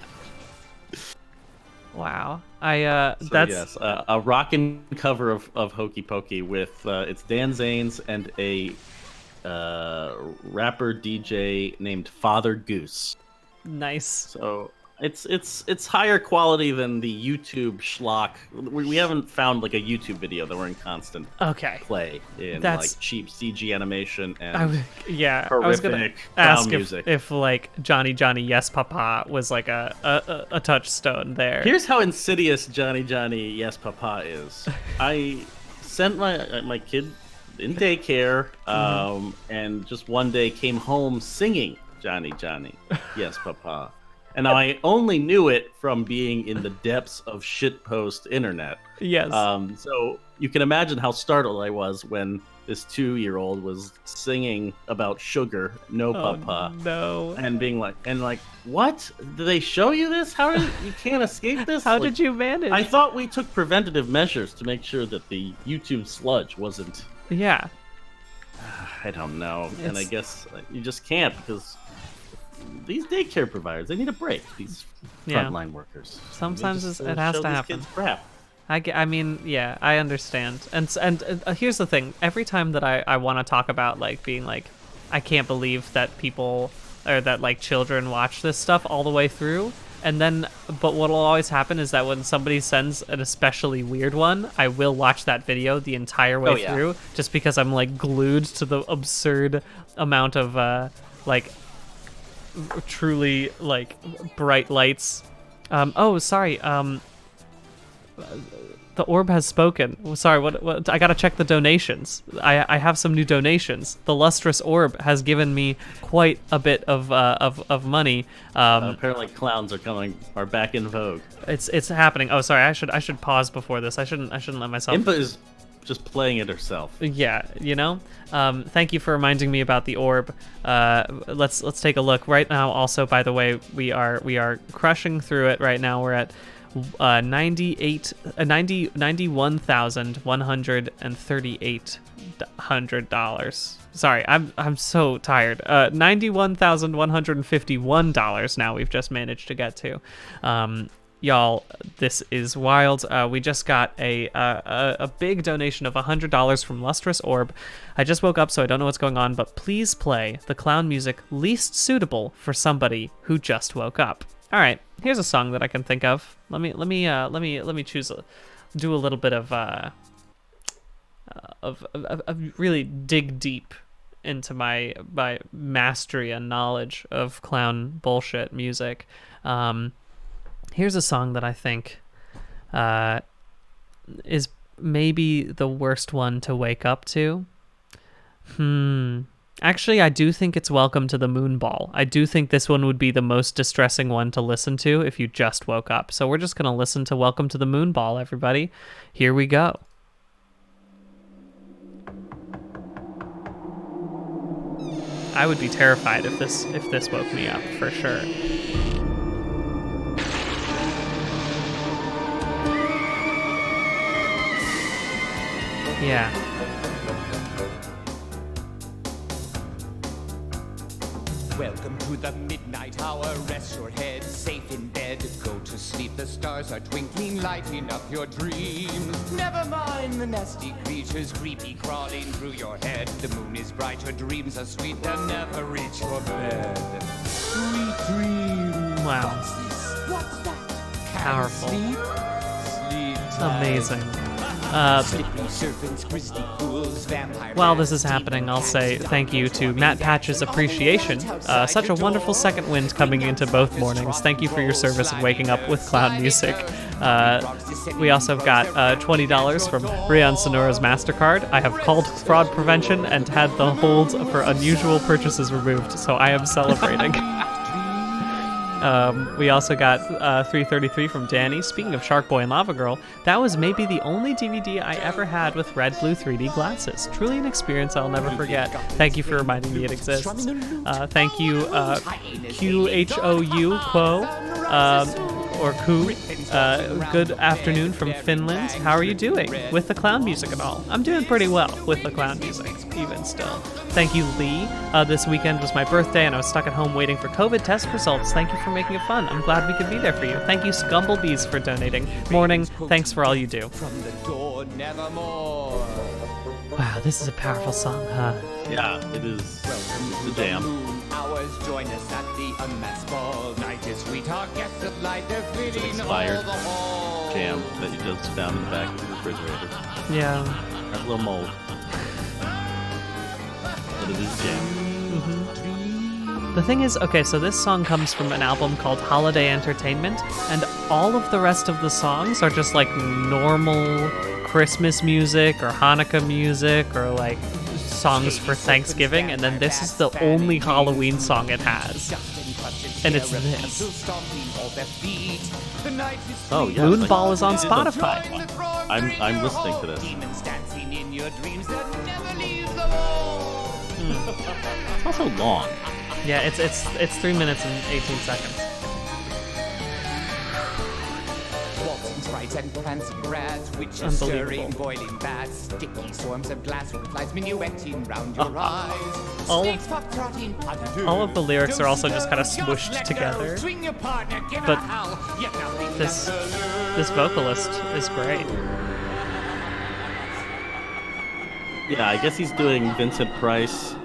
Wow. Yes, a rockin' cover of Hokey Pokey with it's Dan Zanes and a rapper DJ named Father Goose. Nice. So it's higher quality than the YouTube schlock. We haven't found like a YouTube video that we're in constant play in like cheap CG animation and I was gonna ask music. if like Johnny Yes Papa was like a touchstone there. Here's how insidious Johnny Yes Papa is. I sent my kid in daycare and just one day came home singing Johnny Yes Papa. And I only knew it from being in the depths of shitpost internet. Yes. So you can imagine how startled I was when this 2-year-old was singing about sugar, no papa. No. And being like, what? Did they show you this? You can't escape this? How did you manage? I thought we took preventative measures to make sure that the YouTube sludge wasn't. Yeah. I don't know. And I guess you just can't, because these daycare providers, they need a break. These frontline workers. Sometimes it has to happen. Kids crap. I mean, yeah, I understand. And here's the thing. Every time that I want to talk about like being like, I can't believe that people or that like children watch this stuff all the way through. And then, but what'll always happen is that when somebody sends an especially weird one, I will watch that video the entire way through, just because I'm like glued to the absurd amount of like truly like bright lights. The orb has spoken. Sorry, what I gotta check the donations. I have some new donations. The lustrous orb has given me quite a bit of money. Apparently clowns are back in vogue. It's happening. Oh, sorry, I should pause before this. I shouldn't let myself. Impa is just playing it herself. Yeah, you know. Thank you for reminding me about the orb. Let's take a look right now. Also, by the way, we are crushing through it right now. We're at $91,138. Sorry, I'm so tired. $91,151 now we've just managed to get to. Y'all, this is wild. We just got a big donation of $100 from Lustrous Orb. I just woke up, so I don't know what's going on, but please play the clown music least suitable for somebody who just woke up. All right, here's a song that I can think of. Let me choose do a little bit of really dig deep into my mastery and knowledge of clown bullshit music. Here's a song that I think is maybe the worst one to wake up to. Actually, I do think it's Welcome to the Moonball. I do think this one would be the most distressing one to listen to if you just woke up. So we're just going to listen to Welcome to the Moonball, everybody. Here we go. I would be terrified if this woke me up, for sure. Yeah. Welcome to the midnight hour. Rest your head safe in bed. Go to sleep, the stars are twinkling, lighting up your dreams. Never mind the nasty creatures creepy crawling through your head. The moon is bright, your dreams are sweet, they'll never reach your bed. Sweet dreams. Wow. What's that? Powerful. Sleep time. Amazing. Serpents, grizzly ghouls, vampire. While this is happening, I'll say thank you to Matt Patch's Appreciation. Such a wonderful second wind coming into both mornings. Thank you for your service and waking up with clown music. We also got $20 from Rian Sonora's MasterCard. I have called fraud prevention and had the hold for unusual purchases removed, so I am celebrating. We also got 333 from Danny. Speaking of Shark Boy and Lava Girl, that was maybe the only DVD I ever had with red blue 3D glasses. Truly an experience I'll never forget. Thank you for reminding me it exists. Thank you, QHOU Quo, or Ku. Good afternoon from Finland. How are you doing with the clown music and all? I'm doing pretty well with the clown music, even still. Thank you, Lee. This weekend was my birthday, and I was stuck at home waiting for COVID test results. Thank you for making it fun. I'm glad we could be there for you. Thank you, Scumblebees, for donating. Morning, thanks for all you do. From the door, nevermore. Wow, this is a powerful song, huh? Yeah, it is. It's a jam. Hours, join us at the unmasked ball. Night is sweet, our guests of light, they're filling Inspired all the halls. Jam that you just found in the back of the refrigerator. Yeah. That little mold. But it is jam. The thing is, okay, so this song comes from an album called Holiday Entertainment, and all of the rest of the songs are just like normal Christmas music or Hanukkah music or like songs for Thanksgiving, and then this is the only Halloween song it has. And it's this. Oh, yeah. Moonball is on Spotify. I'm listening to this. It's also long. Yeah, it's 3 minutes and 18 seconds. Waltzing sprites and prancing rats, witches Unbelievable. stirring, boiling bats, sticky swarms of glass flies minuetting round your eyes. All Snakes pop-trotting, pas-de-deux. All of the lyrics are also just kind of Just smooshed let together. go. Swing your partner, give But a howl. Yet nothing This left to lose. this vocalist is great. Yeah, I guess he's doing Vincent Price.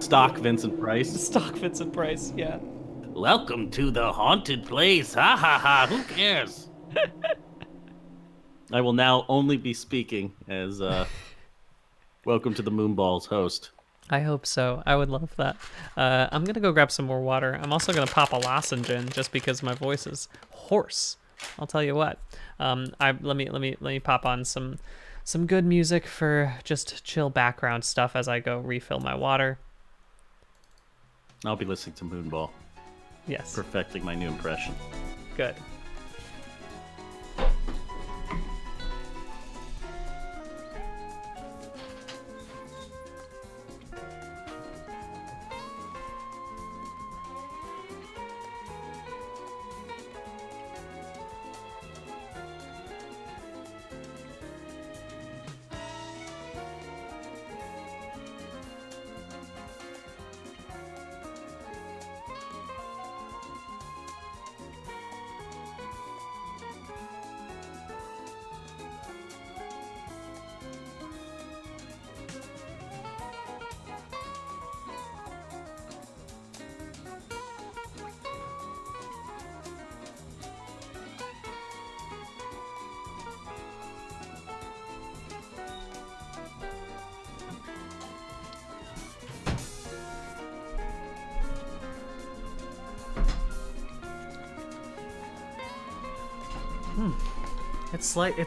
Stock Vincent Price. Stock Vincent Price, yeah. Welcome to the haunted place. Ha ha ha. Who cares? I will now only be speaking as Welcome to the Moonballs host. I hope so. I would love that. I'm gonna go grab some more water. I'm also gonna pop a lozenge in just because my voice is hoarse. I'll tell you what. Let me pop on some good music for just chill background stuff as I go refill my water. I'll be listening to Moonball. Yes. Perfecting my new impression. Good.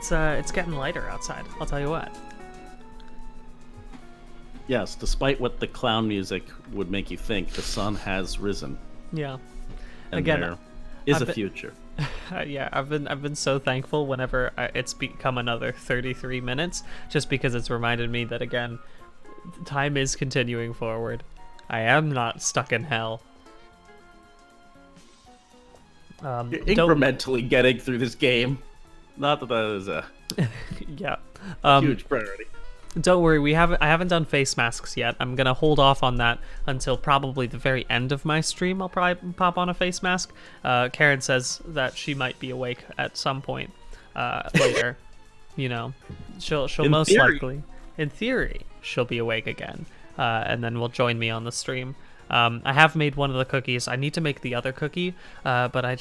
It's getting lighter outside. I'll tell you what. Yes, despite what the clown music would make you think, the sun has risen. Yeah. And Again, there is I've a been- future. Yeah, I've been so thankful whenever it's become another 33 minutes, just because it's reminded me that again, time is continuing forward. I am not stuck in hell. You're Don't- incrementally getting through this game. Not that that is a Yeah. huge priority. Don't worry, I haven't done face masks yet. I'm gonna hold off on that until probably the very end of my stream. I'll probably pop on a face mask. Karen says that she might be awake at some point later. You know, she'll In most theory. likely, in theory, she'll be awake again, and then will join me on the stream. I have made one of the cookies. I need to make the other cookie, but I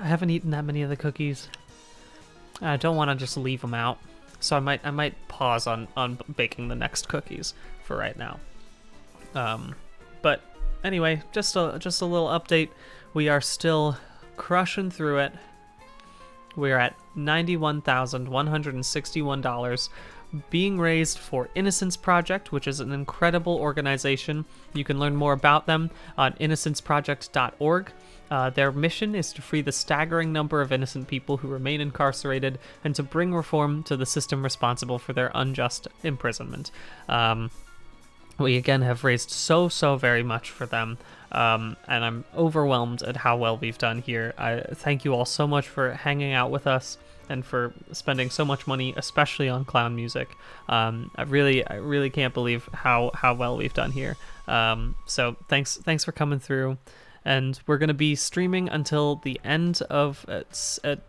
haven't eaten that many of the cookies. I don't want to just leave them out. So I might pause on baking the next cookies for right now. But anyway, just a little update. We are still crushing through it. We're at $91,161 being raised for Innocence Project, which is an incredible organization. You can learn more about them on innocenceproject.org. Their mission is to free the staggering number of innocent people who remain incarcerated and to bring reform to the system responsible for their unjust imprisonment. We again have raised so very much for them, and I'm overwhelmed at how well we've done here. I thank you all so much for hanging out with us and for spending so much money, especially on clown music. I really can't believe how well we've done here. So thanks for coming through. And we're going to be streaming until the end of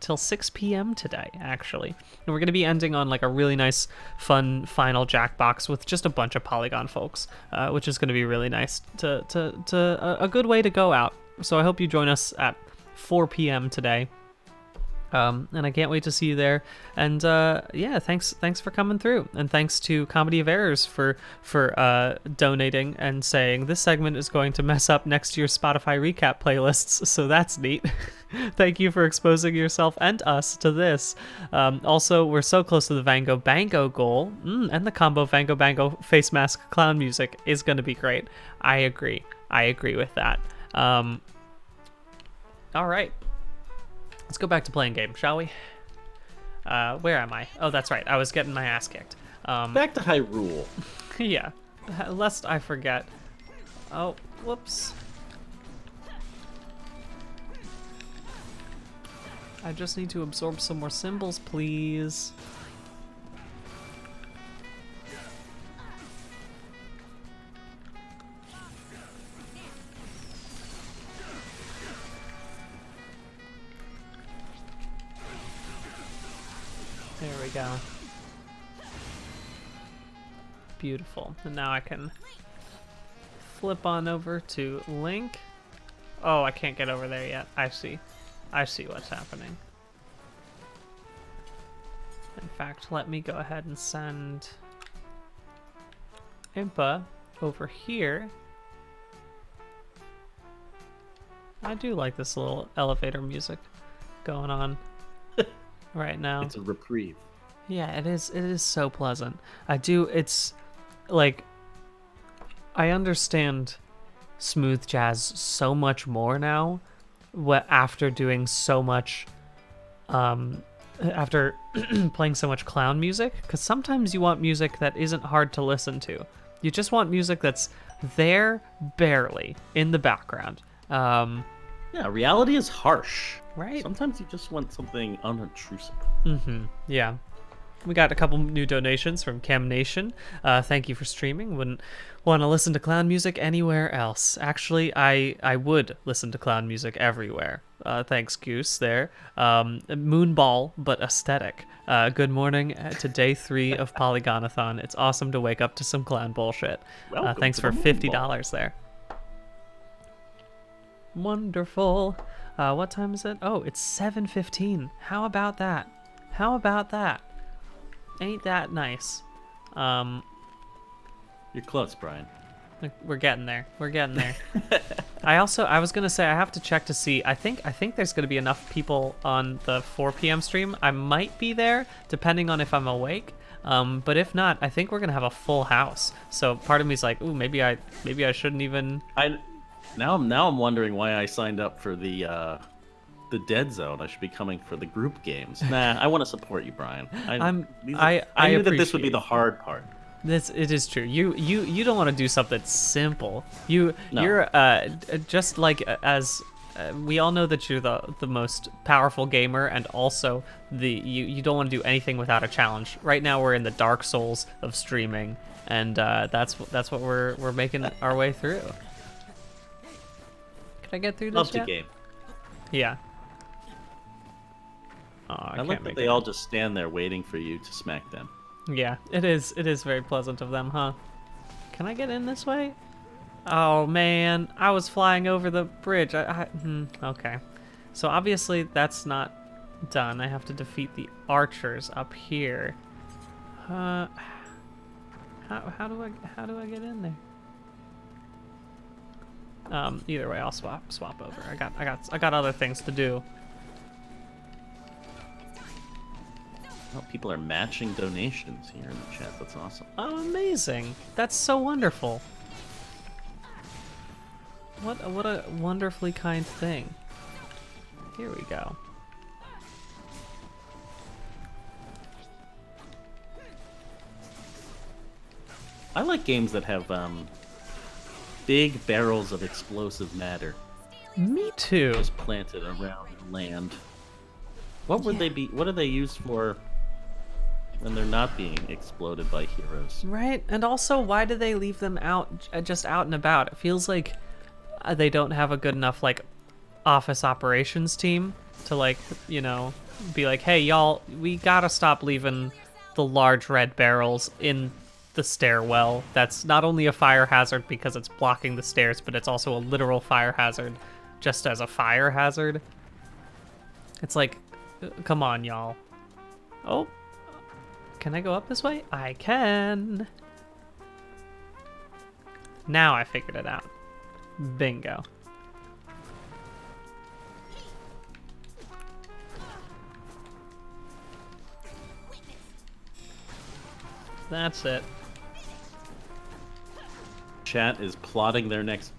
till 6 p.m. today, actually. And we're going to be ending on like a really nice, fun final Jackbox with just a bunch of Polygon folks, which is going to be really nice to a good way to go out. So I hope you join us at 4 p.m. today. And I can't wait to see you there. And yeah, thanks for coming through, and thanks to Comedy of Errors for donating and saying this segment is going to mess up next year's Spotify recap playlists. So that's neat. Thank you for exposing yourself and us to this. Also, we're so close to the Vango Bango goal, and the combo Vango Bango face mask clown music is going to be great. I agree with that. All right. Let's go back to playing game, shall we? Where am I? Oh, that's right. I was getting my ass kicked. Back to Hyrule. Yeah, lest I forget. Oh, whoops. I just need to absorb some more symbols, please. There we go. Beautiful. And now I can flip on over to Link. Oh, I can't get over there yet. I see what's happening. In fact, let me go ahead and send Impa over here. I do like this little elevator music going on right now. It's a reprieve. Yeah, it is so pleasant. It's like, I understand smooth jazz so much more now after doing so much after playing so much clown music, because sometimes you want music that isn't hard to listen to. You just want music that's there barely in the background. Yeah, reality is harsh. Right. Sometimes you just want something unobtrusive. Yeah. We got a couple new donations from Chem Nation. Thank you for streaming. Wouldn't want to listen to clown music anywhere else. Actually, I would listen to clown music everywhere. Thanks, Goose, there. Moonball, but aesthetic. Good morning to day 3 of Polygonathon. It's awesome to wake up to some clown bullshit. Thanks for $50 there. Wonderful. What time is it? Oh, it's 7:15. How about that? Ain't that nice? You're close, Brian. We're getting there. I was gonna say I have to check to see. I think there's gonna be enough people on the 4 p.m. stream. I might be there, depending on if I'm awake. But if not, I think we're gonna have a full house. So part of me's like, ooh, maybe I shouldn't even. Now I'm wondering why I signed up for the Dead Zone. I should be coming for the group games. Nah, I want to support you, Brian. I knew that this would be the hard part. It is true. You don't want to do something simple. You're just like as we all know that you're the most powerful gamer, and also you don't want to do anything without a challenge. Right now we're in the Dark Souls of streaming, and that's what we're making our way through. Can I get through this Love yet? the game. Yeah. Oh, I like that they all just stand there waiting for you to smack them. Yeah, it is very pleasant of them, huh? Can I get in this way? Oh man, I was flying over the bridge. Okay. So obviously that's not done. I have to defeat the archers up here. How do I get in there? Either way, I'll swap over. I got other things to do. Oh, people are matching donations here in the chat. That's awesome. Oh, amazing. That's so wonderful. What a wonderfully kind thing. Here we go. I like games that have big barrels of explosive matter Me too. just planted around land. What would they be? What are they used for when they're not being exploded by heroes? Right, and also, why do they leave them out, just out and about? It feels like they don't have a good enough, like, office operations team to, like, you know, be like, hey, y'all, we gotta stop leaving the large red barrels in the stairwell. That's not only a fire hazard because it's blocking the stairs, but it's also a literal fire hazard just as a fire hazard. It's like, come on, y'all. Oh. Can I go up this way? I can. Now I figured it out. Bingo. That's it. Chat is plotting their next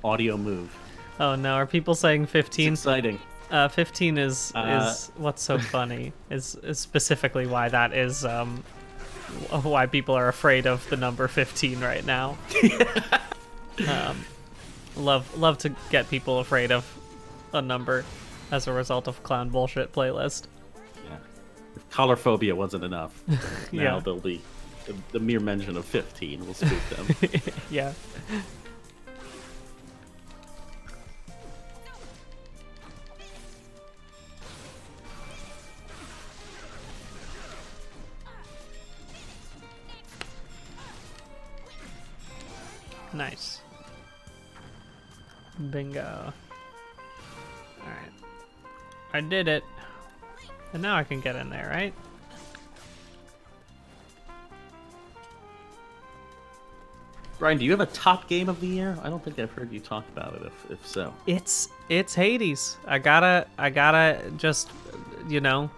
audio move. Oh no, are people saying 15? It's exciting. 15 is what's so funny is specifically why that is why people are afraid of the number 15 right now. Love to get people afraid of a number as a result of clown bullshit playlist. Yeah. If color phobia wasn't enough, now Yeah. there'll be the mere mention of 15 will spook them. Yeah. Nice. Bingo. Alright. I did it. And now I can get in there, right? Brian, do you have a top game of the year? I don't think I've heard you talk about it. If so, It's Hades. I gotta just, you know,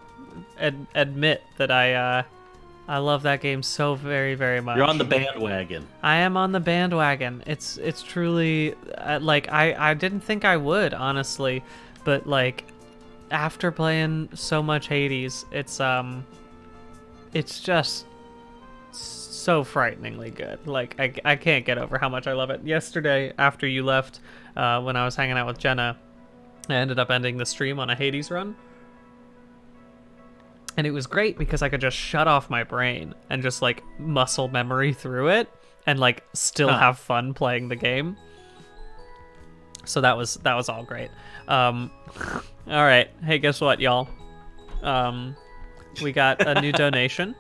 admit that I love that game so very, very much. you're on the bandwagon. I am on the bandwagon. It's truly like I didn't think I would, honestly, but like after playing so much Hades, it's just so frighteningly good. Like I can't get over how much I love it. Yesterday, after you left, when I was hanging out with Jenna, I ended up ending the stream on a Hades run. And it was great because I could just shut off my brain and just like muscle memory through it and like still have fun playing the game. So that was all great. All right. Hey, guess what, y'all? We got a new donation.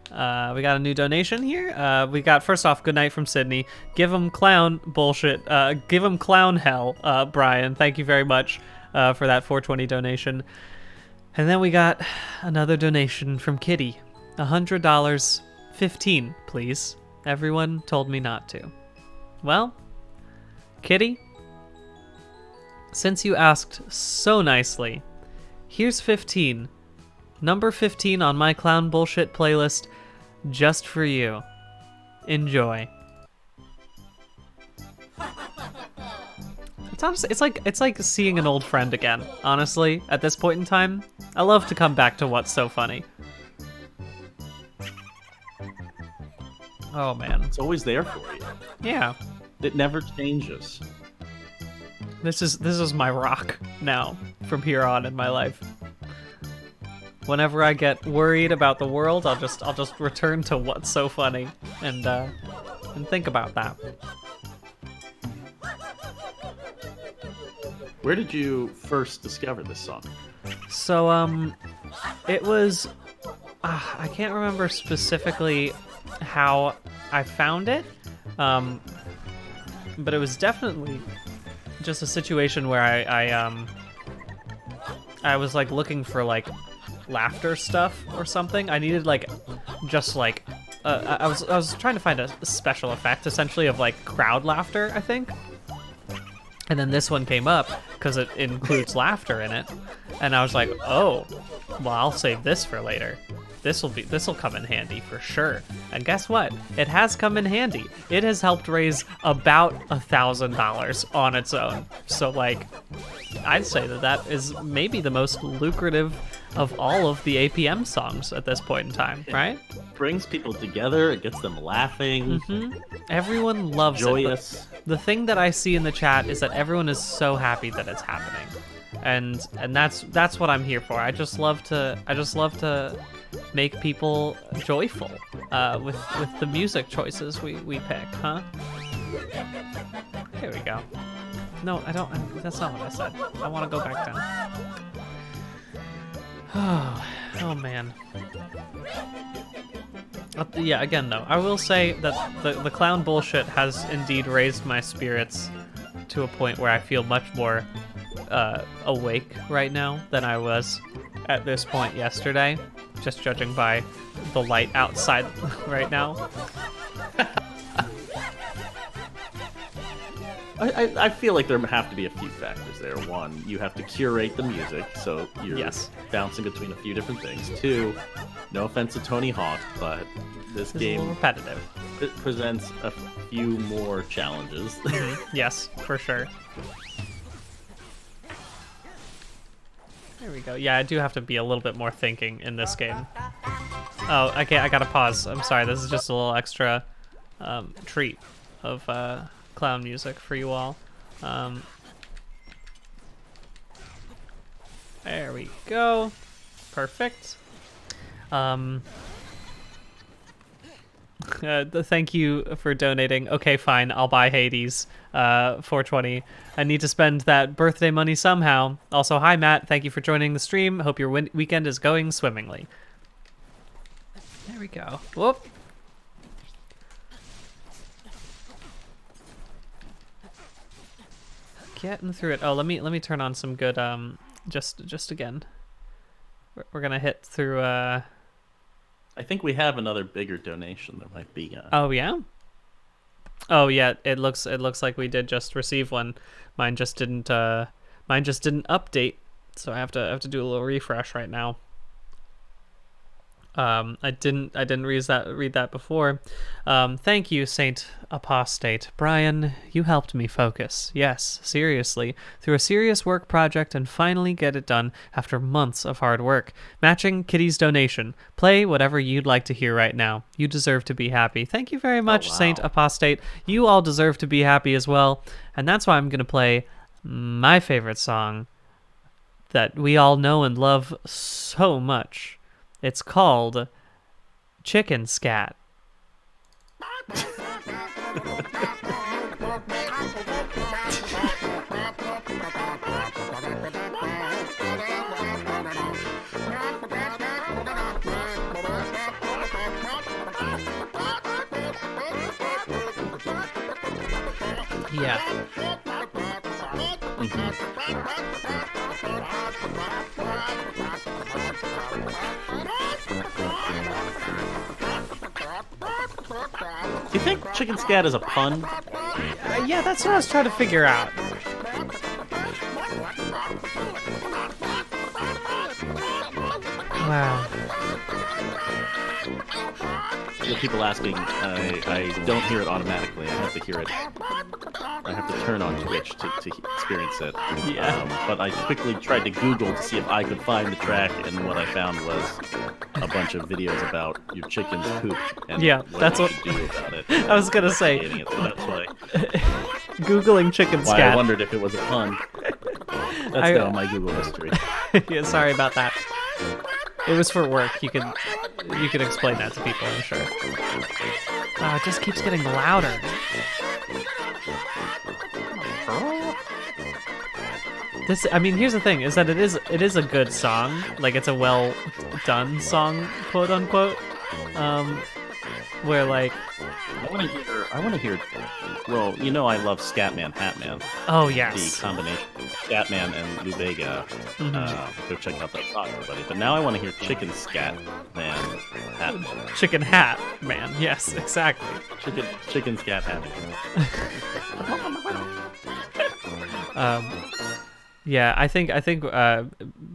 We got a new donation here. We got, first off, good night from Sydney. Give him clown bullshit. Give him clown hell, Brian. Thank you very much for that 420 donation. And then we got another donation from Kitty. $100. 15, please. Everyone told me not to. Well, Kitty, since you asked so nicely, here's 15. Number 15 on my clown bullshit playlist, just for you. Enjoy. It's honestly, it's like seeing an old friend again. Honestly, at this point in time, I love to come back to what's so funny. Oh man, It's always there for you. yeah. It never changes. This is my rock now from here on in my life. Whenever I get worried about the world, I'll just return to what's so funny and think about that. Where did you first discover this song? So it was I can't remember specifically how I found it, but it was definitely just a situation where I was like looking for like laughter stuff or something. I needed like just like I was trying to find a special effect essentially of like crowd laughter, I think. And then this one came up because it includes laughter in it. and I was like, oh, well, I'll save this for later. This'll come in handy for sure. And guess what? It has come in handy. It has helped raise about $1,000 on its own. So like, I'd say that is maybe the most lucrative of all of the APM songs at this point in time, right? Brings people together. It gets them laughing. Everyone loves joyous. it. The thing that I see in the chat is that everyone is so happy that it's happening, and that's what I'm here for. I just love to make people joyful with the music choices we pick, huh? Here we go. No, I don't. That's not what I said. I want to go back down. Oh man. Yeah, again though, I will say that the clown bullshit has indeed raised my spirits to a point where I feel much more awake right now than I was at this point yesterday, just judging by the light outside right now. I feel like there have to be a few factors there. One, you have to curate the music, so you're bouncing between a few different things. Two, no offense to Tony Hawk, but this game is a little repetitive. It presents a few more challenges. Yes, for sure. There we go. Yeah, I do have to be a little bit more thinking in this game. Oh, okay, I gotta pause. I'm sorry, this is just a little extra treat of clown music for you all. There we go. Perfect. Thank you for donating. Okay, fine. I'll buy Hades. 420. I need to spend that birthday money somehow. Also, hi Matt. Thank you for joining the stream. Hope your weekend is going swimmingly. There we go. Whoop. Getting through it. Oh, let me turn on some good just again. We're gonna hit through I think we have another bigger donation that might be Oh yeah? Oh yeah, it looks like we did just receive one. Mine just didn't update, so I have to do a little refresh right now. I didn't read that before. Thank you, Saint Apostate. Brian, you helped me focus. Yes, seriously. Through a serious work project and finally get it done after months of hard work. Matching Kitty's donation. Play whatever you'd like to hear right now. You deserve to be happy. Thank you very much, Saint Apostate. You all deserve to be happy as well. And that's why I'm going to play my favorite song that we all know and love so much. It's called Chicken Scat. Yeah. Do you think Chicken Scat is a pun? Yeah, that's what I was trying to figure out. Wow. People asking, I don't hear it automatically. I have to hear it. I have to turn on Twitch to experience it. Yeah. But I quickly tried to Google to see if I could find the track, and what I found was a bunch of videos about your chicken's poop. And that's what you do about it. I was gonna say. It, so that's why. Googling chicken scat. I wondered if it was a pun. That's now my Google history. Yeah, sorry about that. It was for work. You could explain that to people, I'm sure. It just keeps getting louder. Here's the thing: is that it is a good song. Like, it's a well done song, quote unquote. Where like, I want to hear. Well, you know I love Scatman, Hatman. Oh yes. The combination of Scatman and Lou Bega. Go check out that song, everybody. But now I want to hear Chicken Scat Man Hatman. Chicken Hat Man. Yes, exactly. Chicken Scat Hatman. Yeah, I think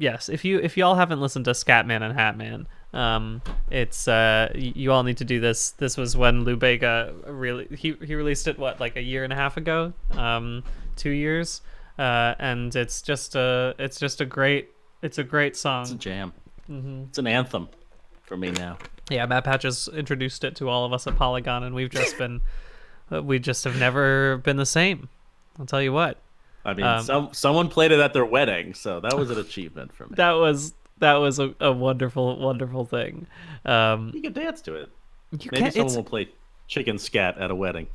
yes, if you all haven't listened to Scatman and Hatman, it's you all need to do this. This was when Lou Bega he released it like a year and a half ago, 2 years, and it's a great song. It's a jam. It's an anthem for me now. Yeah, Matt Patches introduced it to all of us at Polygon, and we just have never been the same. I'll tell you what. I mean, someone played it at their wedding, so that was an achievement for me. That was a wonderful thing. You can dance to it. Maybe someone will play chicken scat at a wedding.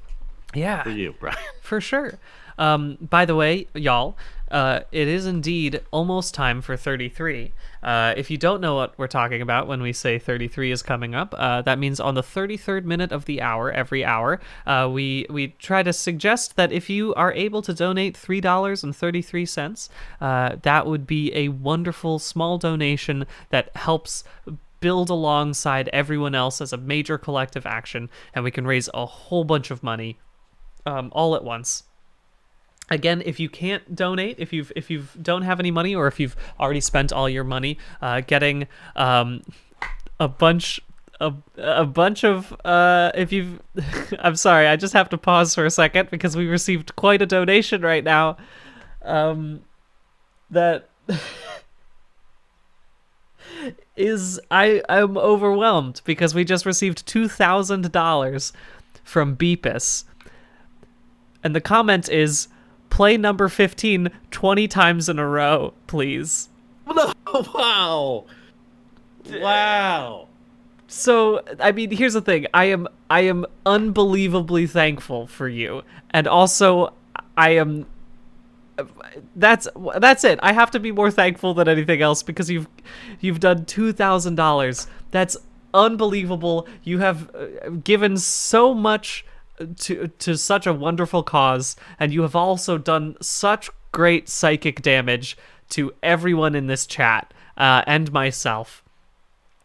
Yeah. For you, Brian. For sure. By the way, y'all, it is indeed almost time for 33. If you don't know what we're talking about when we say 33 is coming up, that means on the 33rd minute of the hour, every hour, we try to suggest that if you are able to donate $3.33, that would be a wonderful small donation that helps build alongside everyone else as a major collective action, and we can raise a whole bunch of money all at once. Again, if you can't donate, if you don't have any money, or if you've already spent all your money, getting a bunch of if you've I'm sorry, I just have to pause for a second because we received quite a donation right now. That is I'm overwhelmed because we just received $2,000 from Beepus. And the comment is, play number 15 20 times in a row, please. Wow. Wow. So, I mean, here's the thing. I am unbelievably thankful for you. And also, that's it. I have to be more thankful than anything else because you've done $2,000. That's unbelievable. You have given so much to such a wonderful cause, and you have also done such great psychic damage to everyone in this chat and myself.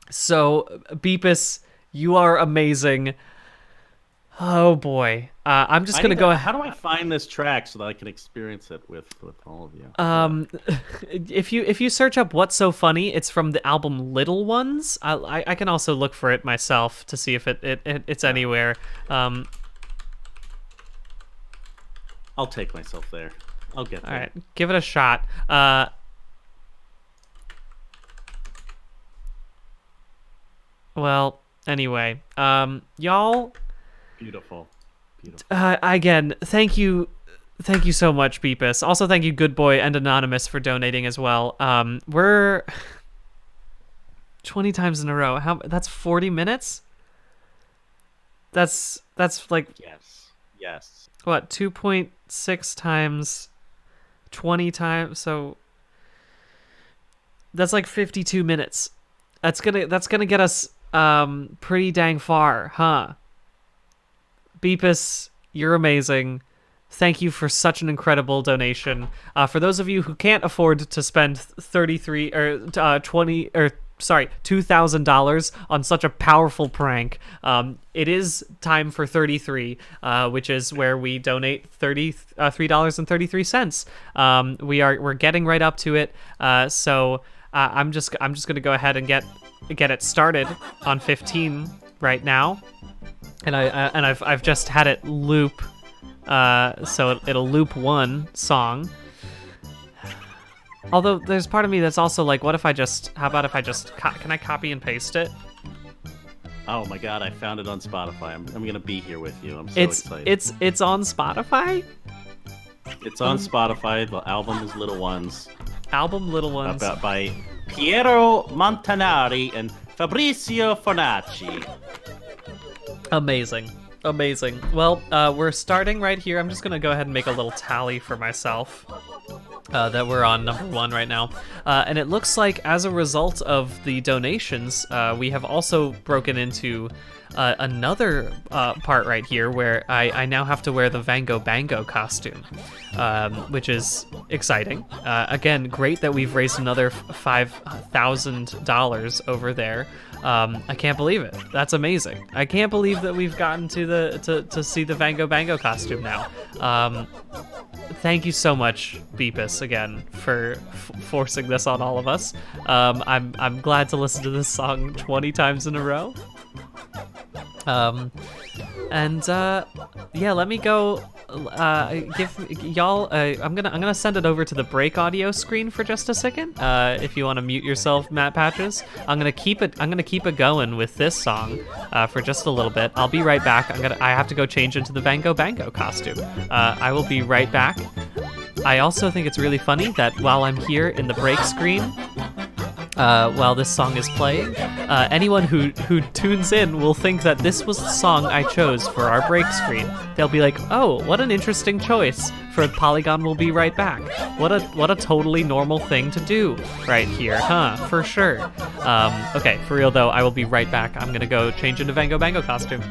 So, Beepus, you are amazing. Oh boy, I'm just gonna go. How do I find this track so that I can experience it with all of you? If you search up "What's So Funny," it's from the album Little Ones. I can also look for it myself to see if it's anywhere. I'll take myself there. I'll get there. All right, give it a shot. Well, anyway, y'all. Beautiful. Again, thank you so much, Beepus. Also, thank you, Good Boy and Anonymous, for donating as well. We're 20 times in a row. That's 40 minutes. That's like yes. What, 2.6 times 20 times, so that's like 52 minutes. That's gonna get us pretty dang far, huh? Beepus, you're amazing. Thank you for such an incredible donation. For those of you who can't afford to spend $2,000 on such a powerful prank, it is time for 33, which is where we donate $3.33. We're getting right up to it. So I'm just gonna go ahead and get it started on 15 right now, and I've just had it loop, so it'll loop one song. Although there's part of me that's also like, how about if I just can I copy and paste it? Oh my god, I found it on Spotify. I'm gonna be here with you. I'm so excited. It's on Spotify? It's on Spotify. The album is Little Ones. Little Ones. By Piero Montanari and Fabrizio Fornaci. Amazing. Well, we're starting right here. I'm just gonna go ahead and make a little tally for myself. That we're on number 1 right now. And it looks like as a result of the donations, we have also broken into another part right here where I now have to wear the Vango Bango costume, which is exciting. Again, great that we've raised another $5,000 over there. I can't believe it. That's amazing. I can't believe that we've gotten to see the Vango Bango costume now. thank you so much, Beepus, again for forcing this on all of us. I'm glad to listen to this song 20 times in a row. Yeah, let me go. Give y'all. I'm gonna send it over to the break audio screen for just a second. If you want to mute yourself, Matt Patches. I'm gonna keep it going with this song for just a little bit. I'll be right back. I have to go change into the Vango Bango costume. I will be right back. I also think it's really funny that while I'm here in the break screen, while this song is playing, anyone who tunes in will think that this was the song I chose for our break screen. They'll be like, oh, what an interesting choice for Polygon Will Be Right Back. What a totally normal thing to do right here, huh? For sure. Okay, for real though, I will be right back. I'm gonna go change into Vango Bango costume.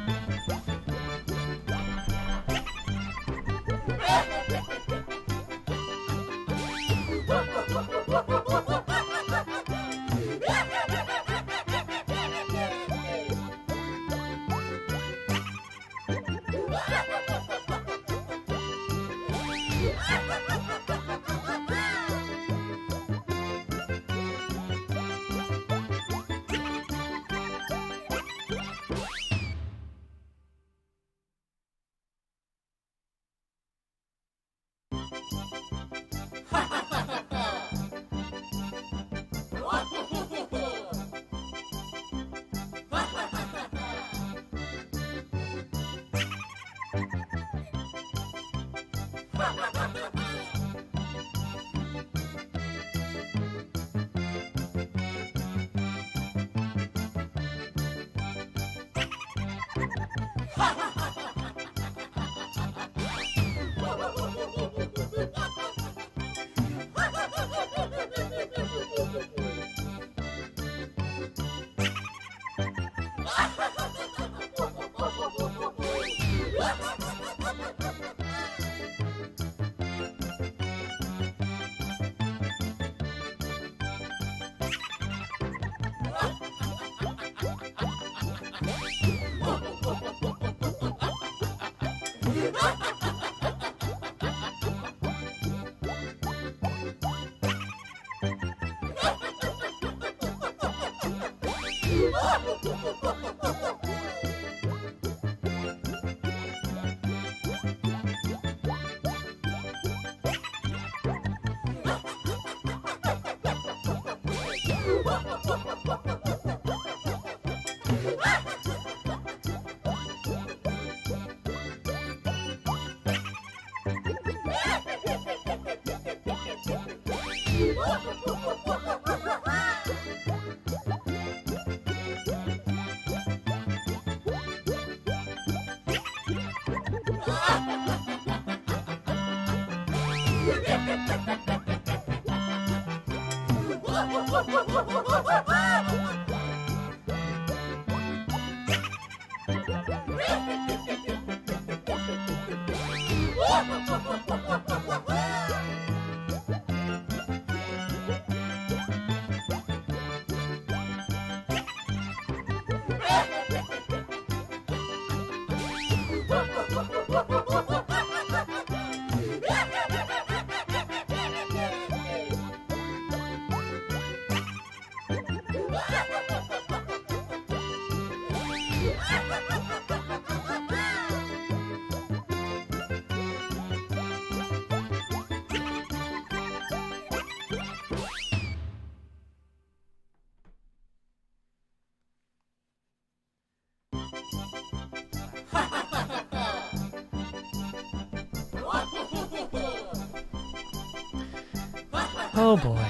Oh boy.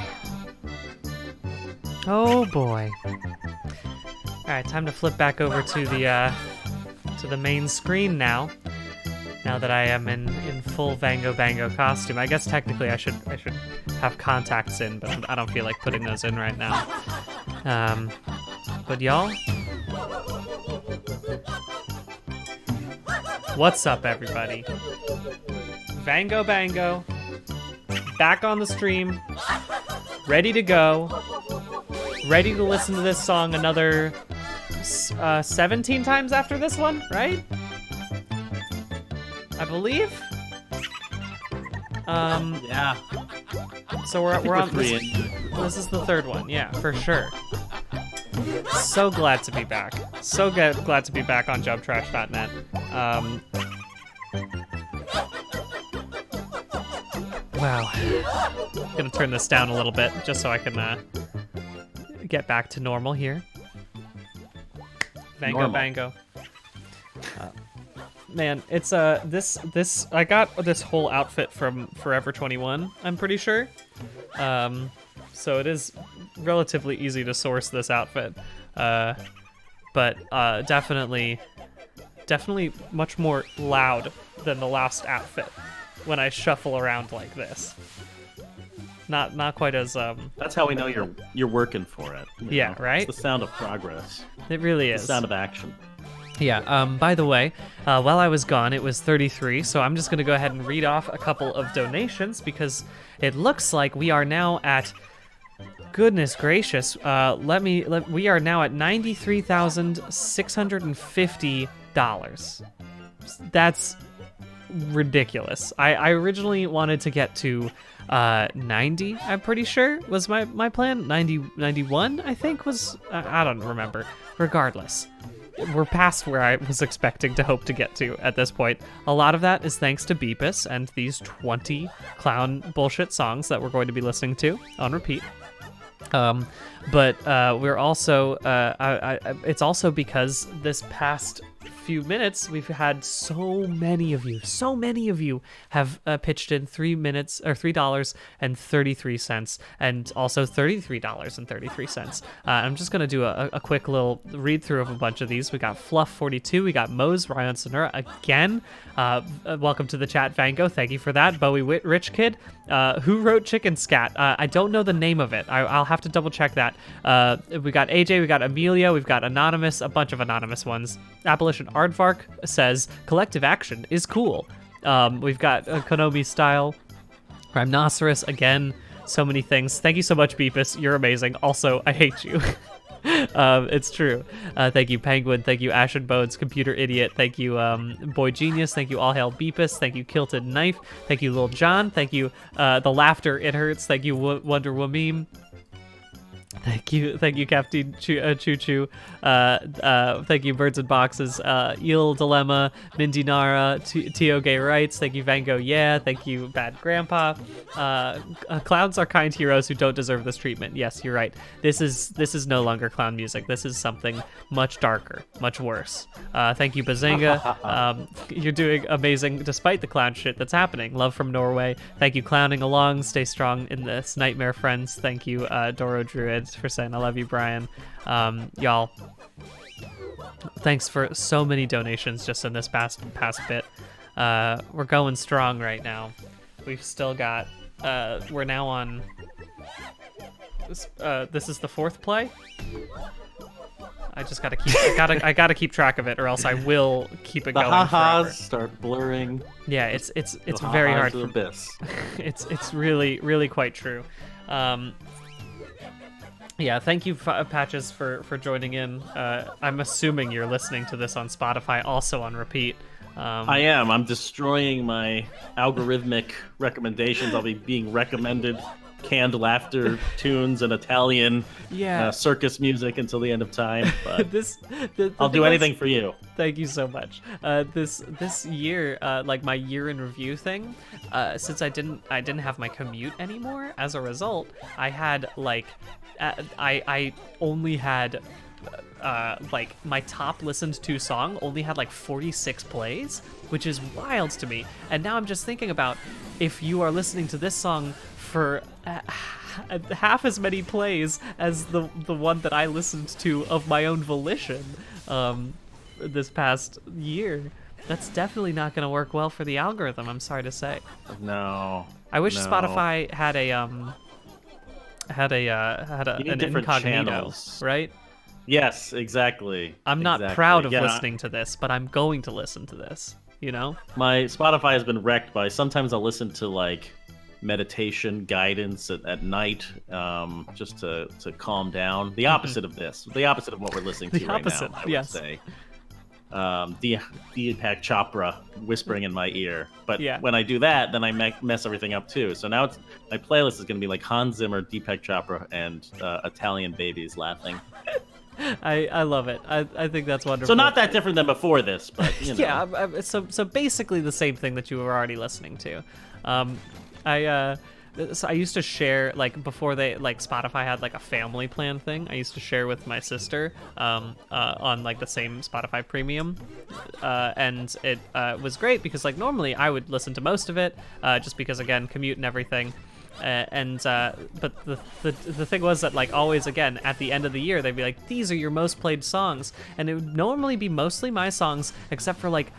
Oh boy. Alright, time to flip back over to the main screen now. Now that I am in full Vango Bango costume. I guess technically I should have contacts in, but I don't feel like putting those in right now. But y'all, what's up everybody? Vango Bango, back on the stream, ready to go, ready to listen to this song another 17 times after this one, right? I believe? Yeah. So we're We're on three this, in. this is the third one, yeah, for sure. So glad to be back. So glad to be back on jumptrash.net. Wow. Gonna turn this down a little bit just so I can get back to normal here. Vango Normal. bango. Man, it's this I got this whole outfit from Forever 21, I'm pretty sure. So it is relatively easy to source this outfit. But definitely much more loud than the last outfit when I shuffle around like this. Not quite as That's how we know you're working for it. you Yeah, know? right? It's the sound of progress. it really The is. sound of action. Yeah, by the way, while I was gone, it was 33, so I'm just going to go ahead and read off a couple of donations because it looks like we are now at, goodness gracious, we are now at $93,650. That's ridiculous. I originally wanted to get to 90, I'm pretty sure, was my plan. 91, I think, was, I don't remember. Regardless. We're past where I was expecting to hope to get to at this point. A lot of that is thanks to Beepus and these 20 clown bullshit songs that we're going to be listening to on repeat. But we're also, it's also because this past few minutes we've had so many of you have pitched in $3.33 and also $33.33. I'm just gonna do a quick little read through of a bunch of these. We got Fluff42, we got Mose, Ryan Sonura again. Welcome to the chat, Vango. Thank you for that. Bowie Rich Kid, who wrote Chicken Scat. I don't know the name of it. I'll have to double check that. We got AJ, we got Amelia, we've got Anonymous, a bunch of anonymous ones. Abolition Aardvark says collective action is cool. We've got Konami Style, Rhinoceros again. So many things. Thank you so much, Beepus. You're amazing. Also, I hate you. It's true. Thank you, Penguin. Thank you, Ashen Bones, Computer Idiot. Thank you, Boy Genius. Thank you, All Hail Beepus. Thank you, Kilted Knife. Thank you, Lil John. Thank you, The Laughter It Hurts. Thank you, Wonder Woman. Thank you, Captain Choo Choo. Thank you, Birds and Boxes. Eel Dilemma, Mindy Nara, Tio Gay Rights. Thank you, Vango. Yeah. Thank you, Bad Grandpa. Clowns are kind heroes who don't deserve this treatment. Yes, you're right. This is no longer clown music. This is something much darker, much worse. Thank you, Bazinga. You're doing amazing despite the clown shit that's happening. Love from Norway. Thank you, Clowning Along. Stay strong in this nightmare, friends. Thank you, Doro Druid, for saying I love you, Brian. Y'all, thanks for so many donations just in this past bit. We're going strong right now. We've still got we're now on this is the fourth play. I just gotta keep I gotta keep track of it or else I will keep it The going ha-has forever. start blurring. Yeah, it's The very ha-has hard of for abyss. it's really quite true. Yeah, thank you, Patches, for joining in. I'm assuming you're listening to this on Spotify, also on repeat. I am. I'm destroying my algorithmic recommendations. I'll be being recommended canned laughter tunes and Italian circus music until the end of time. But I'll do anything for you. Thank you so much. This year, like my year in review thing, since I didn't have my commute anymore. As a result, I had like I only had like my top listened to song only had like 46 plays, which is wild to me. And now I'm just thinking about if you are listening to this song for half as many plays as the one that I listened to of my own volition this past year, that's definitely not going to work well for the algorithm, I'm sorry to say. No. I wish no. Spotify had an incognito, channels. right? Yes, exactly. I'm not Exactly. proud of Yeah. listening to this, but I'm going to listen to this, you know? My Spotify has been wrecked by sometimes I'll listen to like meditation guidance at night just to calm down. The opposite of this. The opposite of what we're listening to The right opposite, now, I would yes. say. Deepak Chopra whispering in my ear. But Yeah. when I do that, then I mess everything up too. So now my playlist is going to be like Hans Zimmer, Deepak Chopra, and Italian babies laughing. I love it. I think that's wonderful. So not that different than before this, but you know. Yeah, so basically the same thing that you were already listening to. So I used to share, like, before they, like, Spotify had like a family plan thing. I used to share with my sister on like the same Spotify Premium, and it was great because, like, normally I would listen to most of it just because, again, commute and everything. But the thing was that, like, always, again, at the end of the year, they'd be like, these are your most played songs, and it would normally be mostly my songs, except for, like,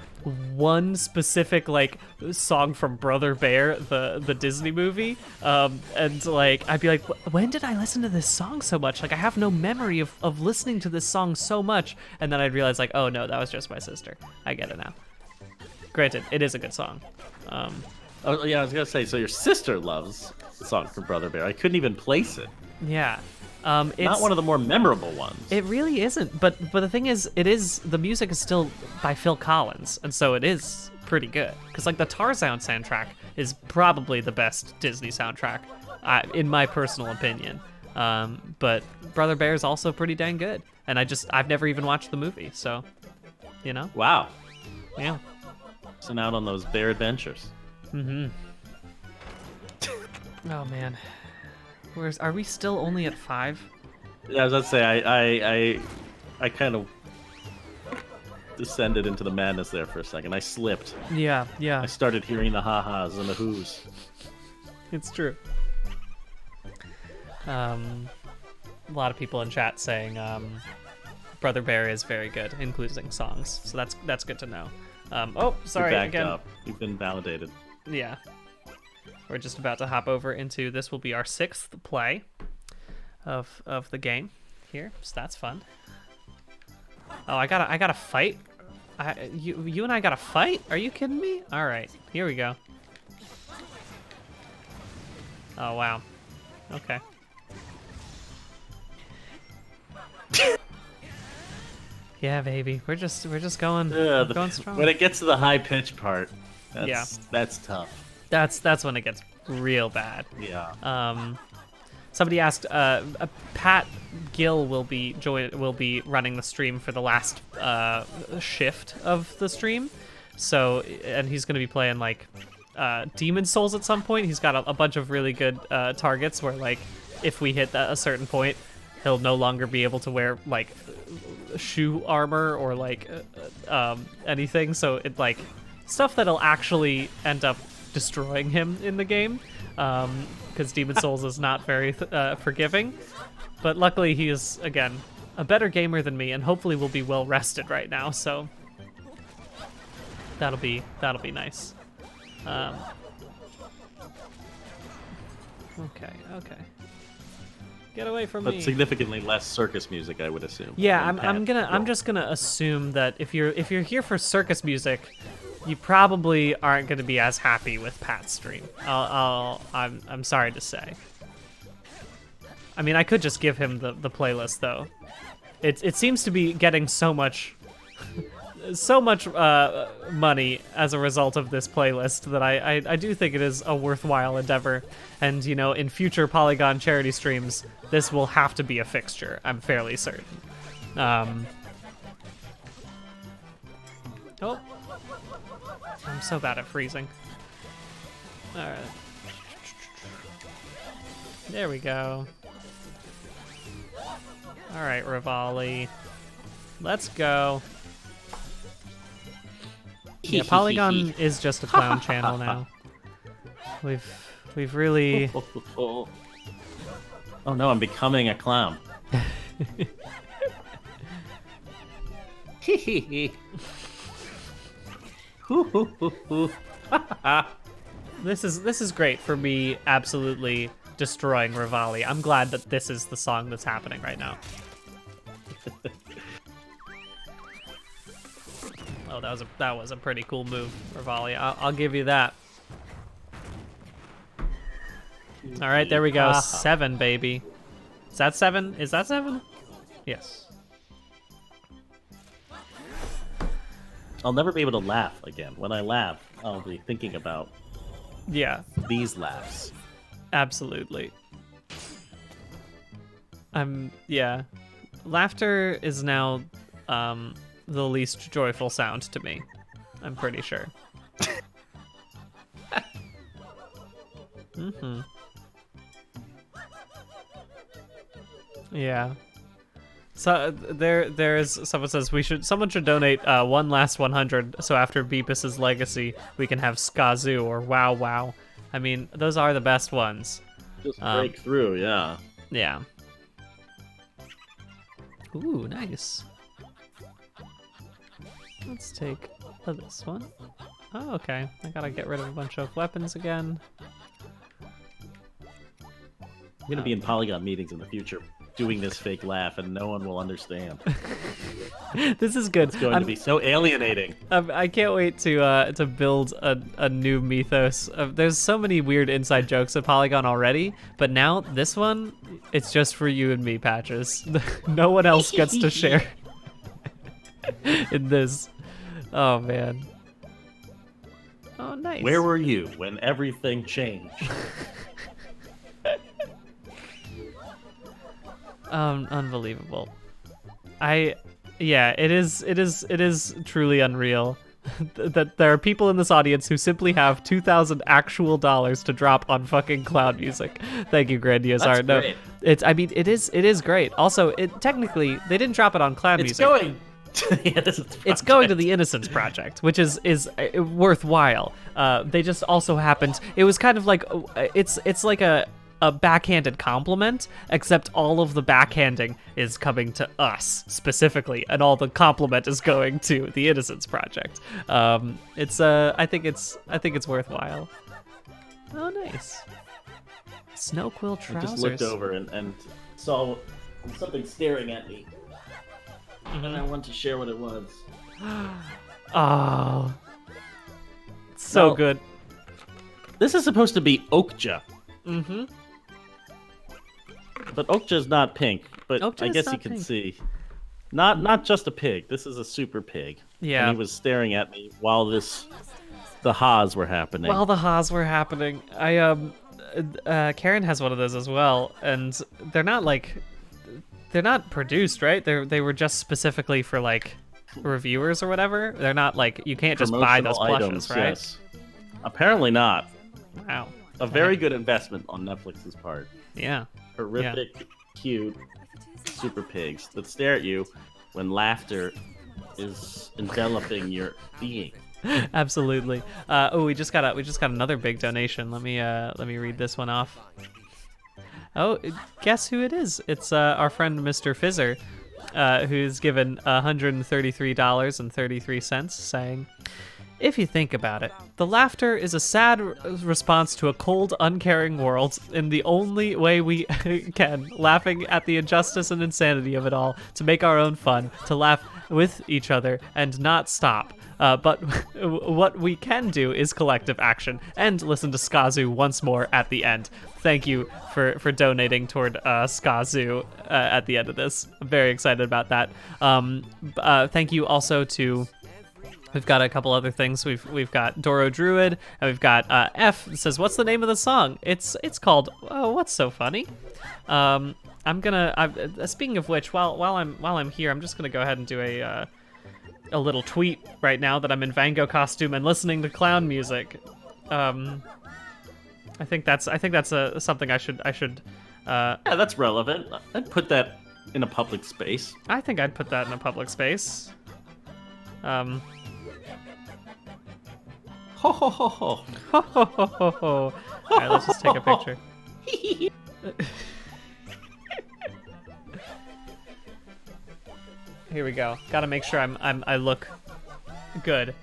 one specific, like, song from Brother Bear, the Disney movie, and, like, I'd be like, when did I listen to this song so much? Like, I have no memory of listening to this song so much, and then I'd realize, like, oh no, that was just my sister. I get it now. Granted, it is a good song. Oh yeah, I was gonna say. So your sister loves the song from Brother Bear. I couldn't even place it. Yeah. It's not one of the more memorable ones. It really isn't. But the thing is, the music is still by Phil Collins, and so it is pretty good. Because, like, the Tarzan soundtrack is probably the best Disney soundtrack, in my personal opinion. But Brother Bear is also pretty dang good. And I've never even watched the movie, so, you know. Wow. Yeah. Sent out on those bear adventures. Mm-hmm. Oh man, are we still only at 5? Yeah, I was about to say I kind of descended into the madness there for a second. I slipped. Yeah. I started hearing the ha-has and the who's. It's true. A lot of people in chat saying Brother Bear is very good, including songs. So that's good to know. Oh, sorry again. Up. You've been validated. Yeah. We're just about to hop over into this. Will be our 6th play of the game here, so that's fun. Oh, I gotta fight. You and I gotta fight? Are you kidding me? All right, here we go. Oh wow. Okay. Yeah, baby. We're just going, going strong. When it gets to the high pitch part, that's tough. That's when it gets real bad. Yeah. Somebody asked, Pat Gill will be running the stream for the last shift of the stream. So, and he's going to be playing, like, Demon Souls at some point. He's got a bunch of really good targets where, like, if we hit a certain point, he'll no longer be able to wear, like, shoe armor or, like, anything. So it, like, stuff that'll actually end up destroying him in the game, because Demon Souls is not very forgiving. But luckily he is, again, a better gamer than me, and hopefully will be well rested right now. So that'll be nice. Okay. Get away from me. But significantly less circus music, I would assume. Yeah, I'm just gonna assume that if you're here for circus music, you probably aren't gonna be as happy with Pat's stream. I'm sorry to say. I mean, I could just give him the playlist though. It seems to be getting so much money as a result of this playlist that I do think it is a worthwhile endeavor. And, you know, in future Polygon charity streams, this will have to be a fixture, I'm fairly certain. Oh. I'm so bad at freezing. Alright. There we go. Alright, Rivali. Let's go. Yeah, Polygon is just a clown channel now. We've really... Oh no, I'm becoming a clown. This is great for me absolutely destroying Rivali. I'm glad that this is the song that's happening right now. Oh, that was a pretty cool move, Rivali. I'll give you that. All right, there we go. 7, baby. Is that 7? Is that 7? Yes. I'll never be able to laugh again. When I laugh, I'll be thinking about Yeah, these laughs. absolutely. Yeah. Laughter is now the least joyful sound to me. I'm pretty sure. Mm-hmm. Yeah. So there's someone says someone should donate one last 100 so after Beepus's legacy we can have Skazoo or Wow Wow. I mean, those are the best ones. Just break through, yeah. Yeah. Ooh, nice. Let's take this one. Oh, okay. I gotta get rid of a bunch of weapons again. I'm gonna be in Polygon meetings in the future doing this fake laugh, and no one will understand. This is good. It's going to be so alienating. I can't wait to build a new mythos. There's so many weird inside jokes at Polygon already, but now this one, it's just for you and me, Patches. No one else gets to share in this. Oh man. Oh nice. Where were you when everything changed? Unbelievable. Yeah, it is truly unreal that there are people in this audience who simply have $2,000 actual dollars to drop on fucking cloud music. Thank you, Grandiose Art. No, great. it is great. Also, it technically they didn't drop it on cloud music. Going to the Innocence Project. It's going to the Innocence Project, which is worthwhile. They just also happened. It was kind of like it's like a backhanded compliment, except all of the backhanding is coming to us specifically, and all the compliment is going to the Innocence Project. I think it's worthwhile. Oh, nice. Snow quill I trousers. just looked over and saw something staring at me, and I want to share what it was. Oh, so Now, good. This is supposed to be Okja. Mm-hmm. But Okja's not pink, but Okja I is guess you not can pink. see. Not just a pig. This is a super pig. Yeah. And he was staring at me while the Haas were happening. While the Haas were happening, Karen has one of those as well, and they're not produced, right? They were just specifically for like reviewers or whatever. They're not like you can't just buy those Promotional plushes, items, right? yes. Apparently not. Wow. A very good investment on Netflix's part. Yeah. Horrific, cute, super pigs that stare at you when laughter is enveloping your being. Absolutely. We just got another big donation. Let me read this one off. Oh, guess who it is? It's our friend Mr. Fizzer, who's given $133.33, saying, "If you think about it, the laughter is a sad response to a cold, uncaring world in the only way we can, laughing at the injustice and insanity of it all, to make our own fun, to laugh with each other and not stop. But what we can do is collective action and listen to Skazoo once more at the end." Thank you for donating toward Skazoo at the end of this. I'm very excited about that. Thank you also to... We've got a couple other things. We've got Doro Druid, and we've got F that says, "What's the name of the song?" It's called "What's So Funny." Speaking of which, while I'm here, I'm just gonna go ahead and do a little tweet right now that I'm in Vango costume and listening to clown music. I think that's something I should. Yeah, that's relevant. I'd put that in a public space. I think I'd put that in a public space. Ho ho ho ho. Ho ho ho ho ho. All right, let's just take a picture. Here we go. Gotta make sure I look good.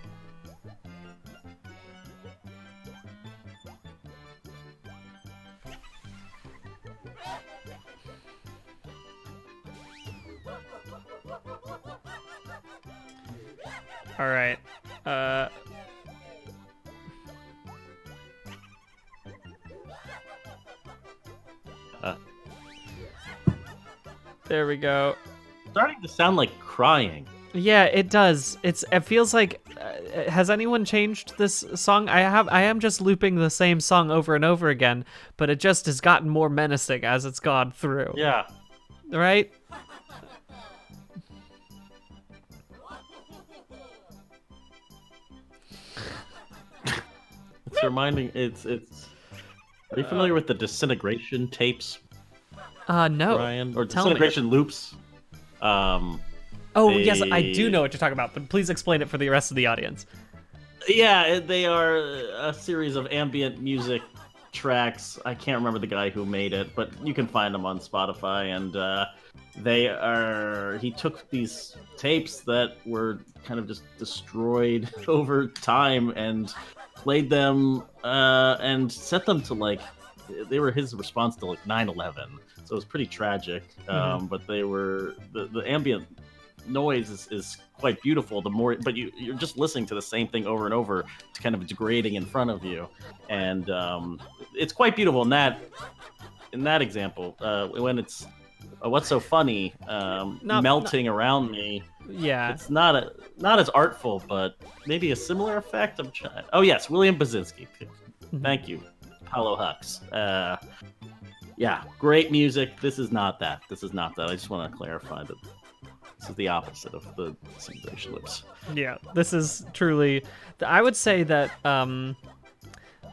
All right. There we go. Starting to sound like crying. Yeah, it does. It feels like has anyone changed this song? I am just looping the same song over and over again, but it just has gotten more menacing as it's gone through. Yeah. Right? It's reminding. It's. Are you familiar with the disintegration tapes, No. Ryan? Or Tell me. disintegration loops? Oh, yes, I do know what you're talking about, but please explain it for the rest of the audience. Yeah, they are a series of ambient music tracks. I can't remember the guy who made it, but you can find them on Spotify. And he took these tapes that were kind of just destroyed over time and played them and set them to they were his response to 9/11. So it was pretty tragic. But they were the ambient noise is quite beautiful. But you're just listening to the same thing over and over, to kind of degrading in front of you, and it's quite beautiful in that example when it's what's so funny melting around me. Yeah, it's not as artful, but maybe a similar effect. Oh yes, William Basinski. Thank you, Paulo Hux. Yeah, great music. This is not that. I just want to clarify that this is the opposite of the disintegration loops. Yeah, this is truly. I would say that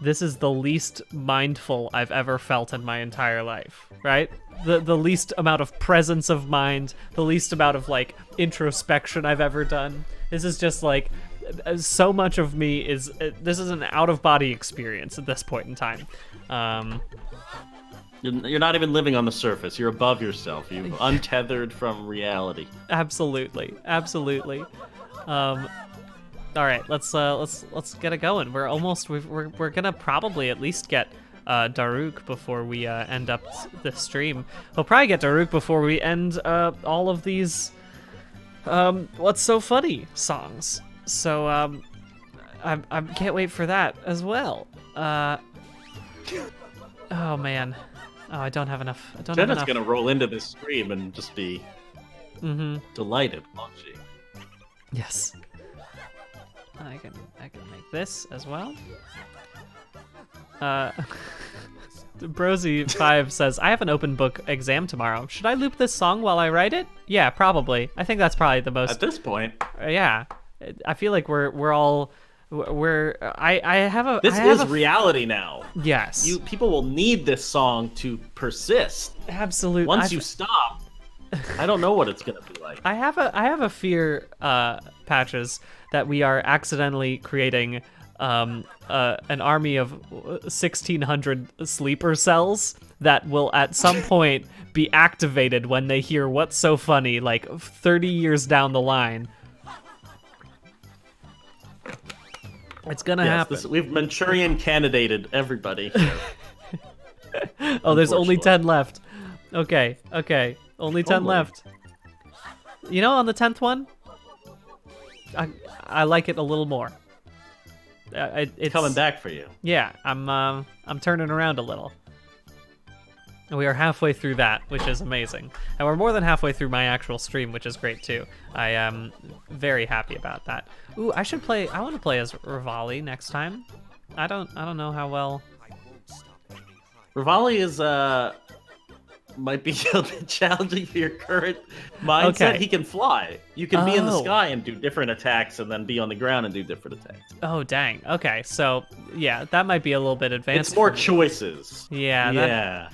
this is the least mindful I've ever felt in my entire life. Right? The least amount of presence of mind, the least amount of introspection I've ever done. This is just so much of me is. This is an out of body experience at this point in time. You're not even living on the surface. You're above yourself. You've untethered from reality. Absolutely. All right, let's get it going. We're gonna probably at least get Daruk before we end up the stream. We'll probably get Daruk before we end all of these What's So Funny songs. So I can't wait for that as well. Oh man. Oh, I don't have enough. Jenna's gonna roll into this stream and just be delighted, won't she? Yes. I can make this as well. Brosy5 says, I have an open book exam tomorrow. Should I loop this song while I write it? Yeah, probably. I think that's probably the most. At this point. Yeah. I feel like This is reality now. Yes. People will need this song to persist. Absolutely. Once you stop, I don't know what it's gonna be like. I have a fear, Patches, that we are accidentally creating an army of 1,600 sleeper cells that will at some point be activated when they hear What's So Funny 30 years down the line. It's gonna happen. We've Manchurian candidated everybody. Oh, there's only 10 left. Okay. Only 10 left. You know, on the 10th one, I like it a little more. It's coming back for you. Yeah, I'm turning around a little. And we are halfway through that, which is amazing. And we're more than halfway through my actual stream, which is great too. I am very happy about that. Ooh, I want to play as Rivali next time. I don't know how well. Rivali is might be a bit challenging for your current mindset. Okay. He can fly. You can be in the sky and do different attacks, and then be on the ground and do different attacks. Oh dang. Okay, so yeah, that might be a little bit advanced. It's more choices. Yeah.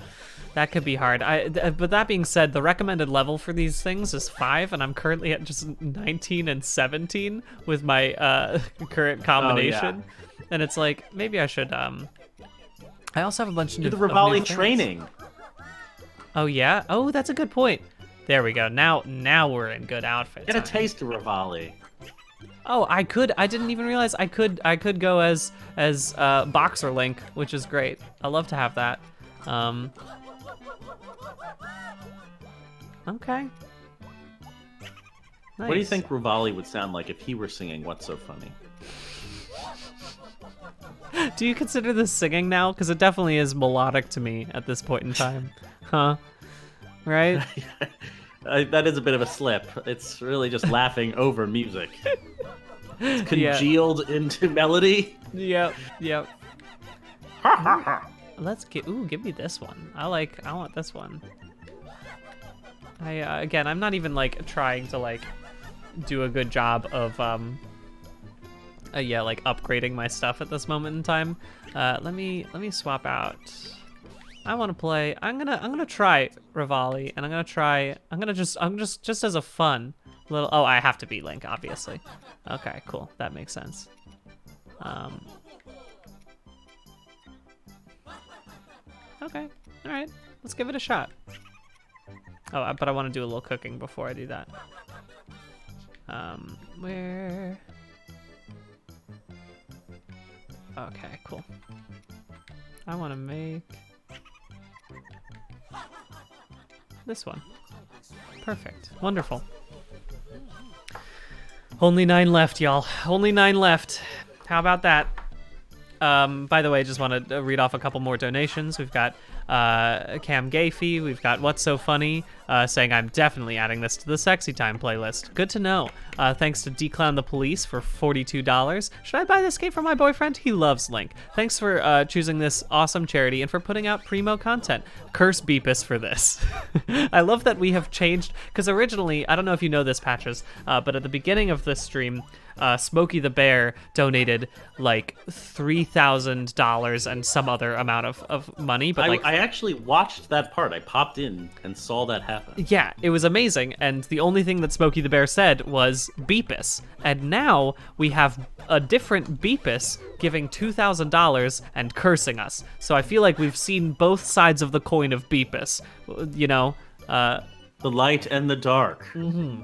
That could be hard. But that being said, the recommended level for these things is 5, and I'm currently at just 19 and 17 with my current combination. Oh, yeah. And it's maybe I should. I also have a bunch of do new the Rivali things. training. Oh yeah. Oh, that's a good point. There we go. Now we're in good outfits. Get a taste of Rivali. Oh, I could. I didn't even realize I could go as Boxer Link, which is great. I love to have that. Okay. Nice. What do you think Rivali would sound like if he were singing What's So Funny? Do you consider this singing now? Because it definitely is melodic to me at this point in time. Huh? Right? That is a bit of a slip. It's really just laughing over music. congealed into melody. Yep. Let's get. Ooh, give me this one. I want this one. Again, I'm not even like trying to like do a good job of like upgrading my stuff at this moment in time. Let me swap out. I want to play. I'm gonna try Rivali, and I'm just as a fun little. Oh, I have to beat Link, obviously. Okay, cool. That makes sense. Okay. All right. Let's give it a shot. Oh, but I want to do a little cooking before I do that. Where? Okay, cool. I want to make this one. Perfect. Wonderful. Only 9 left, y'all. Only 9 left. How about that? By the way, just want to read off a couple more donations. We've got Cam Gafey. We've got What's So Funny saying, I'm definitely adding this to the Sexy Time playlist. Good to know. Thanks to D-Clown the Police for $42. Should I buy this game for my boyfriend? He loves Link. Thanks for choosing this awesome charity and for putting out primo content. Curse Beepus for this. I love that we have changed, because originally, I don't know if you know this, Patches, but at the beginning of this stream, Smokey the Bear donated like $3,000 and some other amount of money. But I actually watched that part. I popped in and saw that happen. Yeah, it was amazing. And the only thing that Smokey the Bear said was Beepus. And now we have a different Beepus giving $2,000 and cursing us. So I feel like we've seen both sides of the coin of Beepus. You know? The light and the dark. Mm-hmm.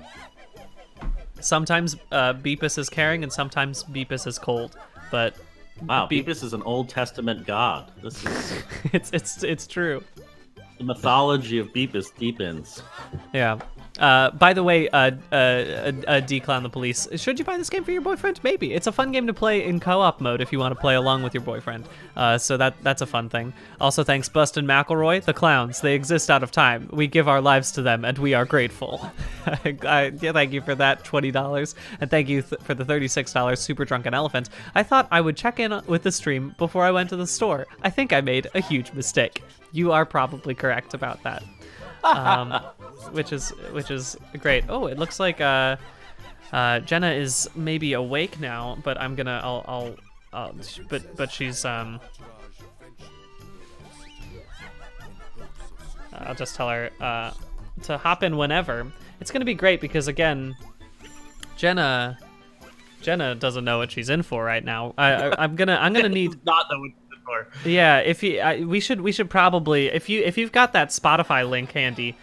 Sometimes Beepus is caring and sometimes Beepus is cold, but wow, Beepus is an Old Testament god. This is it's true. The mythology of Beepus deepens. Yeah. By the way, D-Clown the Police, should you buy this game for your boyfriend? Maybe. It's a fun game to play in co-op mode if you want to play along with your boyfriend. So that's a fun thing. Also, thanks Bustin' McElroy. The clowns, they exist out of time. We give our lives to them, and we are grateful. Thank you for that, $20. And thank you for the $36, Super Drunken Elephant. I thought I would check in with the stream before I went to the store. I think I made a huge mistake. You are probably correct about that. Which is great. Oh, it looks like Jenna is maybe awake now, but I'm gonna but she's I'll just tell her to hop in whenever. It's gonna be great because again, Jenna doesn't know what she's in for right now. I'm gonna need not know what she's in for. Yeah, if we should probably if you've got that Spotify link handy,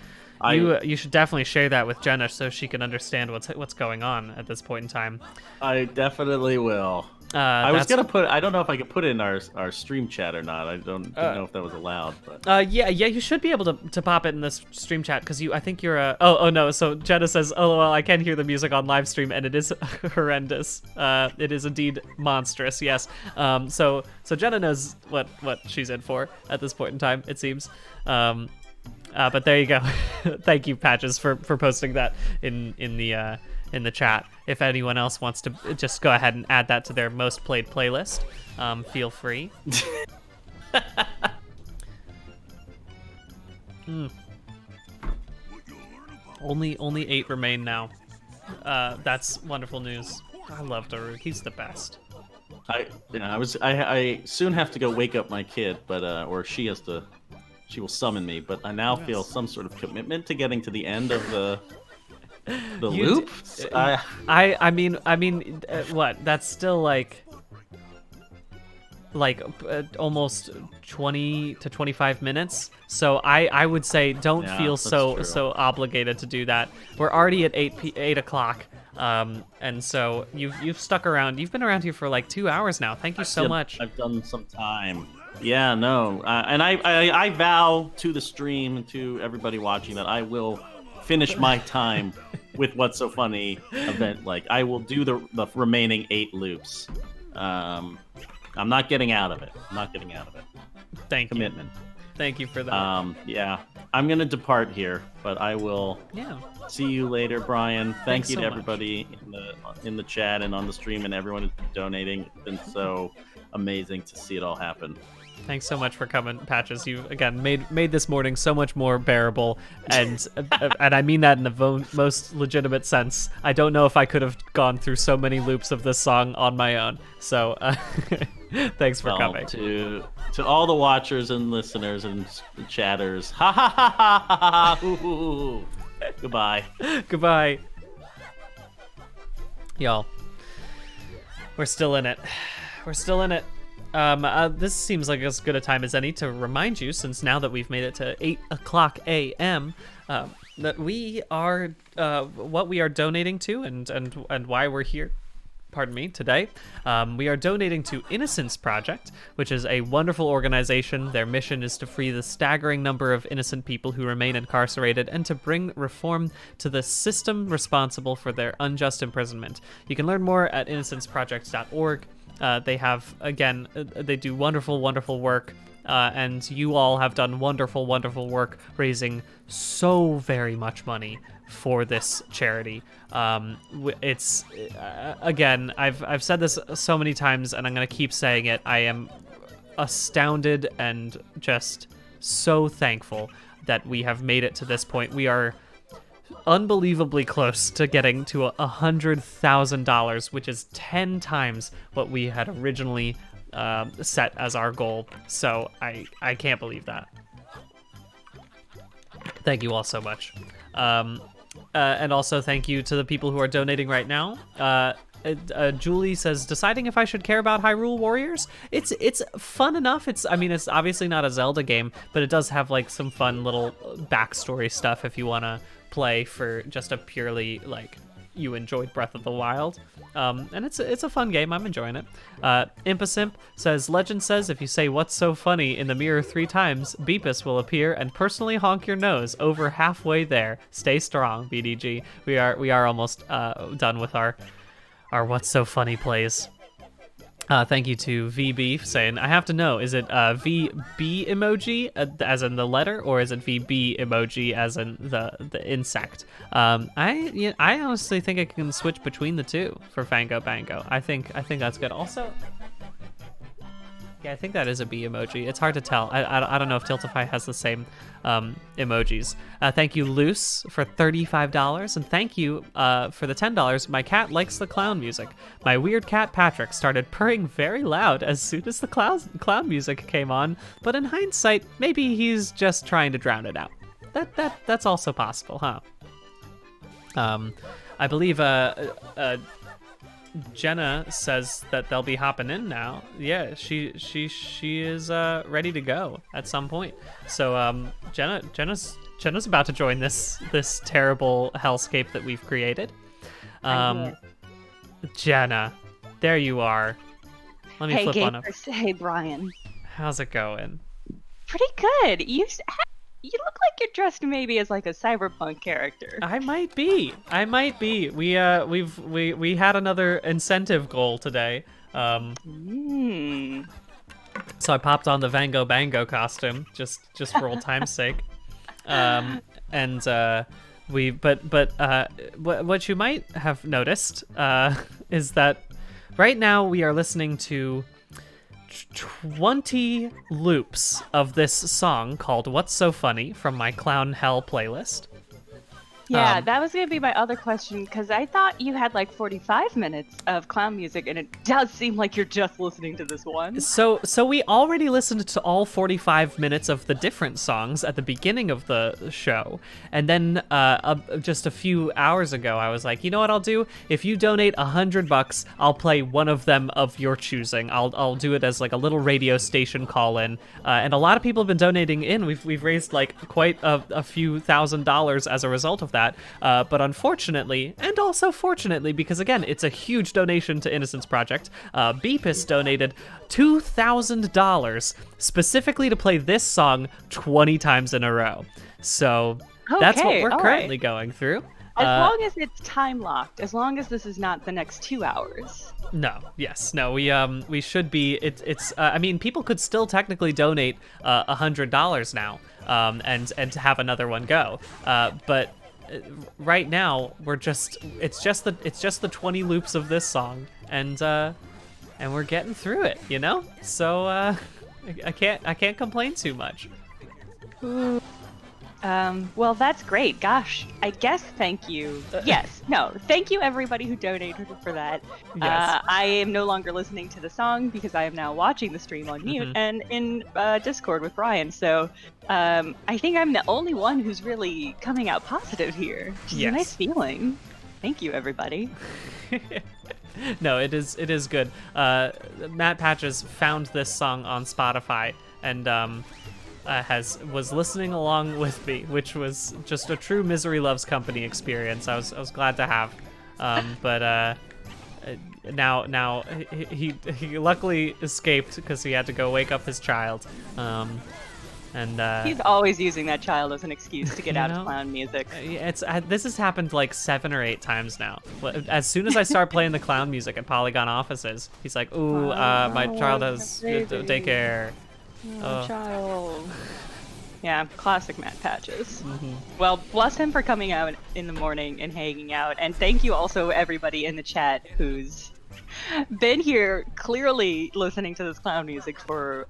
you should definitely share that with Jenna so she can understand what's going on at this point in time. I definitely will. I was gonna put. I don't know if I could put it in our stream chat or not. I didn't know if that was allowed. But yeah, you should be able to pop it in this stream chat because I think you're a. Oh no. So Jenna says, "Oh well, I can hear the music on live stream and it is horrendous. It is indeed monstrous." Yes. So Jenna knows what she's in for at this point in time. It seems. But there you go. Thank you, Patches, for posting that in the chat. If anyone else wants to just go ahead and add that to their most played playlist, feel free. Only 8 remain now. That's wonderful news. I love Daruk. He's the best. I soon have to go wake up my kid, but or she will summon me. But I now feel some sort of commitment to getting to the end of the loop. I mean, what? That's still like almost 20 to 25 minutes. So I would say don't feel so obligated to do that. We're already at 8 o'clock. And so you've stuck around. You've been around here for like 2 hours now. Thank you so much. I've done some time. Yeah, no, and I vow to the stream and to everybody watching that I will finish my time with What's So Funny event. Like I will do the remaining 8 loops. I'm not getting out of it. Thank you. Commitment. Thank you for that. Yeah. I'm gonna depart here, but I will Yeah. see you later, Brian. Thank Thanks you so to much. everybody in the chat and on the stream and everyone who's been donating. It's been so amazing to see it all happen. Thanks so much for coming, Patches. You again made this morning so much more bearable, and and I mean that in the most legitimate sense. I don't know if I could have gone through so many loops of this song on my own. So thanks for coming. To all the watchers and listeners and chatters, ha ha ha ha ha ha hoo, hoo, hoo. Goodbye. Goodbye, y'all. We're still in it. We're still in it. This seems like as good a time as any to remind you, since now that we've made it to 8 o'clock a.m., that we are what we are donating to and why we're here. Pardon me, today. We are donating to Innocence Project, which is a wonderful organization. Their mission is to free the staggering number of innocent people who remain incarcerated and to bring reform to the system responsible for their unjust imprisonment. You can learn more at innocenceproject.org. They have, again, they do wonderful, wonderful work, and you all have done wonderful, wonderful work raising so very much money for this charity. It's, again, I've said this so many times, and I'm going to keep saying it. I am astounded and just so thankful that we have made it to this point. We are unbelievably close to getting to $100,000, which is 10 times what we had originally set as our goal. So I can't believe that. Thank you all so much. And also thank you to the people who are donating right now. Julie says, deciding if I should care about Hyrule Warriors. It's fun enough. It's obviously not a Zelda game, but it does have like some fun little backstory stuff if you want to play for just a purely like you enjoyed Breath of the Wild. And it's a fun game. I'm enjoying it. Imposimp says, legend says if you say what's so funny in the mirror 3 times, Beepus will appear and personally honk your nose over halfway there. Stay strong, BDG. We are almost done with our what's so funny plays. Thank you to VB saying, I have to know, is it VB emoji as in the letter, or is it VB emoji as in the insect? I honestly think I can switch between the two for Fango Bango. I think that's good. Also, yeah, I think that is a B emoji. It's hard to tell. I don't know if Tiltify has the same emojis. Thank you, Luce, for $35. And thank you for the $10. My cat likes the clown music. My weird cat, Patrick, started purring very loud as soon as the clown music came on. But in hindsight, maybe he's just trying to drown it out. That's also possible, huh? I believe Jenna says that they'll be hopping in now. Yeah, she is ready to go at some point. So Jenna's about to join this terrible hellscape that we've created. Jenna, there you are. Let me flip on up. Hey, Brian. How's it going? Pretty good. You look like you're dressed maybe as like a cyberpunk character. I might be. We had another incentive goal today. So I popped on the Vango Bango costume just for old time's sake. What you might have noticed is that right now we are listening to 20 loops of this song called What's So Funny from my Clown Hell playlist. Yeah, that was going to be my other question, because I thought you had like 45 minutes of clown music, and it does seem like you're just listening to this one. So we already listened to all 45 minutes of the different songs at the beginning of the show, and then just a few hours ago, I was like, you know what I'll do? If you donate $100, I'll play one of them of your choosing. I'll do it as like a little radio station call-in, and a lot of people have been donating in. We've raised like quite a few $1,000s as a result of that. But unfortunately, and also fortunately, because again, it's a huge donation to Innocence Project, Beepus donated $2,000 specifically to play this song 20 times in a row. So that's what we're currently going through. As long as it's time locked, as long as this is not the next 2 hours. No, yes, no. We should be. It's. I mean, people could still technically donate $100 now, and to have another one go. But right now we're just. It's just the 20 loops of this song, and we're getting through it. You know. So I can't complain too much. Ooh. Well, that's great. Gosh, I guess thank you. Thank you everybody who donated for that. Yes. I am no longer listening to the song because I am now watching the stream on mute and in Discord with Brian. So I think I'm the only one who's really coming out positive here, which is a nice feeling. Thank you, everybody. No, it is good. Matt Patches found this song on Spotify and was listening along with me, which was just a true Misery Loves Company experience. I was glad to have, but now he luckily escaped because he had to go wake up his child, and he's always using that child as an excuse to get out of clown music. This has happened like 7 or 8 times now. As soon as I start playing the clown music at Polygon offices, he's like, "Ooh, my child has daycare." Child. Yeah, classic Matt Patches. Well, bless him for coming out in the morning and hanging out, and thank you also everybody in the chat who's been here clearly listening to this clown music for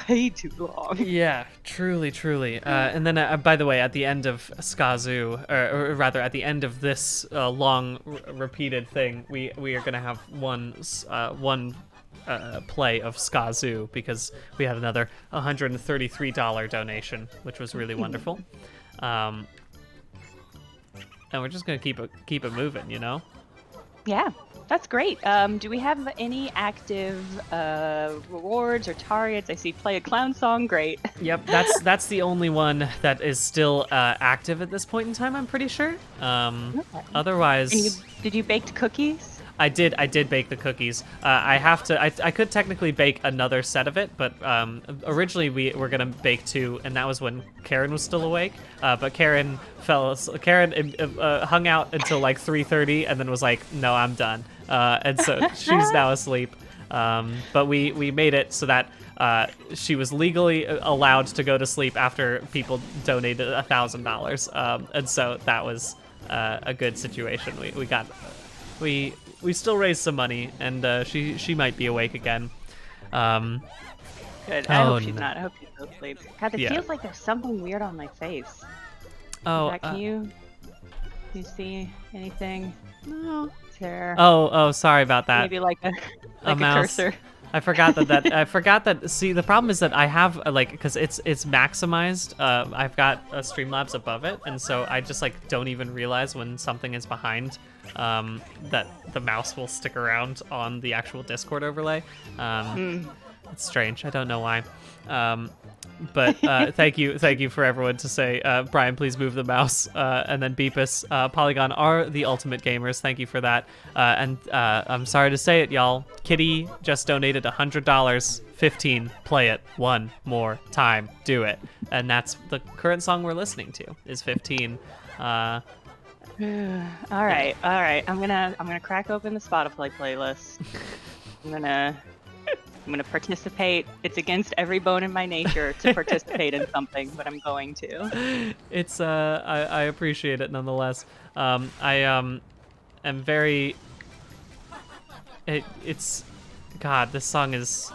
way too long. Yeah, truly. And then, by the way, at the end of Skazoo, or rather at the end of this long repeated thing, we are gonna have one play of Skazoo because we had another $133 donation, which was really wonderful. And we're just gonna keep it moving, you know? Yeah, that's great. Do we have any active rewards or targets? I see play a clown song. Great. Yep, that's the only one that is still active at this point in time, I'm pretty sure. Otherwise, and did you bake cookies? I did bake the cookies. I could technically bake another set of it, but originally we were gonna bake 2, and that was when Karen was still awake. But Karen hung out until like 3:30, and then was like, "No, I'm done." And so she's now asleep. But we made it so that she was legally allowed to go to sleep after people donated $1,000, and so that was a good situation. We still raised some money, and she might be awake again. Good. I hope she's not. I hope she's still asleep. God, it feels like there's something weird on my face. Oh, can you see anything? No. There. Oh, sorry about that. Maybe like a mouse. cursor. I forgot that. I forgot that. See, the problem is that I have because it's maximized. I've got Streamlabs above it, and so I just don't even realize when something is behind. That the mouse will stick around on the actual Discord overlay. It's strange. I don't know why. But thank you for everyone to say, Brian, please move the mouse. And then Beepus, Polygon are the ultimate gamers. Thank you for that. And I'm sorry to say it, y'all. Kitty just donated $100. 15. Play it one more time. Do it. And that's the current song we're listening to. Is 15. All right. I'm gonna crack open the Spotify playlist. I'm gonna participate. It's against every bone in my nature to participate in something, but I'm going to. It's I appreciate it nonetheless. I am very. It's God. This song is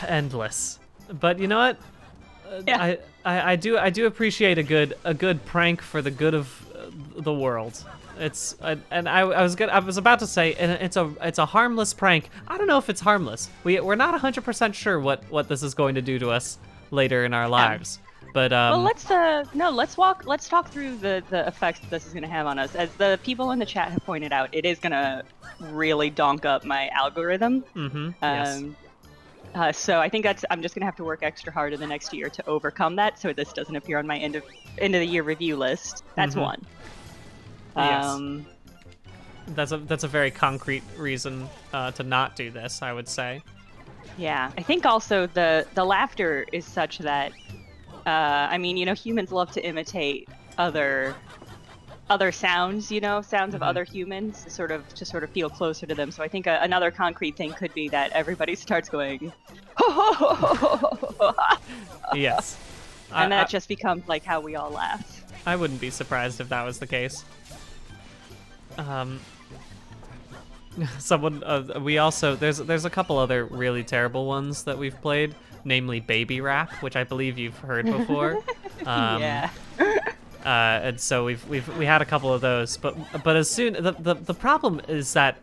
endless, but you know what? Yeah. I do appreciate a good prank for the good of the world. I was about to say, and it's a harmless prank. I don't know if it's harmless. We're not 100% sure what this is going to do to us later in our lives. But well, let's talk through the effects that this is going to have on us. As the people in the chat have pointed out, it is going to really donk up my algorithm. Yes. So I think I'm just gonna have to work extra hard in the next year to overcome that, so this doesn't appear on my end of the year review list. That's one. Yes. That's a very concrete reason to not do this, I would say. Yeah, I think also the laughter is such that, I mean, humans love to imitate other other sounds, sounds of other humans to sort of feel closer to them. So I think another concrete thing could be that everybody starts going, Yes. and that just becomes like how we all laugh. I wouldn't be surprised if that was the case. Someone, we also there's a couple other really terrible ones that we've played, namely Baby Rap, which I believe you've heard before. Yeah. And so we had a couple of those, but as soon the problem is that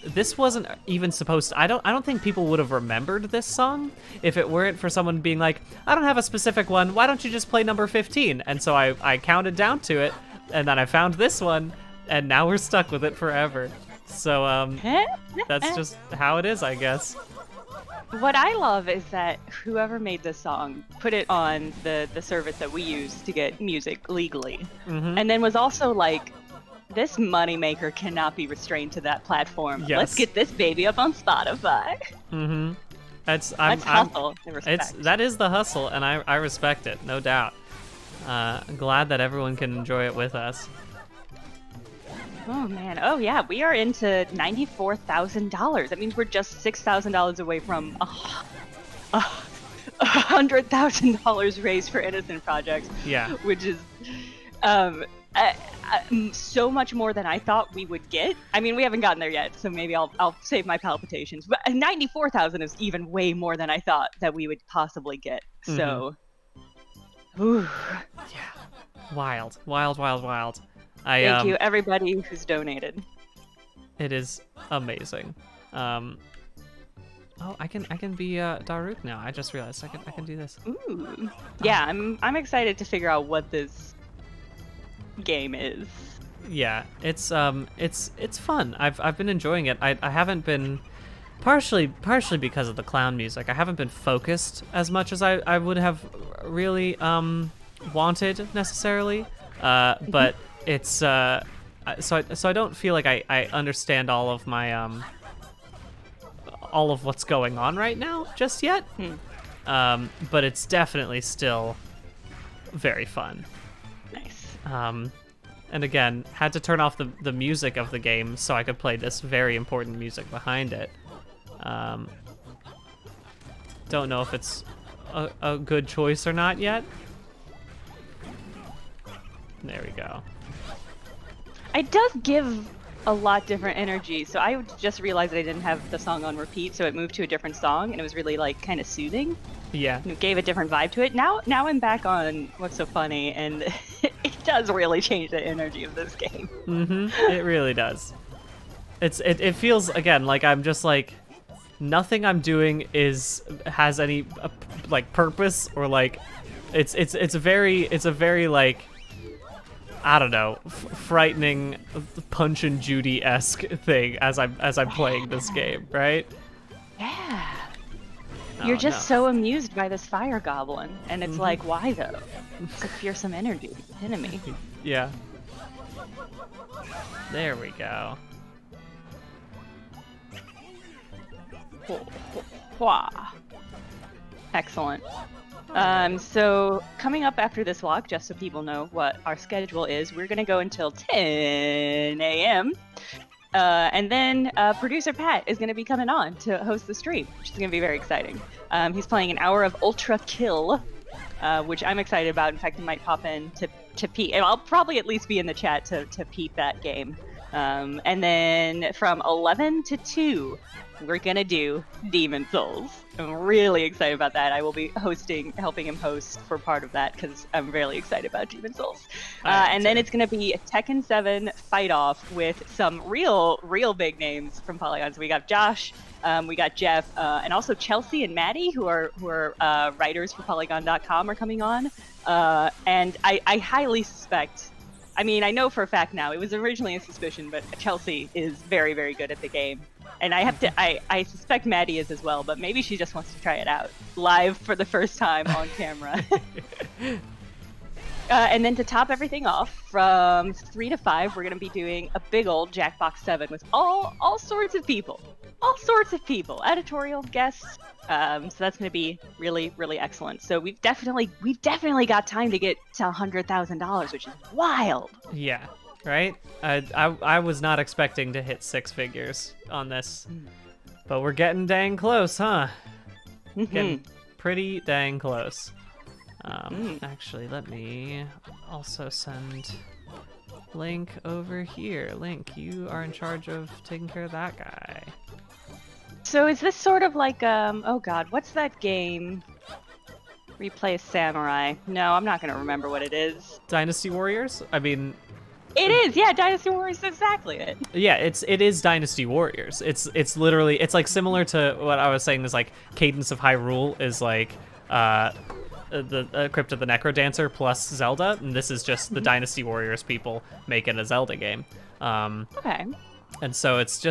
this wasn't even supposed to. I don't think people would have remembered this song if it weren't for someone being like, I don't have a specific one. Why don't you just play number 15? And so I counted down to it, and then I found this one, and now we're stuck with it forever. So that's just how it is, I guess. What I love is that whoever made this song put it on the service that we use to get music legally, and then was also like, this moneymaker cannot be restrained to that platform. Yes. Let's get this baby up on Spotify. That's hustle. I respect. That is the hustle, and I respect it, no doubt. I'm glad that everyone can enjoy it with us. Oh man, oh yeah, we are into $94,000. That means we're just $6,000 away from $100,000 raised for innocent projects. Yeah. Which is so much more than I thought we would get. I mean, we haven't gotten there yet, so maybe I'll save my palpitations. But 94,000 is even way more than I thought that we would possibly get. So, ooh. Yeah. Wild. Thank you, everybody who's donated. It is amazing. Oh, I can be Daruk now. I just realized I can do this. Ooh. Yeah, I'm excited to figure out what this game is. Yeah, it's fun. I've been enjoying it. I haven't been partially because of the clown music. I haven't been focused as much as I would have really wanted necessarily. But it's so I don't feel like I understand all of my all of what's going on right now just yet. But it's definitely still very fun. Nice. And again, had to turn off the music of the game so I could play this very important music behind it. Don't know if it's a good choice or not yet. There we go. It does give a lot different energy. So I just realized I didn't have the song on repeat, so it moved to a different song, and it was really like kind of soothing. Yeah. And it gave a different vibe to it. Now I'm back on What's So Funny, and it does really change the energy of this game. It really does. It feels again like I'm just like nothing I'm doing has any like purpose or like it's a very like I don't know, frightening Punch and Judy-esque thing as I'm playing this game, right? Yeah. You're just so amused by this fire goblin, and it's like, why though? It's a fearsome energy, enemy. Yeah. There we go. Excellent. So coming up after this walk, just so people know what our schedule is, we're going to go until 10 a.m. And then producer Pat is going to be coming on to host the stream, which is going to be very exciting. He's playing an hour of Ultra Kill, which I'm excited about. In fact, I might pop in to peep. I'll probably at least be in the chat to peep that game. And then from 11 to 2, we're going to do Demon Souls. I'm really excited about that. I will be helping him host for part of that because I'm really excited about Demon Souls. And then it's going to be a Tekken 7 fight off with some real big names from Polygon. So we got Josh, we got Jeff, and also Chelsea and Maddie, who are writers for Polygon.com, are coming on. And I highly suspect, I mean, I know for a fact now, it was originally a suspicion, but Chelsea is very, very good at the game. And I suspect Maddie is as well, but maybe she just wants to try it out live for the first time on camera. And then to top everything off, from 3 to 5, we're going to be doing a big old Jackbox 7 with all sorts of people. All sorts of people, editorial guests. So that's going to be really, really excellent. So we've definitely got time to get to $100,000, which is wild. Yeah. right? I was not expecting to hit 6 figures on this, but we're getting dang close, huh? Getting pretty dang close. Actually, let me also send Link over here. Link, you are in charge of taking care of that guy. So is this sort of like oh god, what's that game? Replay a samurai. No, I'm not gonna remember what it is. Dynasty Warriors? I mean, it is, yeah, Dynasty Warriors is exactly it. Yeah, it is Dynasty Warriors. It's literally, it's like similar to what I was saying is like Cadence of Hyrule is like the Crypt of the Necrodancer plus Zelda, and this is just the Dynasty Warriors people making a Zelda game. Okay. And so it's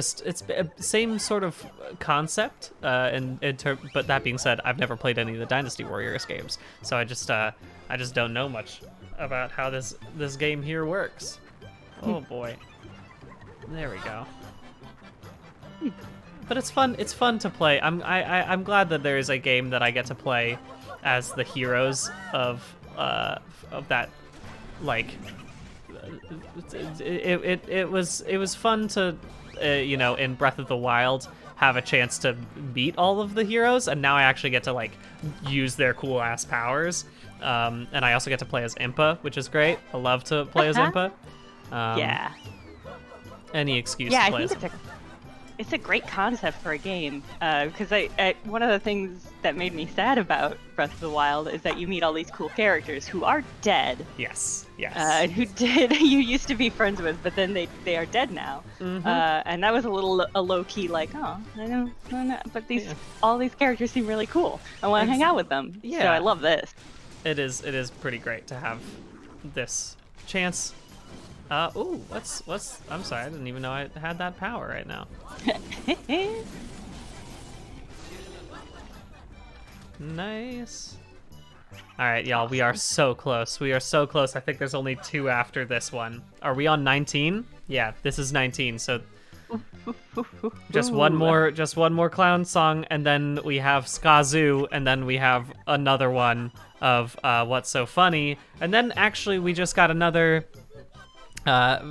same sort of concept, but that being said, I've never played any of the Dynasty Warriors games, so I just don't know much about how this game here works. Oh boy, there we go. But it's fun. It's fun to play. I'm glad that there is a game that I get to play as the heroes of that, like. It was fun to in Breath of the Wild have a chance to meet all of the heroes, and now I actually get to like use their cool ass powers, and I also get to play as Impa, which is great. I love to play as Impa. Yeah. Any excuse to play as Impa. It's a great concept for a game, because one of the things that made me sad about Breath of the Wild is that you meet all these cool characters who are dead. Yes. Who you used to be friends with, but then they are dead now. And that was a low-key like, oh, I don't know, but all these characters seem really cool. I want to hang out with them. Yeah. So I love this. It is pretty great to have this chance. What's I'm sorry, I didn't even know I had that power right now. Nice. All right, y'all, we are so close. We are so close. I think there's only 2 after this one. Are we on 19? Yeah, this is 19. So just one more clown song, and then we have Skazoo, and then we have another one of What's So Funny, and then actually we just got another.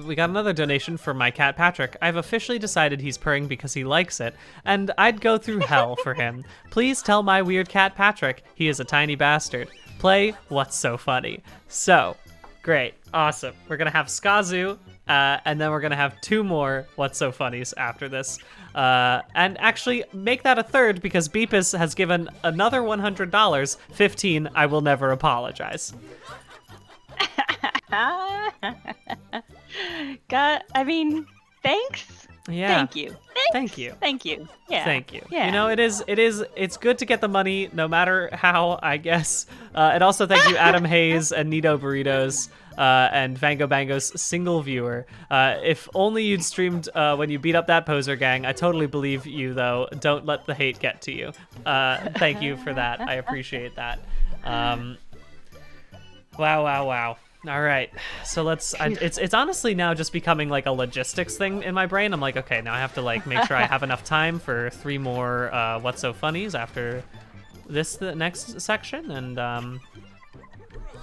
We got another donation from my cat Patrick. I've officially decided he's purring because he likes it, and I'd go through hell for him. Please tell my weird cat Patrick he is a tiny bastard. Play What's So Funny. So, great, awesome. We're gonna have Skazoo, and then we're gonna have 2 more What's So Funnies after this. And actually, make that a third because Beepus has given another $100, 15, I will never apologize. Thanks. Yeah. Thank you. Thank you. Thank you. Yeah. Thank you. Yeah. You know, it's good to get the money no matter how, I guess. And also thank you, Adam Hayes and Nito Burritos, and Vango Bango's single viewer. If only you'd streamed when you beat up that poser gang. I totally believe you, though. Don't let the hate get to you. Thank you for that. I appreciate that. Wow. All right, so it's honestly now just becoming like a logistics thing in my brain. I'm like, okay, now I have to like make sure I have enough time for 3 more What's So Funnies after the next section, and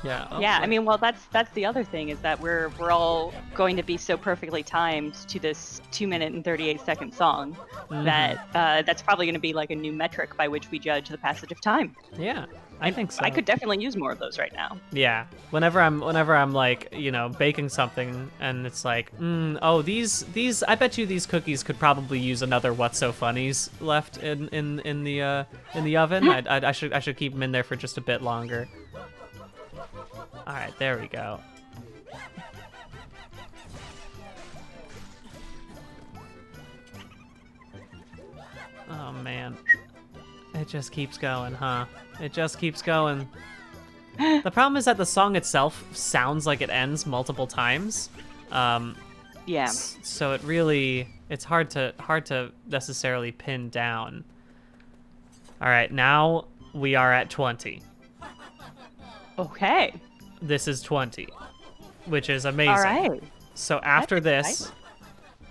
yeah. Yeah, I mean, well, that's the other thing is that we're all going to be so perfectly timed to this 2-minute and 38-second song that that's probably going to be like a new metric by which we judge the passage of time. Yeah. I think so. I could definitely use more of those right now. Yeah. Whenever I'm like, baking something and it's like, these I bet you these cookies could probably use another What's So Funnies left in the oven. I should keep them in there for just a bit longer. All right, there we go. Oh man. It just keeps going, huh? It just keeps going. The problem is that the song itself sounds like it ends multiple times. Yeah. So it's hard to necessarily pin down. All right, now we are at 20. Okay. This is 20, which is amazing. All right. So after this,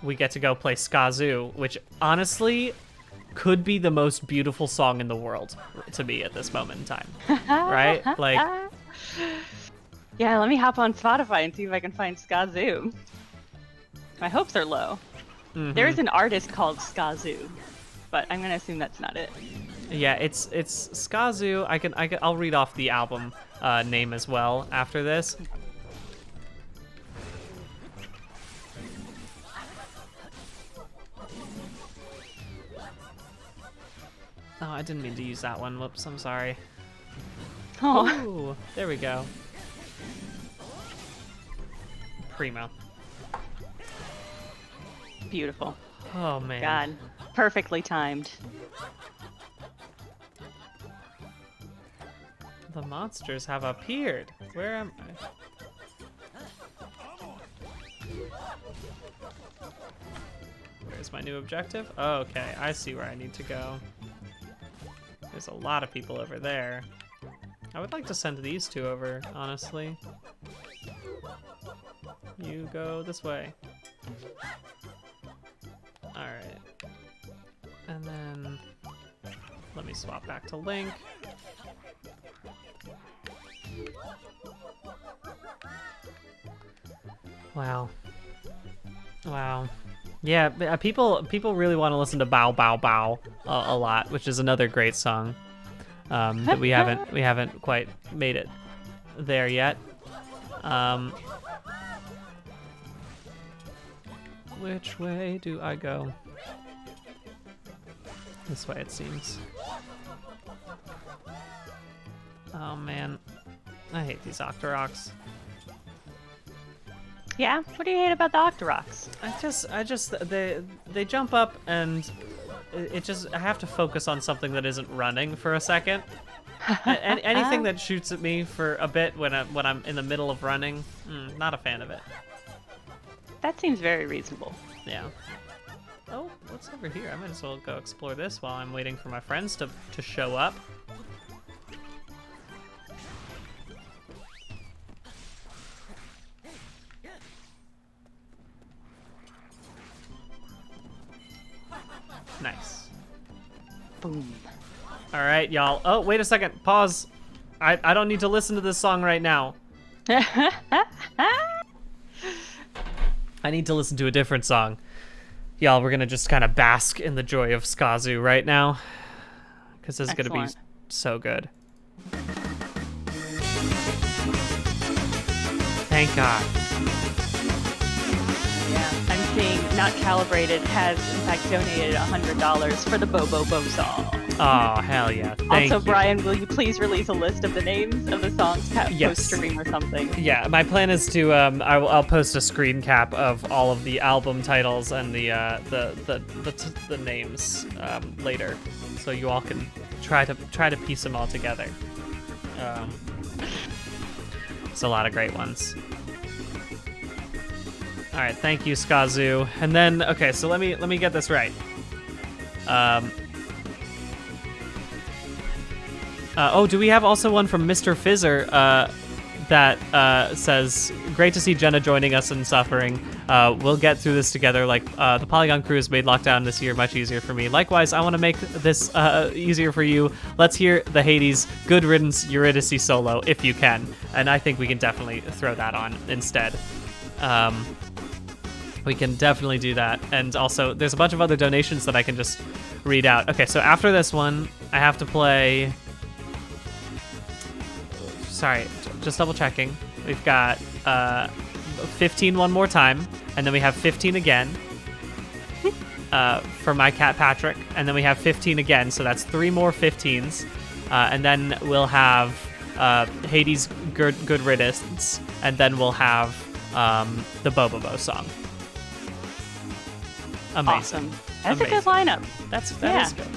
we get to go play Skazoo, which honestly could be the most beautiful song in the world to me at this moment in time. Right? Like, yeah, let me hop on Spotify and see if I can find Skazoo. My hopes are low. There is an artist called Skazoo, but I'm gonna assume that's not it. Yeah, it's Skazoo. I'll read off the album name as well after this. Oh, I didn't mean to use that one. Whoops, I'm sorry. Oh, Ooh, there we go. Primo. beautiful. Oh man. God, perfectly timed. The monsters have appeared. Where am I? Where's my new objective? Oh, okay, I see where I need to go. There's a lot of people over there. I would like to send these two over, honestly. You go this way. Alright. And then let me swap back to Link. Wow. Wow. Yeah, people really want to listen to Bow Bow Bow a lot, which is another great song. That we haven't quite made it there yet. Which way do I go? This way it seems. Oh man, I hate these Octoroks. Yeah, what do you hate about the Octoroks? I just they jump up and it just I have to focus on something that isn't running for a second. Anything that shoots at me for a bit when I'm in the middle of running, not a fan of it. That seems very reasonable. Yeah. Oh, what's over here? I might as well go explore this while I'm waiting for my friends to show up. Nice. Boom. All right, y'all. Oh, wait a second. Pause. I don't need to listen to this song right now. I need to listen to a different song. Y'all, we're going to just kind of bask in the joy of Skazoo right now. Because this is going to be so good. Thank God. Yeah, I'm seeing Not Calibrated has in fact donated $100 for the Bobo Bo song. Oh, hell yeah. Thank also, you. Brian, will you please release a list of the names of the songs post-stream or something? Yeah, my plan is to I'll post a screen cap of all of the album titles and the names later, so you all can try to piece them all together. It's a lot of great ones. All right, thank you, Skazoo. And then okay, so let me get this right. Oh, do we have also one from Mr. Fizzer that says, great to see Jenna joining us in suffering. We'll get through this together. Like, the Polygon crew has made lockdown this year much easier for me. Likewise, I want to make this easier for you. Let's hear the Hades Good Riddance Eurydice solo, if you can. And I think we can definitely throw that on instead. We can definitely do that. And also, there's a bunch of other donations that I can just read out. Okay, so after this one, I have to play... Sorry, just double checking. We've got 15 one more time, and then we have 15 again for my cat Patrick, and then we have 15 again, so that's 3 more 15s, and then we'll have Hades Good Riddance, and then we'll have the Bobobo song. Amazing. Awesome. That's a good lineup. That is good.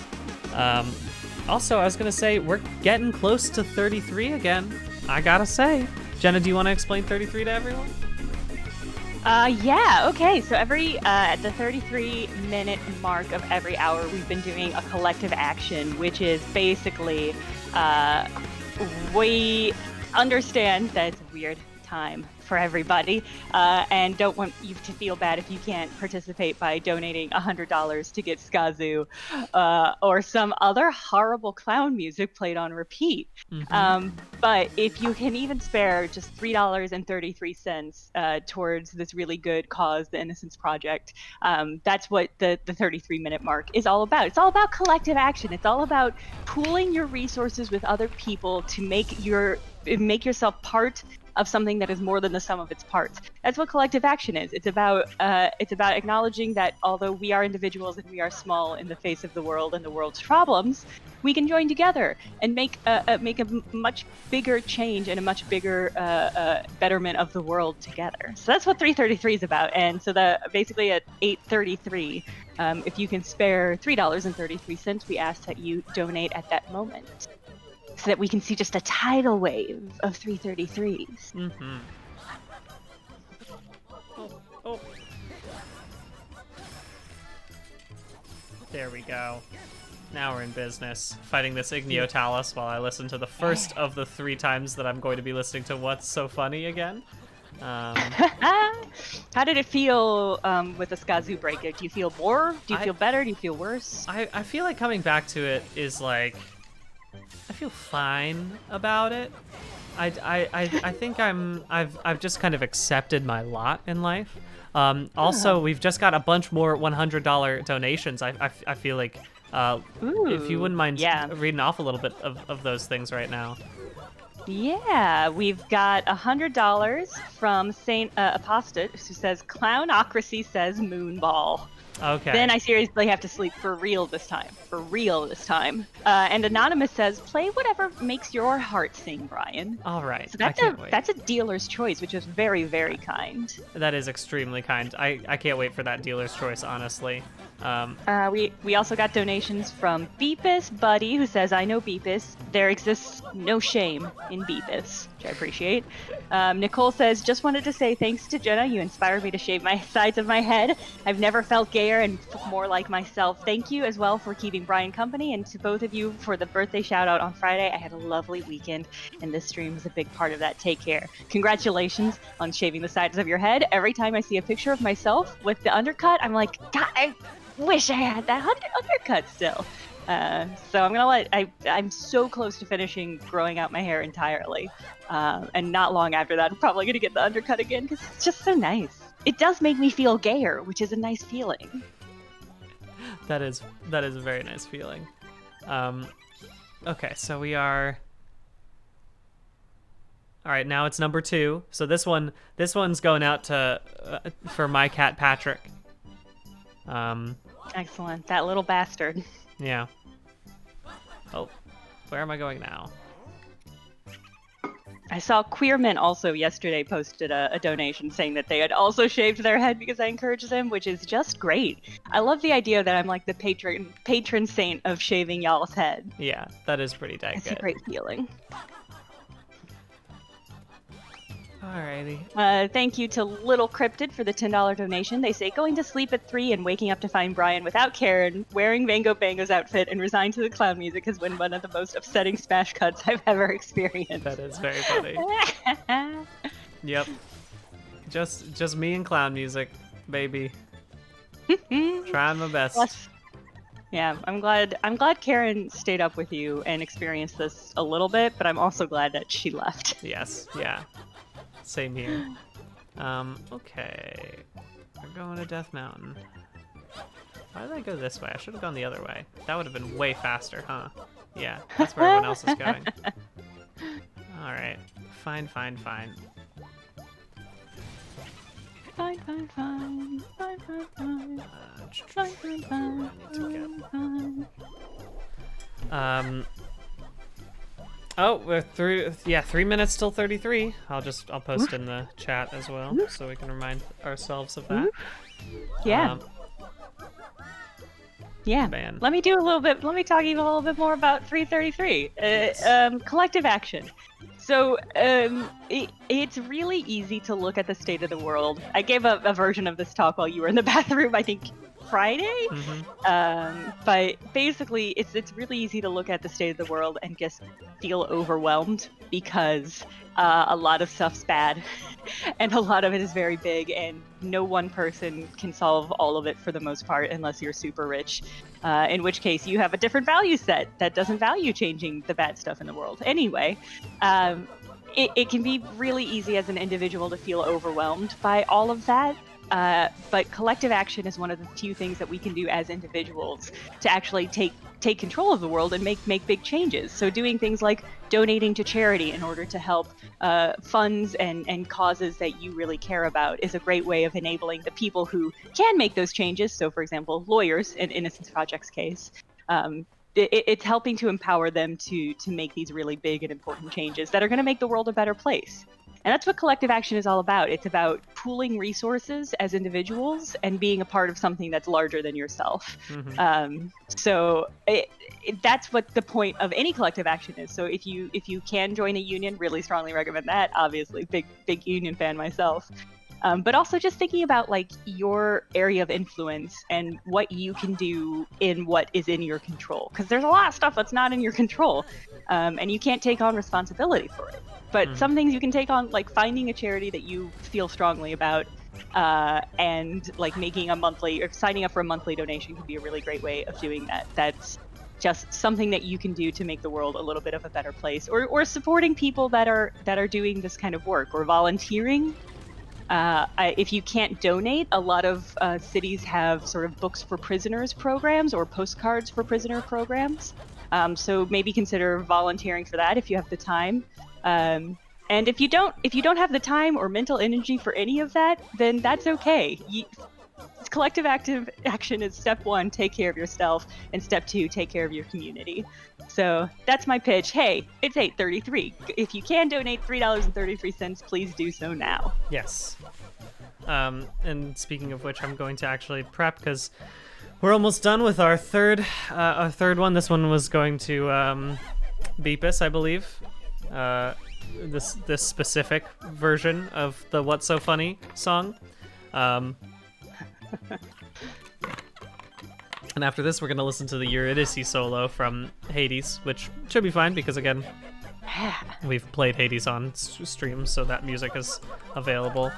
Also, I was gonna say we're getting close to 33 again. I gotta say, Jenna, do you want to explain 33 to everyone? Yeah, okay. So at the 33-minute mark of every hour, we've been doing a collective action, which is basically we understand that it's a weird time for everybody, and don't want you to feel bad if you can't participate by donating $100 to get Skazoo or some other horrible clown music played on repeat. But if you can even spare just $3.33 towards this really good cause, the Innocence Project, that's what the 33-minute mark is all about. It's all about collective action. It's all about pooling your resources with other people to make yourself part of something that is more than the sum of its parts. That's what collective action is. It's about acknowledging that although we are individuals and we are small in the face of the world and the world's problems, we can join together and make a much bigger change and a much bigger betterment of the world together. So that's what 333 is about. And so basically at 8:33, if you can spare $3.33, we ask that you donate at that moment, so that we can see just a tidal wave of 333s. Oh. There we go. Now we're in business. Fighting this Igniotalus while I listen to the first of the 3 times that I'm going to be listening to What's So Funny again. How did it feel with the Skazoo breakout? Do you feel more? Do you feel better? Do you feel worse? I feel like coming back to it is like... I feel fine about it. I think I've just kind of accepted my lot in life. Also, we've just got a bunch more $100 donations. I feel like if you wouldn't mind reading off a little bit of those things right now. Yeah, we've got $100 from Saint Apostate, who says Clownocracy says Moonball. Okay. Then I seriously have to sleep for real this time. And Anonymous says, play whatever makes your heart sing, Brian. All right. So that's a dealer's choice, which is very, very kind. That is extremely kind. I can't wait for that dealer's choice, honestly. We also got donations from Beepus Buddy, who says, I know Beepus. There exists no shame in Beepus, which I appreciate. Nicole says, just wanted to say thanks to Jenna. You inspired me to shave my sides of my head. I've never felt gayer and more like myself. Thank you as well for keeping Brian company, and to both of you for the birthday shout out on Friday. I had a lovely weekend, and this stream is a big part of that. Take care. Congratulations on shaving the sides of your head. Every time I see a picture of myself with the undercut, I'm like, God, I wish I had that undercut still. So I'm so close to finishing growing out my hair entirely. And not long after that, I'm probably going to get the undercut again because it's just so nice. It does make me feel gayer, which is a nice feeling. That is a very nice feeling. Okay, so we are... All right, now it's number 2. So this one's going out to for my cat Patrick. Excellent. That little bastard. Yeah. Oh, where am I going now? I saw Queerman also yesterday posted a donation saying that they had also shaved their head because I encouraged them, which is just great. I love the idea that I'm like the patron saint of shaving y'all's head. Yeah, that is pretty dang It's good. a great feeling. Alrighty. Thank you to Little Cryptid for the $10 donation. They say, going to sleep at 3 and waking up to find Brian without Karen, wearing Vango Bango's outfit and resigned to the clown music has been one of the most upsetting smash cuts I've ever experienced. That is very funny. Yep. Just me and clown music, baby. Trying my best. Plus, yeah, I'm glad Karen stayed up with you and experienced this a little bit, but I'm also glad that she left. Yes, yeah. Same here. Okay. We're going to Death Mountain. Why did I go this way? I should have gone the other way. That would have been way faster, huh? Yeah, that's where everyone else is going. Alright. Fine. Fine. Oh, we're through. Yeah, 3 minutes till 33. I'll post in the chat as well, so we can remind ourselves of that. Yeah. Yeah. Man. Let me talk even a little bit more about 333. Collective action. So it's really easy to look at the state of the world. I gave a version of this talk while you were in the bathroom. I think Friday. But basically, it's really easy to look at the state of the world and just feel overwhelmed because a lot of stuff's bad, and a lot of it is very big, and no one person can solve all of it for the most part unless you're super rich. In which case, you have a different value set that doesn't value changing the bad stuff in the world. Anyway, it can be really easy as an individual to feel overwhelmed by all of that. But collective action is one of the few things that we can do as individuals to actually take control of the world and make big changes. So doing things like donating to charity in order to help funds and causes that you really care about is a great way of enabling the people who can make those changes. So, for example, lawyers in Innocence Project's case. It's helping to empower them to make these really big and important changes that are going to make the world a better place. And that's what collective action is all about. It's about pooling resources as individuals and being a part of something that's larger than yourself. So that's what the point of any collective action is. So if you can join a union, really strongly recommend that. Obviously, big union fan myself. But also just thinking about like your area of influence and what you can do in what is in your control. Because there's a lot of stuff that's not in your control, and you can't take on responsibility for it. But some things you can take on, like finding a charity that you feel strongly about, and like making a monthly or signing up for a monthly donation can be a really great way of doing that. That's just something that you can do to make the world a little bit of a better place, or supporting people that are doing this kind of work, or volunteering. If you can't donate, a lot of cities have sort of books for prisoners programs or postcards for prisoner programs. So maybe consider volunteering for that if you have the time. And if you don't have the time or mental energy for any of that, then that's okay. Collective action is step 1, take care of yourself, and step 2, take care of your community. So that's my pitch. Hey, it's 8:33. If you can donate $3.33, please do so now. Yes. And speaking of which, I'm going to actually prep because we're almost done with our third one. This one was going to Beepus, I believe. This specific version of the What's So Funny song. And after this, we're going to listen to the Eurydice solo from Hades, which should be fine because, again, we've played Hades on streams, so that music is available.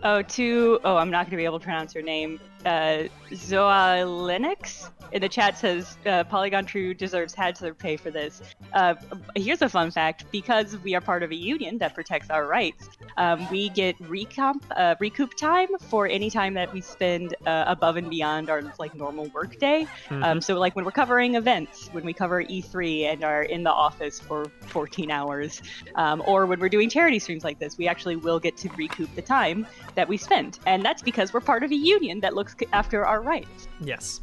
I'm not going to be able to pronounce her name. Zoa Lennox in the chat says Polygon True deserves Hadsler pay for this. Here's a fun fact: because we are part of a union that protects our rights, we get recoup time for any time that we spend above and beyond our like normal work day. So like when we're covering events, when we cover E3 and are in the office for 14 hours, or when we're doing charity streams like this, we actually will get to recoup the time that we spent, and that's because we're part of a union that looks after our rights. Yes,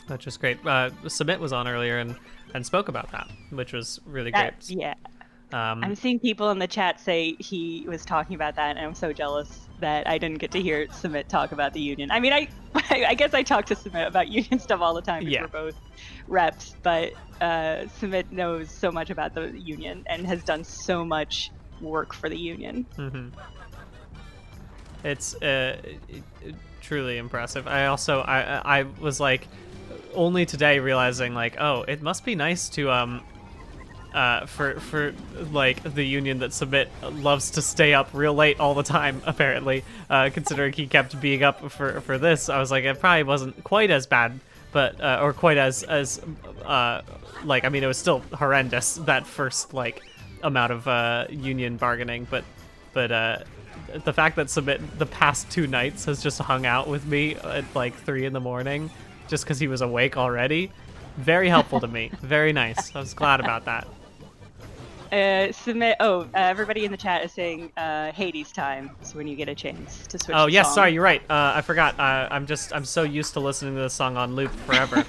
which is great. Submit was on earlier and spoke about that, which was really great. Yeah. I'm seeing people in the chat say he was talking about that, and I'm so jealous that I didn't get to hear Submit talk about the union. I mean, I guess I talk to Submit about union stuff all the time because we're both reps, but Submit knows so much about the union and has done so much work for the union. It's truly impressive. I also I was like only today realizing like, oh, it must be nice to for like the union that Submit loves to stay up real late all the time, apparently, considering he kept being up for this. I was like, it probably wasn't quite as bad, but or quite as like, I mean, it was still horrendous, that first like amount of union bargaining, but the fact that Submit the past 2 nights has just hung out with me at like 3 a.m. just because he was awake already, very helpful to me. Very nice. I was glad about that. Submit. Everybody in the chat is saying Hades time. So when you get a chance to switch. Oh yes, song. sorry, you're right. I forgot. I'm so used to listening to this song on loop forever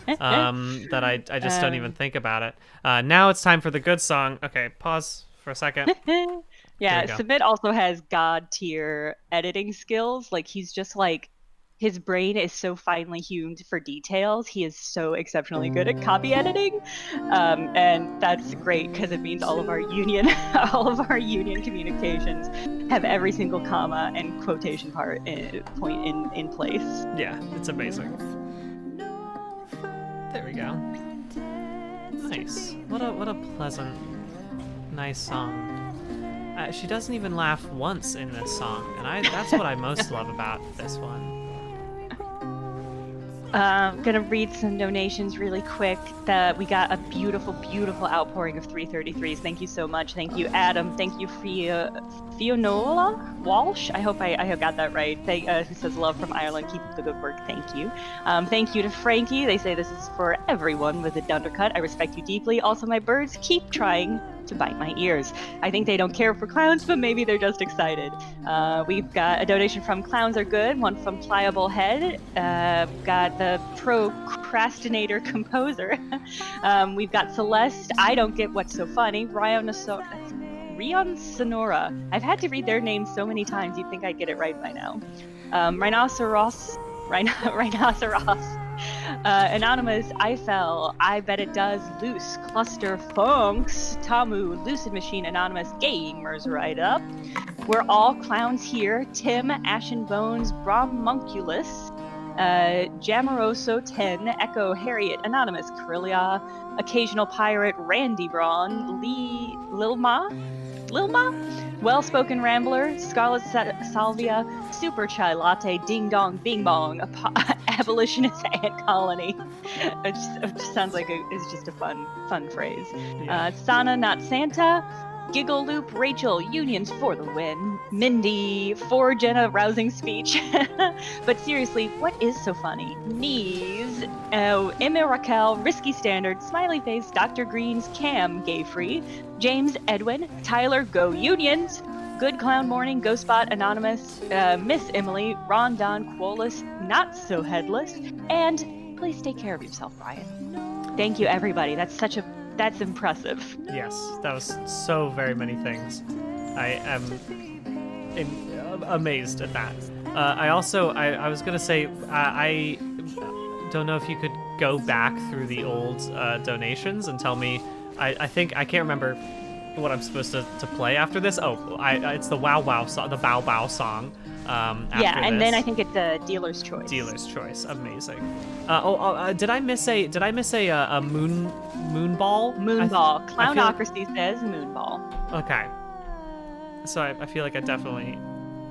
that I just don't even think about it. Now it's time for the good song. Okay, pause for a second. Yeah, Submit also has god tier editing skills. Like he's just like his brain is so finely tuned for details. He is so exceptionally good at copy editing, and that's great because it means all of our union communications have every single comma and quotation point in place. Yeah, it's amazing. There we go. Nice. What a pleasant, nice song. She doesn't even laugh once in this song, and that's what I most love about this one. Gonna read some donations really quick. We got a beautiful, beautiful outpouring of 333s. Thank you so much. Thank you, Adam. Thank you, Fionola Walsh. I hope I got that right. Who says love from Ireland. Keep up the good work. Thank you. Thank you to Frankie. They say this is for everyone with a Dundercut. I respect you deeply. Also, my birds keep trying to bite my ears. I think they don't care for clowns, but maybe they're just excited. We've got a donation from Clowns Are Good, one from Pliable Head. We've got the Procrastinator Composer. We've got Celeste, I Don't Get What's So Funny. Rion Sonora. I've had to read their names so many times, you'd think I'd get it right by now. Rhinoceros. Anonymous, I Fell, I Bet It Does, Loose, Cluster Funks, Tamu, Lucid Machine, Anonymous, Gamers Right Up. We're all clowns here. Tim, Ashen Bones, Bromunculus, Jamaroso 10, Echo, Harriet, Anonymous, Krillia, Occasional Pirate, Randy Braun, Lilma, Well-Spoken Rambler, Scarlet Salvia, Super Chai Latte, Ding Dong Bing Bong, Abolitionist Ant Colony. It just sounds like it's just a fun phrase. Sana Not Santa, Giggle Loop, Rachel, Unions for the win, Mindy, for Jenna rousing speech. But seriously, what is so funny? Knees, Emma Raquel, Risky Standard, Smiley Face, Dr. Green's, Cam, Gay Free, James, Edwin, Tyler, Go Unions, Good Clown Morning, Go Spot, Anonymous, Miss Emily, Ron Don, Quolis, Not So Headless, and please take care of yourself, Brian. Thank you, everybody. That's impressive. Yes, that was so very many things. I am amazed at that. I was gonna say, I don't know if you could go back through the old donations and tell me. I think I can't remember what I'm supposed to play after this. Oh, it's the Wow Wow song, the Bow Bow song. Yeah, and then I think it's a Dealer's Choice. Dealer's Choice, amazing. Did I miss a Moonball? Moonball. Clownocracy says Moonball. Okay. So I feel like I definitely.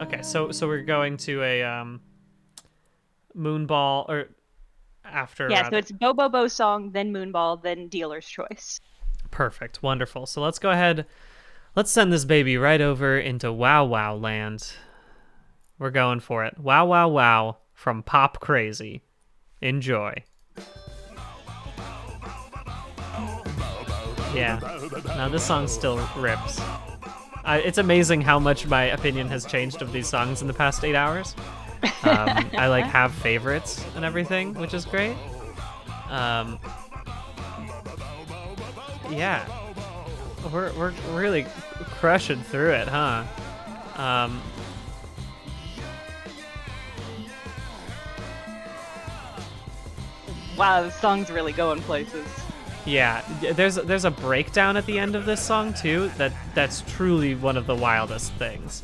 Okay, so we're going to a Moonball or after. Yeah, so it's Bo Bo Bo song, then Moonball, then Dealer's Choice. Perfect, wonderful. So let's go ahead. Let's send this baby right over into Wow Wow land. We're going for it. Wow Wow Wow from Pop Crazy. Enjoy. Yeah. Now this song still rips. It's amazing how much my opinion has changed of these songs in the past 8 hours. I like have favorites and everything, which is great. Yeah. We're really crushing through it, huh? Wow, the song's really going places. Yeah, there's a breakdown at the end of this song too. That's truly one of the wildest things.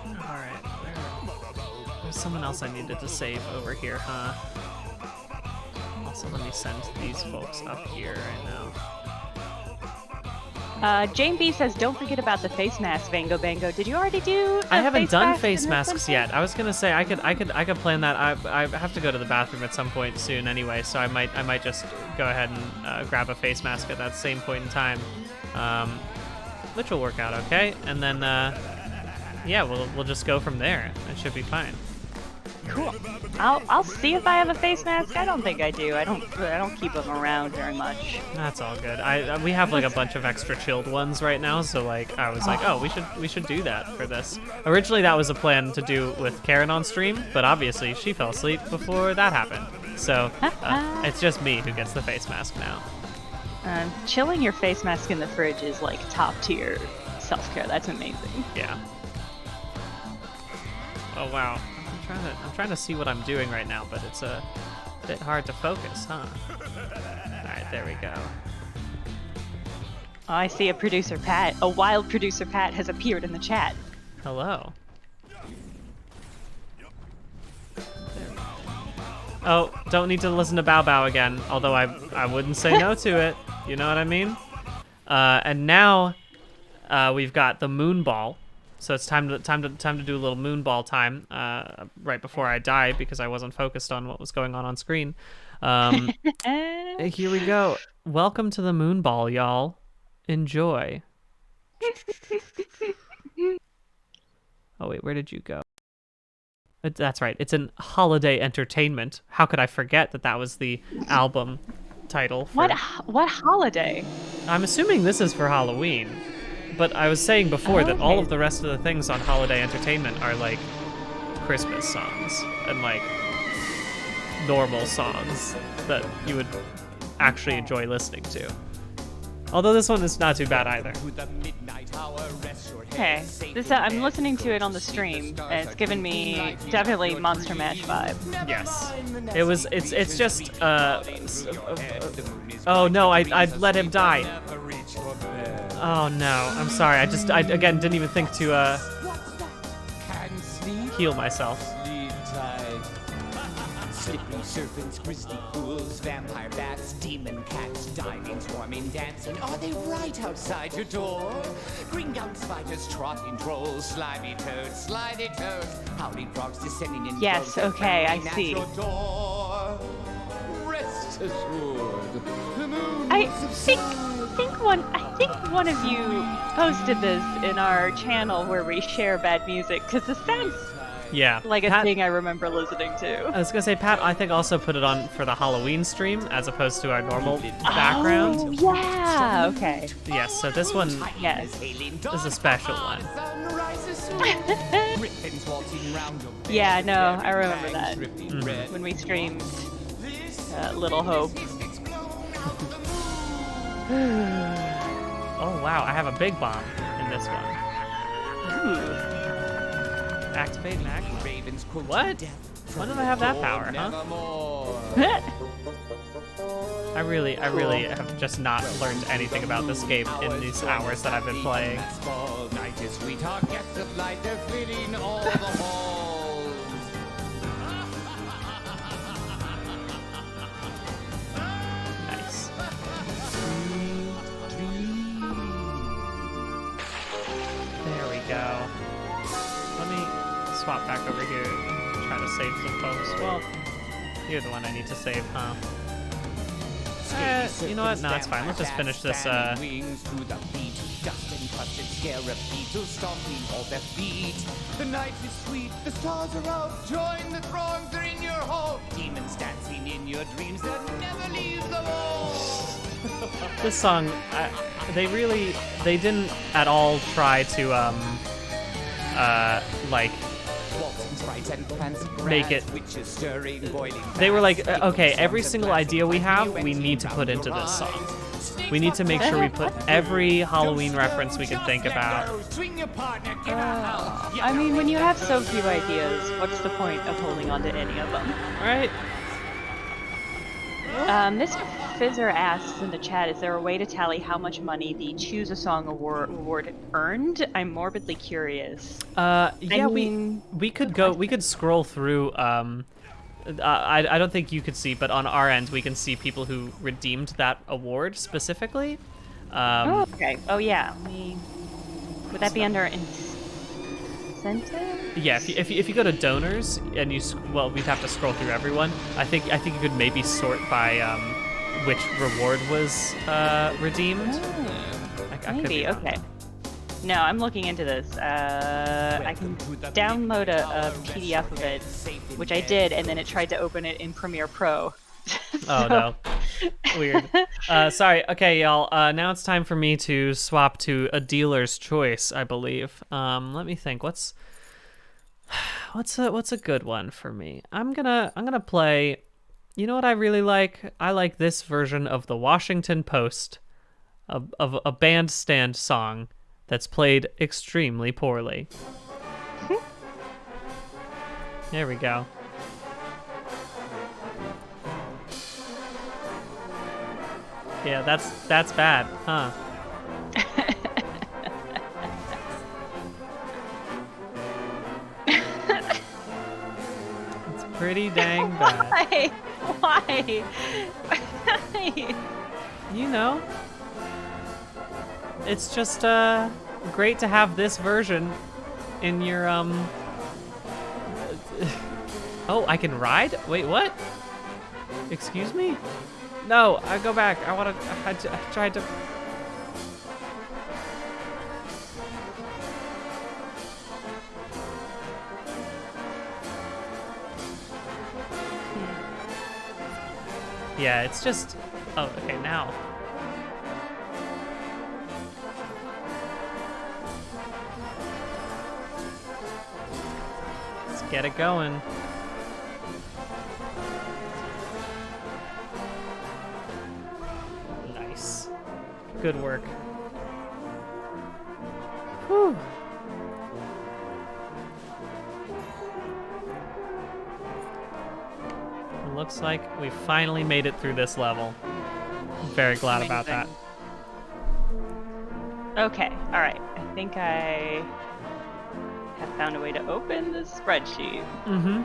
All right, there's someone else I needed to save over here, huh? Also, let me send these folks up here right now. Jane B says, don't forget about the face mask, Vango Bango. Did you already do I haven't done face masks yet. I was gonna say I could plan that. I have to go to the bathroom at some point soon anyway, so I might just go ahead and grab a face mask at that same point in time, which will work out okay. And then yeah, we'll just go from there. It should be fine. Cool. I'll see if I have a face mask. I don't think I do. I don't keep them around very much. That's all good. We have like a bunch of extra chilled ones right now, so like I was like, oh, we should do that for this. Originally that was a plan to do with Karen on stream, but obviously she fell asleep before that happened. So it's just me who gets the face mask now. Chilling your face mask in the fridge is like top tier self-care. That's amazing. Yeah. Oh wow. I'm trying to see what I'm doing right now, but it's a bit hard to focus, huh? Alright, there we go. Oh, I see a producer Pat. A wild producer Pat has appeared in the chat. Hello. Oh, don't need to listen to Bao Bao again, although I wouldn't say no to it. You know what I mean? And now we've got the moon ball. So it's time to do a little moon ball time right before I die because I wasn't focused on what was going on screen. Here we go. Welcome to the moon ball, y'all. Enjoy. Oh wait, where did you go? That's right. It's an holiday entertainment. How could I forget that was the album title? What holiday? I'm assuming this is for Halloween. But I was saying before that all of the rest of the things on holiday entertainment are like Christmas songs and like normal songs that you would actually enjoy listening to. Although this one is not too bad either. Okay, I'm listening to it on the stream, and it's given me definitely Monster Mash vibe. Yes, it's just oh no, I let him die. Oh no, I'm sorry. I again didn't even think to heal myself. Slippery serpents, grizzly ghouls, vampire bats, demon cats, diving, swarming, dancing. Are they right outside your door? Green gown spiders, trotting trolls, slimy toads, slidey toads, howling frogs descending in Yes, okay, I see. Rest assured, the moon I think one of you posted this in our channel where we share bad music because this sounds like a thing I remember listening to. I was gonna say, Pat, I think also put it on for the Halloween stream as opposed to our normal background. Oh, yeah, okay. Yes, so this one is a special one. Yeah, no, I remember that when we streamed Little Hope. Oh wow, I have a big bomb in this one. Ooh. Activate magma. What? When did I have that power, huh? I really have just not learned anything about this game in these hours that I've been playing. Nice. There we go. Let me swap back over here and try to save some folks. Well, you're the one I need to save, huh? You know what? No, it's fine. Let's just finish this, The night is sweet, the stars are out, join the throngs, they're in your hall. Demons dancing in your dreams that never leave the wall. This song, they didn't at all try to, like, make it. They were like, okay, every single idea we have, we need to put into this song. We need to make sure we put every Halloween reference we can think about. I mean, when you have so few ideas, what's the point of holding on to any of them? Right? Mr. Fizzer asks in the chat, is there a way to tally how much money the Choose a Song award earned? I'm morbidly curious. Yeah, we could scroll through. I don't think you could see, but on our end we can see people who redeemed that award specifically. Oh, okay. Oh yeah. Would that be under incentive? Yeah, if you go to donors and we'd have to scroll through everyone. I think you could maybe sort by which reward was redeemed. Maybe, okay. No, I'm looking into this. I can download a PDF of it, which I did, and then it tried to open it in Premiere Pro. Oh no. Weird. Sorry. Okay, y'all. Now it's time for me to swap to a dealer's choice, I believe. Let me think. What's a good one for me? I'm gonna play. You know what I really like? I like this version of the Washington Post, of a bandstand song that's played extremely poorly. There we go. Yeah, that's bad, huh? It's pretty dang bad. Why? You know, it's just great to have this version in your Oh, I can ride? Wait, what? Excuse me? No, I go back. I tried to. Yeah, it's just. Oh, okay, now. Let's get it going. Nice. Good work. Whew. It looks like we finally made it through this level. I'm very glad about that. Okay, alright. I think I have found a way to open the spreadsheet. Mm-hmm.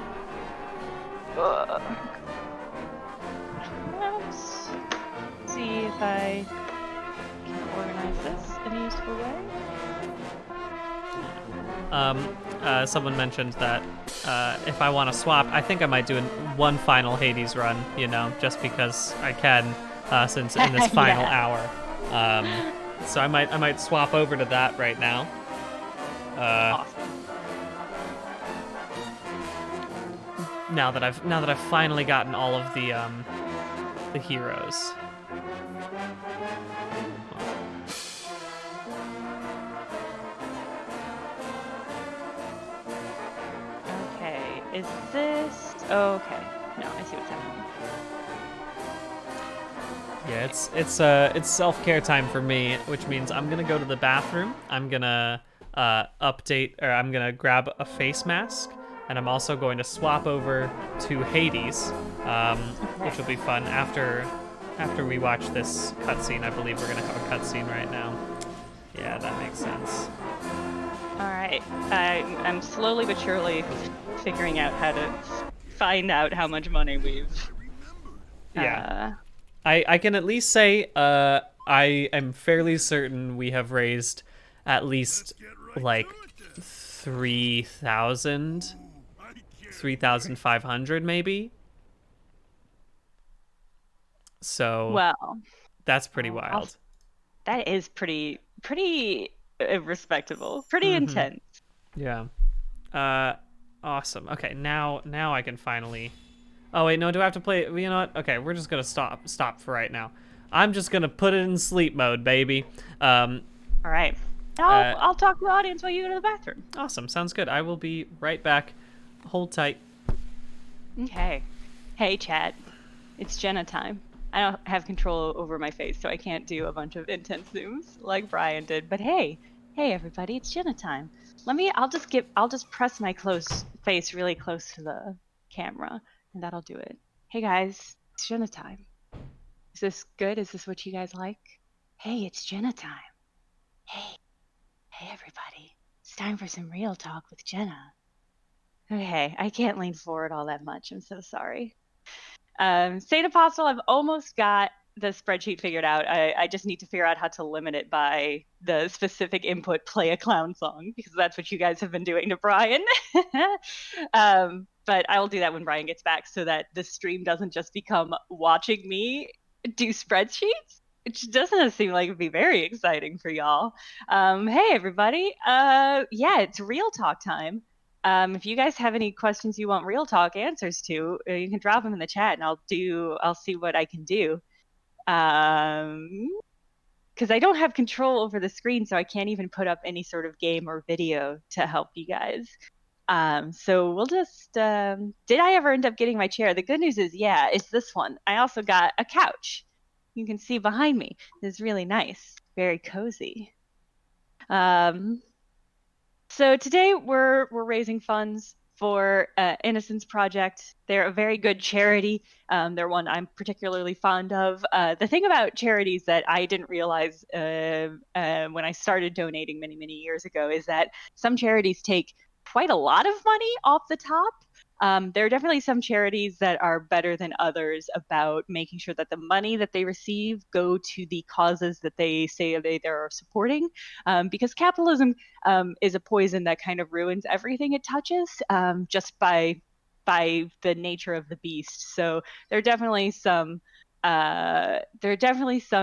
Ugh. Let's see if I can organize this in a useful way. Someone mentioned that if I want to swap, I think I might do one final Hades run, you know, just because I can, since in this final hour. So I might swap over to that right now. Awesome. Now that I've finally gotten all of the heroes. Okay, is this... Oh, okay. No, I see what's happening. Yeah, it's self-care time for me, which means I'm gonna go to the bathroom. I'm gonna I'm gonna grab a face mask, and I'm also going to swap over to Hades, which will be fun after we watch this cutscene. I believe we're gonna have a cutscene right now. Yeah, that makes sense. All right, I'm slowly but surely figuring out how to find out how much money we've. Yeah. I can at least say I am fairly certain we have raised at least like 3,500 maybe. So well, that's pretty wild. That is pretty respectable, pretty intense. Yeah. Awesome. Okay, now I can finally. Oh wait, no, do I have to play? You know what? Okay, we're just gonna stop for right now. I'm just gonna put it in sleep mode, baby. All right. I'll talk to the audience while you go to the bathroom. Awesome, sounds good. I will be right back. Hold tight. Okay. Hey, chat. It's Jenna time. I don't have control over my face, so I can't do a bunch of intense zooms like Brian did. But hey everybody, it's Jenna time. I'll just press my face really close to the camera, and that'll do it. Hey guys, it's Jenna time. Is this good? Is this what you guys like? Hey, it's Jenna time. Hey everybody. It's time for some real talk with Jenna. Okay, I can't lean forward all that much. I'm so sorry. Saint Apostle, I've almost got the spreadsheet figured out. I just need to figure out how to limit it by the specific input, play a clown song, because that's what you guys have been doing to Brian. But I will do that when Brian gets back so that the stream doesn't just become watching me do spreadsheets, which doesn't seem like it'd be very exciting for y'all. Hey, everybody. Yeah, it's real talk time. If you guys have any questions you want real talk answers to, you can drop them in the chat, and I'll see what I can do. Because I don't have control over the screen, so I can't even put up any sort of game or video to help you guys. So we'll just. Did I ever end up getting my chair? The good news is, yeah, it's this one. I also got a couch. You can see behind me. It's really nice, very cozy. So today we're raising funds for Innocence Project. They're a very good charity. They're one I'm particularly fond of. The thing about charities that I didn't realize when I started donating many years ago is that some charities take quite a lot of money off the top. There are definitely some charities that are better than others about making sure that the money that they receive go to the causes that they say they're supporting, because capitalism is a poison that kind of ruins everything it touches, just by the nature of the beast. So there are definitely some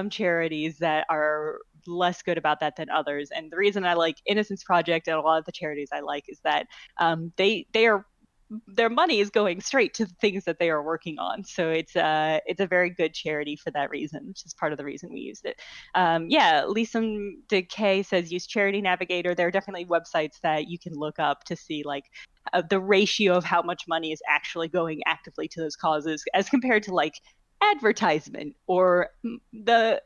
charities that are less good about that than others. And the reason I like Innocence Project and a lot of the charities I like is that their money is going straight to the things that they are working on. So it's a very good charity for that reason, which is part of the reason we used it. Lisa Decay says use Charity Navigator. There are definitely websites that you can look up to see like the ratio of how much money is actually going actively to those causes as compared to like advertisement or the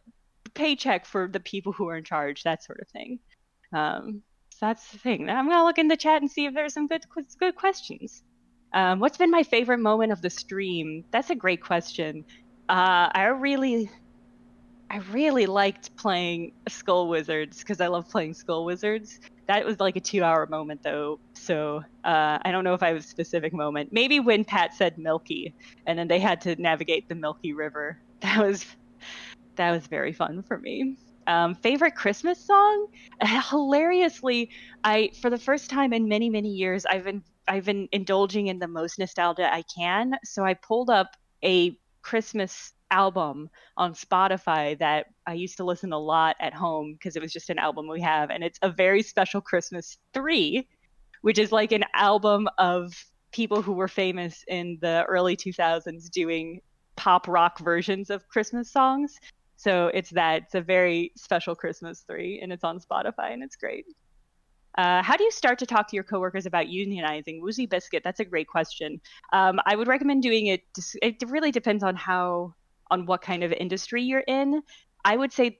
paycheck for the people who are in charge, that sort of thing. So that's the thing. I'm gonna look in the chat and see if there's some good questions. What's been my favorite moment of the stream? That's a great question. I really liked playing Skull Wizards because I love playing Skull Wizards. That was like a 2-hour moment though, so I don't know if I have a specific moment. Maybe when Pat said Milky, and then they had to navigate the Milky River. That was very fun for me. Favorite Christmas song? Hilariously, for the first time in many years, I've been indulging in the most nostalgia I can. So I pulled up a Christmas album on Spotify that I used to listen a lot at home because it was just an album we have, and it's A Very Special Christmas 3, which is like an album of people who were famous in the early 2000s doing pop rock versions of Christmas songs. So it's A Very Special Christmas 3, and it's on Spotify, and it's great. How do you start to talk to your coworkers about unionizing? Woozy Biscuit, that's a great question. I would recommend doing it. It really depends on what kind of industry you're in. I would say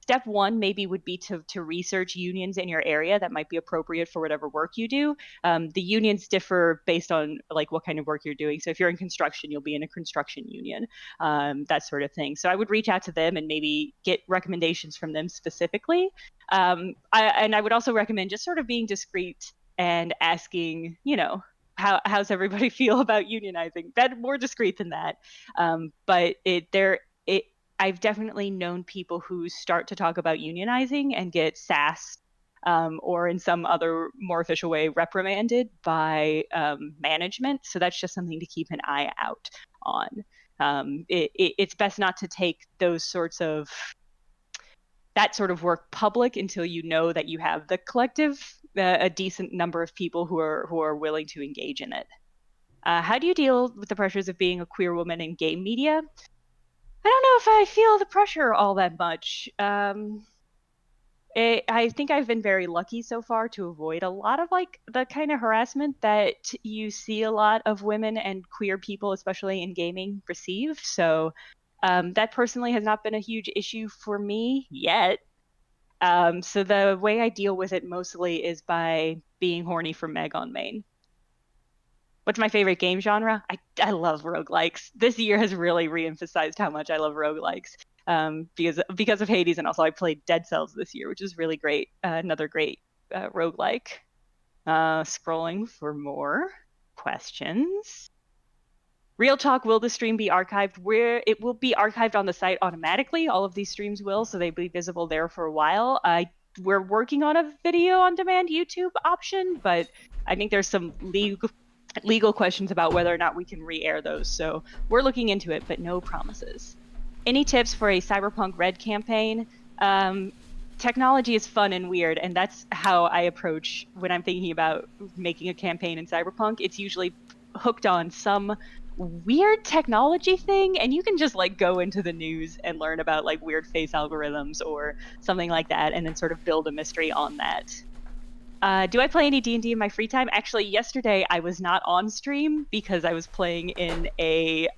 step one maybe would be to research unions in your area that might be appropriate for whatever work you do. The unions differ based on like what kind of work you're doing. So if you're in construction, you'll be in a construction union, that sort of thing. So I would reach out to them and maybe get recommendations from them specifically. I would also recommend just sort of being discreet and asking, how's everybody feel about unionizing? More discreet than that. But I've definitely known people who start to talk about unionizing and get sassed or in some other more official way reprimanded by management. So that's just something to keep an eye out on. It's best not to take that sort of work public until you know that you have the collective, a decent number of people who are willing to engage in it. How do you deal with the pressures of being a queer woman in game media? I don't know if I feel the pressure all that much. I think I've been very lucky so far to avoid a lot of like the kind of harassment that you see a lot of women and queer people, especially in gaming, receive. So that personally has not been a huge issue for me yet. So the way I deal with it mostly is by being horny for Meg on main. What's my favorite game genre? I love roguelikes. This year has really reemphasized how much I love roguelikes because of Hades, and also I played Dead Cells this year, which is really great. Another great roguelike. Scrolling for more questions. Real talk, will the stream be archived? Where it will be archived on the site automatically. All of these streams will, so they'll be visible there for a while. We're working on a video on demand YouTube option, but I think there's some legal questions about whether or not we can re-air those. So we're looking into it, but no promises. Any tips for a Cyberpunk Red campaign? Technology is fun and weird, and that's how I approach when I'm thinking about making a campaign in Cyberpunk. It's usually hooked on some weird technology thing, and you can just like go into the news and learn about like weird face algorithms or something like that, and then sort of build a mystery on that. Do I play any D&D in my free time? Actually, yesterday I was not on stream because I was playing in a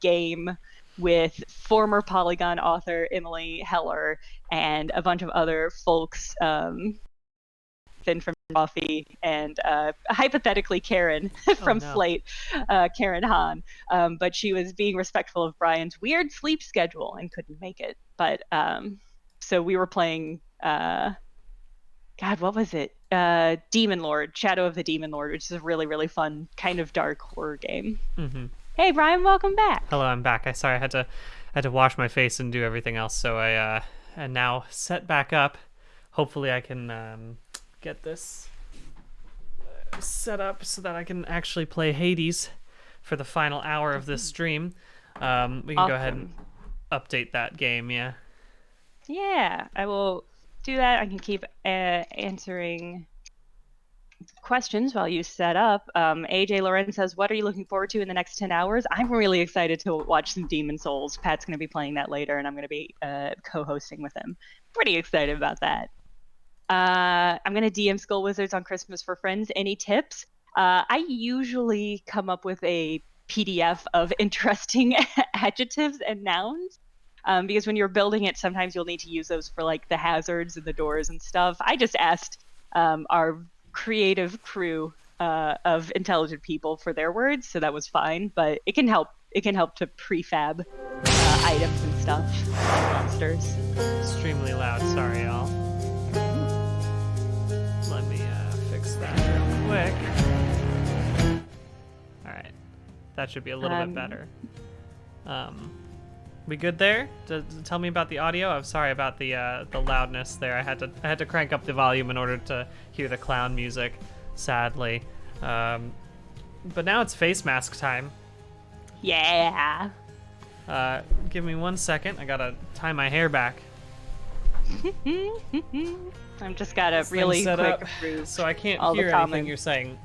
game with former Polygon author Emily Heller and a bunch of other folks, Finn from Coffee and hypothetically Karen from no. Slate, Karen Hahn. But she was being respectful of Brian's weird sleep schedule and couldn't make it. But so we were playing, God, what was it? Demon Lord, Shadow of the Demon Lord, which is a really, really fun kind of dark horror game. Mm-hmm. Hey, Brian, welcome back. Hello, I'm back. Sorry, I had to wash my face and do everything else, so I am now set back up. Hopefully, I can get this set up so that I can actually play Hades for the final hour of this stream. We can go ahead and update that game. Yeah. Yeah, I will do that. I can keep answering questions while you set up. AJ Loren says, what are you looking forward to in the next 10 hours? I'm really excited to watch some Demon Souls. Pat's going to be playing that later, and I'm going to be co-hosting with him. Pretty excited about that. I'm going to DM Skull Wizards on Christmas for Friends. Any tips? I usually come up with a PDF of interesting adjectives and nouns. Because when you're building it, sometimes you'll need to use those for like the hazards and the doors and stuff. I just asked our creative crew of intelligent people for their words, so that was fine. But it can help. It can help to prefab items and stuff, monsters. Extremely loud. Sorry, y'all. Let me fix that real quick. All right, that should be a little bit better. We good there? Tell me about the audio. I'm sorry about the loudness there. I had to crank up the volume in order to hear the clown music, sadly. But now it's face mask time. Yeah. Give me 1 second. I gotta tie my hair back. I'm just gotta really set quick up, approve so I can't all hear the anything comments you're saying.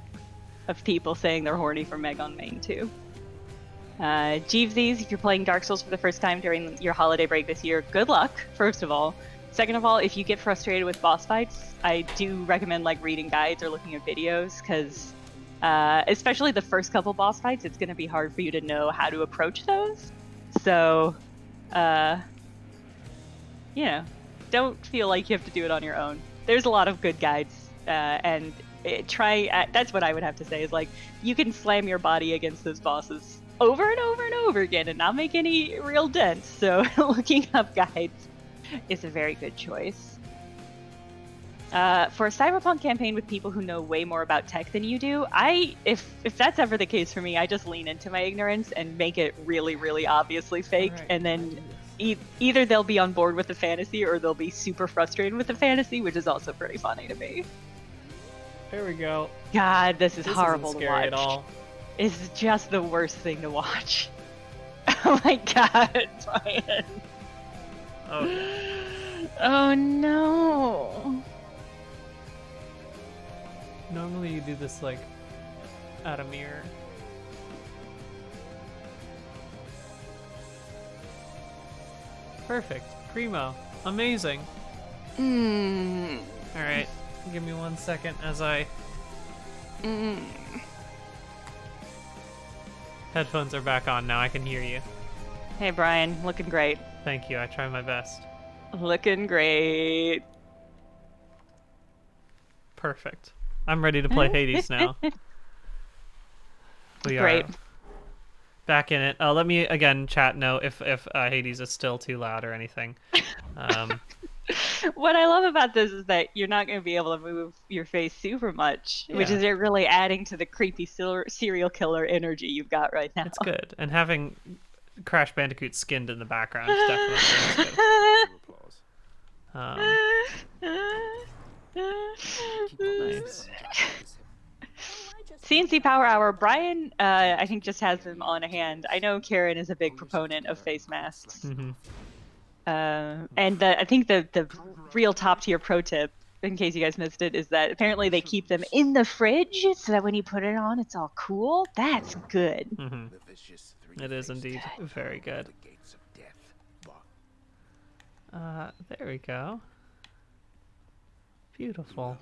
of people saying they're horny for Meg on Main too. Jeevesies, if you're playing Dark Souls for the first time during your holiday break this year, good luck, first of all. Second of all, if you get frustrated with boss fights, I do recommend like reading guides or looking at videos, because especially the first couple boss fights, it's going to be hard for you to know how to approach those. So, you know, don't feel like you have to do it on your own. There's a lot of good guides, and that's what I would have to say is like, you can slam your body against those bosses over and over and over again and not make any real dents. So looking up guides is a very good choice. For a Cyberpunk campaign with people who know way more about tech than you do, if that's ever the case for me, I just lean into my ignorance and make it really, really obviously fake, and then either they'll be on board with the fantasy or they'll be super frustrated with the fantasy, which is also pretty funny to me. There we go. God, this is This horrible isn't to scary watch. at all. It's just the worst thing to watch. Oh my god, Brian. Oh. Oh no. Normally you do this like at a mirror. Perfect. Primo. Amazing. Alright. Give me 1 second as I... Headphones are back on now. I can hear you. Hey Brian, looking great. Thank you. I try my best. Looking great. Perfect. I'm ready to play Hades now. We Great. are back in it. Let me again chat know if Hades is still too loud or anything. What I love about this is that you're not going to be able to move your face super much, which Yeah. is really adding to the creepy serial killer energy you've got right now. It's good. And having Crash Bandicoot skinned in the background is definitely good. Nice. CNC Power Hour. Brian, I think, just has them on hand. I know Karen is a big proponent of face masks. And I think the real top tier pro tip, in case you guys missed it, is that apparently they keep them in the fridge so that when you put it on, it's all cool. That's good. It is indeed very good. There we go. Beautiful.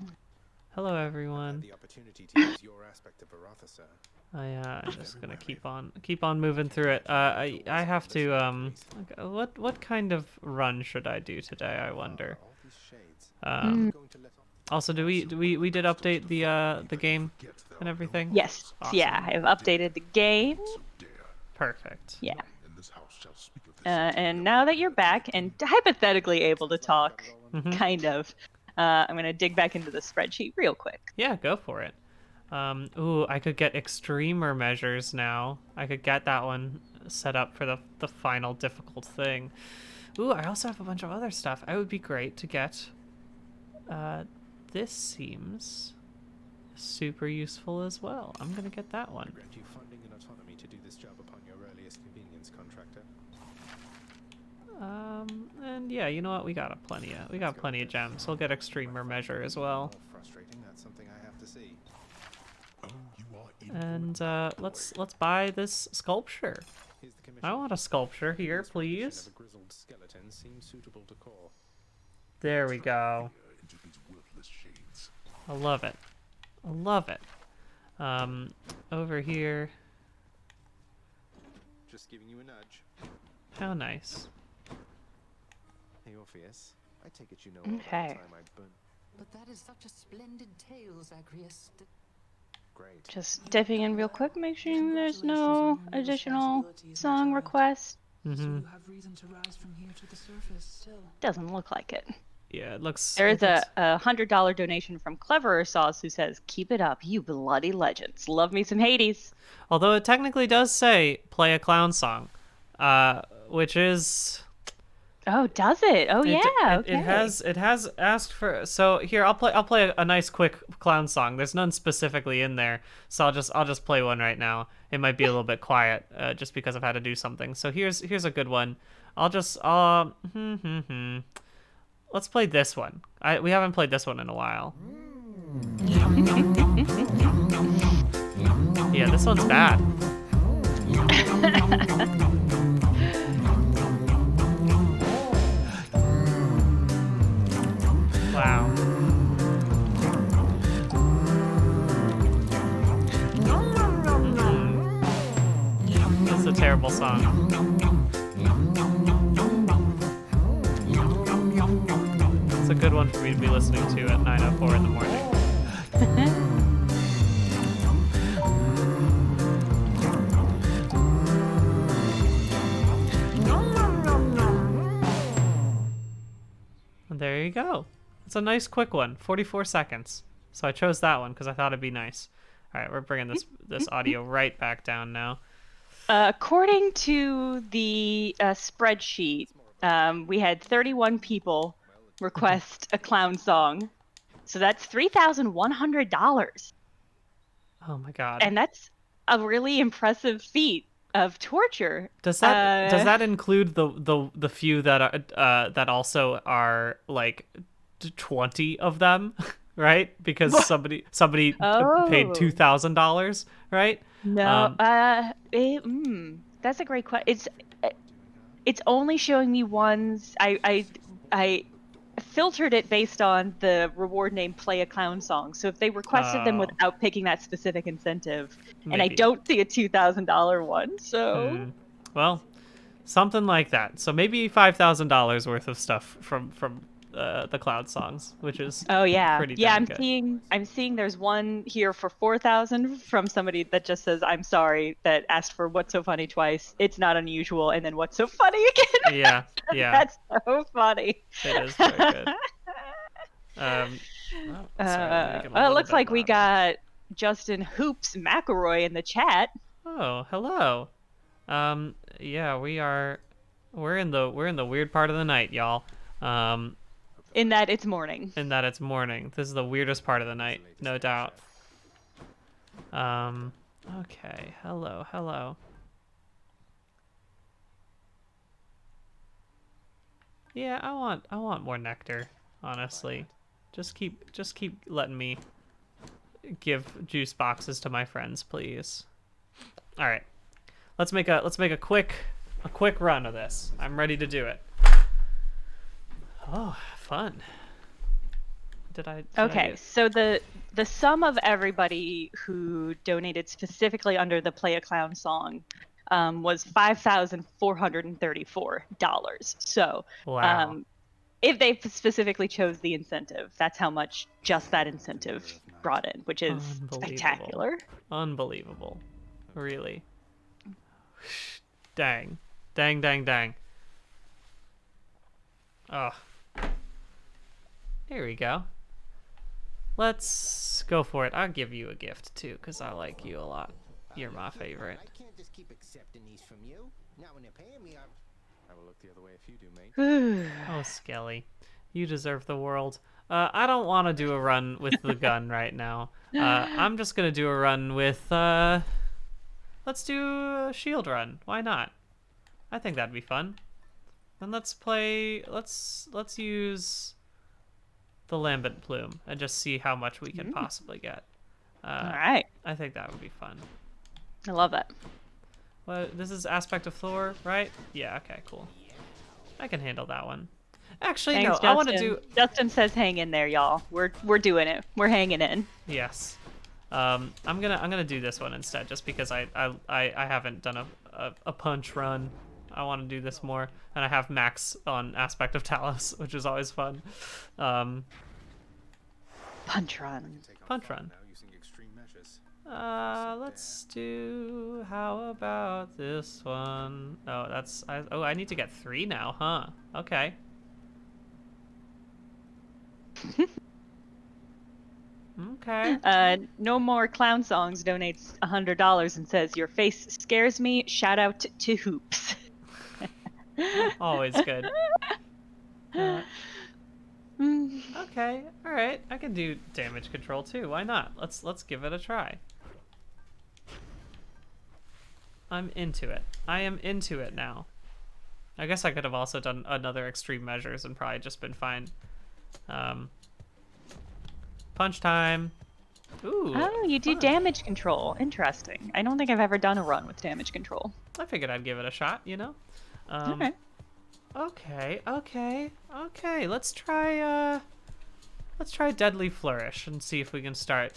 Hello, everyone. The opportunity to use your aspect of Baratha, sir. I'm just gonna keep on moving through it. I have to what kind of run should I do today? I wonder. Also, we did update the game and everything? Yes. Awesome. Yeah, I have updated the game. Perfect. Yeah. And now that you're back and hypothetically able to talk, kind of, I'm going to dig back into the spreadsheet real quick. Yeah, go for it. Ooh, I could get extremer measures now. I could get that one set up for the final difficult thing. Ooh, I also have a bunch of other stuff. It would be great to get. This seems super useful as well. I'm gonna get that one. Grant you funding and autonomy to do this job upon your earliest convenience, contractor. And yeah, you know what? We got plenty of gems. We'll get extremer measure as well. Frustrating. That's something I have to see. And let's buy this sculpture. I want a sculpture here, please. Of a grizzled skeleton seems suitable to core. There we go. I love it. I love it. Over here. Just giving you a nudge. How nice. Hey, Orpheus. I take it you know all about the Okay. time I burned. But that is such a splendid tale, Zagreus. Great. Just dipping in real quick, make sure there's no additional song requests. Mm-hmm. have reason to rise from here to the surface still. Doesn't look like it. Yeah, it looks. There is it looks- a $100 donation from Cleverer Sauce who says, "Keep it up, you bloody legends. Love me some Hades." Although it technically does say play a clown song, which is. Oh, does it? Oh, yeah. Okay. It has asked for. So here, I'll play a nice quick clown song. There's none specifically in there, so I'll just play one right now. It might be a little bit quiet, just because I've had to do something. So here's a good one. Let's play this one. We haven't played this one in a while. Yeah, this one's bad. Wow. That's a terrible song. It's a good one for me to be listening to at 9:04 in the morning. And there you go. It's a nice quick one, 44 seconds. So I chose that one because I thought it'd be nice. All right, we're bringing this audio right back down now. According to the spreadsheet, we had 31 people request a clown song. So that's $3,100. Oh my god. And that's a really impressive feat of torture. Does that include the few that are that also are like 20 of them, right? Because somebody paid $2,000, right? No, that's a great question. It's only showing me ones. I filtered it based on the reward name "Play a Clown Song." So if they requested them without picking that specific incentive, and I Maybe. don't see a $2,000 one, so Well, something like that. So maybe $5,000 worth of stuff from the cloud songs, which is pretty I'm dang good. seeing there's one here for 4,000 from somebody that just says, "I'm sorry," that asked for "What's so funny" twice. It's not unusual, and then "What's so funny" again. Yeah. That's so funny. It is very good. Sorry, let me get my Well, it little looks bit like we louder. got Justin Hoops McElroy in the chat. Oh, hello. Yeah, we're in the weird part of the night, y'all. In that it's morning. In that it's morning. This is the weirdest part of the night, no doubt. Okay. Hello. Yeah, I want more nectar, honestly. Just keep letting me give juice boxes to my friends, please. All right. Let's make a quick run of this. I'm ready to do it. Oh, fun. Did I? Okay, so the sum of everybody who donated specifically under the Play a Clown song was $5,434. So Wow. if they specifically chose the incentive, that's how much just that incentive brought in, which is spectacular. Unbelievable. Really. Dang. Dang. Oh. Here we go. Let's go for it. I'll give you a gift too, because I like you a lot. You're my favorite. I can't just keep accepting these from you. Not when they're paying me. I will look the other way if you do, mate. Oh, Skelly. You deserve the world. I don't want to do a run with the gun right now. I'm just going to do a run with... let's do a shield run. Why not? I think that'd be fun. Then let's play... Let's use the Lambent Plume and just see how much we can possibly get. Alright. I think that would be fun. I love that. Well, this is Aspect of Floor, right? Yeah, okay, cool. I can handle that one. Actually, Thanks, no, Justin. I want to do... Justin says hang in there, y'all. We're doing it. We're hanging in. Yes. I'm gonna do this one instead, just because I haven't done a punch run. I want to do this more, and I have max on Aspect of Talos, which is always fun. Punch run. Punch run. Let's do... How about this one? Oh, that's... I need to get 3 now, huh? Okay. Okay. No More Clown Songs donates $100 and says, "Your face scares me. Shout out to Hoops." Always good. Okay, all right. I can do damage control too. Why not? Let's give it a try. I'm into it. I am into it now. I guess I could have also done another extreme measures and probably just been fine. Punch time. Ooh. Oh, you do damage control. Interesting. I don't think I've ever done a run with damage control. I figured I'd give it a shot, you know? Okay. Okay. Let's try Deadly Flourish and see if we can start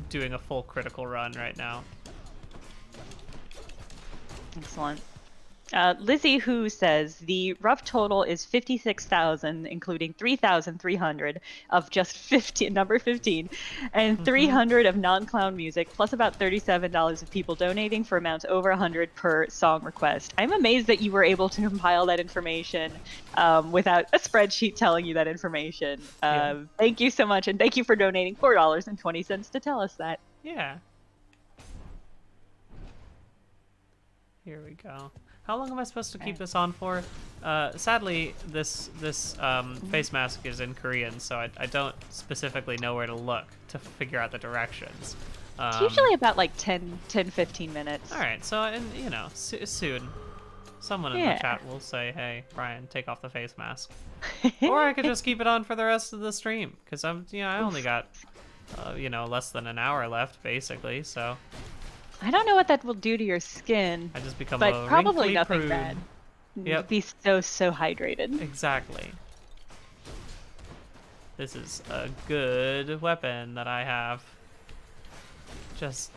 doing a full critical run right now. Excellent. Lizzie Who says the rough total is 56,000, including 3,300 of just 15, number 15, and 300 of non-clown music, plus about $37 of people donating for amounts over 100 per song request. I'm amazed that you were able to compile that information without a spreadsheet telling you that information. Thank you so much, and thank you for donating $4.20 to tell us that. Yeah. Here we go. How long am I supposed to keep this on for? Sadly, this face mask is in Korean, so I don't specifically know where to look to figure out the directions. It's usually about like 10-15 minutes. All right, so you know, soon, someone in the chat will say, "Hey, Brian, take off the face mask," or I could just keep it on for the rest of the stream because I only got less than an hour left basically, so. I don't know what that will do to your skin. I just become but a probably wrinkly nothing prude. bad. Yep. Be so hydrated. Exactly. This is a good weapon that I have. Just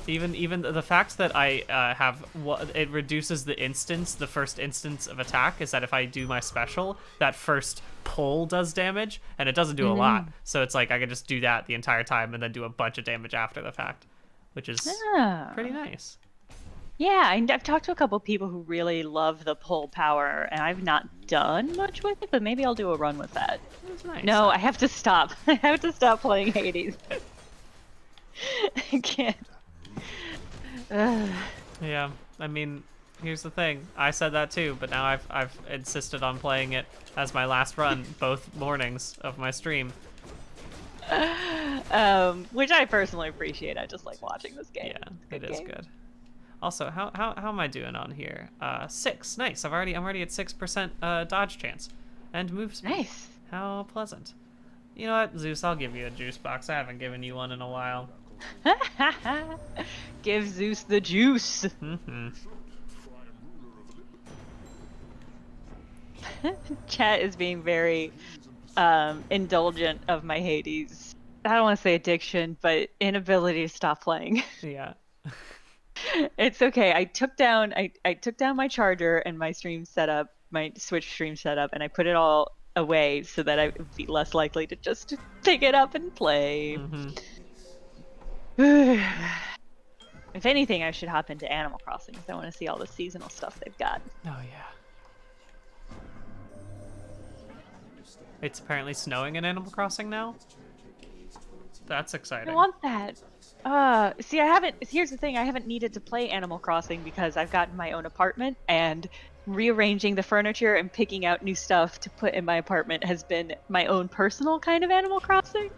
even the fact that I have it reduces the first instance of attack is that if I do my special, that first pull does damage, and it doesn't do a lot. So it's like I can just do that the entire time and then do a bunch of damage after the fact, which is pretty nice. Yeah, I've talked to a couple people who really love the pull power, and I've not done much with it, but maybe I'll do a run with that. That's nice. No, I have to stop. I have to stop playing Hades. I can't. Yeah, I mean, here's the thing. I said that too, but now I've insisted on playing it as my last run both mornings of my stream. Which I personally appreciate. I just like watching this game. Yeah, it is good. Also, how am I doing on here? 6. Nice. I'm already at 6% dodge chance and move speed. Nice. How pleasant. You know what, Zeus? I'll give you a juice box. I haven't given you one in a while. Give Zeus the juice. Mm-hmm. Chat is being very indulgent of my Hades. I don't want to say addiction, but inability to stop playing. Yeah. It's okay. I took down my charger and my stream setup, my Switch stream setup, and I put it all away so that I would be less likely to just pick it up and play. If anything, I should hop into Animal Crossing because I want to see all the seasonal stuff they've got. Oh yeah. It's apparently snowing in Animal Crossing now. That's exciting. I want that. See, I haven't. Here's the thing: I haven't needed to play Animal Crossing because I've gotten my own apartment, and rearranging the furniture and picking out new stuff to put in my apartment has been my own personal kind of Animal Crossing.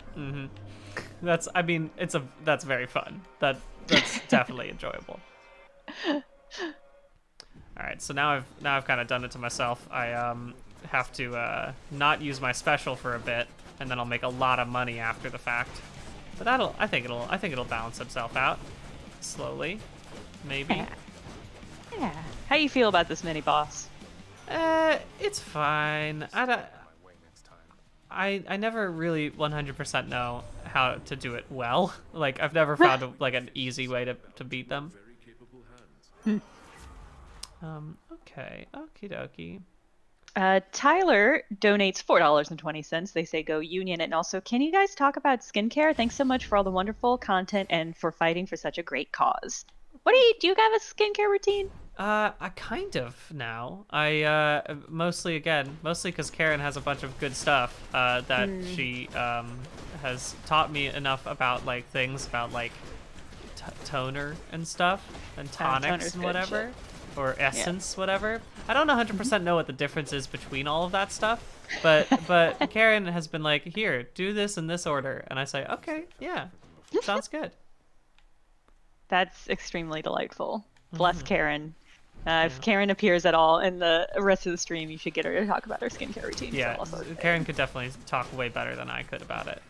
That's. I mean, that's very fun. That's definitely enjoyable. All right, so now I've kind of done it to myself. I have to not use my special for a bit, and then I'll make a lot of money after the fact. But I think it'll balance itself out slowly, maybe. Yeah. How you feel about this mini boss? It's fine. I never really 100% know how to do it well. Like I've never found an easy way to beat them. Okay, okie dokie. Tyler donates $4.20. They say go Union. And also, can you guys talk about skincare? Thanks so much for all the wonderful content and for fighting for such a great cause. Do you have a skincare routine? I kind of now. I mostly because Karen has a bunch of good stuff that she has taught me enough about things about toner and stuff and tonics and whatever. Shit. Or essence, whatever. I don't 100% know what the difference is between all of that stuff, but Karen has been like, here, do this in this order, and I say, okay, yeah, sounds good. That's extremely delightful. Bless Karen. If Karen appears at all in the rest of the stream, you should get her to talk about her skincare routine. Yeah, Karen could definitely talk way better than I could about it.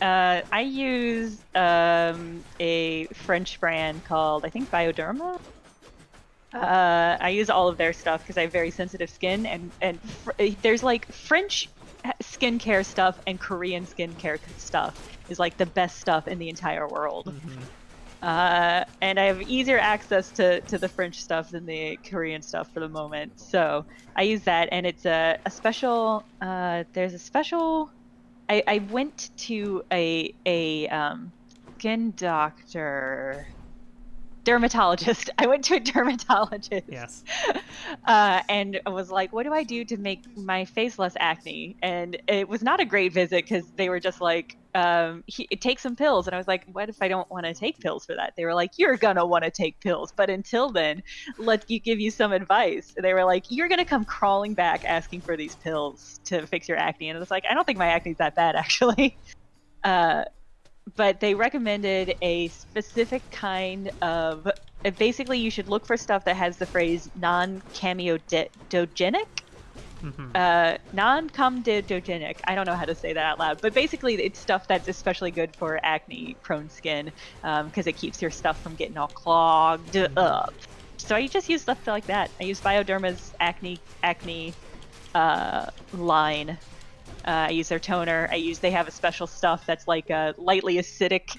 I use a French brand called, I think, Bioderma. I use all of their stuff because I have very sensitive skin, and there's French skincare stuff and Korean skincare stuff is the best stuff in the entire world. And I have easier access to the French stuff than the Korean stuff for the moment. So I use that, and it's a special. There's a special. I went to a skin doctor. Dermatologist. I went to a dermatologist. Yes. And I was like, what do I do to make my face less acne? And it was not a great visit because they were just like, take some pills. And I was like, what if I don't want to take pills for that? They were like, you're going to want to take pills. But until then, let me give you some advice. They were like, you're going to come crawling back asking for these pills to fix your acne. And I was like, I don't think my acne's that bad, actually. But they recommended a specific kind of. Basically, you should look for stuff that has the phrase non-comedogenic. Non-comedogenic. I don't know how to say that out loud, but basically, it's stuff that's especially good for acne-prone skin because it keeps your stuff from getting all clogged up. So I just use stuff like that. I use Bioderma's acne line. I use their toner. They have a special stuff that's like a lightly acidic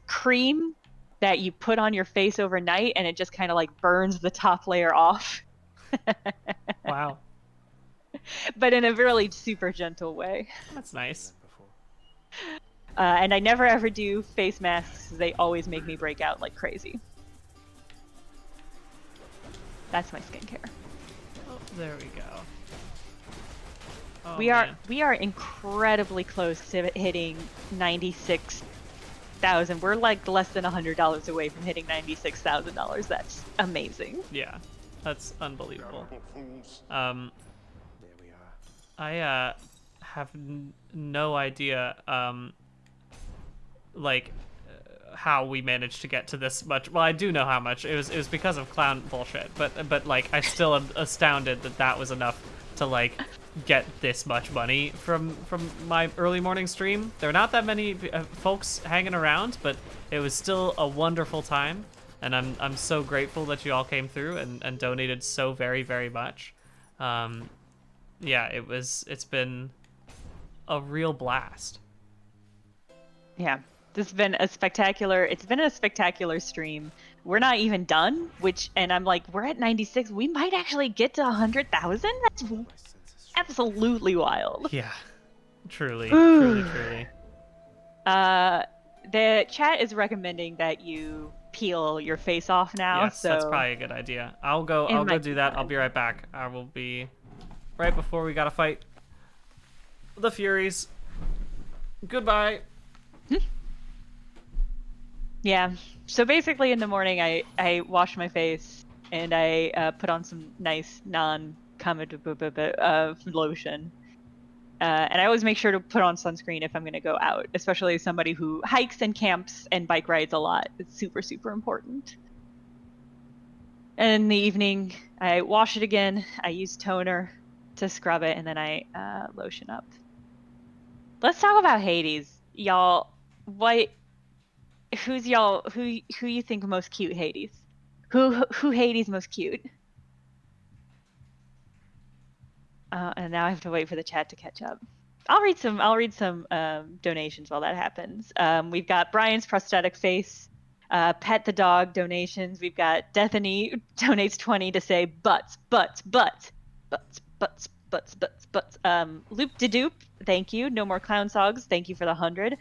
cream that you put on your face overnight, and it just kind of burns the top layer off. Wow. But in a really super gentle way. That's nice. And I never ever do face masks. They always make me break out like crazy. That's my skincare. Oh, there we go. Oh, we are incredibly close to hitting 96,000. We're less than $100 away from hitting $96,000. That's amazing. Yeah, that's unbelievable. I have no idea how we managed to get to this much. Well, I do know how much. It was because of clown bullshit, but I still am astounded that was enough to get this much money from my early morning stream. There are not that many folks hanging around, but it was still a wonderful time, and I'm so grateful that you all came through and donated so very, very much. yeah, it's been a real blast. Yeah, this has been a spectacular. It's been a spectacular stream. We're not even done, and I'm like, we're at 96. We might actually get to 100,000. That's absolutely wild. Yeah, truly. The chat is recommending that you peel your face off now. Yes, so that's probably a good idea. I'll go do that. I'll be right back. I will be right before we gotta fight the Furies. Goodbye. Yeah. So basically, in the morning, I wash my face and I put on some nice lotion. And I always make sure to put on sunscreen if I'm going to go out, especially as somebody who hikes and camps and bike rides a lot. It's super, super important. And in the evening, I wash it again. I use toner to scrub it, and then I lotion up. Let's talk about Hades, y'all. Who you think most cute, Hades? Who Hades most cute? And now I have to wait for the chat to catch up. I'll read some donations while that happens. We've got Brian's prosthetic face, Pet the dog donations. We've got Dethany donates 20 to say butts. Loop de Dupe, thank you. No more clown songs, thank you for the 100.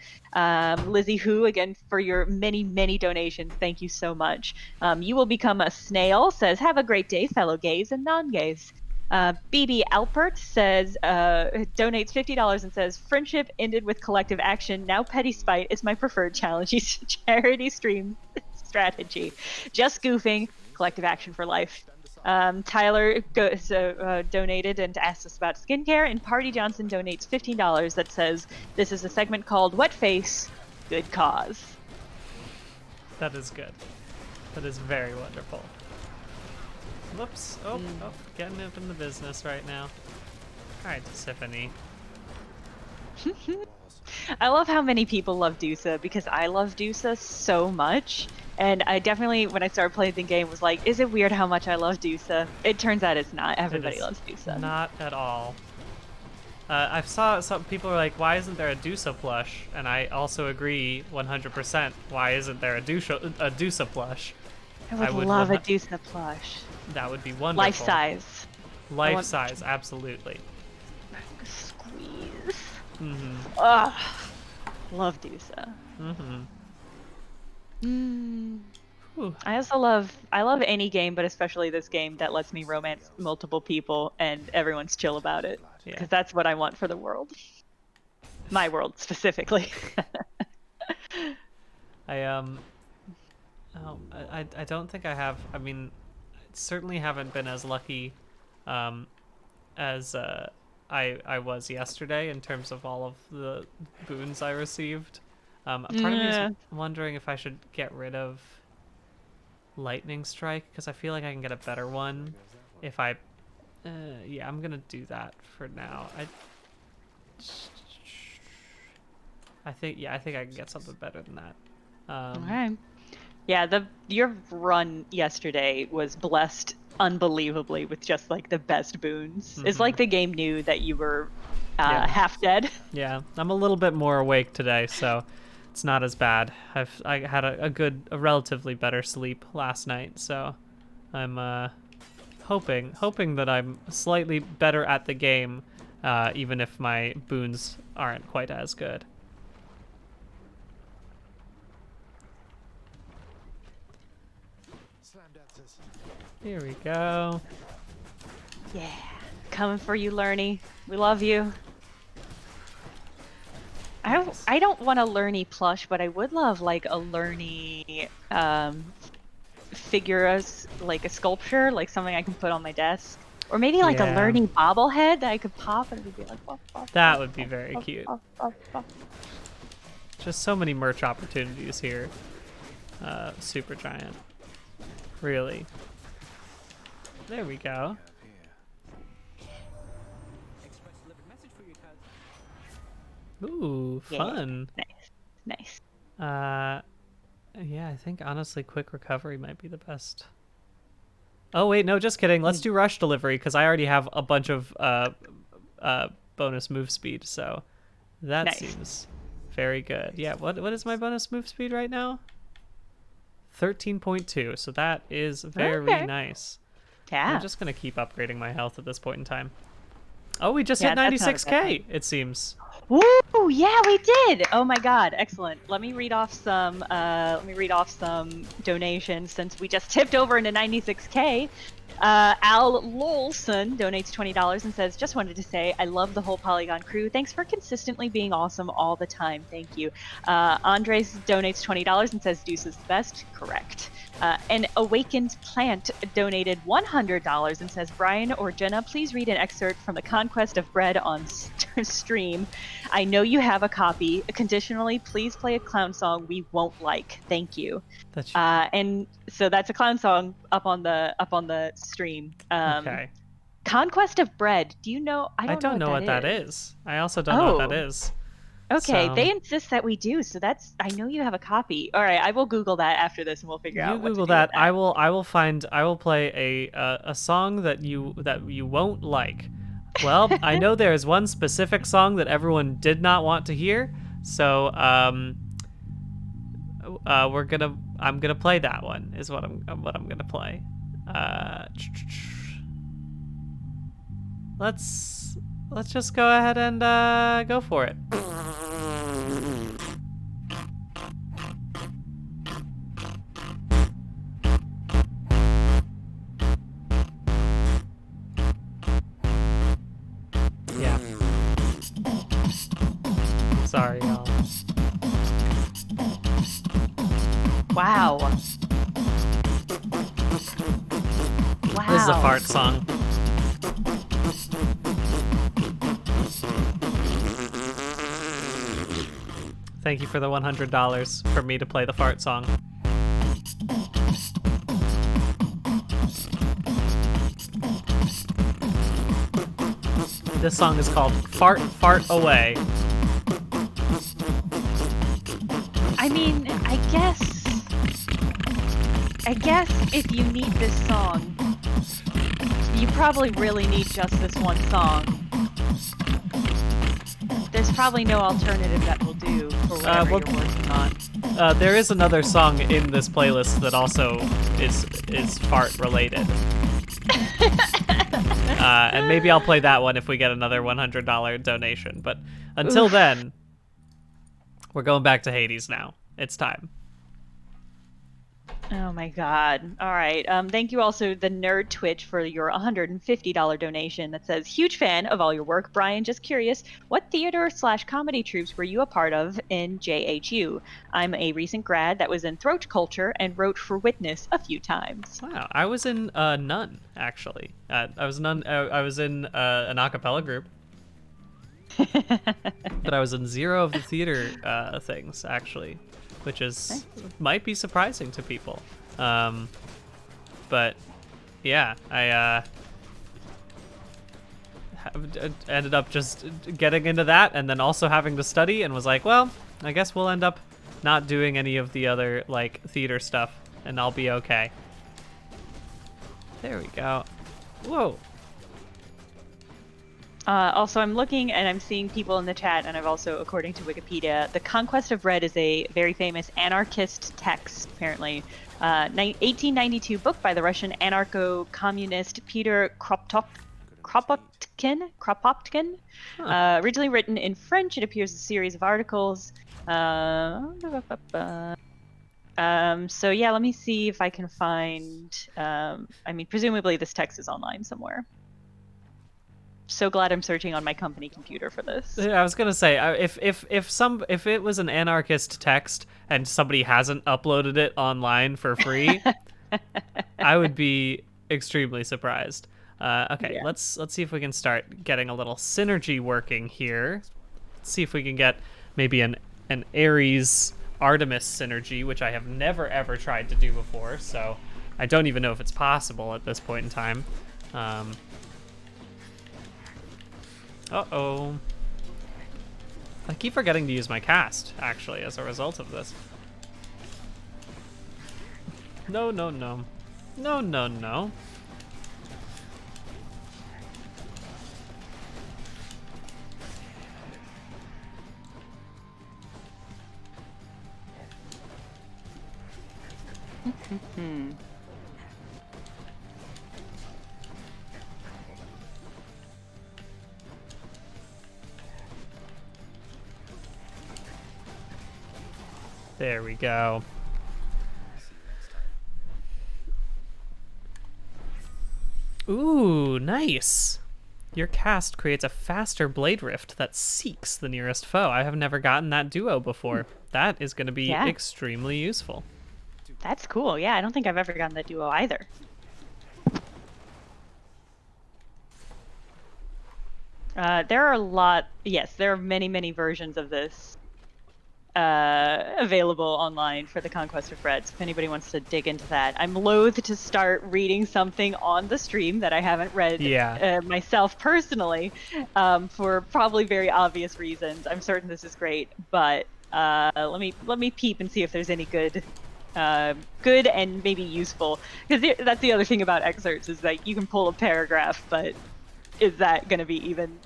Lizzie Who, again, for your many donations, thank you so much. You will become a snail, says, have a great day, fellow gays and non-gays. BB Alpert says, donates $50 and says, friendship ended with collective action. Now petty spite is my preferred charity stream strategy. Just goofing, collective action for life. Tyler donated and asked us about skincare, and Party Johnson donates $15 that says, this is a segment called Wet Face, Good Cause. That is good. That is very wonderful. Whoops. Oh, getting up in the business right now. Alright, Tiffany. I love how many people love Dusa, because I love Dusa so much. And I definitely, when I started playing the game, was like, is it weird how much I love Dusa? It turns out it's not. Everybody loves Dusa. Not at all. I saw some people are like, why isn't there a Dusa plush? And I also agree 100%. Why isn't there a Dusa plush? I would love a Dusa plush. That would be wonderful. Life size. Life size, absolutely. Squeeze. Mm-hmm. Ugh. Love Dusa. I also love any game, but especially this game that lets me romance multiple people and everyone's chill about it. Because that's what I want for the world. My world, specifically. I don't think I have. I mean, I certainly haven't been as lucky as I was yesterday in terms of all of the boons I received. Part of me is wondering if I should get rid of Lightning Strike, because I feel like I can get a better one if I... yeah, I'm gonna do that for now. I think I can get something better than that. Okay. Yeah, your run yesterday was blessed unbelievably with just like the best boons. It's like the game knew that you were half dead. Yeah, I'm a little bit more awake today, so it's not as bad. I had a relatively better sleep last night, so I'm hoping that I'm slightly better at the game, even if my boons aren't quite as good. Here we go. Yeah, coming for you, Lerny. We love you. I don't want a Lerny plush, but I would love like a Lerny figure, as like a sculpture, like something I can put on my desk, or maybe like a Lerny bobblehead that I could pop and it would be like. That would be very cute. Just so many merch opportunities here. Super Giant. Really. There we go. Ooh, fun. Nice. Yeah, I think honestly Quick Recovery might be the best. Oh wait, no, just kidding. Let's do Rush Delivery, because I already have a bunch of bonus move speed, so that Nice. seems very good. Yeah, what is my bonus move speed right now? 13.2, so that is very Okay. nice. Yeah. I'm just gonna keep upgrading my health at this point in time. Oh, we just Yeah, hit that's not a bad 96k, it seems. Woo! Yeah, we did. Oh my God, excellent. Let me read off some. Donations since we just tipped over into 96k. Al Lolson donates $20 and says, "Just wanted to say I love the whole Polygon crew. Thanks for consistently being awesome all the time. Thank you." Andres donates $20 and says, "Deuce is the best." Correct. An Awakened Plant donated $100 and says, "Brian or Jenna, please read an excerpt from The Conquest of Bread on stream. I know you have a copy. Conditionally, please play a clown song we won't like. Thank you." And so that's a clown song up on the stream. Okay. Conquest of Bread. Do you know? I don't know what that is. I also don't know what that is. Okay, So- they insist that we do, so that's. I know you have a copy. All right, I will Google that after this, and we'll figure out. You what to Google do with that. I will play a song that you won't like. Well, I know there is one specific song that everyone did not want to hear, so I'm gonna play that one. Is what I'm gonna play. Let's just go ahead and go for it. Yeah. Sorry, y'all. Wow. Wow. This is a fart song. Thank you for the $100 for me to play the fart song. This song is called Fart Fart Away. I mean, I guess if you need this song, you probably really need just this one song. There's probably no alternative that will do for whatever you're working on. There is another song in this playlist that also is fart related. And maybe I'll play that one if we get another $100 donation. But until then, we're going back to Hades now. It's time. Oh my God. All right. Thank you also, the Nerd Twitch, for your $150 donation that says, "Huge fan of all your work. Brian, just curious, what theater/comedy troupes were you a part of in JHU? I'm a recent grad that was in Throat Culture and wrote for Witness a few times." Wow, I was in none, actually. I was in an a cappella group. But I was in zero of the theater things, actually, which is might be surprising to people. But yeah, I ended up just getting into that and then also having to study, and was like, well, I guess we'll end up not doing any of the other like theater stuff, and I'll be okay. There we go. Whoa. Also, I'm looking and I'm seeing people in the chat, and I've also, according to Wikipedia, The Conquest of Bread is a very famous anarchist text, apparently. 1892 book by the Russian anarcho-communist Peter Kropotkin. Originally written in French, it appears as a series of articles. So yeah, let me see if I can find. I mean, presumably this text is online somewhere. So glad I'm searching on my company computer for this. Yeah, I was gonna say, if it was an anarchist text and somebody hasn't uploaded it online for free, I would be extremely surprised. Okay, Yeah. let's see if we can start getting a little synergy working here. Let's see if we can get maybe an Ares Artemis synergy, which I have never ever tried to do before, so I don't even know if it's possible at this point in time. Uh-oh. I keep forgetting to use my cast, actually, as a result of this. No, no, no. No, no, no. There we go. Ooh, nice. Your cast creates a faster blade rift that seeks the nearest foe. I have never gotten that duo before. That is going to be Yeah. extremely useful. That's cool. Yeah, I don't think I've ever gotten that duo either. There are a lot. Yes, there are many, many versions of this available online for the Conquest of Red. So if anybody wants to dig into that, I'm loath to start reading something on the stream that I haven't read myself personally, for probably very obvious reasons. I'm certain this is great, but let me peep and see if there's any good and maybe useful. Because that's the other thing about excerpts is that you can pull a paragraph, but is that going to be even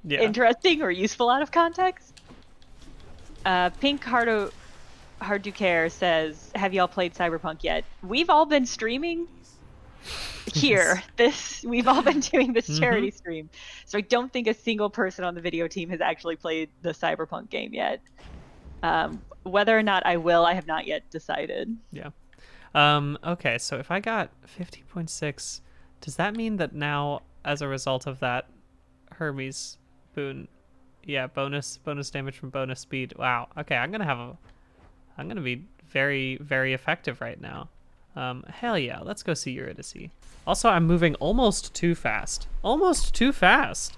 interesting or useful out of context? Pink Hard says, "Have y'all played Cyberpunk yet?" We've all been streaming here. We've all been doing this charity stream, so I don't think a single person on the video team has actually played the Cyberpunk game yet. Whether or not I will, I have not yet decided. Yeah. Okay, so if I got 50.6, does that mean that now, as a result of that Hermes boon, bonus damage from bonus speed? Wow. Okay, I'm gonna be very, very effective right now. Hell yeah, let's go see Eurydice. Also, I'm moving almost too fast. Almost too fast.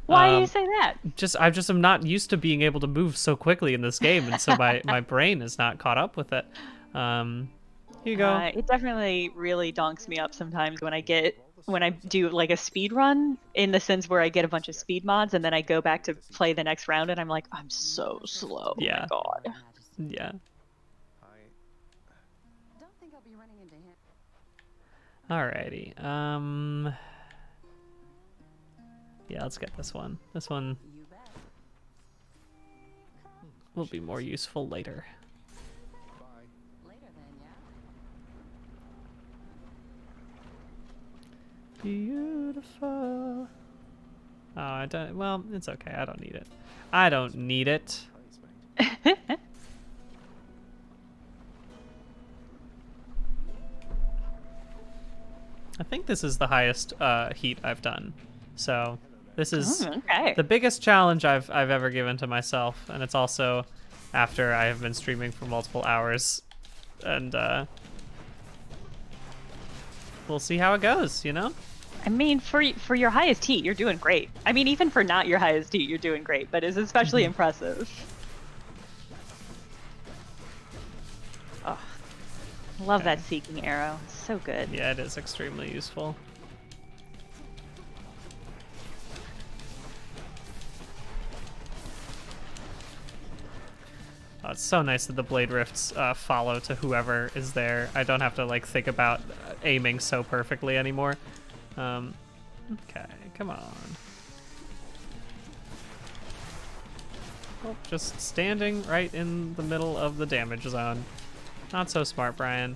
Why do you say that? I just am not used to being able to move so quickly in this game, and so my brain is not caught up with it. Here you go. It definitely really donks me up sometimes when I do like a speed run, in the sense where I get a bunch of speed mods and then I go back to play the next round and I'm like, I'm so slow. Yeah. Oh my god. Yeah. Don't think I'll be running into him. Alrighty. Yeah, let's get this one. This one will be more useful later. Later then, yeah. Beautiful. Oh, I don't. Well, it's okay. I don't need it. I don't need it. I think this is the highest heat I've done. So this is the biggest challenge I've ever given to myself, and it's also after I have been streaming for multiple hours, and we'll see how it goes. You know. I mean, for your highest heat, you're doing great. I mean, even for not your highest heat, you're doing great, but it's especially impressive. Oh, love that seeking arrow. It's so good. Yeah, it is extremely useful. Oh, it's so nice that the blade rifts follow to whoever is there. I don't have to like think about aiming so perfectly anymore. Okay, come on. Oh, just standing right in the middle of the damage zone. Not so smart, Brian.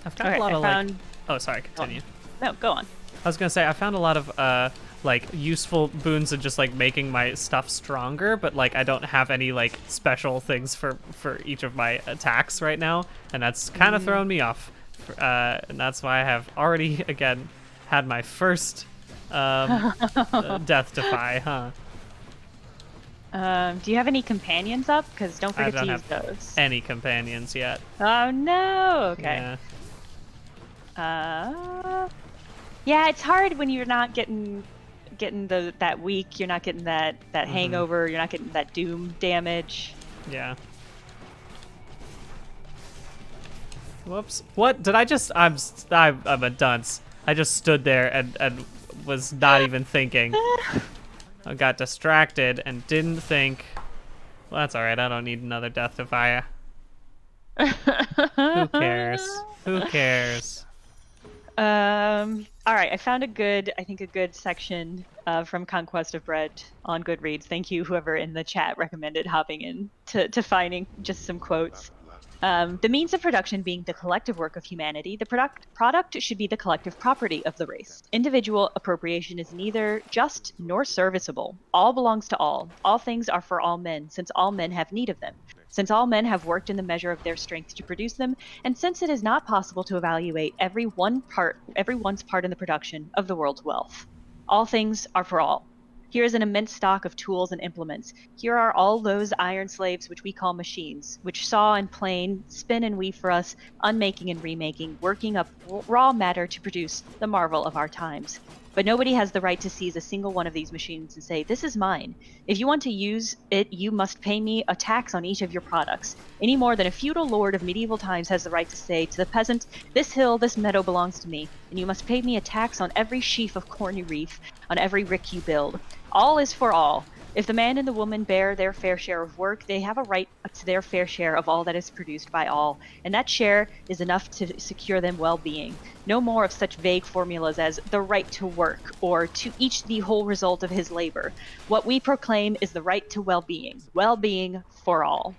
I've got a lot of like... Oh, sorry, continue. No, go on. I was gonna say I found a lot of like useful boons in just like making my stuff stronger, but like I don't have any like special things for each of my attacks right now, and that's kind of thrown me off. And that's why I have already again had my first death defy, huh? Do you have any companions up? Because don't forget to use those. Any companions yet? Oh no. Okay. Yeah. Yeah, it's hard when you're not getting that weak. You're not getting that hangover. You're not getting that doom damage. Yeah. Whoops. What did I just? I'm a dunce. I just stood there and was not even thinking. I got distracted and didn't think. Well, that's all right. I don't need another death defy. Who cares? Who cares? All right, I found a good section from Conquest of Bread on Goodreads. Thank you, whoever in the chat recommended hopping in to finding just some quotes. The means of production being the collective work of humanity, the product should be the collective property of the race. Individual appropriation is neither just nor serviceable. All belongs to all. All things are for all men, since all men have need of them. Since all men have worked in the measure of their strength to produce them, and since it is not possible to evaluate everyone's part in the production of the world's wealth. All things are for all. Here is an immense stock of tools and implements. Here are all those iron slaves which we call machines, which saw and plane, spin and weave for us, unmaking and remaking, working up raw matter to produce the marvel of our times. But nobody has the right to seize a single one of these machines and say, this is mine. If you want to use it, you must pay me a tax on each of your products. Any more than a feudal lord of medieval times has the right to say to the peasant, this hill, this meadow belongs to me, and you must pay me a tax on every sheaf of corn you reef, on every rick you build. All is for all. If the man and the woman bear their fair share of work, they have a right to their fair share of all that is produced by all, and that share is enough to secure them well-being. No more of such vague formulas as the right to work, or to each the whole result of his labor. What we proclaim is the right to well-being. Well-being for all.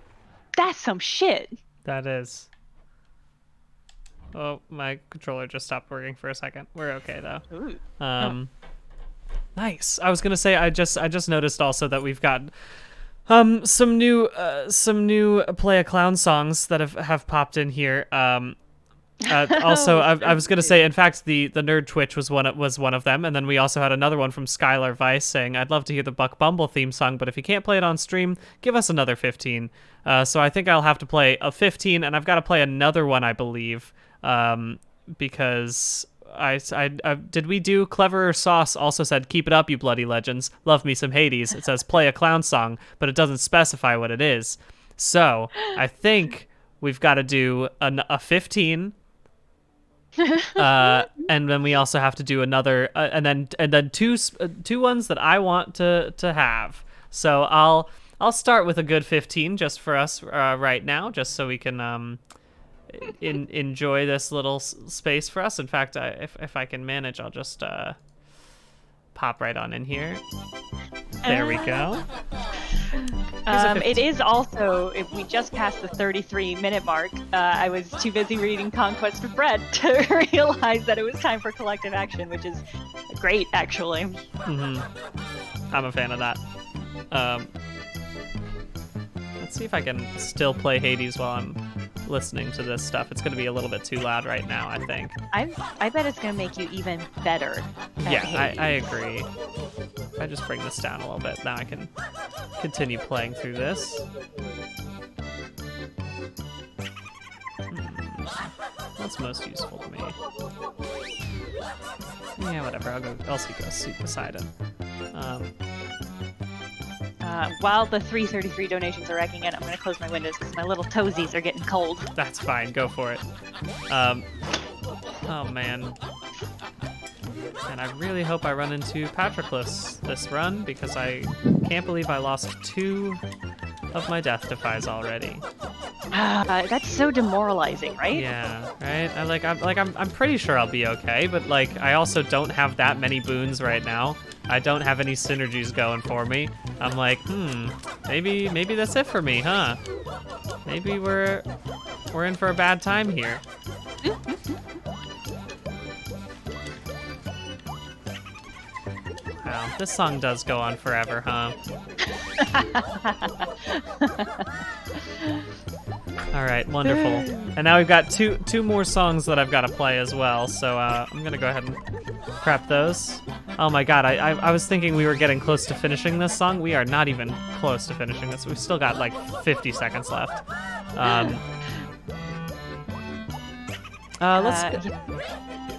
That's some shit. That is. Oh, my controller just stopped working for a second. We're okay though. Ooh. Nice. I was gonna say I just noticed also that we've got some new Play a Clown songs that have popped in here. Also, I was gonna say, in fact, the Nerd Twitch was one of them, and then we also had another one from Skylar Vice saying, "I'd love to hear the Buck Bumble theme song, but if you can't play it on stream, give us another 15." So I think I'll have to play a 15, and I've got to play another one, I believe, because. I did we do Cleverer Sauce also said, keep it up, you bloody legends. Love me some Hades. It says play a clown song, but it doesn't specify what it is. So I think we've got to do a 15. And then we also have to do another, and then two ones that I want to have. So I'll start with a good 15 just for us right now, just so we can enjoy this little space for us. In fact, if I can manage, I'll just pop right on in here. There we go. It is also, if we just passed the 33-minute mark, I was too busy reading Conquest of Bread to realize that it was time for collective action, which is great, actually. Mm-hmm. I'm a fan of that. Let's see if I can still play Hades while I'm listening to this stuff. It's going to be a little bit too loud right now, I think. I bet it's going to make you even better. Yeah, I agree. If I just bring this down a little bit, now I can continue playing through this. What's most useful to me? Yeah, whatever. I'll see Poseidon. While the 333 donations are racking in, I'm going to close my windows because my little toesies are getting cold. That's fine. Go for it. Oh, man. And I really hope I run into Patroclus this run, because I can't believe I lost 2 of my death defies already. That's so demoralizing, right? Yeah, right? I'm pretty sure I'll be okay, but I also don't have that many boons right now. I don't have any synergies going for me. I'm like, maybe that's it for me, huh? Maybe we're in for a bad time here. Wow, this song does go on forever, huh? All right, wonderful. And now we've got two more songs that I've got to play as well, so I'm gonna go ahead and prep those. Oh my god, I was thinking we were getting close to finishing this song. We are not even close to finishing this. We've still got 50 seconds left. Let's.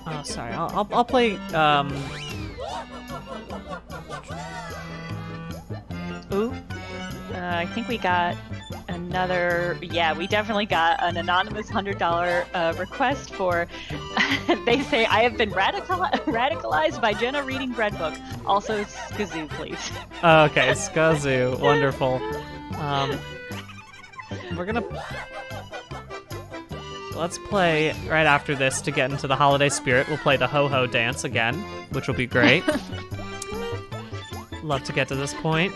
Oh, sorry. I'll play. Ooh. I think we got another. Yeah, we definitely got an anonymous $100 request for. They say, I have been radicalized by Jenna reading Bread Book. Also, Skazoo, please. Okay, Skazoo. Wonderful. We're gonna. let's play right after this to get into the holiday spirit. We'll play the ho-ho dance again, which will be great. Love to get to this point.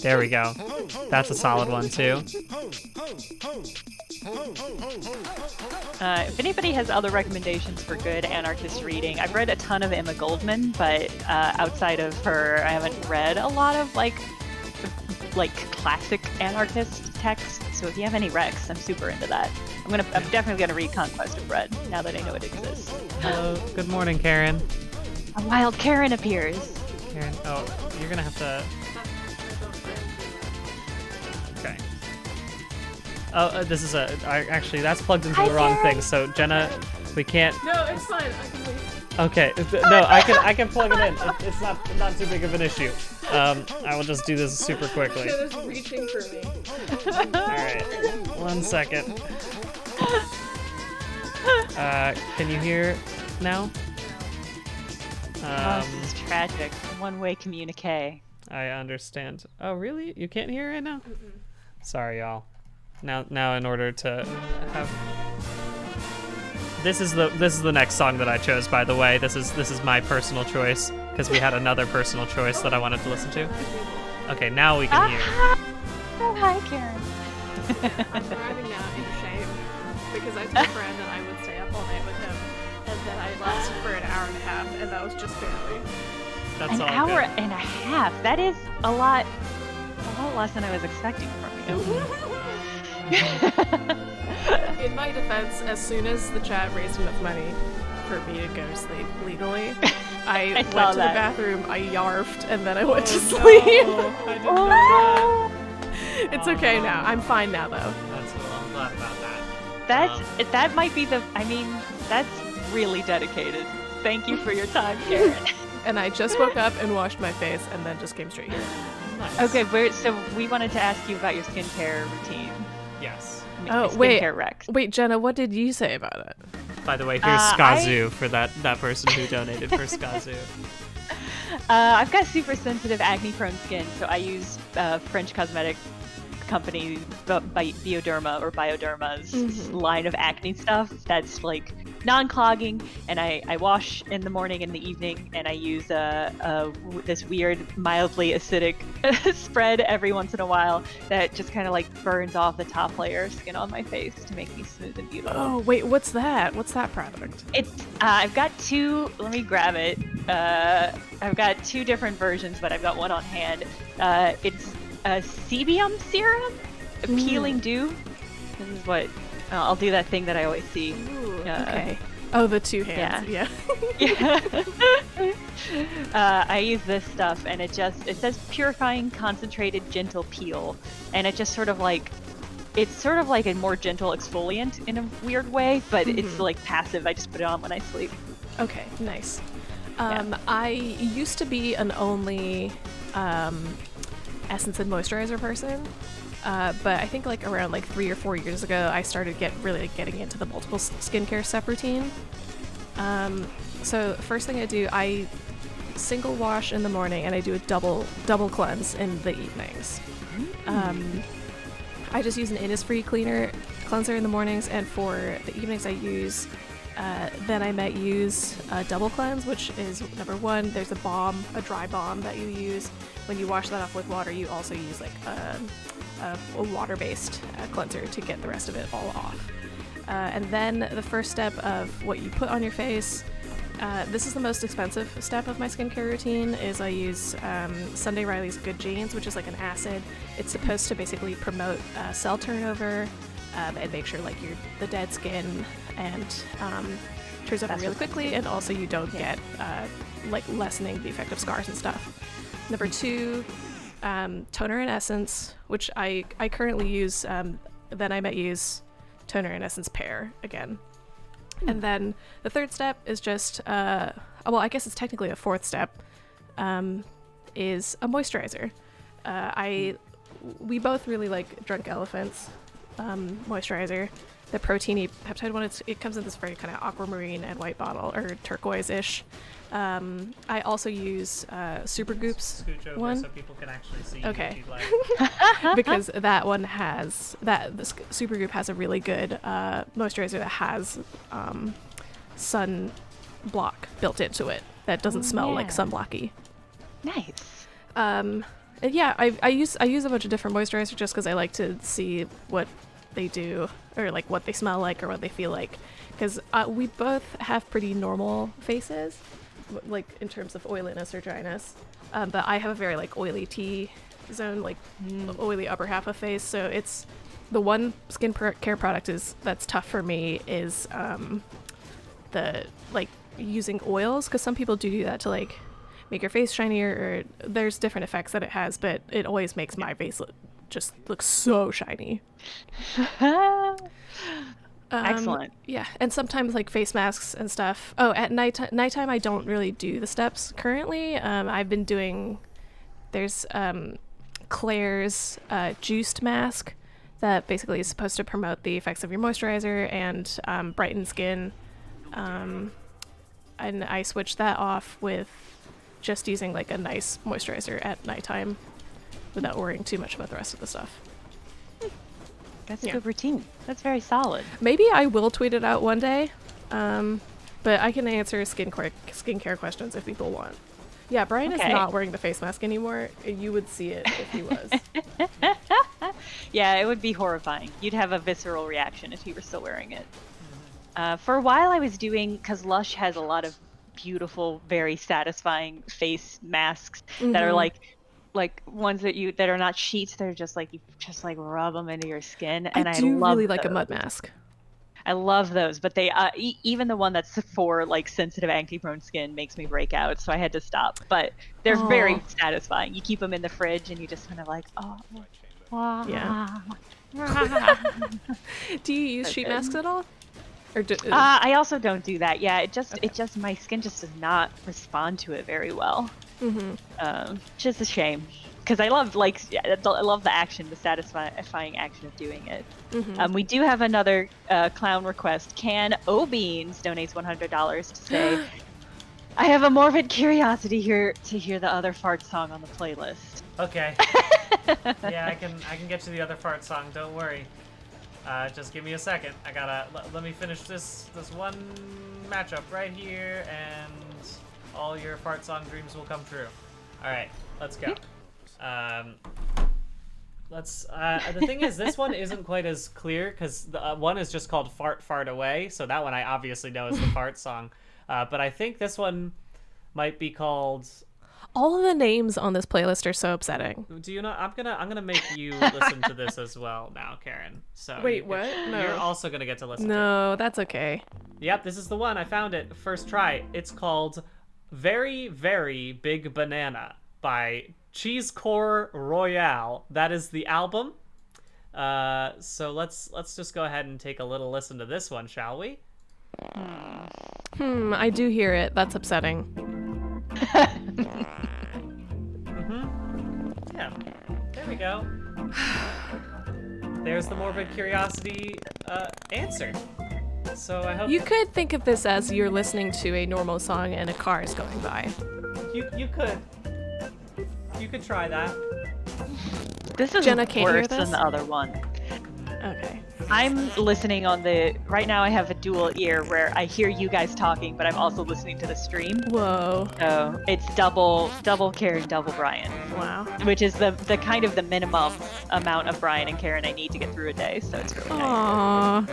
There we go. That's a solid one too. If anybody has other recommendations for good anarchist reading, I've read a ton of Emma Goldman, but outside of her, I haven't read a lot of like classic anarchist text. So if you have any recs, I'm super into that. I'm definitely gonna read Conquest of Bread now that I know it exists. Hello, good morning, Karen. A wild Karen appears. Karen, oh, you're gonna have to. Okay. Oh, this is actually that's plugged into the wrong thing. So Jenna, we can't. No, it's fine. I can leave. Okay, no, I can plug it in. It's not too big of an issue. I will just do this super quickly. Jenna's reaching for me. All right, 1 second. Can you hear now? Oh, this is tragic. One-way communique. I understand. Oh, really? You can't hear right now? Sorry, y'all. Now, in order to have, this is the next song that I chose. By the way, this is my personal choice because we had another personal choice that I wanted to listen to. Okay, now we can hear. Oh, hi, Karen. I'm driving now in shame because I told Brandon I would stay up all night with him, and then I lasted for an hour and a half, and that was just barely. That's an all hour good. and a half. That is a lot less than I was expecting from you. In my defense, as soon as the chat raised enough money for me to go to sleep legally, I went to saw the that. bathroom, I yarfed, and then I went to sleep. No, I didn't know that. It's okay now. I'm fine now, though. That's well, I'm glad about that. That might be that's really dedicated. Thank you for your time, Karen. And I just woke up and washed my face, and then just came straight here. Nice. Okay, so we wanted to ask you about your skincare routine. Yes. Oh, Skincare recs. Wait, Jenna, what did you say about it? By the way, here's Skazoo for that person who donated for Skazoo. I've got super sensitive acne-prone skin, so I use French cosmetic company Bioderma or Bioderma's line of acne stuff that's like non-clogging, and I wash in the morning and the evening, and I use this weird mildly acidic spread every once in a while that just kind of like burns off the top layer of skin on my face to make me smooth and beautiful. Oh, wait, what's that? What's that product? It's I've got two. Let me grab it. I've got two different versions, but I've got one on hand. It's a sebum serum, a peeling dew. This is what I'll do. That thing that I always see. Ooh, okay. Oh, the two hands. Yeah. I use this stuff, and it says purifying concentrated gentle peel, and it just sort of like. It's sort of like a more gentle exfoliant in a weird way, but it's like passive. I just put it on when I sleep. Okay, nice. I used to be an only essence and moisturizer person, but I think like around like 3 or 4 years ago, I started getting into the multiple skincare step routine. So first thing I do, I single wash in the morning, and I do a double cleanse in the evenings. I just use an Innisfree cleanser in the mornings, and for the evenings I use then I might use a double cleanse, which is number one, there's a dry balm that you use. When you wash that off with water, you also use like a water-based cleanser to get the rest of it all off. And then the first step of what you put on your face, this is the most expensive step of my skincare routine, is I use Sunday Riley's Good Genes, which is like an acid. It's supposed to basically promote cell turnover and make sure like the dead skin and turns over really quickly, and also you don't get like lessening the effect of scars and stuff. Number two, toner and essence, which I currently use. Then I might use toner and essence pair again. And then the third step is just, well, I guess it's technically a fourth step, is a moisturizer. We both really like Drunk Elephant's moisturizer. the Protini peptide one. It comes in this very kind of aquamarine and white bottle, or turquoise-ish. I also use Super Goops Scooch over one. so people can actually see Okay. what you'd like. Because that one has the Super Goop has a really good moisturizer that has sun block built into it that doesn't smell like sunblocky. Nice. Yeah, I use a bunch of different moisturizers just because I like to see what they do, or like what they smell like or what they feel like, because we both have pretty normal faces, like in terms of oiliness or dryness, but I have a very like oily T-zone, like oily upper half of face, so it's the one skin care product that's tough for me is the like using oils, because some people do that to like make your face shinier, or there's different effects that it has, but it always makes my face look so shiny. Excellent. Yeah, and sometimes like face masks and stuff. Oh, at nighttime I don't really do the steps currently. I've been doing, there's Claire's juiced mask that basically is supposed to promote the effects of your moisturizer and brighten skin. And I switched that off with just using like a nice moisturizer at nighttime without worrying too much about the rest of the stuff. That's a good routine. That's very solid. Maybe I will tweet it out one day, but I can answer skincare questions if people want. Yeah, Brian is not wearing the face mask anymore. You would see it if he was. Yeah, it would be horrifying. You'd have a visceral reaction if he were still wearing it. For a while I was doing, because Lush has a lot of beautiful, very satisfying face masks that are like ones that are not sheets. They're just like you just like rub them into your skin, and I do love really like a those. mud mask. I love those, but they even the one that's for like sensitive, acne-prone skin makes me break out, so I had to stop. But they're very satisfying. You keep them in the fridge, and you just kind of like, wow. Yeah. Do you use sheet masks at all? Or I also don't do that. Yeah, it just my skin just does not respond to it very well. Just a shame, because I love the action, the satisfying action of doing it. We do have another clown request. Can O'Beans donates $100 to say, I have a morbid curiosity here to hear the other fart song on the playlist. Okay. Yeah, I can get to the other fart song. Don't worry. Just give me a second. I gotta let me finish this one matchup right here, and all your fart song dreams will come true. All right, let's go. The thing is, this one isn't quite as clear because the one is just called "Fart Fart Away," so that one I obviously know is the fart song. But I think this one might be called. All of the names on this playlist are so upsetting. Do you know? I'm gonna make you listen to this as well now, Karen. So wait, what? No. You're also gonna get to listen. No, that's okay. Yep, this is the one. I found it first try. It's called "Very Very Big Banana" by Cheesecore Royale. That is the album. So let's just go ahead and take a little listen to this one, shall we? I do hear it. That's upsetting. Yeah, there we go. There's the morbid curiosity answer. So I hope you could think of this as you're listening to a normal song and a car is going by. You could try that. This is Jenna can't hear worse this? than the other one. Okay. I'm listening on right now I have a dual ear where I hear you guys talking, but I'm also listening to the stream. Whoa. So it's double Karen, double Brian. Wow. Which is the kind of the minimum amount of Brian and Karen I need to get through a day, so it's really nice. Aww.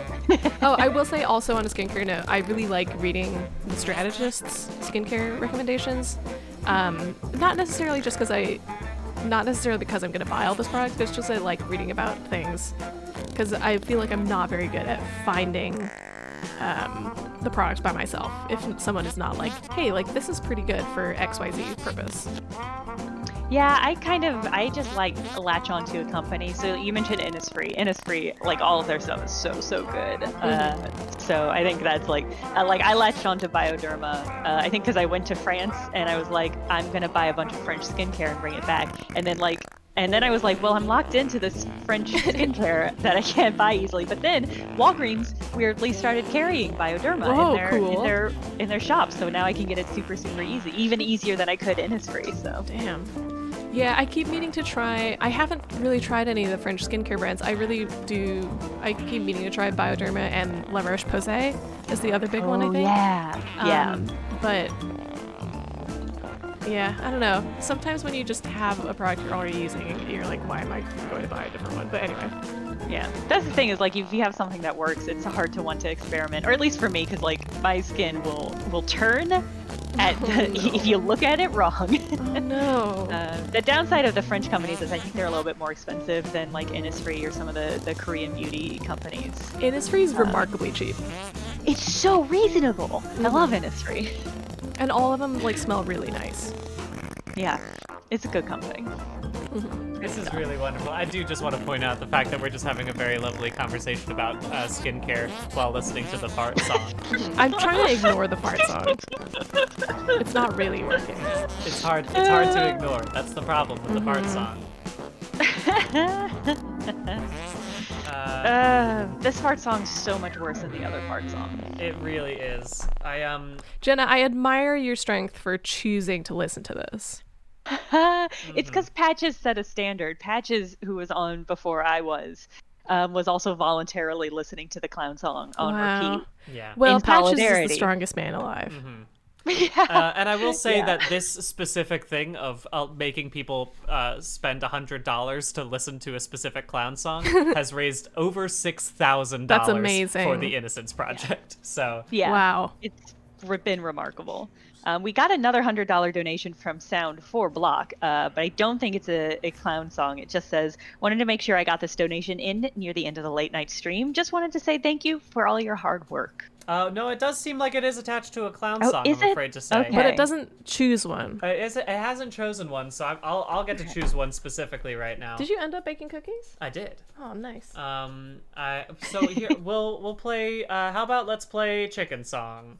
Oh, I will say also on a skincare note, I really like reading the strategists' skincare recommendations. Not necessarily because I'm gonna buy all this product, it's just I like reading about things. Because I feel like I'm not very good at finding the product by myself. If someone is not like, hey, like this is pretty good for XYZ purpose. Yeah, I just like latch onto a company. So you mentioned Innisfree. Innisfree, like all of their stuff is so good. So I think that's like I latched onto Bioderma. I think because I went to France and I was like, I'm gonna buy a bunch of French skincare and bring it back. And then like And then I was like, well, I'm locked into this French skincare that I can't buy easily. But then Walgreens weirdly started carrying Bioderma in their shop, so now I can get it super easy, even easier than I could Innisfree. So damn. Yeah, I keep meaning to try. I haven't really tried any of the French skincare brands. I really do. I keep meaning to try Bioderma and La Roche-Posay is the other big one, I think. Yeah. But yeah, I don't know. Sometimes when you just have a product you're already using, you're like, why am I going to buy a different one? But anyway. Yeah, that's the thing is like if you have something that works, it's hard to want to experiment, or at least for me, because like my skin will turn if you look at it wrong. Oh no. The downside of the French companies is I think they're a little bit more expensive than like Innisfree or some of the Korean beauty companies. Innisfree is remarkably cheap. It's so reasonable. I love Innisfree. And all of them like smell really nice. Yeah, it's a good company. This is really wonderful. I do just want to point out the fact that we're just having a very lovely conversation about skincare while listening to the fart song. I'm trying to ignore the fart song. It's not really working. It's hard to ignore. That's the problem with the fart song. This fart song's so much worse than the other fart song. It really is. Jenna, I admire your strength for choosing to listen to this. It's because Patches set a standard. Patches, who was on before I was also voluntarily listening to the clown song on repeat. Yeah. Well, Patches is the strongest man alive. And I will say that this specific thing of making people spend $100 to listen to a specific clown song has raised over $6,000 That's amazing. For the Innocence Project. So yeah, wow, it's been remarkable. We got another $100 donation from Sound for Block, but I don't think it's a clown song. It just says, wanted to make sure I got this donation in near the end of the late night stream. Just wanted to say thank you for all your hard work. No, it does seem like it is attached to a clown Oh, song, is I'm it? afraid to say. Okay. But it doesn't choose one. It hasn't chosen one, so I'll get to choose one specifically right now. Did you end up baking cookies? I did. Oh, nice. So here we'll play. How about let's play Chicken Song.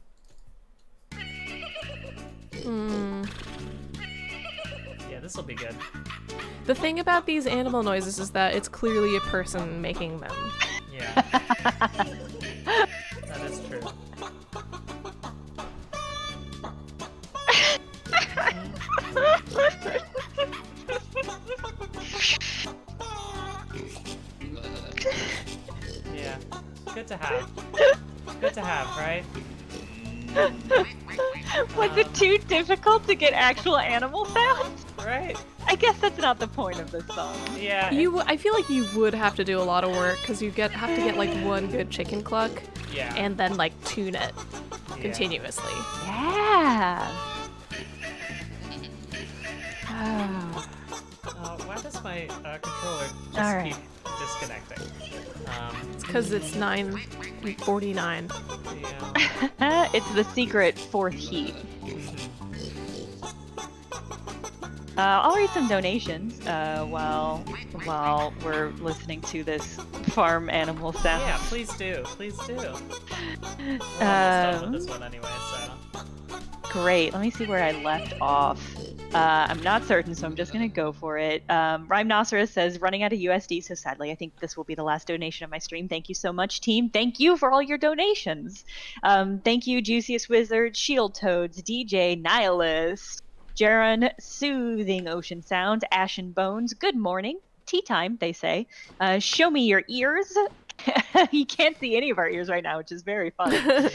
Yeah, this will be good. The thing about these animal noises is that it's clearly a person making them. Yeah. That is true. Yeah. Good to have. Good to have, right? Was it too difficult to get actual animal sounds? Right. I guess that's not the point of this song. Yeah. I feel like you would have to do a lot of work because you have to get like one good chicken cluck. Yeah. And then like tune it continuously. Yeah. Why does my controller just keep disconnecting? It's because it's 9:49. Yeah. It's the secret fourth heat. I'll read some donations while we're listening to this farm animal sound. Yeah, please do. Please do. We're almost done with this one anyway, so. Great. Let me see where I left off. I'm not certain, so I'm just going to go for it. Rhymenosauros says, running out of USD, so sadly, I think this will be the last donation of my stream. Thank you so much, team. Thank you for all your donations. Thank you, Juiciest Wizard, Shield Toads, DJ, Nihilist, Jaren, Soothing Ocean Sounds, Ashen Bones, good morning. Tea time, they say. Show me your ears. You can't see any of our ears right now, which is very fun.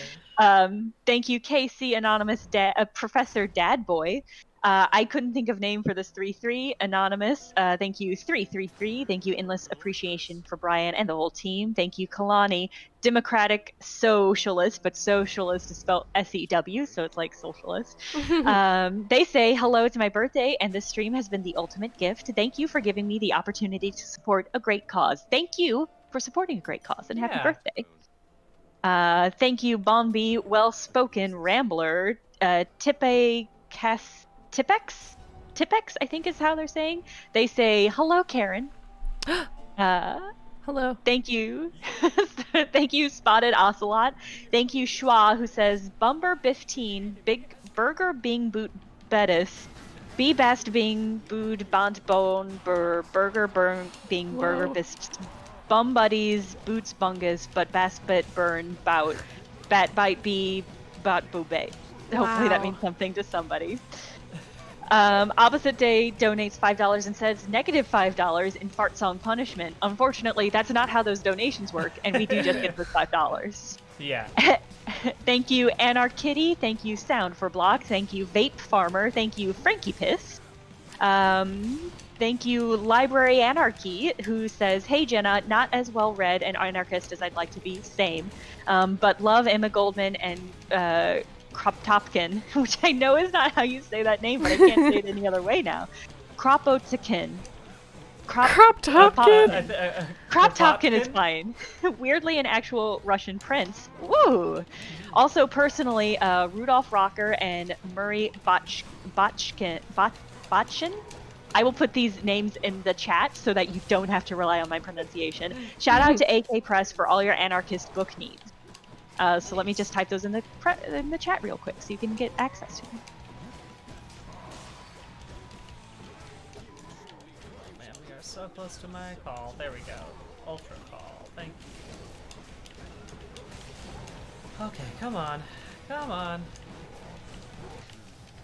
Thank you, KC Anonymous, Professor Dadboy. I couldn't think of name for this 3-3. Anonymous, thank you, 333. Thank you, Endless Appreciation for Brian and the whole team. Thank you, Kalani, Democratic Socialist, but socialist is spelled S-E-W, so it's like socialist. They say, hello, it's my birthday, and this stream has been the ultimate gift. Thank you for giving me the opportunity to support a great cause. Thank you for supporting a great cause, and happy birthday. Thank you, Bombi, Well-Spoken Rambler, Tipex, I think is how they're saying. They say, hello, Karen. Hello. Thank you. Thank you, Spotted Ocelot. Thank you, Schwa, who says, Bumber 15, Big Burger Bing Boot Bettis. Be Best being Bood Bont Bone Burger Burn being Burger Whoa. Bist Bum Buddies Boots Bungus but Bast Bit Burn Bout Bat Bite Be Bot Boobay. Hopefully that Wow. means something to somebody. Opposite Day donates $5 and says -$5 in fart song punishment. Unfortunately, that's not how those donations work, and we do just get those $5. Yeah. Thank you, Anarkitty. Thank you, Sound for Block. Thank you, Vape Farmer. Thank you, Frankie Piss. Thank you, Library Anarchy, who says, "Hey Jenna, not as well read and anarchist as I'd like to be, same, but love Emma Goldman and Kropotkin," which I know is not how you say that name, but I can't say it any other way now. Kropotkin. Kropotkin. Kropotkin is fine. Weirdly, an actual Russian prince. Woo! Also, personally, Rudolph Rocker and Murray Botchin. I will put these names in the chat so that you don't have to rely on my pronunciation. Shout out to AK Press for all your anarchist book needs. So let me just type those in the chat real quick so you can get access to them. Man, we are so close to my call. There we go. Ultra call. Thank you. Okay, come on. Come on.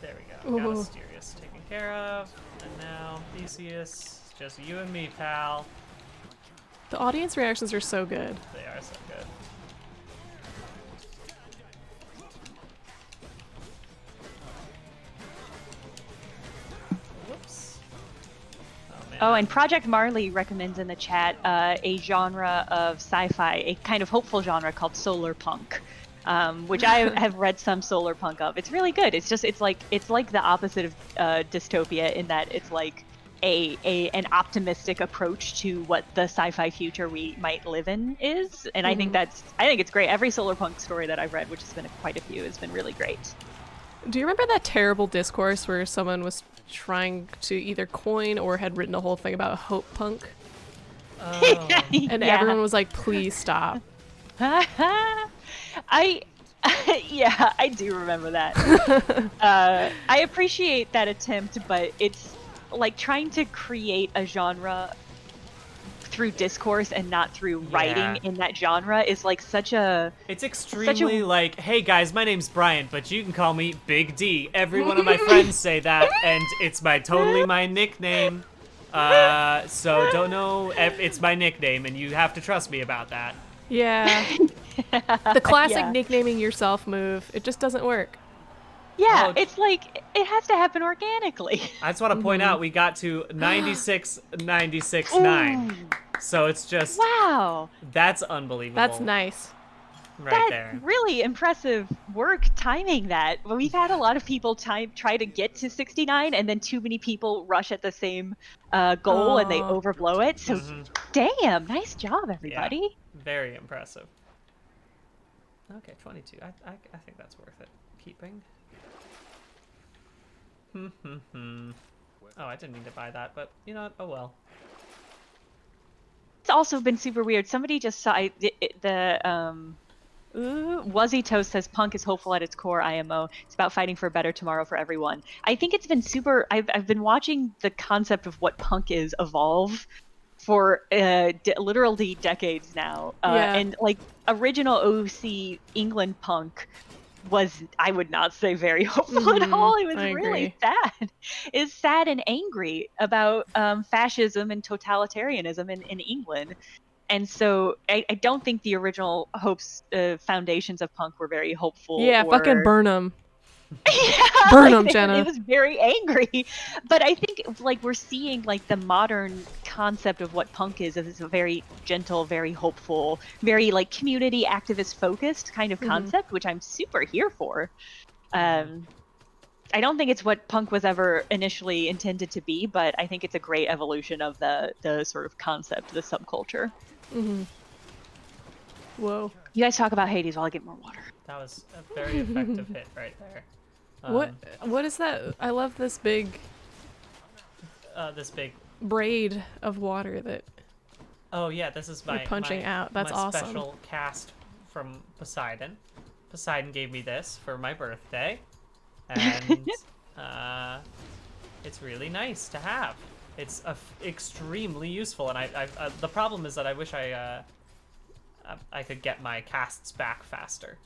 There we go. Got Ooh. Asterius taken care of. And now, Theseus, just you and me, pal. The audience reactions are so good. They are so good. Whoops. Oh, man. Oh, and Project Marley recommends in the chat a genre of sci-fi, a kind of hopeful genre called solar punk, which I have read some solar punk of. It's really good. It's like the opposite of dystopia in that it's like an optimistic approach to what the sci-fi future we might live in is, and I think it's great. Every solar punk story that I've read, which has been quite a few, has been really great. Do you remember that terrible discourse where someone was trying to either coin or had written a whole thing about hope punk? Oh. And everyone was like, please stop. I do remember that. I appreciate that attempt, but it's like trying to create a genre through discourse and not through writing in that genre is like such a... It's extremely like, hey guys, my name's Brian, but you can call me Big D. Every one of my friends say that, and it's totally my nickname. So don't know if it's my nickname, and you have to trust me about that. Yeah. The classic Yeah. nicknaming yourself move. It just doesn't work. Yeah, Oh. it's like, it has to happen organically. I just want to point out we got to 96.9. So it's just Wow. that's unbelievable. That's nice. Right That's there. really impressive work timing that. We've had a lot of people try to get to 69 and then too many people rush at the same goal and they Oh. overblow it. So damn, nice job, everybody. Very impressive. Okay, 22. I think that's worth it. Keeping. Oh, I didn't mean to buy that, but you know what? Oh well. It's also been super weird. Somebody just saw Wuzzy Toast says punk is hopeful at its core, IMO. It's about fighting for a better tomorrow for everyone. I think it's been super... I've been watching the concept of what punk is evolve for literally decades now. Yeah. And like original OC England punk was, I would not say very hopeful at all. It was I really agree. sad. It's sad and angry about fascism and totalitarianism in England. And so I don't think the original hopes, foundations of punk were very hopeful. Yeah, fucking or... burn them. Yeah, Burn like, 'em, Jenna. It was very angry, but I think like we're seeing like the modern concept of what punk is a very gentle, very hopeful, very like community activist focused kind of concept, which I'm super here for. I don't think it's what punk was ever initially intended to be, but I think it's a great evolution of the sort of concept, the subculture. Whoa. You guys talk about Hades while I get more water. That was a very effective hit right there. What is that? I love this big This big. braid of water that... Oh yeah, this is my You're punching out. That's my awesome. special cast from Poseidon. Poseidon gave me this for my birthday, and it's really nice to have. It's extremely useful, and I the problem is that I wish I could get my casts back faster.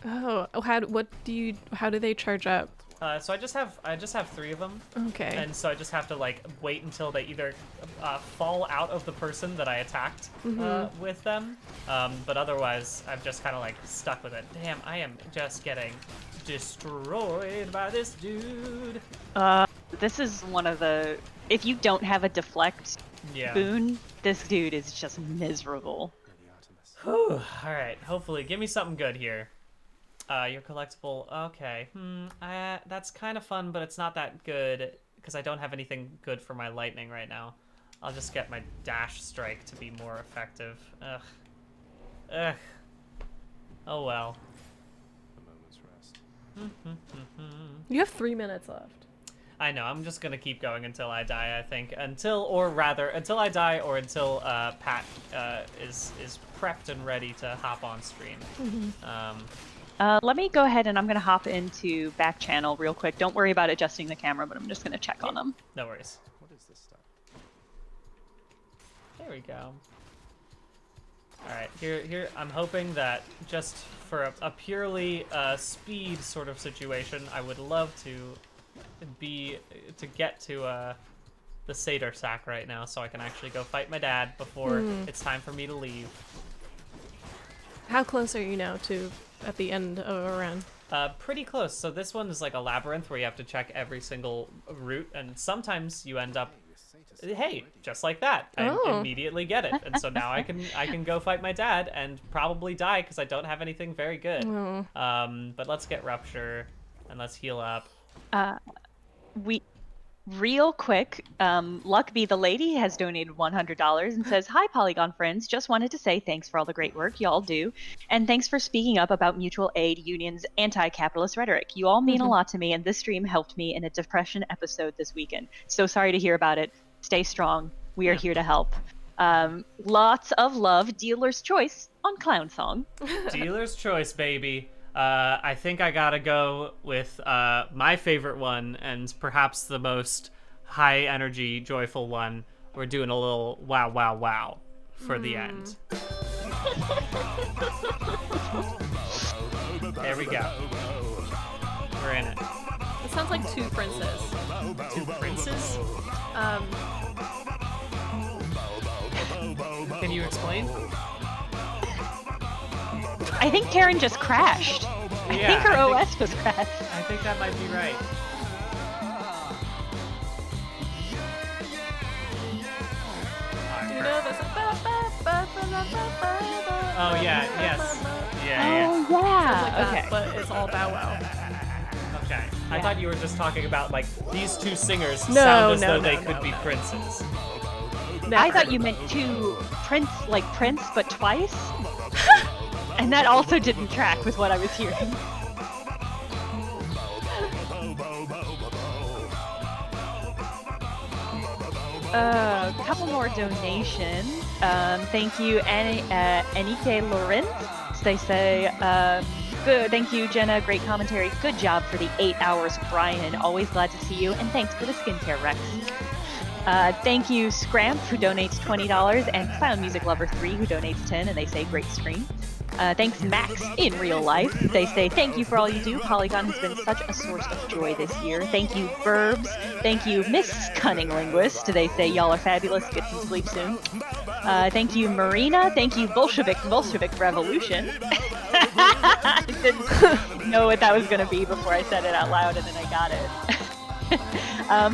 Oh, how do they charge up? So I just have 3 of them. Okay. And so I just have to like wait until they either fall out of the person that I attacked with them, but otherwise I'm just kind of like stuck with it. Damn, I am just getting destroyed by this dude. This is one of the. If you don't have a deflect boon, this dude is just miserable. Whew. All right, hopefully, give me something good here. Your collectible. Okay. That's kind of fun, but it's not that good because I don't have anything good for my lightning right now. I'll just get my dash strike to be more effective. Ugh. Oh well. You have 3 minutes left. I know. I'm just gonna keep going until I die. I think until I die or until Pat is prepped and ready to hop on stream. Let me go ahead and I'm gonna hop into back channel real quick. Don't worry about adjusting the camera, but I'm just gonna check on them. No worries. What is this stuff? There we go. All right, here. I'm hoping that just for a purely speed sort of situation, I would love to get to the Satyr sack right now, so I can actually go fight my dad before it's time for me to leave. How close are you now to at the end of a run? Pretty close. So this one is like a labyrinth where you have to check every single route, and sometimes you end up, hey, just like that. I immediately get it, and so now I can go fight my dad and probably die because I don't have anything very good. But let's get Rupture and let's heal up. Real quick, Luckby the lady has donated $100 and says, "Hi Polygon friends, just wanted to say thanks for all the great work y'all do, and thanks for speaking up about mutual aid unions' anti-capitalist rhetoric. You all mean a lot to me, and this stream helped me in a depression episode this weekend. So sorry to hear about it. Stay strong. We are here to help. Lots of love. Dealer's Choice on Clown Song." Dealer's Choice, baby. I think I gotta go with my favorite one, and perhaps the most high energy, joyful one. We're doing a little wow, wow, wow for the end. There we go. We're in it. It sounds like 2 princes. 2 princes? Can you explain? I think Karen just crashed. I think her OS just crashed. I think that might be right. Do you know this? Oh yeah, yes. Yeah. Oh Like yeah. that, Okay. but it's all Bow Wow. Okay. I thought you were just talking about like these 2 singers No, sound as no, though no, they no, could be no. princes. I thought you meant 2 Prince, like Prince, but twice. And that also didn't track with what I was hearing. A couple more donations. Thank you, Anike Lorenz. They say, good. Thank you, Jenna. Great commentary. Good job for the 8 hours, Brian. Always glad to see you. And thanks for the skincare, Rex. Thank you, Scramp, who donates $20, and Clown Music Lover 3, who donates 10, and they say great stream. Thanks, Max, in real life. They say, thank you for all you do. Polygon has been such a source of joy this year. Thank you, Burbs. Thank you, Miss Cunning Linguist. They say, y'all are fabulous. Get some sleep soon. Thank you, Marina. Thank you, Bolshevik Revolution. I didn't know what that was going to be before I said it out loud, and then I got it.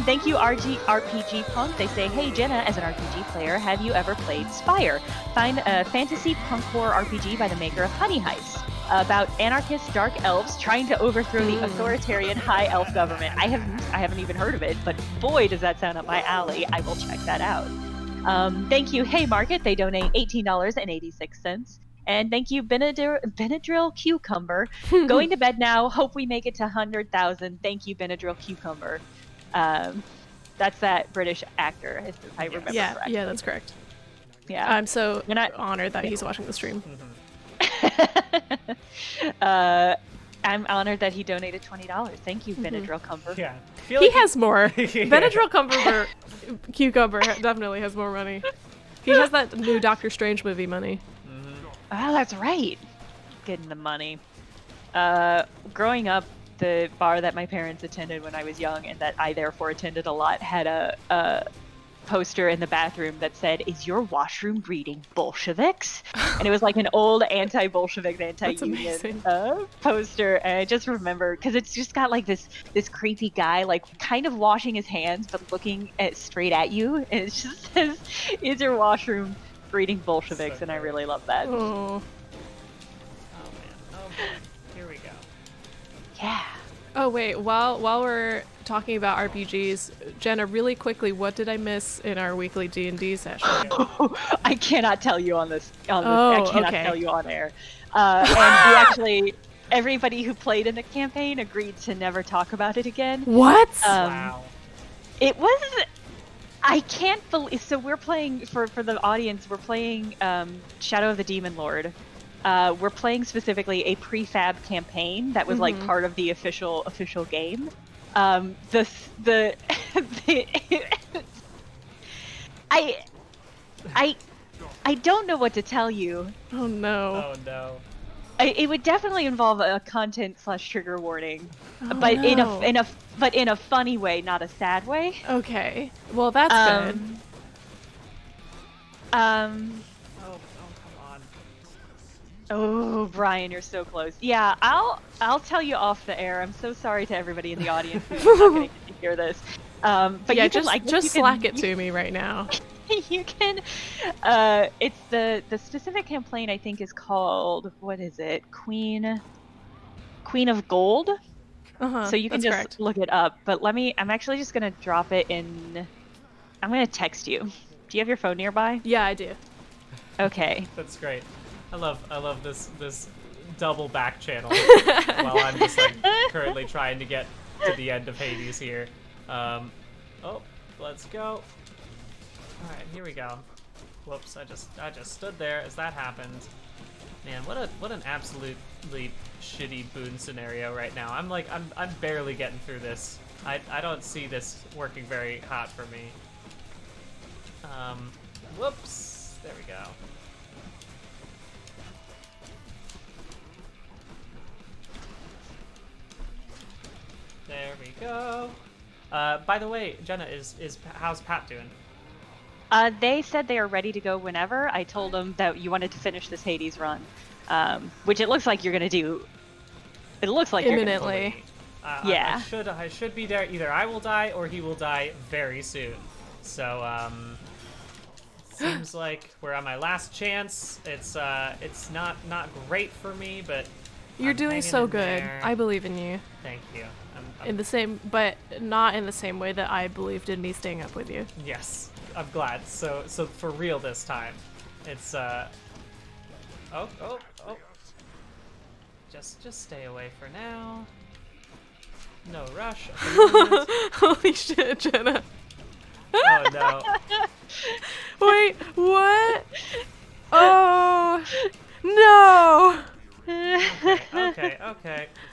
Thank you, RPG Punk. They say, hey Jenna, as an RPG player, have you ever played Spire? Find a fantasy punk horror RPG by the maker of Honey Heist, about anarchist dark elves trying to overthrow the authoritarian high elf government. I haven't even heard of it, but boy does that sound up my alley. I will check that out. Thank you, Hey Market. They donate $18.86. And thank you, Benadryl Cucumber. Going to bed now. Hope we make it to 100,000. Thank you, Benadryl Cucumber. That's that British actor, if I remember correctly. Yeah, that's correct. Yeah. I'm so honored that he's watching the stream. I'm honored that he donated $20. Thank you, Benadryl Cumber. Yeah. He has more. Benadryl Cucumber definitely has more money. He has that new Doctor Strange movie money. Oh, that's right. Getting the money. Growing up, the bar that my parents attended when I was young and that I therefore attended a lot had a poster in the bathroom that said, "Is your washroom breeding Bolsheviks?" And it was like an old anti-Bolshevik, anti-union poster. And I just remember, because it's just got like this creepy guy like kind of washing his hands but looking straight at you. And it just says, "Is your washroom breeding Bolsheviks?" And I really love that. Oh. Oh man. Here we go. Yeah. Oh wait, while we're talking about RPGs, Jenna, really quickly, what did I miss in our weekly D&D session? I cannot tell you on this. Oh, I cannot okay. tell you on air. And we actually, everybody who played in the campaign agreed to never talk about it again. What? Wow. It was. I can't believe. So we're playing for the audience. We're playing Shadow of the Demon Lord. We're playing specifically a prefab campaign that was like part of the official game. The I don't know what to tell you. Oh no. Oh no. It would definitely involve a content/trigger warning, Oh, but no. in a funny way, not a sad way. Okay. Well, that's good. Oh, Brian, you're so close. Yeah, I'll tell you off the air. I'm so sorry to everybody in the audience who's not going to hear this. But yeah, you can, just slack it to me right now. You can. It's the specific campaign. I think is called, what is it? Queen of Gold. So you can that's just correct. look it up. But I'm actually just gonna drop it in. I'm gonna text you. Do you have your phone nearby? Yeah, I do. Okay. That's great. I love this double back channel while I'm just like currently trying to get to the end of Hades here. Oh, let's go. All right, here we go. Whoops, I just stood there as that happened. Man, what an absolutely shitty boon scenario right now. I'm barely getting through this. I don't see this working very hot for me. Whoops. There we go. There we go. By the way, Jenna, is how's Pat doing? They said they are ready to go whenever. I told them that you wanted to finish this Hades run, which it looks like you're gonna do. It looks like imminently. Yeah. I should be there. Either I will die or he will die very soon. So seems like we're on my last chance. It's not great for me, but You're I'm doing hanging so in good. there. I believe in you. Thank you. In the same, but not in the same way that I believed in me staying up with you. Yes, I'm glad. So for real this time. It's oh. Just stay away for now. No rush. Holy shit, Jenna. Oh no. Wait, what? Oh no.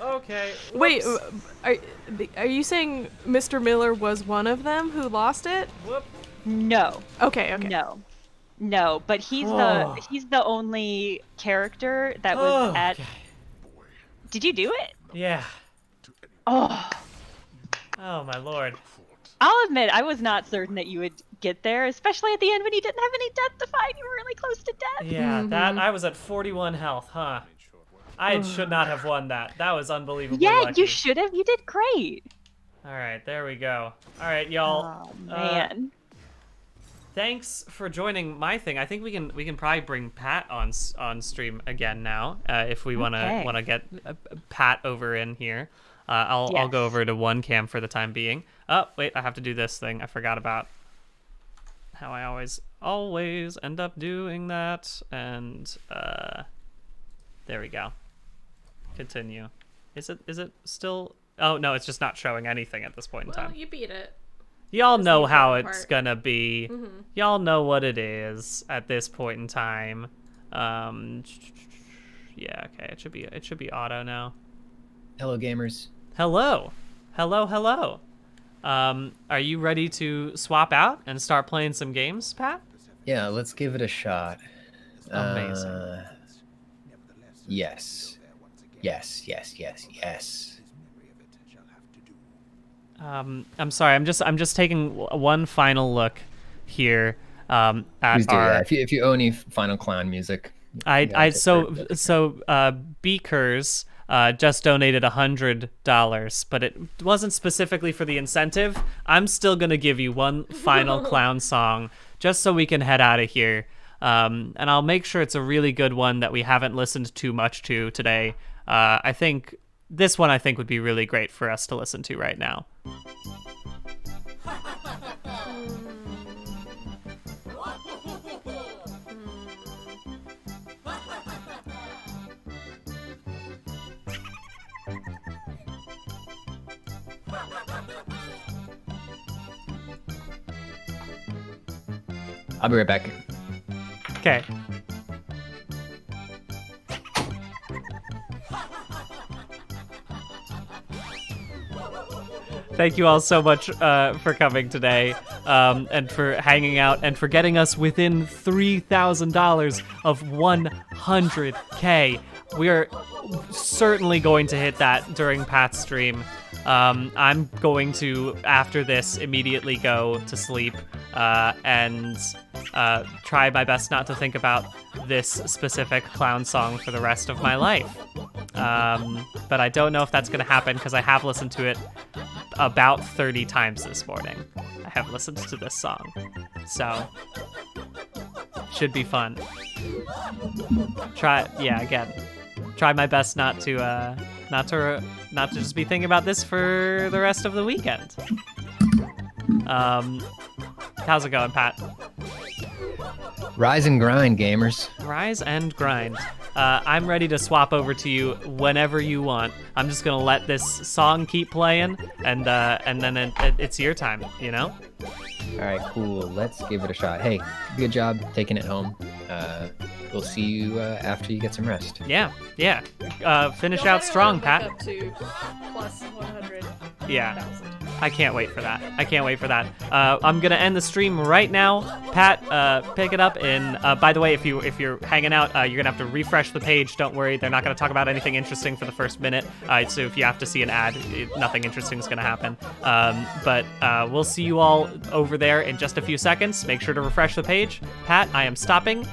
Okay. Wait, Whoops. are you saying Mr. Miller was one of them who lost it? Whoop. No. Okay. No, but he's the only character that was at. Did you do it? Yeah. Oh. Oh my lord. I'll admit, I was not certain that you would get there, especially at the end when you didn't have any death to fight. You were really close to death. Yeah, that I was at 41 health, huh? I should not have won that. That was unbelievably Yeah, lucky. you should have. You did great. All right, there we go. All right, y'all. Oh man. Thanks for joining my thing. I think we can probably bring Pat on stream again now if we wanna get Pat over in here. I'll go over to one cam for the time being. Oh wait, I have to do this thing. I forgot about how I always end up doing that. And there we go. Continue. Is it still? Oh no, it's just not showing anything at this point in time. Well, you beat it. Y'all That's know the how important it's part. gonna be. Y'all know what it is at this point in time. Yeah, okay. It should be auto now. Hello, gamers. Hello. Hello. Are you ready to swap out and start playing some games, Pat? Yeah, let's give it a shot. Amazing. Yes. I'm sorry. I'm just taking one final look here at Please do, our. yeah. If you owe any Final Clown music, Beakers just donated $100, but it wasn't specifically for the incentive. I'm still gonna give you one final clown song just so we can head out of here. And I'll make sure it's a really good one that we haven't listened too much to today. I think this one would be really great for us to listen to right now. I'll be right back. Okay. Thank you all so much for coming today, and for hanging out, and for getting us within $3,000 of 100K. We are certainly going to hit that during Pat's stream. I'm going to, after this, immediately go to sleep and try my best not to think about this specific clown song for the rest of my life. But I don't know if that's going to happen because I have listened to it about 30 times this morning. I have listened to this song. So, should be fun. Try my best not to just be thinking about this for the rest of the weekend. How's it going, Pat? Rise and grind, gamers. Rise and grind. I'm ready to swap over to you whenever you want. I'm just gonna let this song keep playing, and then it's your time. You know. All right, cool. Let's give it a shot. Hey, good job taking it home. We'll see you after you get some rest. Yeah. Finish out strong, Pat. Up to plus 100. Yeah. I can't wait for that. I'm gonna end the stream right now. Pat, pick it up. And by the way, if you're hanging out, you're gonna have to refresh the page. Don't worry, they're not gonna talk about anything interesting for the first minute. So if you have to see an ad, nothing interesting is gonna happen. But we'll see you all over there in just a few seconds. Make sure to refresh the page. Pat, I am stopping.